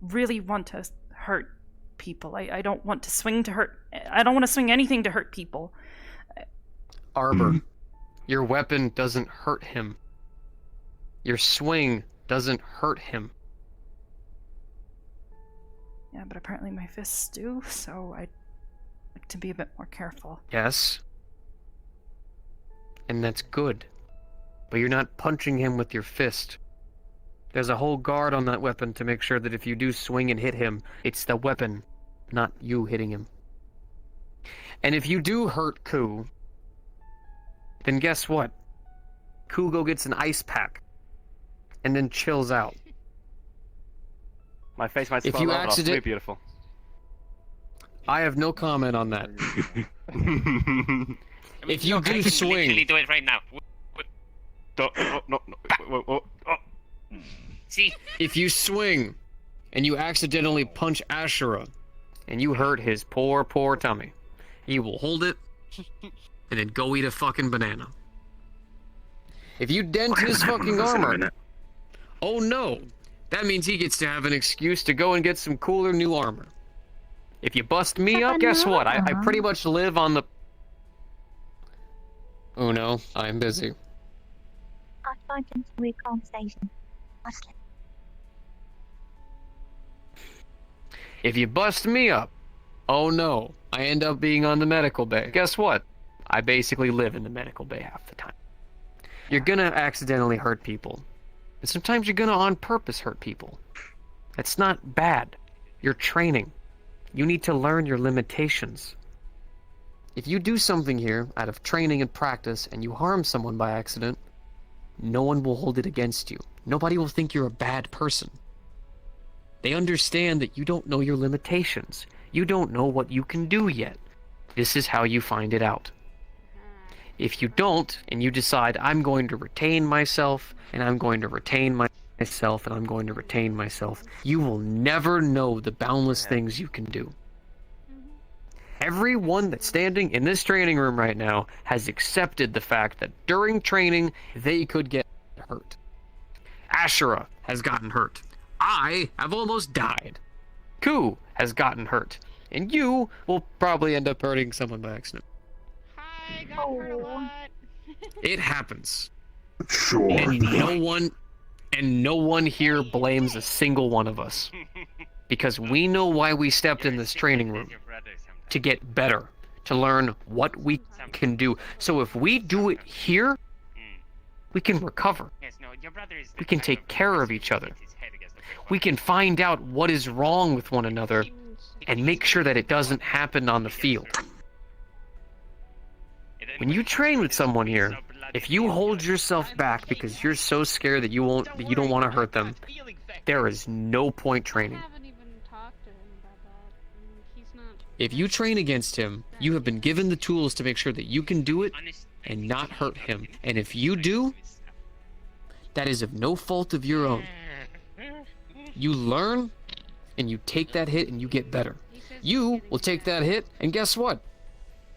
Speaker 1: really want to hurt people. I don't want to swing to hurt... I don't want to swing anything to hurt people.
Speaker 12: Arbor, your weapon doesn't hurt him. Your swing doesn't hurt him.
Speaker 1: Yeah, but apparently my fists do, so I'd like to be a bit more careful.
Speaker 12: Yes. And that's good. But you're not punching him with your fist. There's a whole guard on that weapon to make sure that if you do swing and hit him, it's the weapon, not you hitting him. And if you do hurt Ku, then guess what? Kugo gets an ice pack and then chills out.
Speaker 17: My face might
Speaker 12: If
Speaker 17: smell
Speaker 12: you
Speaker 17: that, but it's
Speaker 12: accident-
Speaker 17: beautiful.
Speaker 12: I have no comment on that. If you
Speaker 16: I
Speaker 12: do
Speaker 16: can
Speaker 12: swing,
Speaker 16: literally do it right now.
Speaker 17: No.
Speaker 16: See?
Speaker 12: if you swing and you accidentally punch Ashura and you hurt his poor tummy, he will hold it and then go eat a fucking banana. If you dent his fucking armor, oh no, that means he gets to have an excuse to go and get some cooler new armor. If you bust me up, guess what? I pretty much live on the... Oh no, I'm busy.
Speaker 3: I find into a weird conversation. Honestly.
Speaker 12: If you bust me up, oh no, I end up being on the medical bay. Guess what? I basically live in the medical bay half the time. You're gonna accidentally hurt people. And sometimes you're gonna on purpose hurt people. That's not bad. You're training. You need to learn your limitations. If you do something here out of training and practice and you harm someone by accident, no one will hold it against you. Nobody will think you're a bad person. They understand that you don't know your limitations. You don't know what you can do yet. This is how you find it out. If you don't, and you decide, I'm going to retain myself, and I'm going to retain myself, and I'm going to retain myself, you will never know the boundless things you can do. Everyone that's standing in this training room right now has accepted the fact that during training, they could get hurt. Ashura has gotten hurt. I have almost died. Ku has gotten hurt. And you will probably end up hurting someone by accident.
Speaker 21: I got hurt a lot.
Speaker 12: It happens.
Speaker 11: Sure.
Speaker 12: And no one here blames a single one of us. Because we know why we stepped in this training room. To get better. To learn what we can do. So if we do it here, we can recover. We can take care of each other. We can find out what is wrong with one another and make sure that it doesn't happen on the field. When you train with someone here, if you hold yourself back because you're so scared that you don't want to hurt them, there is no point training. If you train against him, you have been given the tools to make sure that you can do it and not hurt him. And if you do, that is of no fault of your own. You learn, and you take that hit, and you get better. You will take that hit, and guess what?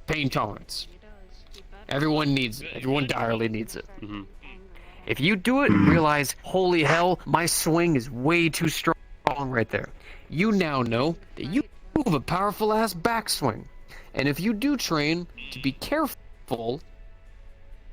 Speaker 12: Pain tolerance. Everyone needs it. Everyone direly needs it. If you do it, realize, holy hell, my swing is way too strong right there. You now know that you have a powerful ass backswing. And if you do train, to be careful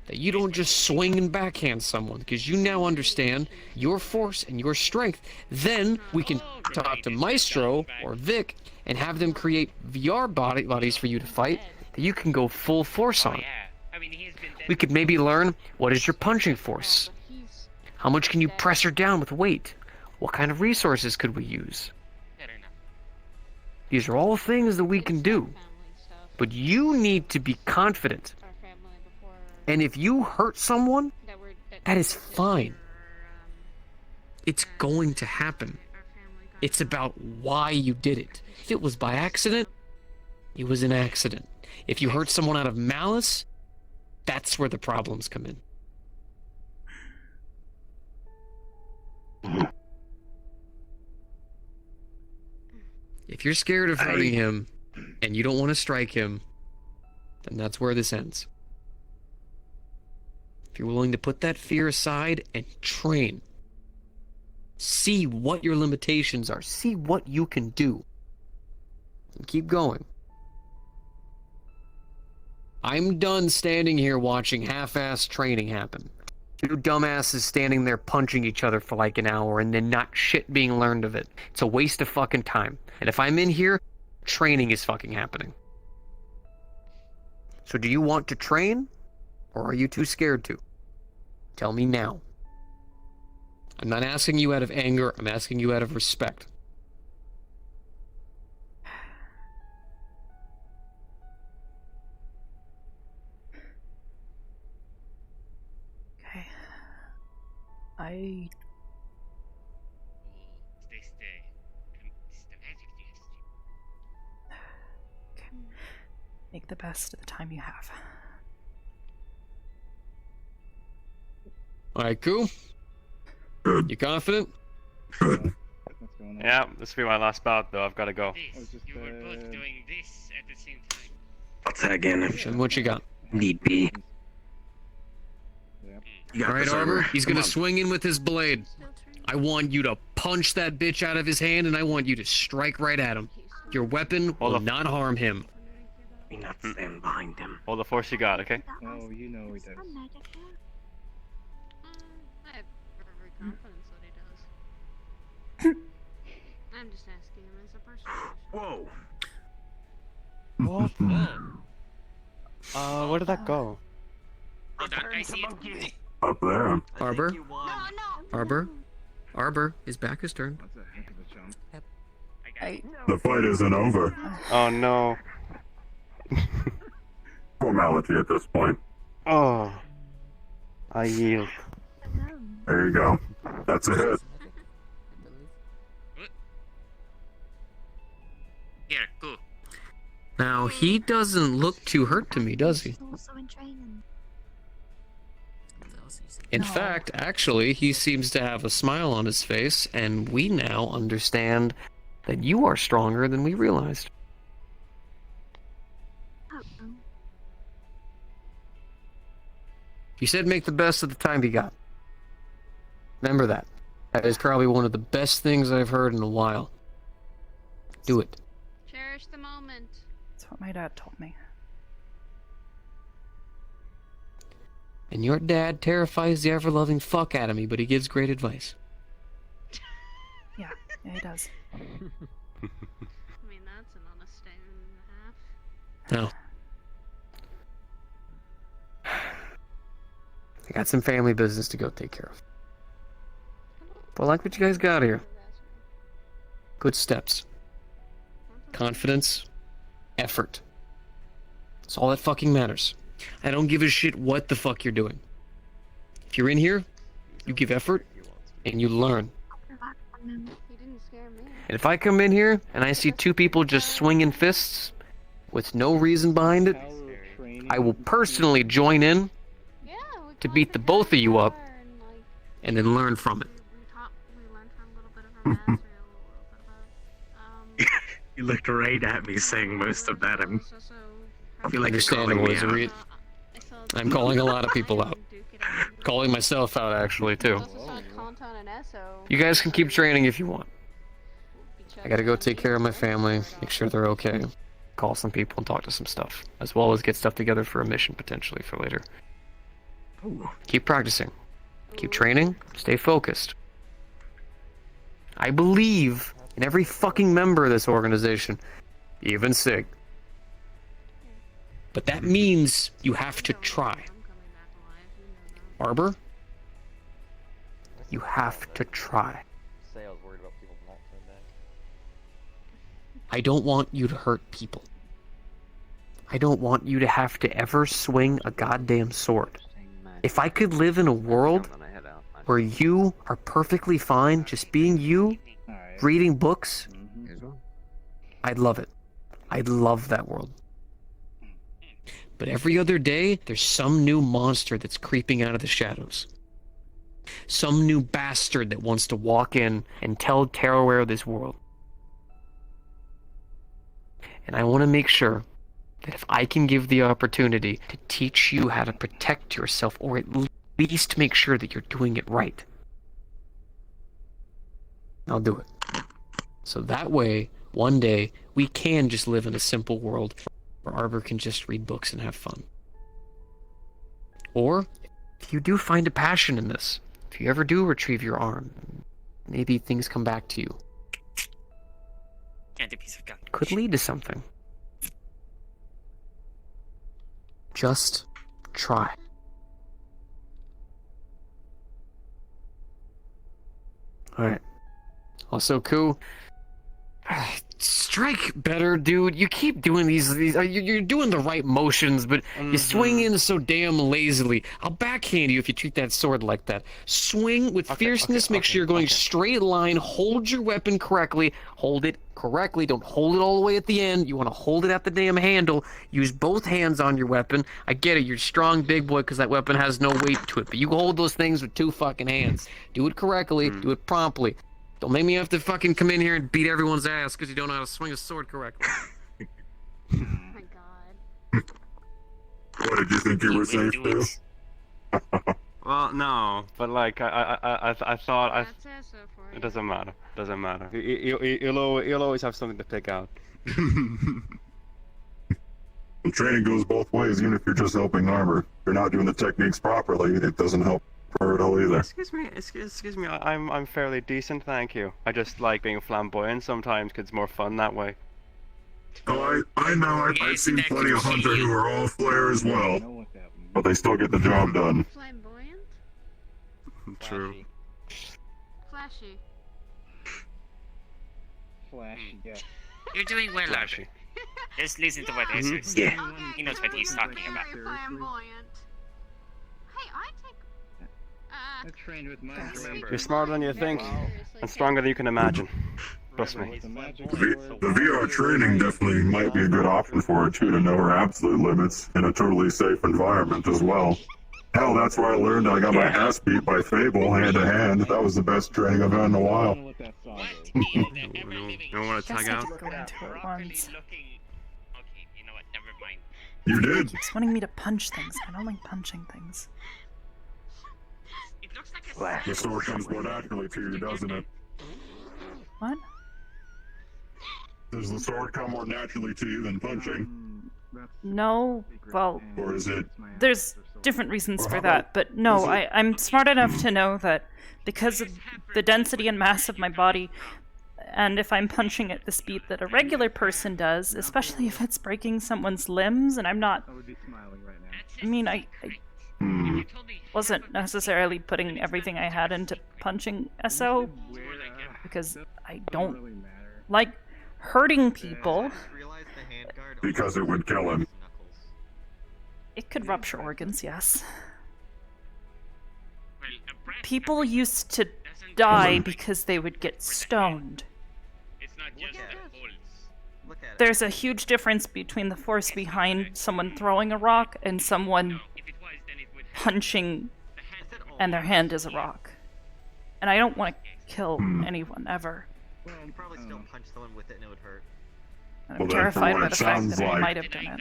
Speaker 12: that you don't just swing and backhand someone, because you now understand your force and your strength. Then we can talk to Maestro or Vic and have them create VR bodies for you to fight that you can go full force on. We could maybe learn, what is your punching force? How much can you press her down with weight? What kind of resources could we use? These are all things that we can do. But you need to be confident. And if you hurt someone, that is fine. It's going to happen. It's about why you did it. If it was by accident, it was an accident. If you hurt someone out of malice, that's where the problems come in. If you're scared of hurting him, and you don't want to strike him, then that's where this ends. If you're willing to put that fear aside and train, see what your limitations are, see what you can do, and keep going. I'm done standing here watching half-assed training happen. Two dumbasses standing there punching each other for like an hour and then not shit being learned of it. It's a waste of fucking time. And if I'm in here, training is fucking happening. So do you want to train? Or are you too scared to? Tell me now. I'm not asking you out of anger, I'm asking you out of respect.
Speaker 1: Okay. Make the best of the time you have.
Speaker 12: Alright, cool. You confident?
Speaker 4: Yeah, this will be my last bout, though. I've got to go.
Speaker 16: You were both doing this at the same time.
Speaker 5: What's that again?
Speaker 12: Show me what you got.
Speaker 5: Need be.
Speaker 12: Alright, Arbor, he's gonna swing in with his blade. I want you to punch that bitch out of his hand, and I want you to strike right at him. Your weapon will not harm him.
Speaker 5: We not stand behind him.
Speaker 4: All the force you got, okay?
Speaker 14: Oh, you know he does.
Speaker 7: I have every confidence that he does. I'm just asking him as a person.
Speaker 4: Whoa! Where did that go?
Speaker 16: Hold on, I see it.
Speaker 11: Up there.
Speaker 12: Arbor? Arbor? Arbor, his back is turned.
Speaker 14: That's a heck of a jump.
Speaker 11: The fight isn't over.
Speaker 4: Oh no.
Speaker 11: Formality at this point.
Speaker 4: Oh. I yield.
Speaker 11: There you go. That's a hit.
Speaker 16: Here, go.
Speaker 12: Now, he doesn't look too hurt to me, does he?
Speaker 3: Also in training.
Speaker 12: In fact, actually, he seems to have a smile on his face, and we now understand that you are stronger than we realized. You said make the best of the time you got. Remember that. That is probably one of the best things I've heard in a while. Do it.
Speaker 7: Cherish the moment.
Speaker 1: That's what my dad told me.
Speaker 12: And your dad terrifies the ever-loving fuck out of me, but he gives great advice.
Speaker 1: Yeah, he does.
Speaker 7: I mean, that's an honest statement and a half.
Speaker 12: Now, I got some family business to go take care of. But I like what you guys got here. Good steps. Confidence. Effort. That's all that fucking matters. I don't give a shit what the fuck you're doing. If you're in here, you give effort, and you learn.
Speaker 7: He didn't scare me.
Speaker 12: And if I come in here, and I see two people just swinging fists, with no reason behind it, I will personally join in to beat the both of you up, and then learn from it.
Speaker 7: We learned from a little bit of our mastery, a little bit about,
Speaker 5: You looked right at me saying most of that. I feel like you're calling
Speaker 12: Understandable,
Speaker 5: me
Speaker 12: is it,
Speaker 5: out.
Speaker 12: Reed? I'm calling a lot of people out. Calling myself out, actually, too. You guys can keep training if you want. I gotta go take care of my family, make sure they're okay, call some people and talk to some stuff, as well as get stuff together for a mission, potentially, for later. Keep practicing. Keep training. Stay focused. I believe in every fucking member of this organization, even Sig. But that means you have to try. Arbor, you have to try.
Speaker 2: Say I was worried about people not coming back.
Speaker 12: I don't want you to hurt people. I don't want you to have to ever swing a goddamn sword. If I could live in a world where you are perfectly fine just being you, reading books, I'd love it. I'd love that world. But every other day, there's some new monster that's creeping out of the shadows. Some new bastard that wants to walk in and tell Terraware this world. And I want to make sure that if I can give the opportunity to teach you how to protect yourself, or at least make sure that you're doing it right, I'll do it. So that way, one day, we can just live in a simple world where Arbor can just read books and have fun. Or, if you do find a passion in this, if you ever do retrieve your arm, maybe things come back to you.
Speaker 16: And a piece of gum.
Speaker 12: Could lead to something. Just try. Alright. Also, Ku, strike better, dude. You keep doing these you're doing the right motions, but you swing in so damn lazily. I'll backhand you if you treat that sword like that. Swing with fierceness, make sure you're going straight line, hold your weapon correctly, hold it correctly, don't hold it all the way at the end. You want to hold it at the damn handle, use both hands on your weapon. I get it, you're a strong big boy because that weapon has no weight to it, but you can hold those things with 2 fucking hands. Do it correctly, do it promptly. Don't make me have to fucking come in here and beat everyone's ass because you don't know how to swing a sword correctly.
Speaker 7: Oh my god.
Speaker 11: What, did you think you were safe, Bill?
Speaker 6: Well, no, but like I thought it doesn't matter. Doesn't matter. You'll always have something to pick out.
Speaker 11: Training goes both ways, even if you're just helping Arbor. If you're not doing the techniques properly, it doesn't help her at all either.
Speaker 6: Excuse me. I'm fairly decent, thank you. I just like being flamboyant sometimes, 'cause it's more fun that way.
Speaker 11: Oh, I know. I've seen plenty of hunters who are all flair as well, but they still get the job done.
Speaker 7: Flamboyant?
Speaker 6: True.
Speaker 7: Flashy.
Speaker 14: Flashy, yeah.
Speaker 16: You're doing well, Arbor. Just listen to what Ezra says. He knows what he's talking about.
Speaker 7: Flamboyant. Hey, I take...
Speaker 14: I trained with my
Speaker 6: You're smarter than you think, and stronger than you can imagine. Trust me.
Speaker 11: The VR training definitely might be a good option for her too, to know her absolute limits in a totally safe environment as well. Hell, that's where I learned I got my ass beat by Fable hand to hand. That was the best training I've had in a while.
Speaker 6: You don't want to tag out?
Speaker 1: Go into it once.
Speaker 11: You did?
Speaker 1: He's wanting me to punch things. I don't like punching things.
Speaker 11: The sword comes more naturally to you, doesn't it?
Speaker 1: What?
Speaker 11: Does the sword come more naturally to you than punching?
Speaker 1: No, well,
Speaker 11: Or is it...
Speaker 1: there's different reasons for that, but no, I'm smart enough to know that because of the density and mass of my body, and if I'm punching at the speed that a regular person does, especially if it's breaking someone's limbs, and I'm not... I mean, I wasn't necessarily putting everything I had into punching SO, because I don't like hurting people.
Speaker 11: Because it would kill him.
Speaker 1: It could rupture organs, yes. People used to die because they would get stoned. There's a huge difference between the force behind someone throwing a rock and someone punching and their hand is a rock. And I don't want to kill anyone ever.
Speaker 2: You probably still punch someone with it and it would hurt.
Speaker 1: I'm
Speaker 11: Well, then,
Speaker 1: terrified
Speaker 11: from
Speaker 1: by
Speaker 11: what
Speaker 1: the
Speaker 11: it
Speaker 1: fact
Speaker 11: sounds
Speaker 1: that I
Speaker 11: like,
Speaker 1: might have done it.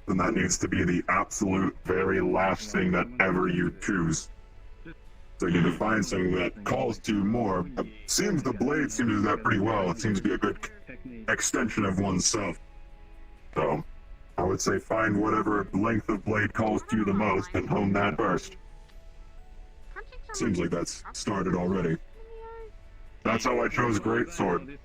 Speaker 11: then that needs to be the absolute very last thing that ever you choose. So you need to find something that calls to you more. Seems the blade seems to do that pretty well. It seems to be a good extension of oneself. So, I would say find whatever length of blade calls to you the most and hone that first. Seems like that's started already. That's how I chose Greatsword.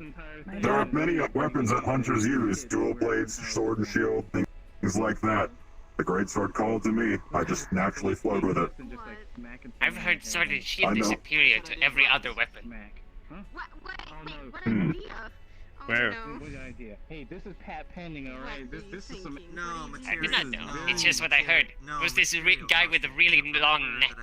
Speaker 11: There are many weapons that hunters use, dual blades, sword and shield, things like that. The Greatsword called to me. I just naturally flowed with it.
Speaker 16: I've heard sword and
Speaker 11: I
Speaker 16: shield is
Speaker 11: know.
Speaker 16: superior to every other weapon.
Speaker 17: Where?
Speaker 10: What idea? Hey, this is Pat Pending, alright? This is some.
Speaker 20: No,
Speaker 16: I do not know.
Speaker 20: No,
Speaker 16: It's just what I heard.
Speaker 20: no,
Speaker 16: Was this guy with a really long neck?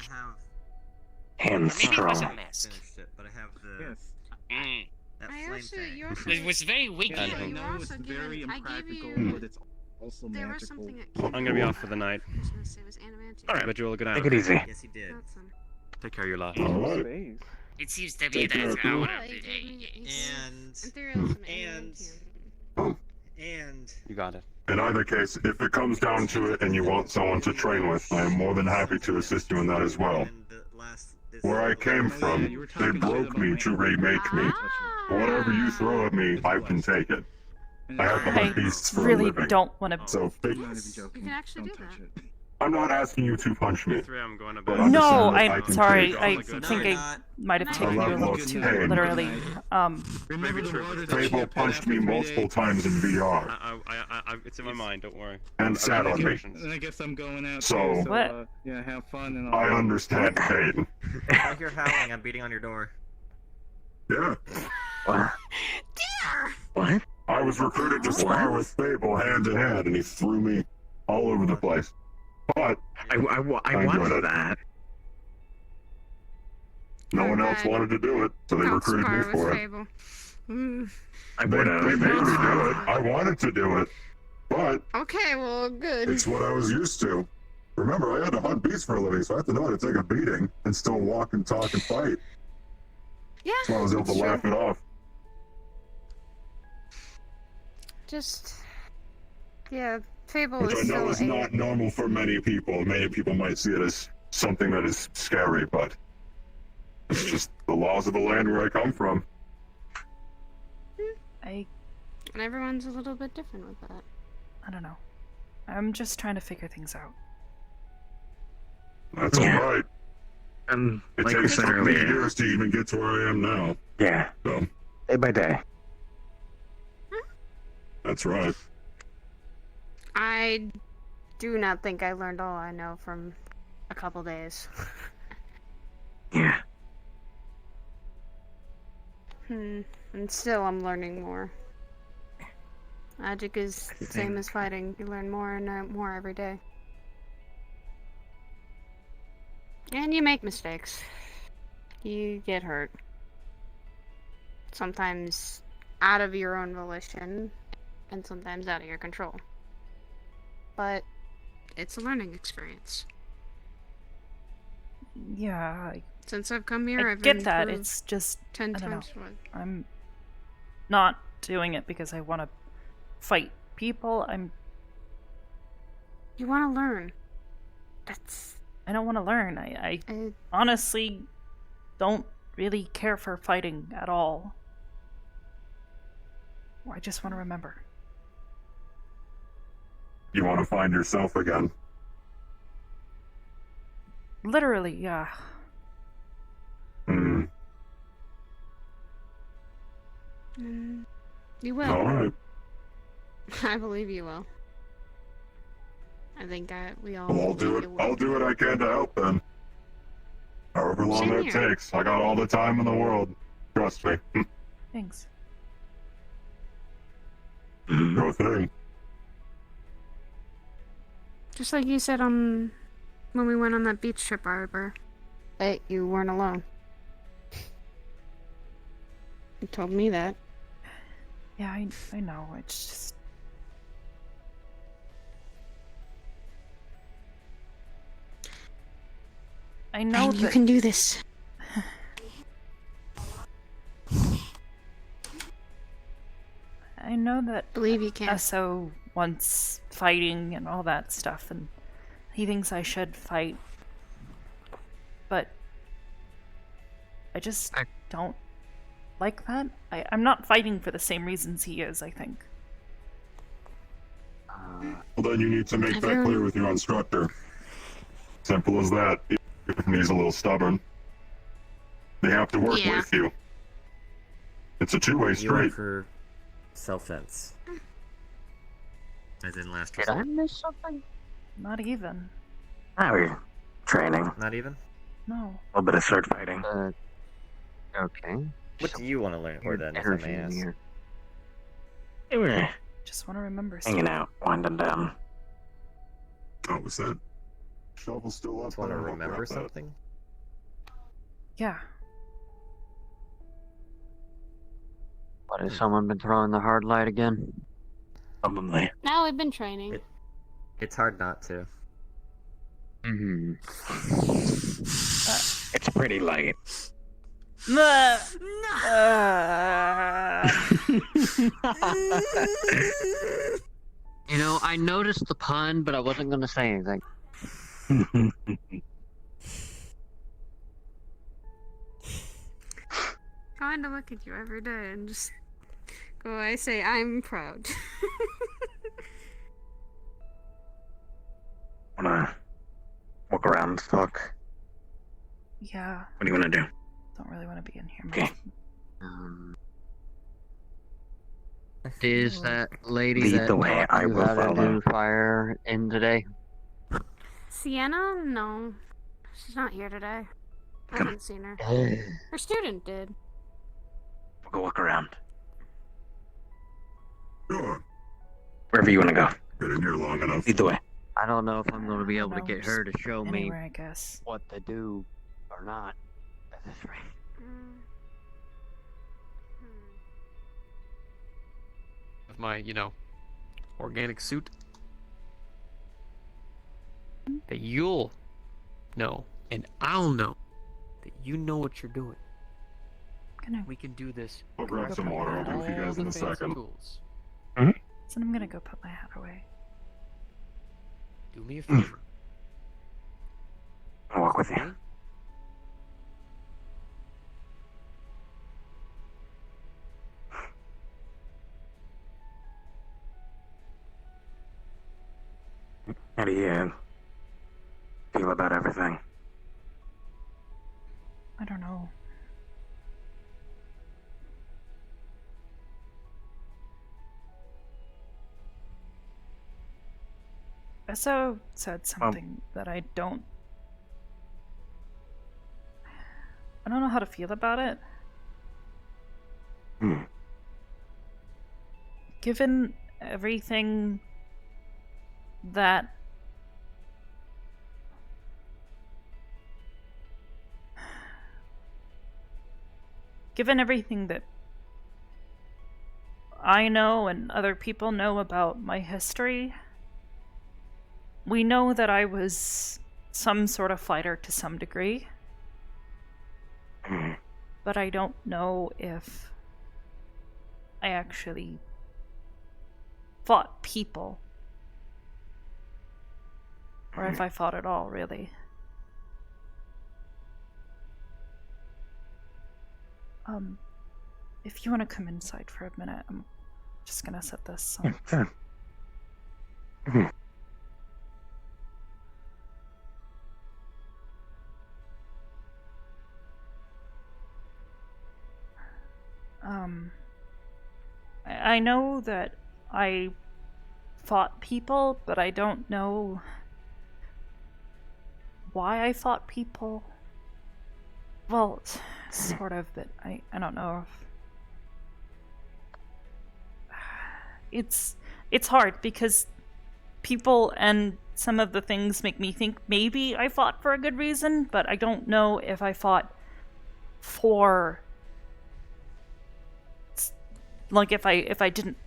Speaker 16: Or maybe it was a mask.
Speaker 20: finished it, but I have the
Speaker 10: Yes.
Speaker 20: that
Speaker 7: I
Speaker 20: flame
Speaker 7: also,
Speaker 20: thing.
Speaker 7: you also,
Speaker 16: It was very wiggy.
Speaker 10: I
Speaker 7: you
Speaker 10: know
Speaker 7: also
Speaker 10: it's
Speaker 7: given-
Speaker 10: very
Speaker 7: I gave
Speaker 10: impractical,
Speaker 7: you-
Speaker 10: but it's also
Speaker 7: there was
Speaker 10: magical.
Speaker 7: something that
Speaker 17: I'm gonna be off for the night.
Speaker 7: I was gonna say was adamantium.
Speaker 17: Alright, but you all good night.
Speaker 5: Take it easy.
Speaker 20: Yes, he did.
Speaker 7: Awesome.
Speaker 17: Take care of your life.
Speaker 11: Alright.
Speaker 16: It seems to be
Speaker 11: Take care
Speaker 16: that
Speaker 11: of you.
Speaker 16: hour
Speaker 7: Yeah,
Speaker 16: of the
Speaker 7: he
Speaker 16: day.
Speaker 7: gave me- he gave me
Speaker 20: And
Speaker 7: ethereal, some
Speaker 20: and
Speaker 7: adamantium.
Speaker 20: and
Speaker 17: You got it.
Speaker 11: In either case, if it comes down to it and you want someone to train with, I am more than happy to assist you in that as well.
Speaker 20: and the last this
Speaker 11: Where I came from, they broke me to remake me. Whatever you throw at me, I can take it. I have to hunt beasts for a
Speaker 1: Really
Speaker 11: living.
Speaker 1: don't want to.
Speaker 11: So,
Speaker 10: I'm not even joking.
Speaker 7: You can actually
Speaker 10: Don't
Speaker 7: do
Speaker 10: touch
Speaker 7: that.
Speaker 10: it.
Speaker 11: I'm not asking you to punch me.
Speaker 17: 3 I'm going to
Speaker 11: But
Speaker 17: bed.
Speaker 11: I'm just
Speaker 1: No,
Speaker 11: saying that I
Speaker 1: I'm
Speaker 11: can
Speaker 1: sorry.
Speaker 11: take
Speaker 1: I
Speaker 20: No,
Speaker 1: think
Speaker 20: you're
Speaker 1: I
Speaker 20: not.
Speaker 1: might have
Speaker 7: A
Speaker 1: taken you a
Speaker 11: level
Speaker 1: little
Speaker 11: of
Speaker 1: too
Speaker 11: pain.
Speaker 1: literally.
Speaker 10: Remember the water that
Speaker 11: Fable
Speaker 10: Chip had
Speaker 11: punched
Speaker 10: after
Speaker 11: me
Speaker 10: 3
Speaker 11: multiple
Speaker 10: days?
Speaker 11: times in VR.
Speaker 17: It's in my mind, don't worry.
Speaker 11: And sat on me.
Speaker 10: And I guess I'm going out
Speaker 11: So-
Speaker 10: too, so
Speaker 1: What?
Speaker 10: yeah, have fun and all
Speaker 11: I
Speaker 10: that.
Speaker 11: understand pain.
Speaker 20: If I hear howling, I'm beating on your door.
Speaker 11: Yeah.
Speaker 5: What? What?
Speaker 11: I was recruited to spar with Fable hand to hand, and he threw me all over the place. But
Speaker 5: I
Speaker 11: enjoyed
Speaker 5: wanted
Speaker 11: it.
Speaker 5: that.
Speaker 11: No one else wanted to do it, so they recruited me for it.
Speaker 5: I
Speaker 11: They
Speaker 5: would
Speaker 11: made me do it. I wanted to do it, but
Speaker 7: Okay, well, good.
Speaker 11: it's what I was used to. Remember, I had to hunt beasts for a living, so I had to know how to take a beating and still walk and talk and fight.
Speaker 7: Yeah,
Speaker 11: So I was able to
Speaker 7: that's
Speaker 11: laugh
Speaker 7: true.
Speaker 11: it off.
Speaker 7: Just, yeah, Fable
Speaker 11: Which
Speaker 7: is
Speaker 11: I know
Speaker 7: still
Speaker 11: is not normal for many people. Many people might see it as something that is scary, but it's just the laws of the land where I come from.
Speaker 1: I
Speaker 7: and everyone's a little bit different with that.
Speaker 1: don't know. I'm just trying to figure things out.
Speaker 11: That's
Speaker 5: Yeah.
Speaker 11: alright. It
Speaker 5: Like we
Speaker 11: takes
Speaker 5: said
Speaker 11: me
Speaker 5: earlier.
Speaker 11: years to even get to where I am now.
Speaker 5: Yeah.
Speaker 11: So,
Speaker 5: Day by day.
Speaker 11: that's right.
Speaker 7: I do not think I learned all I know from a couple days.
Speaker 5: Yeah.
Speaker 7: And still I'm learning more. Magic is the same as fighting. You learn more and more every day. And you make mistakes. You get hurt. Sometimes out of your own volition, and sometimes out of your control. But it's a learning experience.
Speaker 1: Yeah,
Speaker 7: Since I've come here,
Speaker 1: I
Speaker 7: I've
Speaker 1: get that.
Speaker 7: improved
Speaker 1: It's just
Speaker 7: 10
Speaker 1: I don't know.
Speaker 7: times what.
Speaker 1: I'm not doing it because I want to fight people.
Speaker 7: You want to learn.
Speaker 1: I don't want to learn. I honestly don't really care for fighting at all. I just want to remember.
Speaker 11: You want to find yourself again.
Speaker 1: Literally, yeah.
Speaker 7: You will.
Speaker 11: Alright.
Speaker 7: I believe you will. I think we all.
Speaker 11: Well, I'll do it. I'll do what I can to help then. However long
Speaker 7: Same
Speaker 11: that
Speaker 7: here.
Speaker 11: takes. I got all the time in the world. Trust me.
Speaker 1: Thanks.
Speaker 11: No thing.
Speaker 7: Just like you said when we went on that beach trip, Arbor. But you weren't alone. You told me that.
Speaker 1: Yeah, I know. It's just. I know
Speaker 7: And you
Speaker 1: that
Speaker 7: can do this.
Speaker 1: I know that
Speaker 7: Believe you can.
Speaker 1: SO wants fighting and all that stuff, and he thinks I should fight. But I just don't like that. I'm not fighting for the same reasons he is, I think.
Speaker 11: Well, then you need to make that clear with your instructor. Simple as that. If he's a little stubborn, they have to work with you. It's a two-way
Speaker 20: You
Speaker 11: street.
Speaker 20: went for self-defense. As in last
Speaker 3: Did I
Speaker 20: resort.
Speaker 3: miss something?
Speaker 1: Not even.
Speaker 5: Now we're training.
Speaker 20: Not even?
Speaker 1: No.
Speaker 5: A little bit of sword fighting.
Speaker 3: Okay.
Speaker 20: What do you want to learn for then, if I may ask?
Speaker 5: They were
Speaker 1: Just want to remember
Speaker 5: hanging
Speaker 1: stuff.
Speaker 5: out, winding down.
Speaker 11: Oh, was that shovel still up?
Speaker 20: Just want to
Speaker 11: there? I'll
Speaker 20: remember
Speaker 11: grab that.
Speaker 20: something?
Speaker 1: Yeah.
Speaker 3: What, has someone been throwing the hard light again?
Speaker 5: Probably.
Speaker 7: No, we've been training.
Speaker 20: It's hard not to.
Speaker 3: Mm-hmm.
Speaker 5: It's pretty light.
Speaker 3: You know, I noticed the pun, but I wasn't gonna say anything.
Speaker 7: Trying to look at you every day and just go, I say, I'm proud.
Speaker 5: Wanna walk around, talk?
Speaker 1: Yeah.
Speaker 5: What do you wanna do?
Speaker 1: Don't really want to be in here.
Speaker 5: Okay.
Speaker 3: Is that lady
Speaker 5: Lead
Speaker 3: that
Speaker 5: the way,
Speaker 3: taught
Speaker 5: I
Speaker 3: you
Speaker 5: will
Speaker 3: how to
Speaker 5: follow.
Speaker 3: do fire in today?
Speaker 7: Sienna? No. She's not here today. I haven't seen her. Her student did.
Speaker 5: We'll go walk around.
Speaker 11: Sure.
Speaker 5: Wherever you wanna go.
Speaker 11: Been in here long enough.
Speaker 5: Lead the way.
Speaker 3: I don't know if I'm gonna be able to get her to show me
Speaker 1: Anywhere, I guess.
Speaker 3: what to do or not at this rate.
Speaker 12: With my, organic suit. That you'll know, and I'll know, that you know what you're doing. We can do this.
Speaker 11: I'll grab some water. I'll be with you
Speaker 12: all
Speaker 11: guys
Speaker 12: the
Speaker 11: in a
Speaker 12: fancy
Speaker 11: second.
Speaker 12: tools.
Speaker 1: So I'm gonna go put my hat away.
Speaker 12: Do me a favor.
Speaker 5: I'll walk with you. How do you feel about everything?
Speaker 1: I don't know. Eso said something that I don't know how to feel about it. Given everything that I know and other people know about my history, we know that I was some sort of fighter to some degree. But I don't know if I actually fought people. Or if I fought at all, really. If you want to come inside for a minute, I'm just gonna set this up.
Speaker 5: Sure.
Speaker 1: I know that I fought people, but I don't know why I fought people. Well, sort of, but I don't know if... It's hard because people and some of the things make me think maybe I fought for a good reason, but I don't know if I fought for... Like, if I didn't...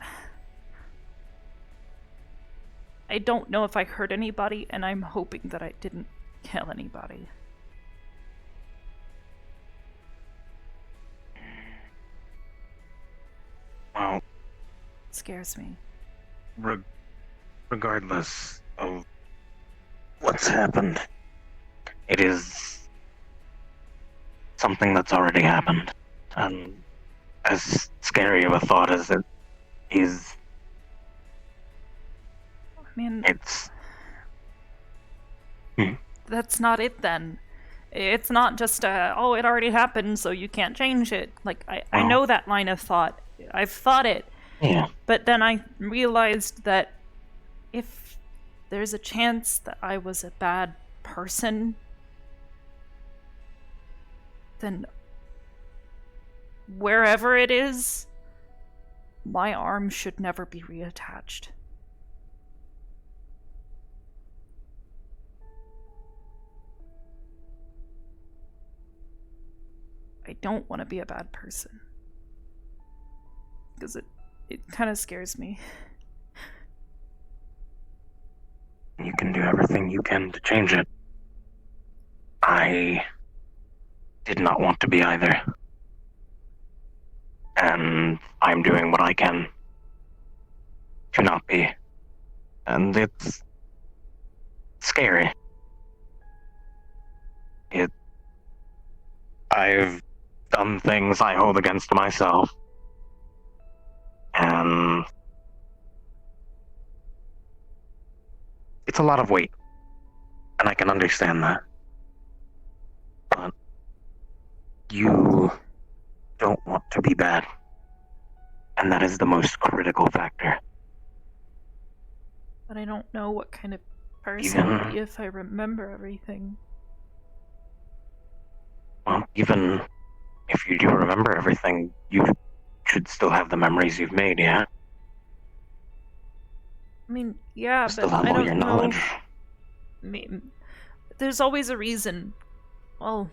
Speaker 1: I don't know if I hurt anybody, and I'm hoping that I didn't kill anybody.
Speaker 5: Well,
Speaker 1: scares me.
Speaker 5: Regardless of what's happened, it is something that's already happened. And as scary of a thought as it is,
Speaker 1: I mean,
Speaker 5: it's...
Speaker 1: That's not it then. It's not just, oh, it already happened, so you can't change it. Like, I know that line of thought. I've thought it.
Speaker 5: Yeah.
Speaker 1: But then I realized that if there's a chance that I was a bad person, then wherever it is, my arm should never be reattached. I don't want to be a bad person. Because it kind of scares me.
Speaker 5: You can do everything you can to change it. I did not want to be either. And I'm doing what I can to not be. And it's scary. I've done things I hold against myself. And it's a lot of weight. And I can understand that. But you don't want to be bad. And that is the most critical factor.
Speaker 1: But I don't know what kind of person I'd be if I remember everything.
Speaker 5: Well, even if you do remember everything, you should still have the memories you've made, yeah?
Speaker 1: I mean, yeah,
Speaker 5: Still
Speaker 1: but
Speaker 5: have
Speaker 1: I
Speaker 5: all
Speaker 1: don't
Speaker 5: your
Speaker 1: know.
Speaker 5: knowledge.
Speaker 1: I mean, there's always a reason. Well,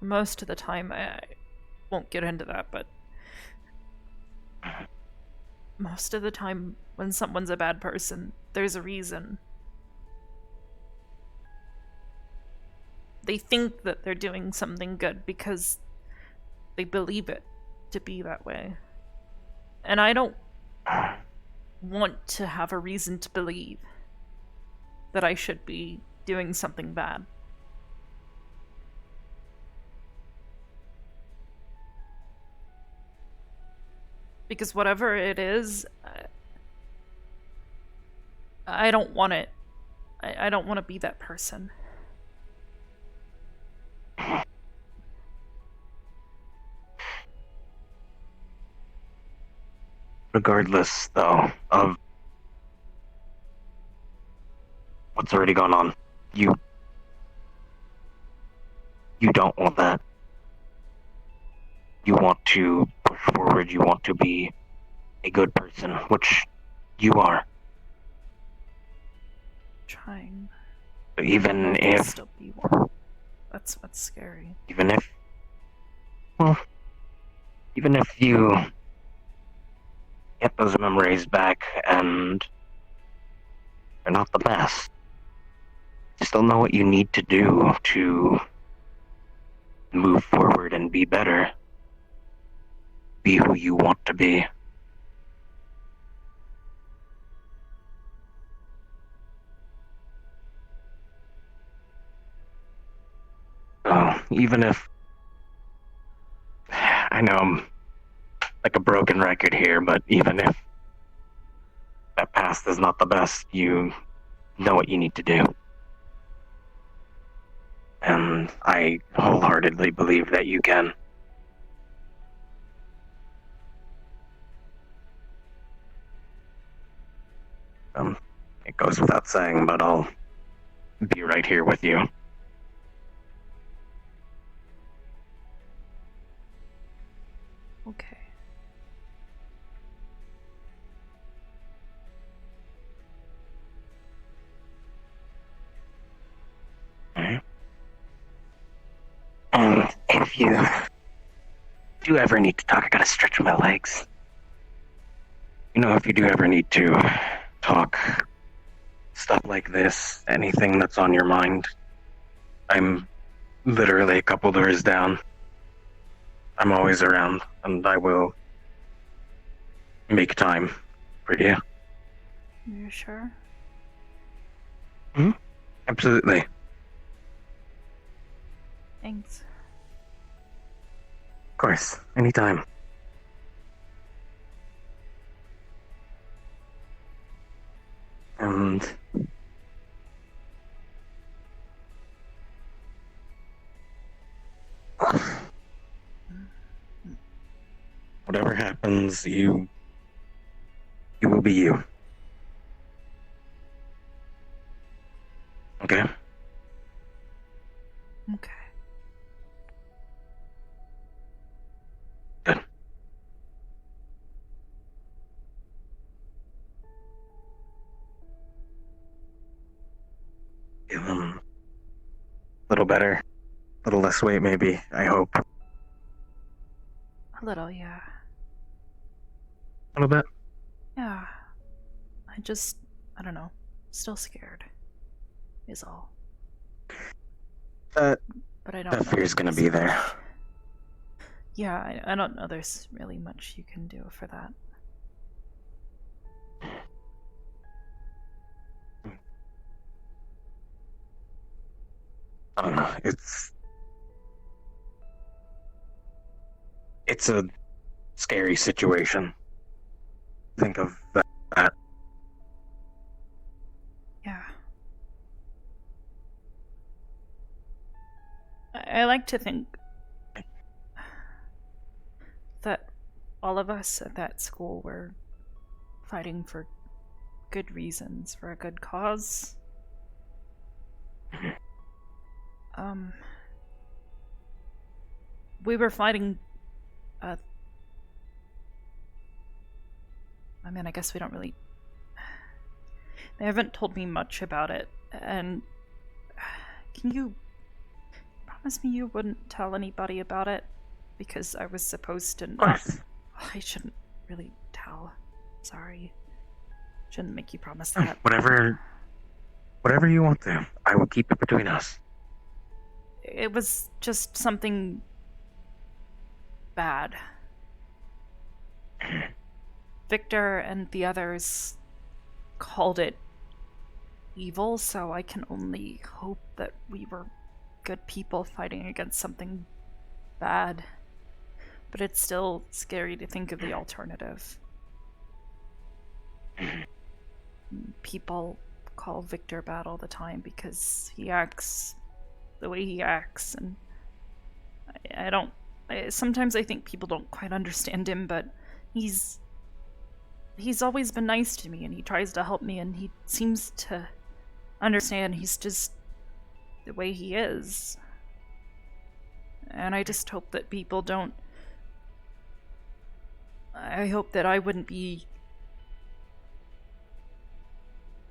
Speaker 1: most of the time, I won't get into that, but most of the time when someone's a bad person, there's a reason. They think that they're doing something good because they believe it to be that way. And I don't want to have a reason to believe that I should be doing something bad. Because whatever it is, I don't want it. I don't want to be that person.
Speaker 5: Regardless, though, of what's already gone on, you don't want that. You want to push forward, you want to be a good person, which you are.
Speaker 1: Trying.
Speaker 5: Even
Speaker 1: I'll
Speaker 5: if...
Speaker 1: still be one. That's what's scary.
Speaker 5: Even if... Well, even if you get those memories back and they're not the best, you still know what you need to do to move forward and be better. Be who you want to be. So, even if... I know I'm like a broken record here, but even if that past is not the best, you know what you need to do. And I wholeheartedly believe that you can. It goes without saying, but I'll be right here with you.
Speaker 1: Okay.
Speaker 5: Alright. And if you do ever need to talk, I gotta stretch my legs. You know, if you do ever need to talk stuff like this, anything that's on your mind, I'm literally a couple doors down. I'm always around, and I will make time for you.
Speaker 1: You're sure?
Speaker 5: Hmm? Absolutely.
Speaker 1: Thanks.
Speaker 5: Of course. Anytime. And whatever happens, you will be you. Okay?
Speaker 1: Okay.
Speaker 5: Good. Feeling a little better. A little less weight, maybe. I hope. A
Speaker 1: A little, yeah.
Speaker 5: little bit.
Speaker 1: Yeah. I don't know. Still scared. Is all. But I don't
Speaker 5: That
Speaker 1: know
Speaker 5: fear's gonna be there.
Speaker 1: Yeah, I don't know there's really much you can do for that.
Speaker 5: I don't know. It's a scary situation. Think of that.
Speaker 1: Yeah. I like to think that all of us at that school were fighting for good reasons, for a good cause. We were fighting, I mean, I guess we don't really... They haven't told me much about it, and... Can you promise me you wouldn't tell anybody about it? Because I was supposed to not... I shouldn't really tell. Sorry. Shouldn't make you promise that.
Speaker 5: Whatever you want to. I will keep it between us.
Speaker 1: It was just something bad. Victor and the others called it evil, so I can only hope that we were good people fighting against something bad. But it's still scary to think of the alternative. People call Victor bad all the time because he acts the way he acts, and sometimes I think people don't quite understand him, but he's always been nice to me, and he tries to help me, and he seems to understand he's just the way he is. And I just hope that people don't... I hope that I wouldn't be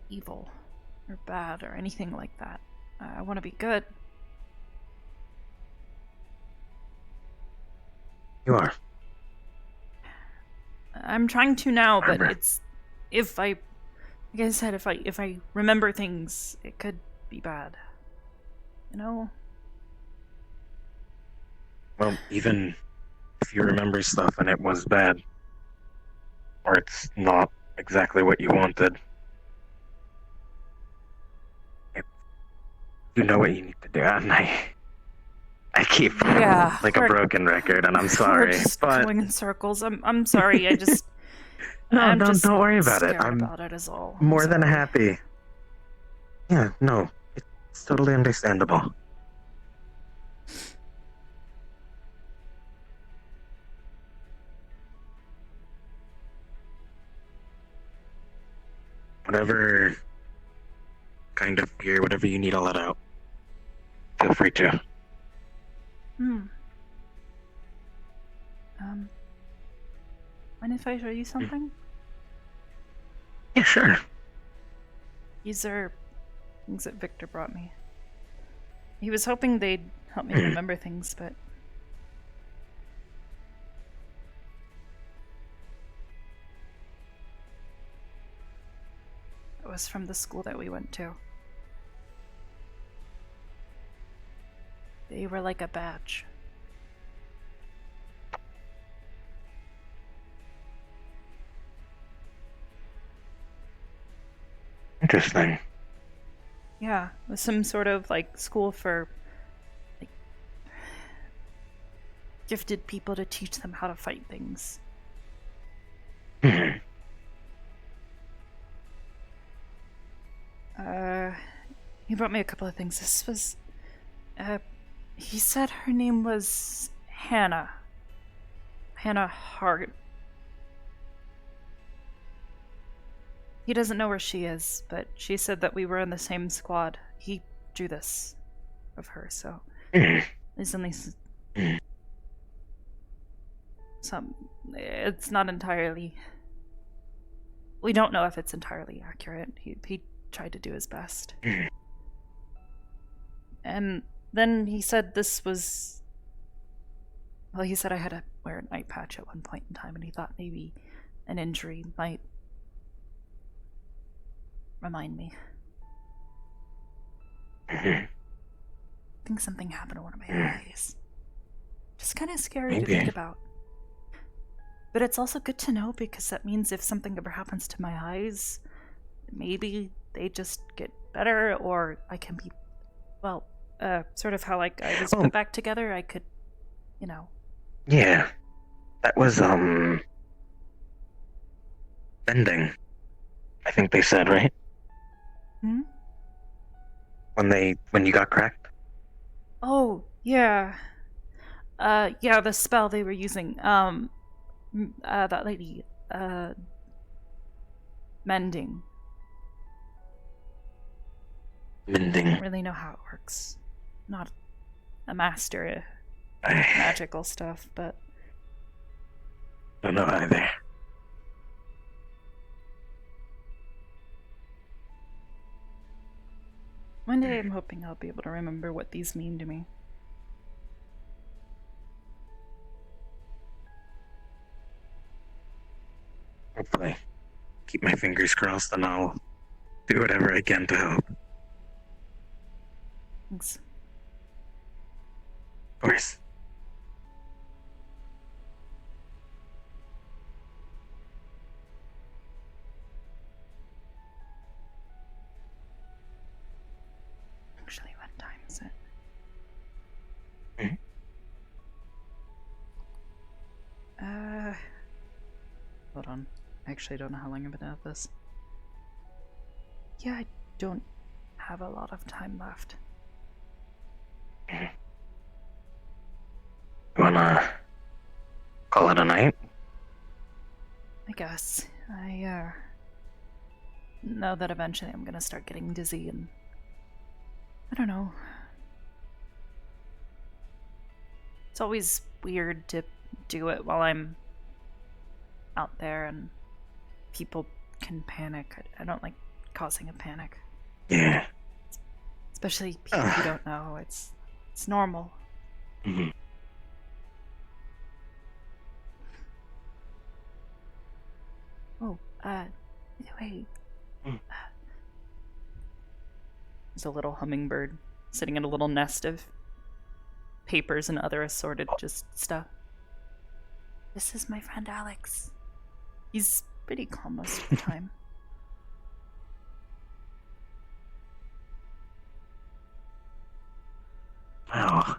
Speaker 1: evil or bad or anything like that. I want to be good.
Speaker 5: You are.
Speaker 1: I'm trying to now, but it's... like I said, if I remember things, it could be bad. You know?
Speaker 5: Well, even if you remember stuff and it was bad, or it's not exactly what you wanted, you know what you need to do. And I keep like a broken record, and I'm sorry,
Speaker 1: We're just
Speaker 5: but
Speaker 1: going in circles. I'm sorry. I just...
Speaker 5: no,
Speaker 1: I'm
Speaker 5: don't worry about it.
Speaker 1: scared
Speaker 5: I'm
Speaker 1: about it is all.
Speaker 5: more than happy. Yeah, no, it's totally understandable. Whatever kind of fear, whatever you need to let out, feel free to.
Speaker 1: Mind if I show you something?
Speaker 5: Yeah, sure.
Speaker 1: These are things that Victor brought me. He was hoping they'd help me remember things, but... It was from the school that we went to. They were like a badge.
Speaker 5: Interesting.
Speaker 1: Yeah, it was some sort of like school for like gifted people to teach them how to fight things. He brought me a couple of things. This was, he said her name was Hannah. Hannah Hart. He doesn't know where she is, but she said that we were in the same squad. He drew this of her, so there's only some. It's not entirely. We don't know if it's entirely accurate. He tried to do his best. And then he said this was. Well, he said I had to wear a night patch at one point in time, and he thought maybe an injury might remind me. I think something happened to one of my eyes. Just kind of scary to think about. But it's also good to know because that means if something ever happens to my eyes, maybe they just get better, or I can be, well, sort of how like I was put back together. I could, you know.
Speaker 5: Yeah, that was bending. I think they said, right?
Speaker 1: Hmm?
Speaker 5: When you got cracked?
Speaker 1: Oh, yeah. Yeah, the spell they were using. That lady, mending.
Speaker 5: Mending.
Speaker 1: I don't really know how it works. Not a master at magical stuff, but
Speaker 5: Don't know either.
Speaker 1: one day I'm hoping I'll be able to remember what these mean to me.
Speaker 5: Hopefully. Keep my fingers crossed and I'll do whatever I can to help.
Speaker 1: Thanks.
Speaker 5: Of course.
Speaker 1: Actually, what time is it? Hold on. I actually don't know how long I've been at this. Yeah, I don't have a lot of time left.
Speaker 5: You wanna call it a night?
Speaker 1: I guess. I know that eventually I'm gonna start getting dizzy and I don't know. It's always weird to do it while I'm out there and people can panic. I don't like causing a panic.
Speaker 5: Yeah.
Speaker 1: Especially people who don't know. It's normal.
Speaker 5: Mm-hmm.
Speaker 1: Oh, wait. There's a little hummingbird sitting in a little nest of papers and other assorted just stuff. This is my friend Alex. He's pretty calm most of the time.
Speaker 5: Wow.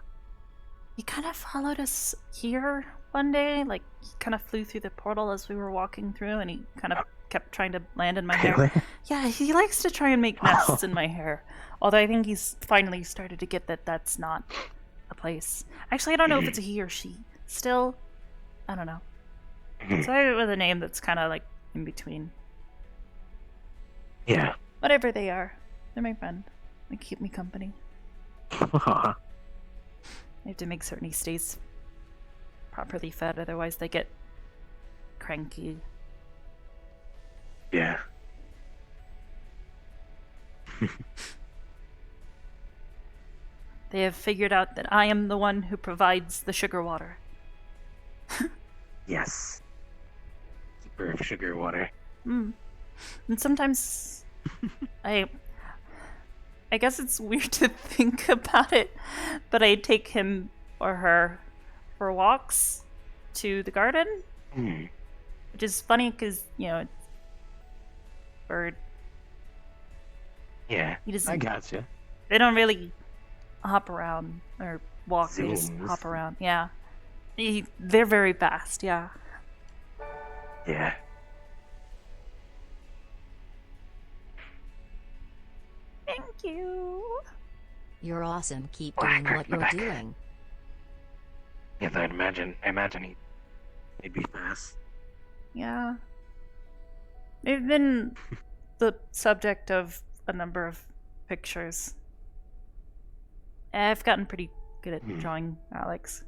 Speaker 1: He kind of followed us here one day. Like, he kind of flew through the portal as we were walking through, and he kind of kept trying to land in my hair. Yeah, he likes to try and make nests in my hair. Although I think he's finally started to get that that's not a place. Actually, I don't know if it's a he or she. Still, I don't know. So I went with a name that's kind of like in between.
Speaker 5: Yeah.
Speaker 1: Whatever they are, they're my friend. They keep me company. I have to make certain he stays properly fed, otherwise they get cranky.
Speaker 5: Yeah.
Speaker 1: They have figured out that I am the one who provides the sugar water.
Speaker 5: Yes. Keeper of sugar water.
Speaker 1: And sometimes I guess it's weird to think about it, but I take him or her for walks to the garden, which is funny because, you know, it's bird
Speaker 5: Yeah,
Speaker 1: He doesn't.
Speaker 5: I gotcha.
Speaker 1: They don't really hop around or walk. They just
Speaker 5: Zooms.
Speaker 1: hop around. Yeah. They're very fast. Yeah.
Speaker 5: Yeah.
Speaker 1: Thank you.
Speaker 8: You're awesome. Keep doing what you're doing.
Speaker 5: Yes, I imagine he'd be fast.
Speaker 1: Yeah. They've been the subject of a number of pictures. I've gotten pretty good at drawing Alex.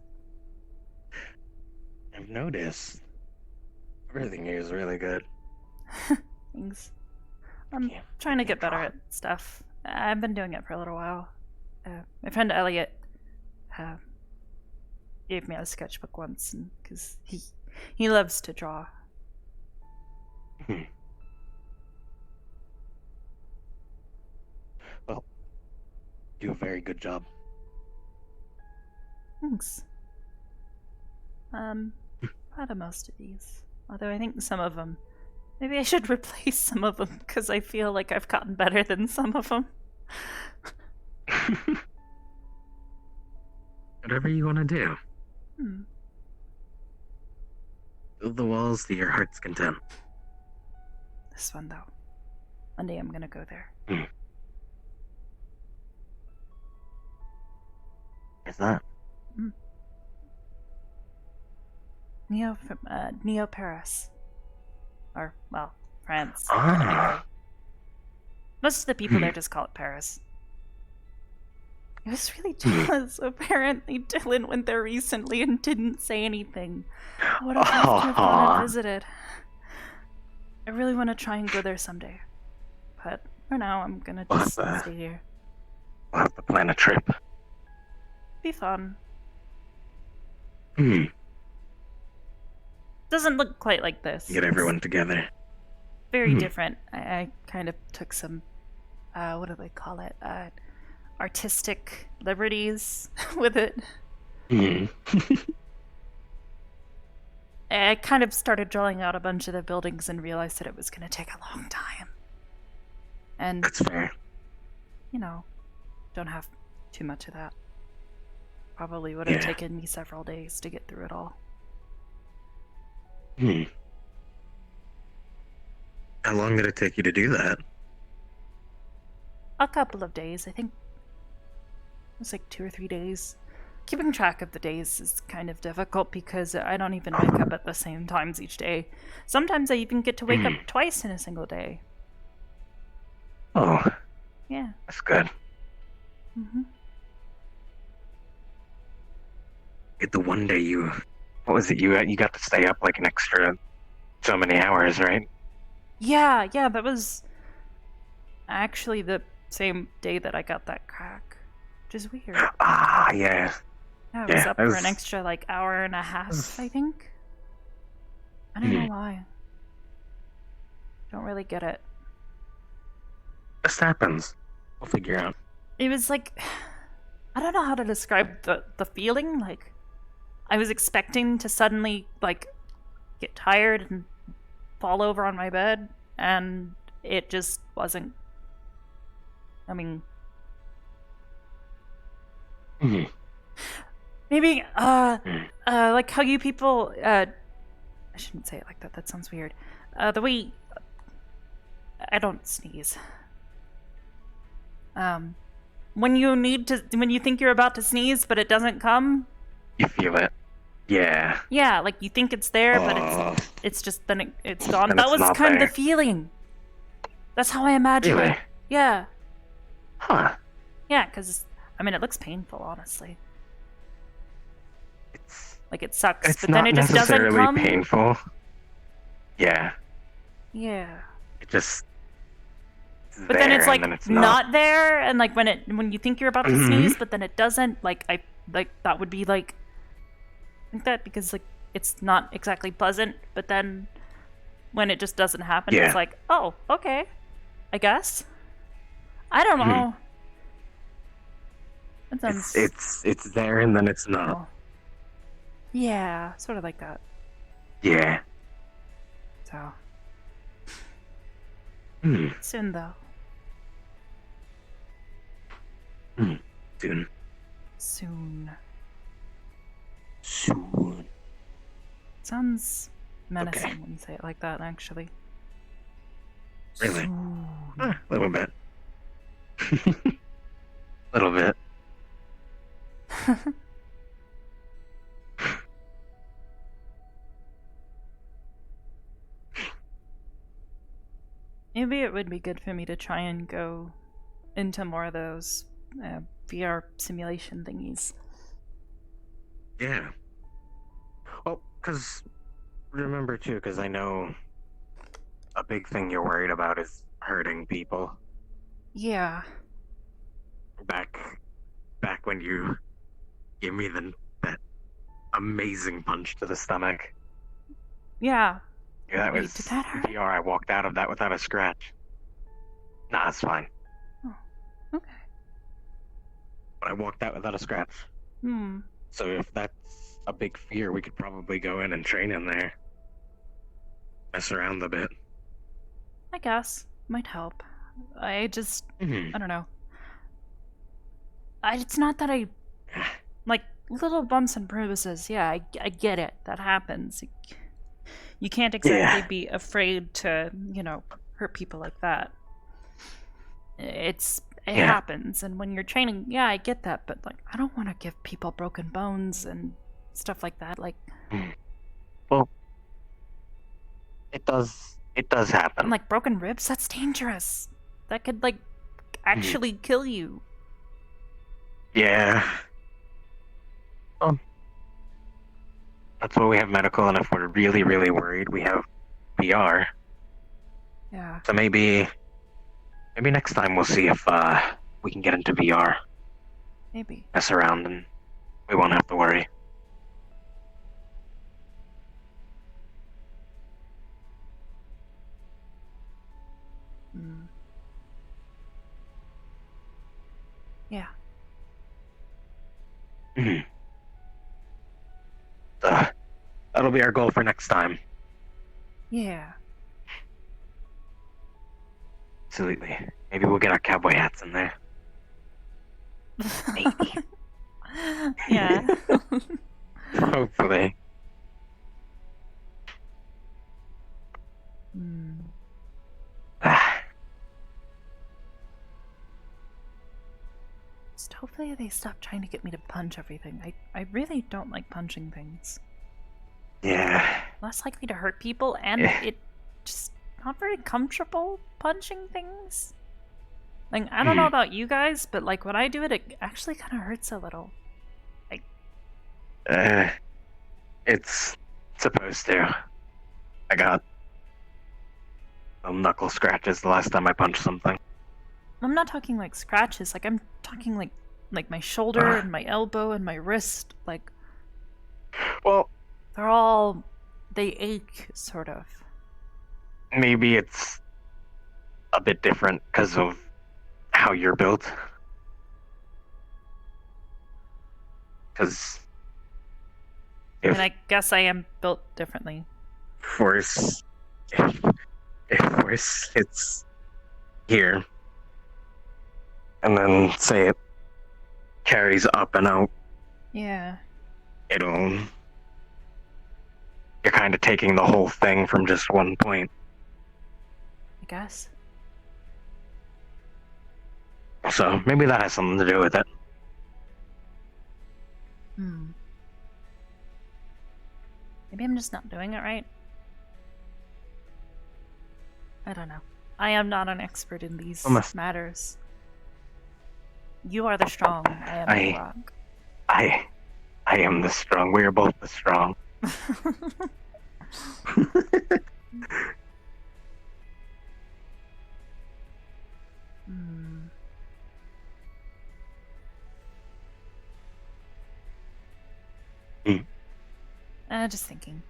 Speaker 5: I've noticed. Everything here is really good.
Speaker 1: Thanks. I'm trying to get better at stuff. I've been doing it for a little while. My friend Elliot gave me a sketchbook once, because he loves to draw.
Speaker 5: Well, do a very good job.
Speaker 1: Thanks. Proud of most of these. Although I think some of them, maybe I should replace some of them, because I feel like I've gotten better than some of them.
Speaker 5: Whatever you want to do. Build the walls to your heart's content.
Speaker 1: This one, though. One day I'm gonna go there.
Speaker 5: Is that?
Speaker 1: Neo Paris. Or, well, France.
Speaker 5: Ah.
Speaker 1: Most of the people there just call it Paris. I was really jealous. Apparently, Dylan went there recently and didn't say anything. I would have loved to have gone and visited. I really want to try and go there someday. But for now, I'm gonna just stay here.
Speaker 5: We'll have to plan a trip.
Speaker 1: Be fun.
Speaker 5: Hmm.
Speaker 1: Doesn't look quite like this.
Speaker 5: Get everyone together.
Speaker 1: Very different. I kind of took some, what do they call it? Artistic liberties with it. I kind of started drawing out a bunch of the buildings and realized that it was going to take a long time. And
Speaker 5: that's fair.
Speaker 1: You know, don't have too much of that. Probably would have taken me several days to get through it all.
Speaker 5: How long did it take you to do that?
Speaker 1: A couple of days, I think. It was like 2 or 3 days. Keeping track of the days is kind of difficult because I don't even wake up at the same times each day. Sometimes I even get to wake up twice in a single day.
Speaker 5: Oh.
Speaker 1: Yeah.
Speaker 5: That's good. The one day what was it? You got to stay up like an extra so many hours, right?
Speaker 1: Yeah, that was actually the same day that I got that crack, which is weird.
Speaker 5: Ah, yeah.
Speaker 1: Yeah, I was up for an extra like hour and a half, I think. I don't know why. Don't really get it.
Speaker 5: This happens. We'll figure out.
Speaker 1: It was like, I don't know how to describe the feeling. Like, I was expecting to suddenly like get tired and fall over on my bed, and it just wasn't. I mean, maybe like how you people I shouldn't say it like that. That sounds weird. The way I don't sneeze. When you think you're about to sneeze but it doesn't come.
Speaker 5: You feel it. Yeah.
Speaker 1: Yeah, like you think it's there, but it's just then it's gone.
Speaker 5: Then
Speaker 1: That
Speaker 5: it's
Speaker 1: was
Speaker 5: not
Speaker 1: kind of
Speaker 5: there.
Speaker 1: the feeling. That's how I imagined
Speaker 5: Really?
Speaker 1: it. Yeah.
Speaker 5: Huh.
Speaker 1: Yeah, because I mean it looks painful, honestly. Like it sucks,
Speaker 5: It's
Speaker 1: but
Speaker 5: not
Speaker 1: then it just doesn't
Speaker 5: necessarily
Speaker 1: come.
Speaker 5: painful. Yeah.
Speaker 1: Yeah.
Speaker 5: It just.
Speaker 1: But then it's like
Speaker 5: not.
Speaker 1: not there, and like when you think you're about to
Speaker 5: Mhm.
Speaker 1: sneeze, but then it doesn't. Like that would be like that because like it's not exactly pleasant. But then when it just doesn't happen,
Speaker 5: Yeah.
Speaker 1: it's like, oh, okay, I guess. I don't know. That sounds
Speaker 5: It's there and then it's not.
Speaker 1: yeah, sort of like that.
Speaker 5: Yeah.
Speaker 1: So
Speaker 5: Hmm.
Speaker 1: soon though.
Speaker 5: Soon.
Speaker 1: Soon.
Speaker 5: Soon.
Speaker 1: Sounds menacing when you say it like that, actually.
Speaker 5: Really?
Speaker 1: Soon.
Speaker 5: A little bit. Little bit.
Speaker 1: Maybe it would be good for me to try and go into more of those VR simulation thingies.
Speaker 5: Yeah. Well, because remember too, because I know a big thing you're worried about is hurting people.
Speaker 1: Yeah.
Speaker 5: Back when you gave me that amazing punch to the stomach.
Speaker 1: Yeah.
Speaker 5: Yeah, that
Speaker 1: Wait,
Speaker 5: was
Speaker 1: did that hurt?
Speaker 5: VR. I walked out of that without a scratch. Nah, it's fine.
Speaker 1: Oh, okay.
Speaker 5: But I walked out without a scratch.
Speaker 1: Hmm.
Speaker 5: So if that's a big fear, we could probably go in and train in there. Mess around a bit.
Speaker 1: I guess. Might help. I just... I don't know. It's not that I... Like, little bumps and bruises, yeah, I get it. That happens. You can't exactly be afraid to, hurt people like that. It happens, and when you're training, yeah, I get that, but, like, I don't want to give people broken bones and stuff like that, like...
Speaker 5: Well, it does happen.
Speaker 1: And, like, broken ribs, that's dangerous. That could, like, actually kill you.
Speaker 5: Yeah. That's why we have medical, and if we're really, really worried, we have VR.
Speaker 1: Yeah.
Speaker 5: So maybe next time we'll see if we can get into VR.
Speaker 1: Maybe.
Speaker 5: Mess around, and we won't have to worry.
Speaker 1: Yeah.
Speaker 5: That'll be our goal for next time.
Speaker 1: Yeah.
Speaker 5: Absolutely. Maybe we'll get our cowboy hats in there. Maybe.
Speaker 1: Yeah.
Speaker 5: Hopefully.
Speaker 1: Just hopefully they stop trying to get me to punch everything. I really don't like punching things.
Speaker 5: Yeah.
Speaker 1: Less likely to hurt people, and it just not very comfortable punching things. Like, I don't know about you guys, but like when I do it, it actually kind of hurts a little. Like,
Speaker 5: it's supposed to. I got knuckle scratches the last time I punched something.
Speaker 1: I'm not talking like scratches. Like, I'm talking like my shoulder and my elbow and my wrist. Like,
Speaker 5: well,
Speaker 1: they ache, sort of.
Speaker 5: Maybe it's a bit different because of how you're built. Because
Speaker 1: And I guess I am built differently.
Speaker 5: Force, if force hits here, and then say it carries up and out,
Speaker 1: Yeah.
Speaker 5: you're kind of taking the whole thing from just one point.
Speaker 1: I guess.
Speaker 5: So maybe that has something to do with it.
Speaker 1: Maybe I'm just not doing it right. I don't know. I am not an expert in these matters. You are the strong. I am the rock.
Speaker 5: I am the strong. We are both the strong.
Speaker 1: Just thinking.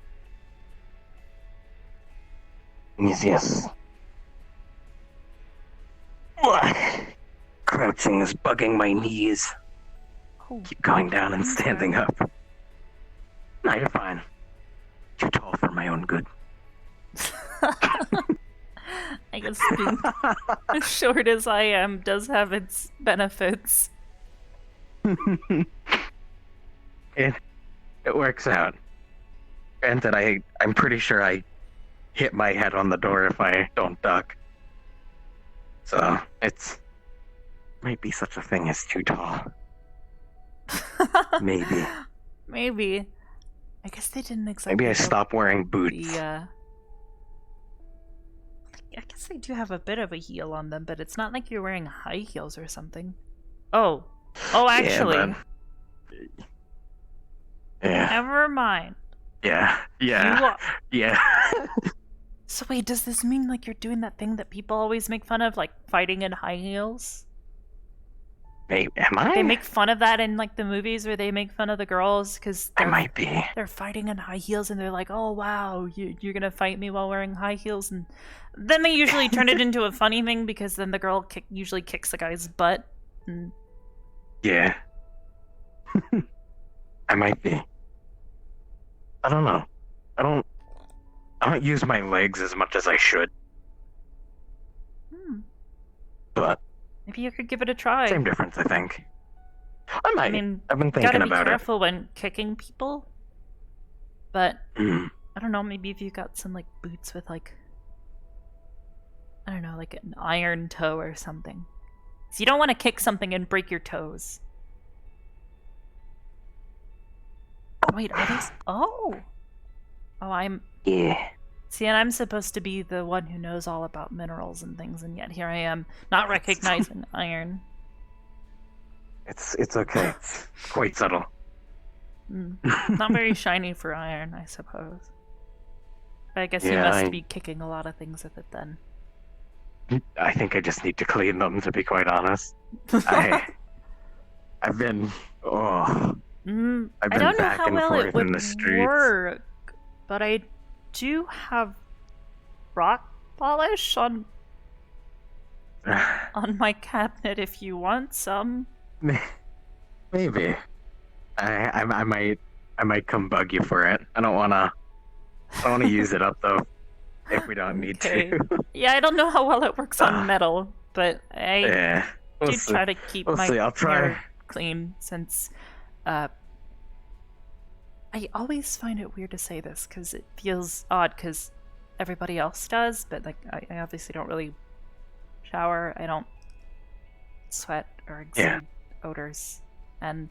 Speaker 5: Yes. Crouching is bugging my knees. Keep going down and standing up. No, you're fine. Too tall for my own good.
Speaker 1: I guess being as short as I am does have its benefits.
Speaker 5: it works out. Granted, I'm pretty sure I hit my head on the door if I don't duck. So it's might be such a thing as too tall. Maybe.
Speaker 1: Maybe. I guess they didn't exactly.
Speaker 5: Maybe I stop wearing boots.
Speaker 1: I guess they do have a bit of a heel on them, but it's not like you're wearing high heels or something. Oh, actually.
Speaker 5: Yeah.
Speaker 1: Never mind.
Speaker 5: Yeah. Yeah.
Speaker 1: So wait, does this mean like you're doing that thing that people always make fun of, like fighting in high heels?
Speaker 5: Am I?
Speaker 1: They make fun of that in like the movies where they make fun of the girls because
Speaker 5: I might be.
Speaker 1: They're fighting in high heels and they're like, "Oh wow, you're gonna fight me while wearing high heels," and then they usually turn it into a funny thing because then the girl usually kicks the guy's butt. And...
Speaker 5: Yeah. I might be. I don't know. I don't use my legs as much as I should. But
Speaker 1: maybe you could give it a try.
Speaker 5: Same difference, I think. I might.
Speaker 1: I mean,
Speaker 5: I've been
Speaker 1: you
Speaker 5: thinking
Speaker 1: gotta
Speaker 5: about
Speaker 1: be careful when kicking people. But
Speaker 5: it.
Speaker 1: I don't know. Maybe if you got some like boots with like, I don't know, like an iron toe or something. So you don't want to kick something and break your toes. Wait, are these? Oh, I'm.
Speaker 5: Yeah.
Speaker 1: See, and I'm supposed to be the one who knows all about minerals and things, and yet here I am, not recognizing iron.
Speaker 5: It's okay. It's quite subtle.
Speaker 1: Not very shiny for iron, I suppose. But I guess you must be kicking a lot of things with it then.
Speaker 5: I think I just need to clean them, to be quite honest. I've been. I've been
Speaker 1: I don't know
Speaker 5: back
Speaker 1: how
Speaker 5: and
Speaker 1: well
Speaker 5: forth
Speaker 1: it would
Speaker 5: in the streets.
Speaker 1: work, but I do have rock polish on my cabinet if you want some.
Speaker 5: Maybe. I might come bug you for it. I don't wanna use it up though. If we don't need to.
Speaker 1: Yeah, I don't know how well it works on metal, but I
Speaker 5: we'll
Speaker 1: do
Speaker 5: see.
Speaker 1: try to keep
Speaker 5: We'll
Speaker 1: my
Speaker 5: see. I'll try.
Speaker 1: hair clean since I always find it weird to say this because it feels odd because everybody else does, but like I obviously don't really shower. I don't sweat or exude odors, and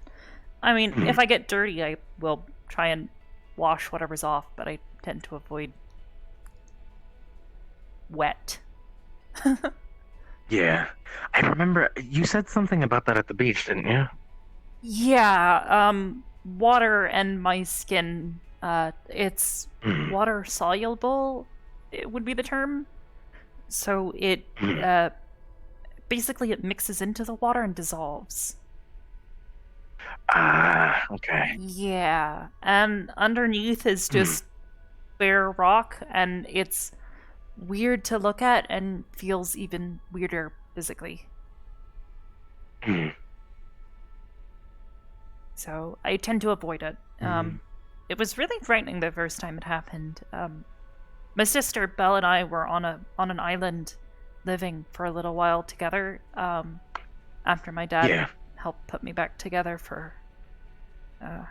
Speaker 1: I mean if I get dirty, I will try and wash whatever's off, but I tend to avoid wet.
Speaker 5: Yeah. I remember you said something about that at the beach, didn't you?
Speaker 1: Yeah, water and my skin, it's water soluble, it would be the term. So it, basically it mixes into the water and dissolves.
Speaker 5: Okay.
Speaker 1: Yeah, and underneath is just bare rock, and it's weird to look at and feels even weirder physically. So I tend to avoid it. It was really frightening the first time it happened. My sister Belle and I were on an island living for a little while together after my dad helped put me back together for I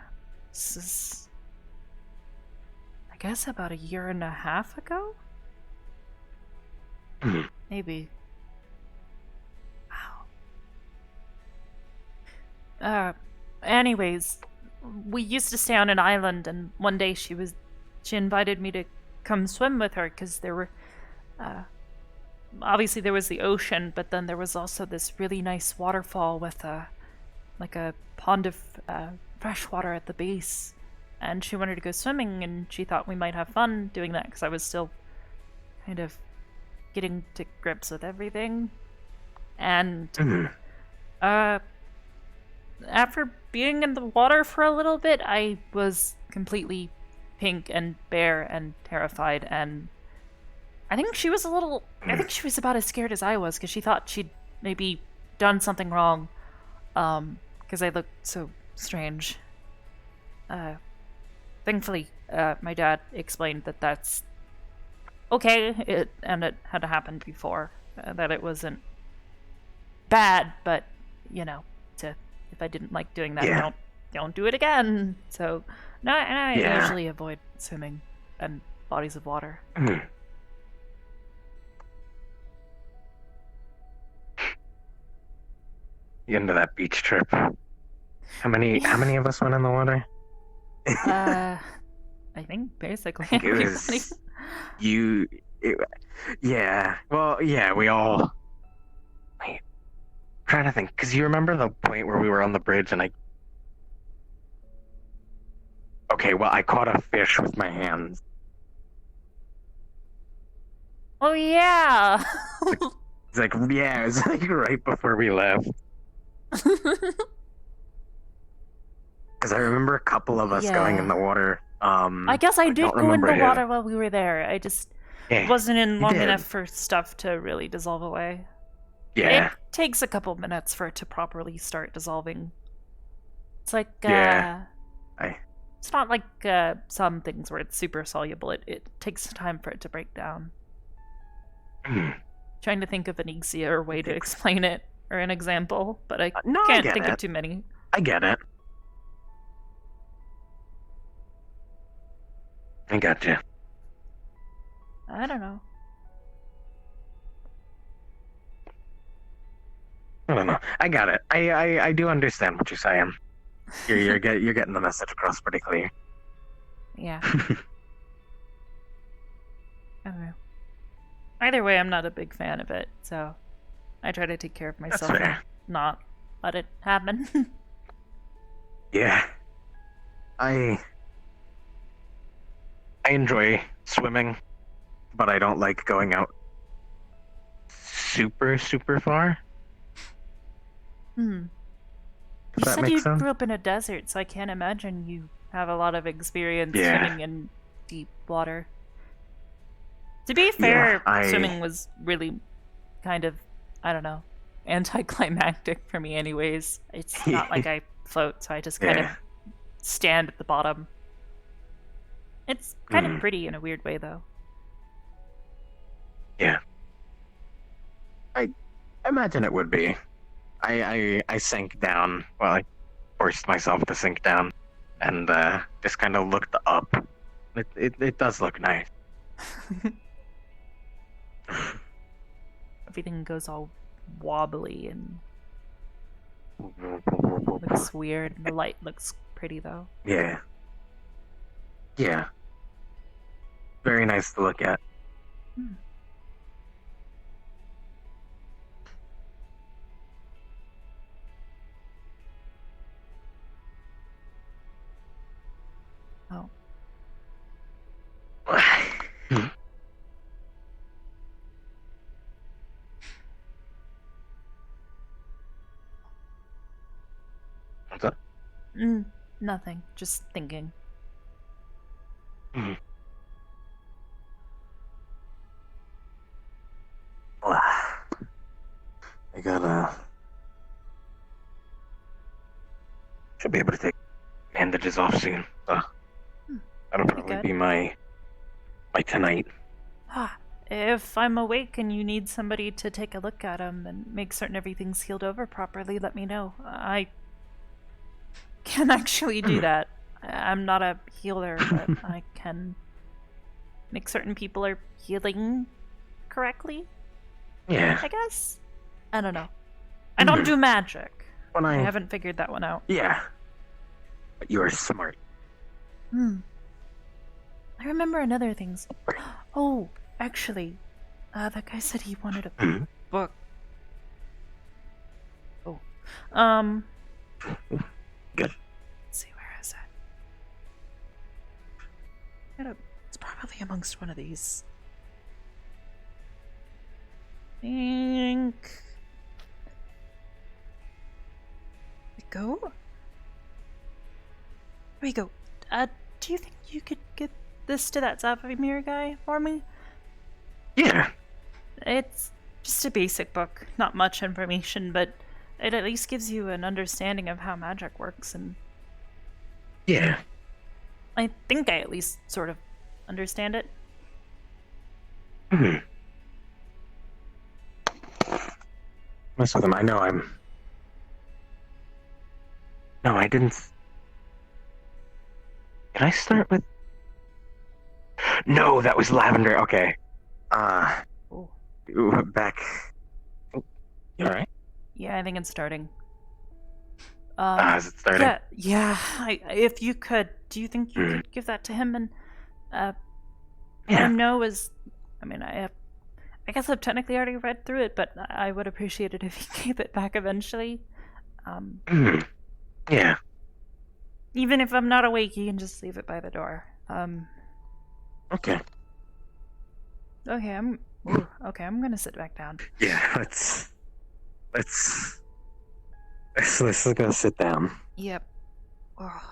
Speaker 1: guess about 1.5 years ago? Maybe. Wow. Anyways, we used to stay on an island, and one day she invited me to come swim with her because there were obviously there was the ocean, but then there was also this really nice waterfall with like a pond of fresh water at the base, and she wanted to go swimming, and she thought we might have fun doing that because I was still kind of getting to grips with everything. And after being in the water for a little bit, I was completely pink and bare and terrified, and I think she was about as scared as I was because she thought she'd maybe done something wrong because I looked so strange. Thankfully, my dad explained that that's okay, it had happened before, that it wasn't bad, but you know, it's if I didn't like doing that,
Speaker 5: Yeah.
Speaker 1: don't do it again. So, no, and I
Speaker 5: Yeah.
Speaker 1: usually avoid swimming and bodies of water.
Speaker 5: Mhm. You into that beach trip? How many of us went in the water?
Speaker 1: I think basically
Speaker 5: I think it
Speaker 1: everybody.
Speaker 5: was you. Yeah. Well, yeah. We all. Wait. Trying to think, because you remember the point where we were on the bridge and I. Okay. Well, I caught a fish with my hands.
Speaker 1: Oh yeah.
Speaker 5: It's like yeah. It was like right before we left. Because I remember a couple of us going in the water.
Speaker 1: I guess I did
Speaker 5: don't
Speaker 1: go in
Speaker 5: remember
Speaker 1: the
Speaker 5: who.
Speaker 1: water while we were there. I just
Speaker 5: Yeah,
Speaker 1: wasn't in
Speaker 5: you
Speaker 1: long
Speaker 5: did.
Speaker 1: enough for stuff to really dissolve away.
Speaker 5: Yeah.
Speaker 1: It takes a couple minutes for it to properly start dissolving. It's like
Speaker 5: Yeah.
Speaker 1: it's not like some things where it's super soluble. It takes time for it to break down. Trying to think of an easier way to explain it or an example, but I
Speaker 5: No, I
Speaker 1: can't
Speaker 5: get
Speaker 1: think
Speaker 5: it.
Speaker 1: of too many.
Speaker 5: I get it. I gotcha.
Speaker 1: I don't know.
Speaker 5: I don't know. I got it. I do understand what you're saying. You're getting the message across pretty clear.
Speaker 1: Yeah. I don't know. Either way, I'm not a big fan of it, so I try to take care of myself and
Speaker 5: fair.
Speaker 1: not let it happen.
Speaker 5: Yeah. I enjoy swimming, but I don't like going out super far.
Speaker 1: You
Speaker 5: Does that
Speaker 1: said
Speaker 5: make
Speaker 1: you
Speaker 5: sense?
Speaker 1: grew up in a desert, so I can't imagine you have a lot of experience
Speaker 5: Yeah.
Speaker 1: swimming in deep water. To be fair,
Speaker 5: I-
Speaker 1: swimming was really kind of, I don't know, anticlimactic for me anyways. It's not like I float, so I just kind of stand at the bottom. It's kind of pretty in a weird way, though.
Speaker 5: Yeah. I imagine it would be. I sank down. Well, I forced myself to sink down, and just kind of looked up. It does look nice.
Speaker 1: Everything goes all wobbly and looks weird. The light looks pretty, though.
Speaker 5: Yeah. Yeah. Very nice to look at.
Speaker 1: Oh.
Speaker 5: What's up?
Speaker 1: Nothing. Just thinking.
Speaker 5: I gotta. Should be able to take bandages off soon. That'll probably
Speaker 1: good.
Speaker 5: be my tonight.
Speaker 1: If I'm awake and you need somebody to take a look at him and make certain everything's healed over properly, let me know. I can actually do that. I'm not a healer, but I can make certain people are healing correctly.
Speaker 5: Yeah.
Speaker 1: I guess. I don't know. I don't do magic.
Speaker 5: When
Speaker 1: I
Speaker 5: I-
Speaker 1: haven't figured that one out.
Speaker 5: Yeah. But you're smart.
Speaker 1: I remember another things. Oh, actually, that guy said he wanted a book. Oh,
Speaker 5: Good.
Speaker 1: Let's see, where is it? It's probably amongst one of these. Think. Go. There we go. Do you think you could get this to that Zavimir guy for me?
Speaker 5: Yeah.
Speaker 1: It's just a basic book, not much information, but it at least gives you an understanding of how magic works, and
Speaker 5: Yeah.
Speaker 1: I think I at least sort of understand it.
Speaker 5: Mess with him. I know I'm No, I didn't. Can I start with? No, that was lavender. Okay. Back. You alright?
Speaker 1: Yeah, I think it's starting.
Speaker 5: Is it starting?
Speaker 1: Yeah, yeah. If you could, do you think you could give that to him and let him know? I mean, I guess I've technically already read through it, but I would appreciate it if he gave it back eventually.
Speaker 5: Yeah.
Speaker 1: Even if I'm not awake, you can just leave it by the door.
Speaker 5: Okay.
Speaker 1: Okay, I'm gonna sit back down.
Speaker 5: Yeah, let's go sit down.
Speaker 1: Yep. Oh,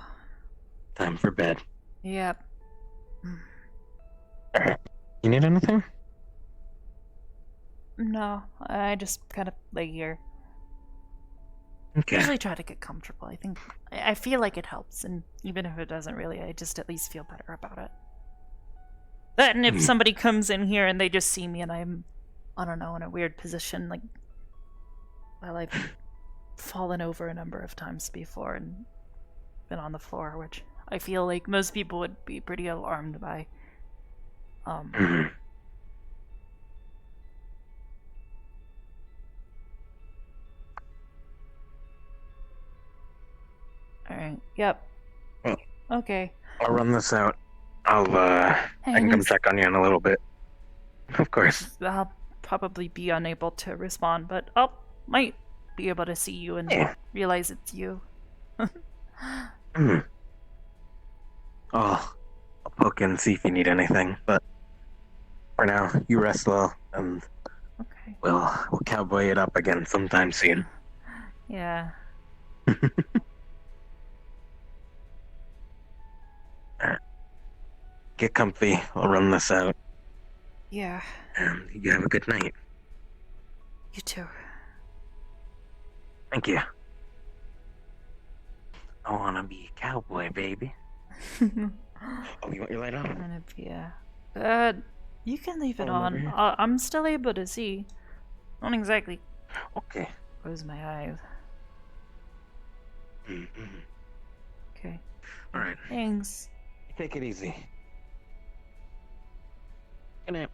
Speaker 5: Time for bed.
Speaker 1: yep.
Speaker 5: Alright. You need anything?
Speaker 1: No, I just kind of lay here.
Speaker 5: Okay.
Speaker 1: Usually try to get comfortable. I feel like it helps, and even if it doesn't really, I just at least feel better about it. And if somebody comes in here and they just see me and I'm, I don't know, in a weird position, like, well, I've fallen over a number of times before and been on the floor, which I feel like most people would be pretty alarmed by. Alright, yep.
Speaker 5: Well,
Speaker 1: okay.
Speaker 5: I'll run this out. I can come check on you in a little bit. Of course.
Speaker 1: I'll probably be unable to respond, but might be able to see you and realize it's you.
Speaker 5: I'll poke in and see if you need anything, but for now, you rest well, and we'll cowboy it up again sometime soon.
Speaker 1: Yeah.
Speaker 5: Alright. Get comfy. I'll run this out.
Speaker 1: Yeah.
Speaker 5: And you have a good night.
Speaker 1: You too.
Speaker 5: Thank you. I wanna be a cowboy, baby. Oh, you want your light on?
Speaker 1: Yeah. You can leave it on. I'm still able to see. Don't exactly.
Speaker 5: Okay.
Speaker 1: Close my eyes. Okay.
Speaker 5: Alright.
Speaker 1: Thanks.
Speaker 5: Take it easy. Good night.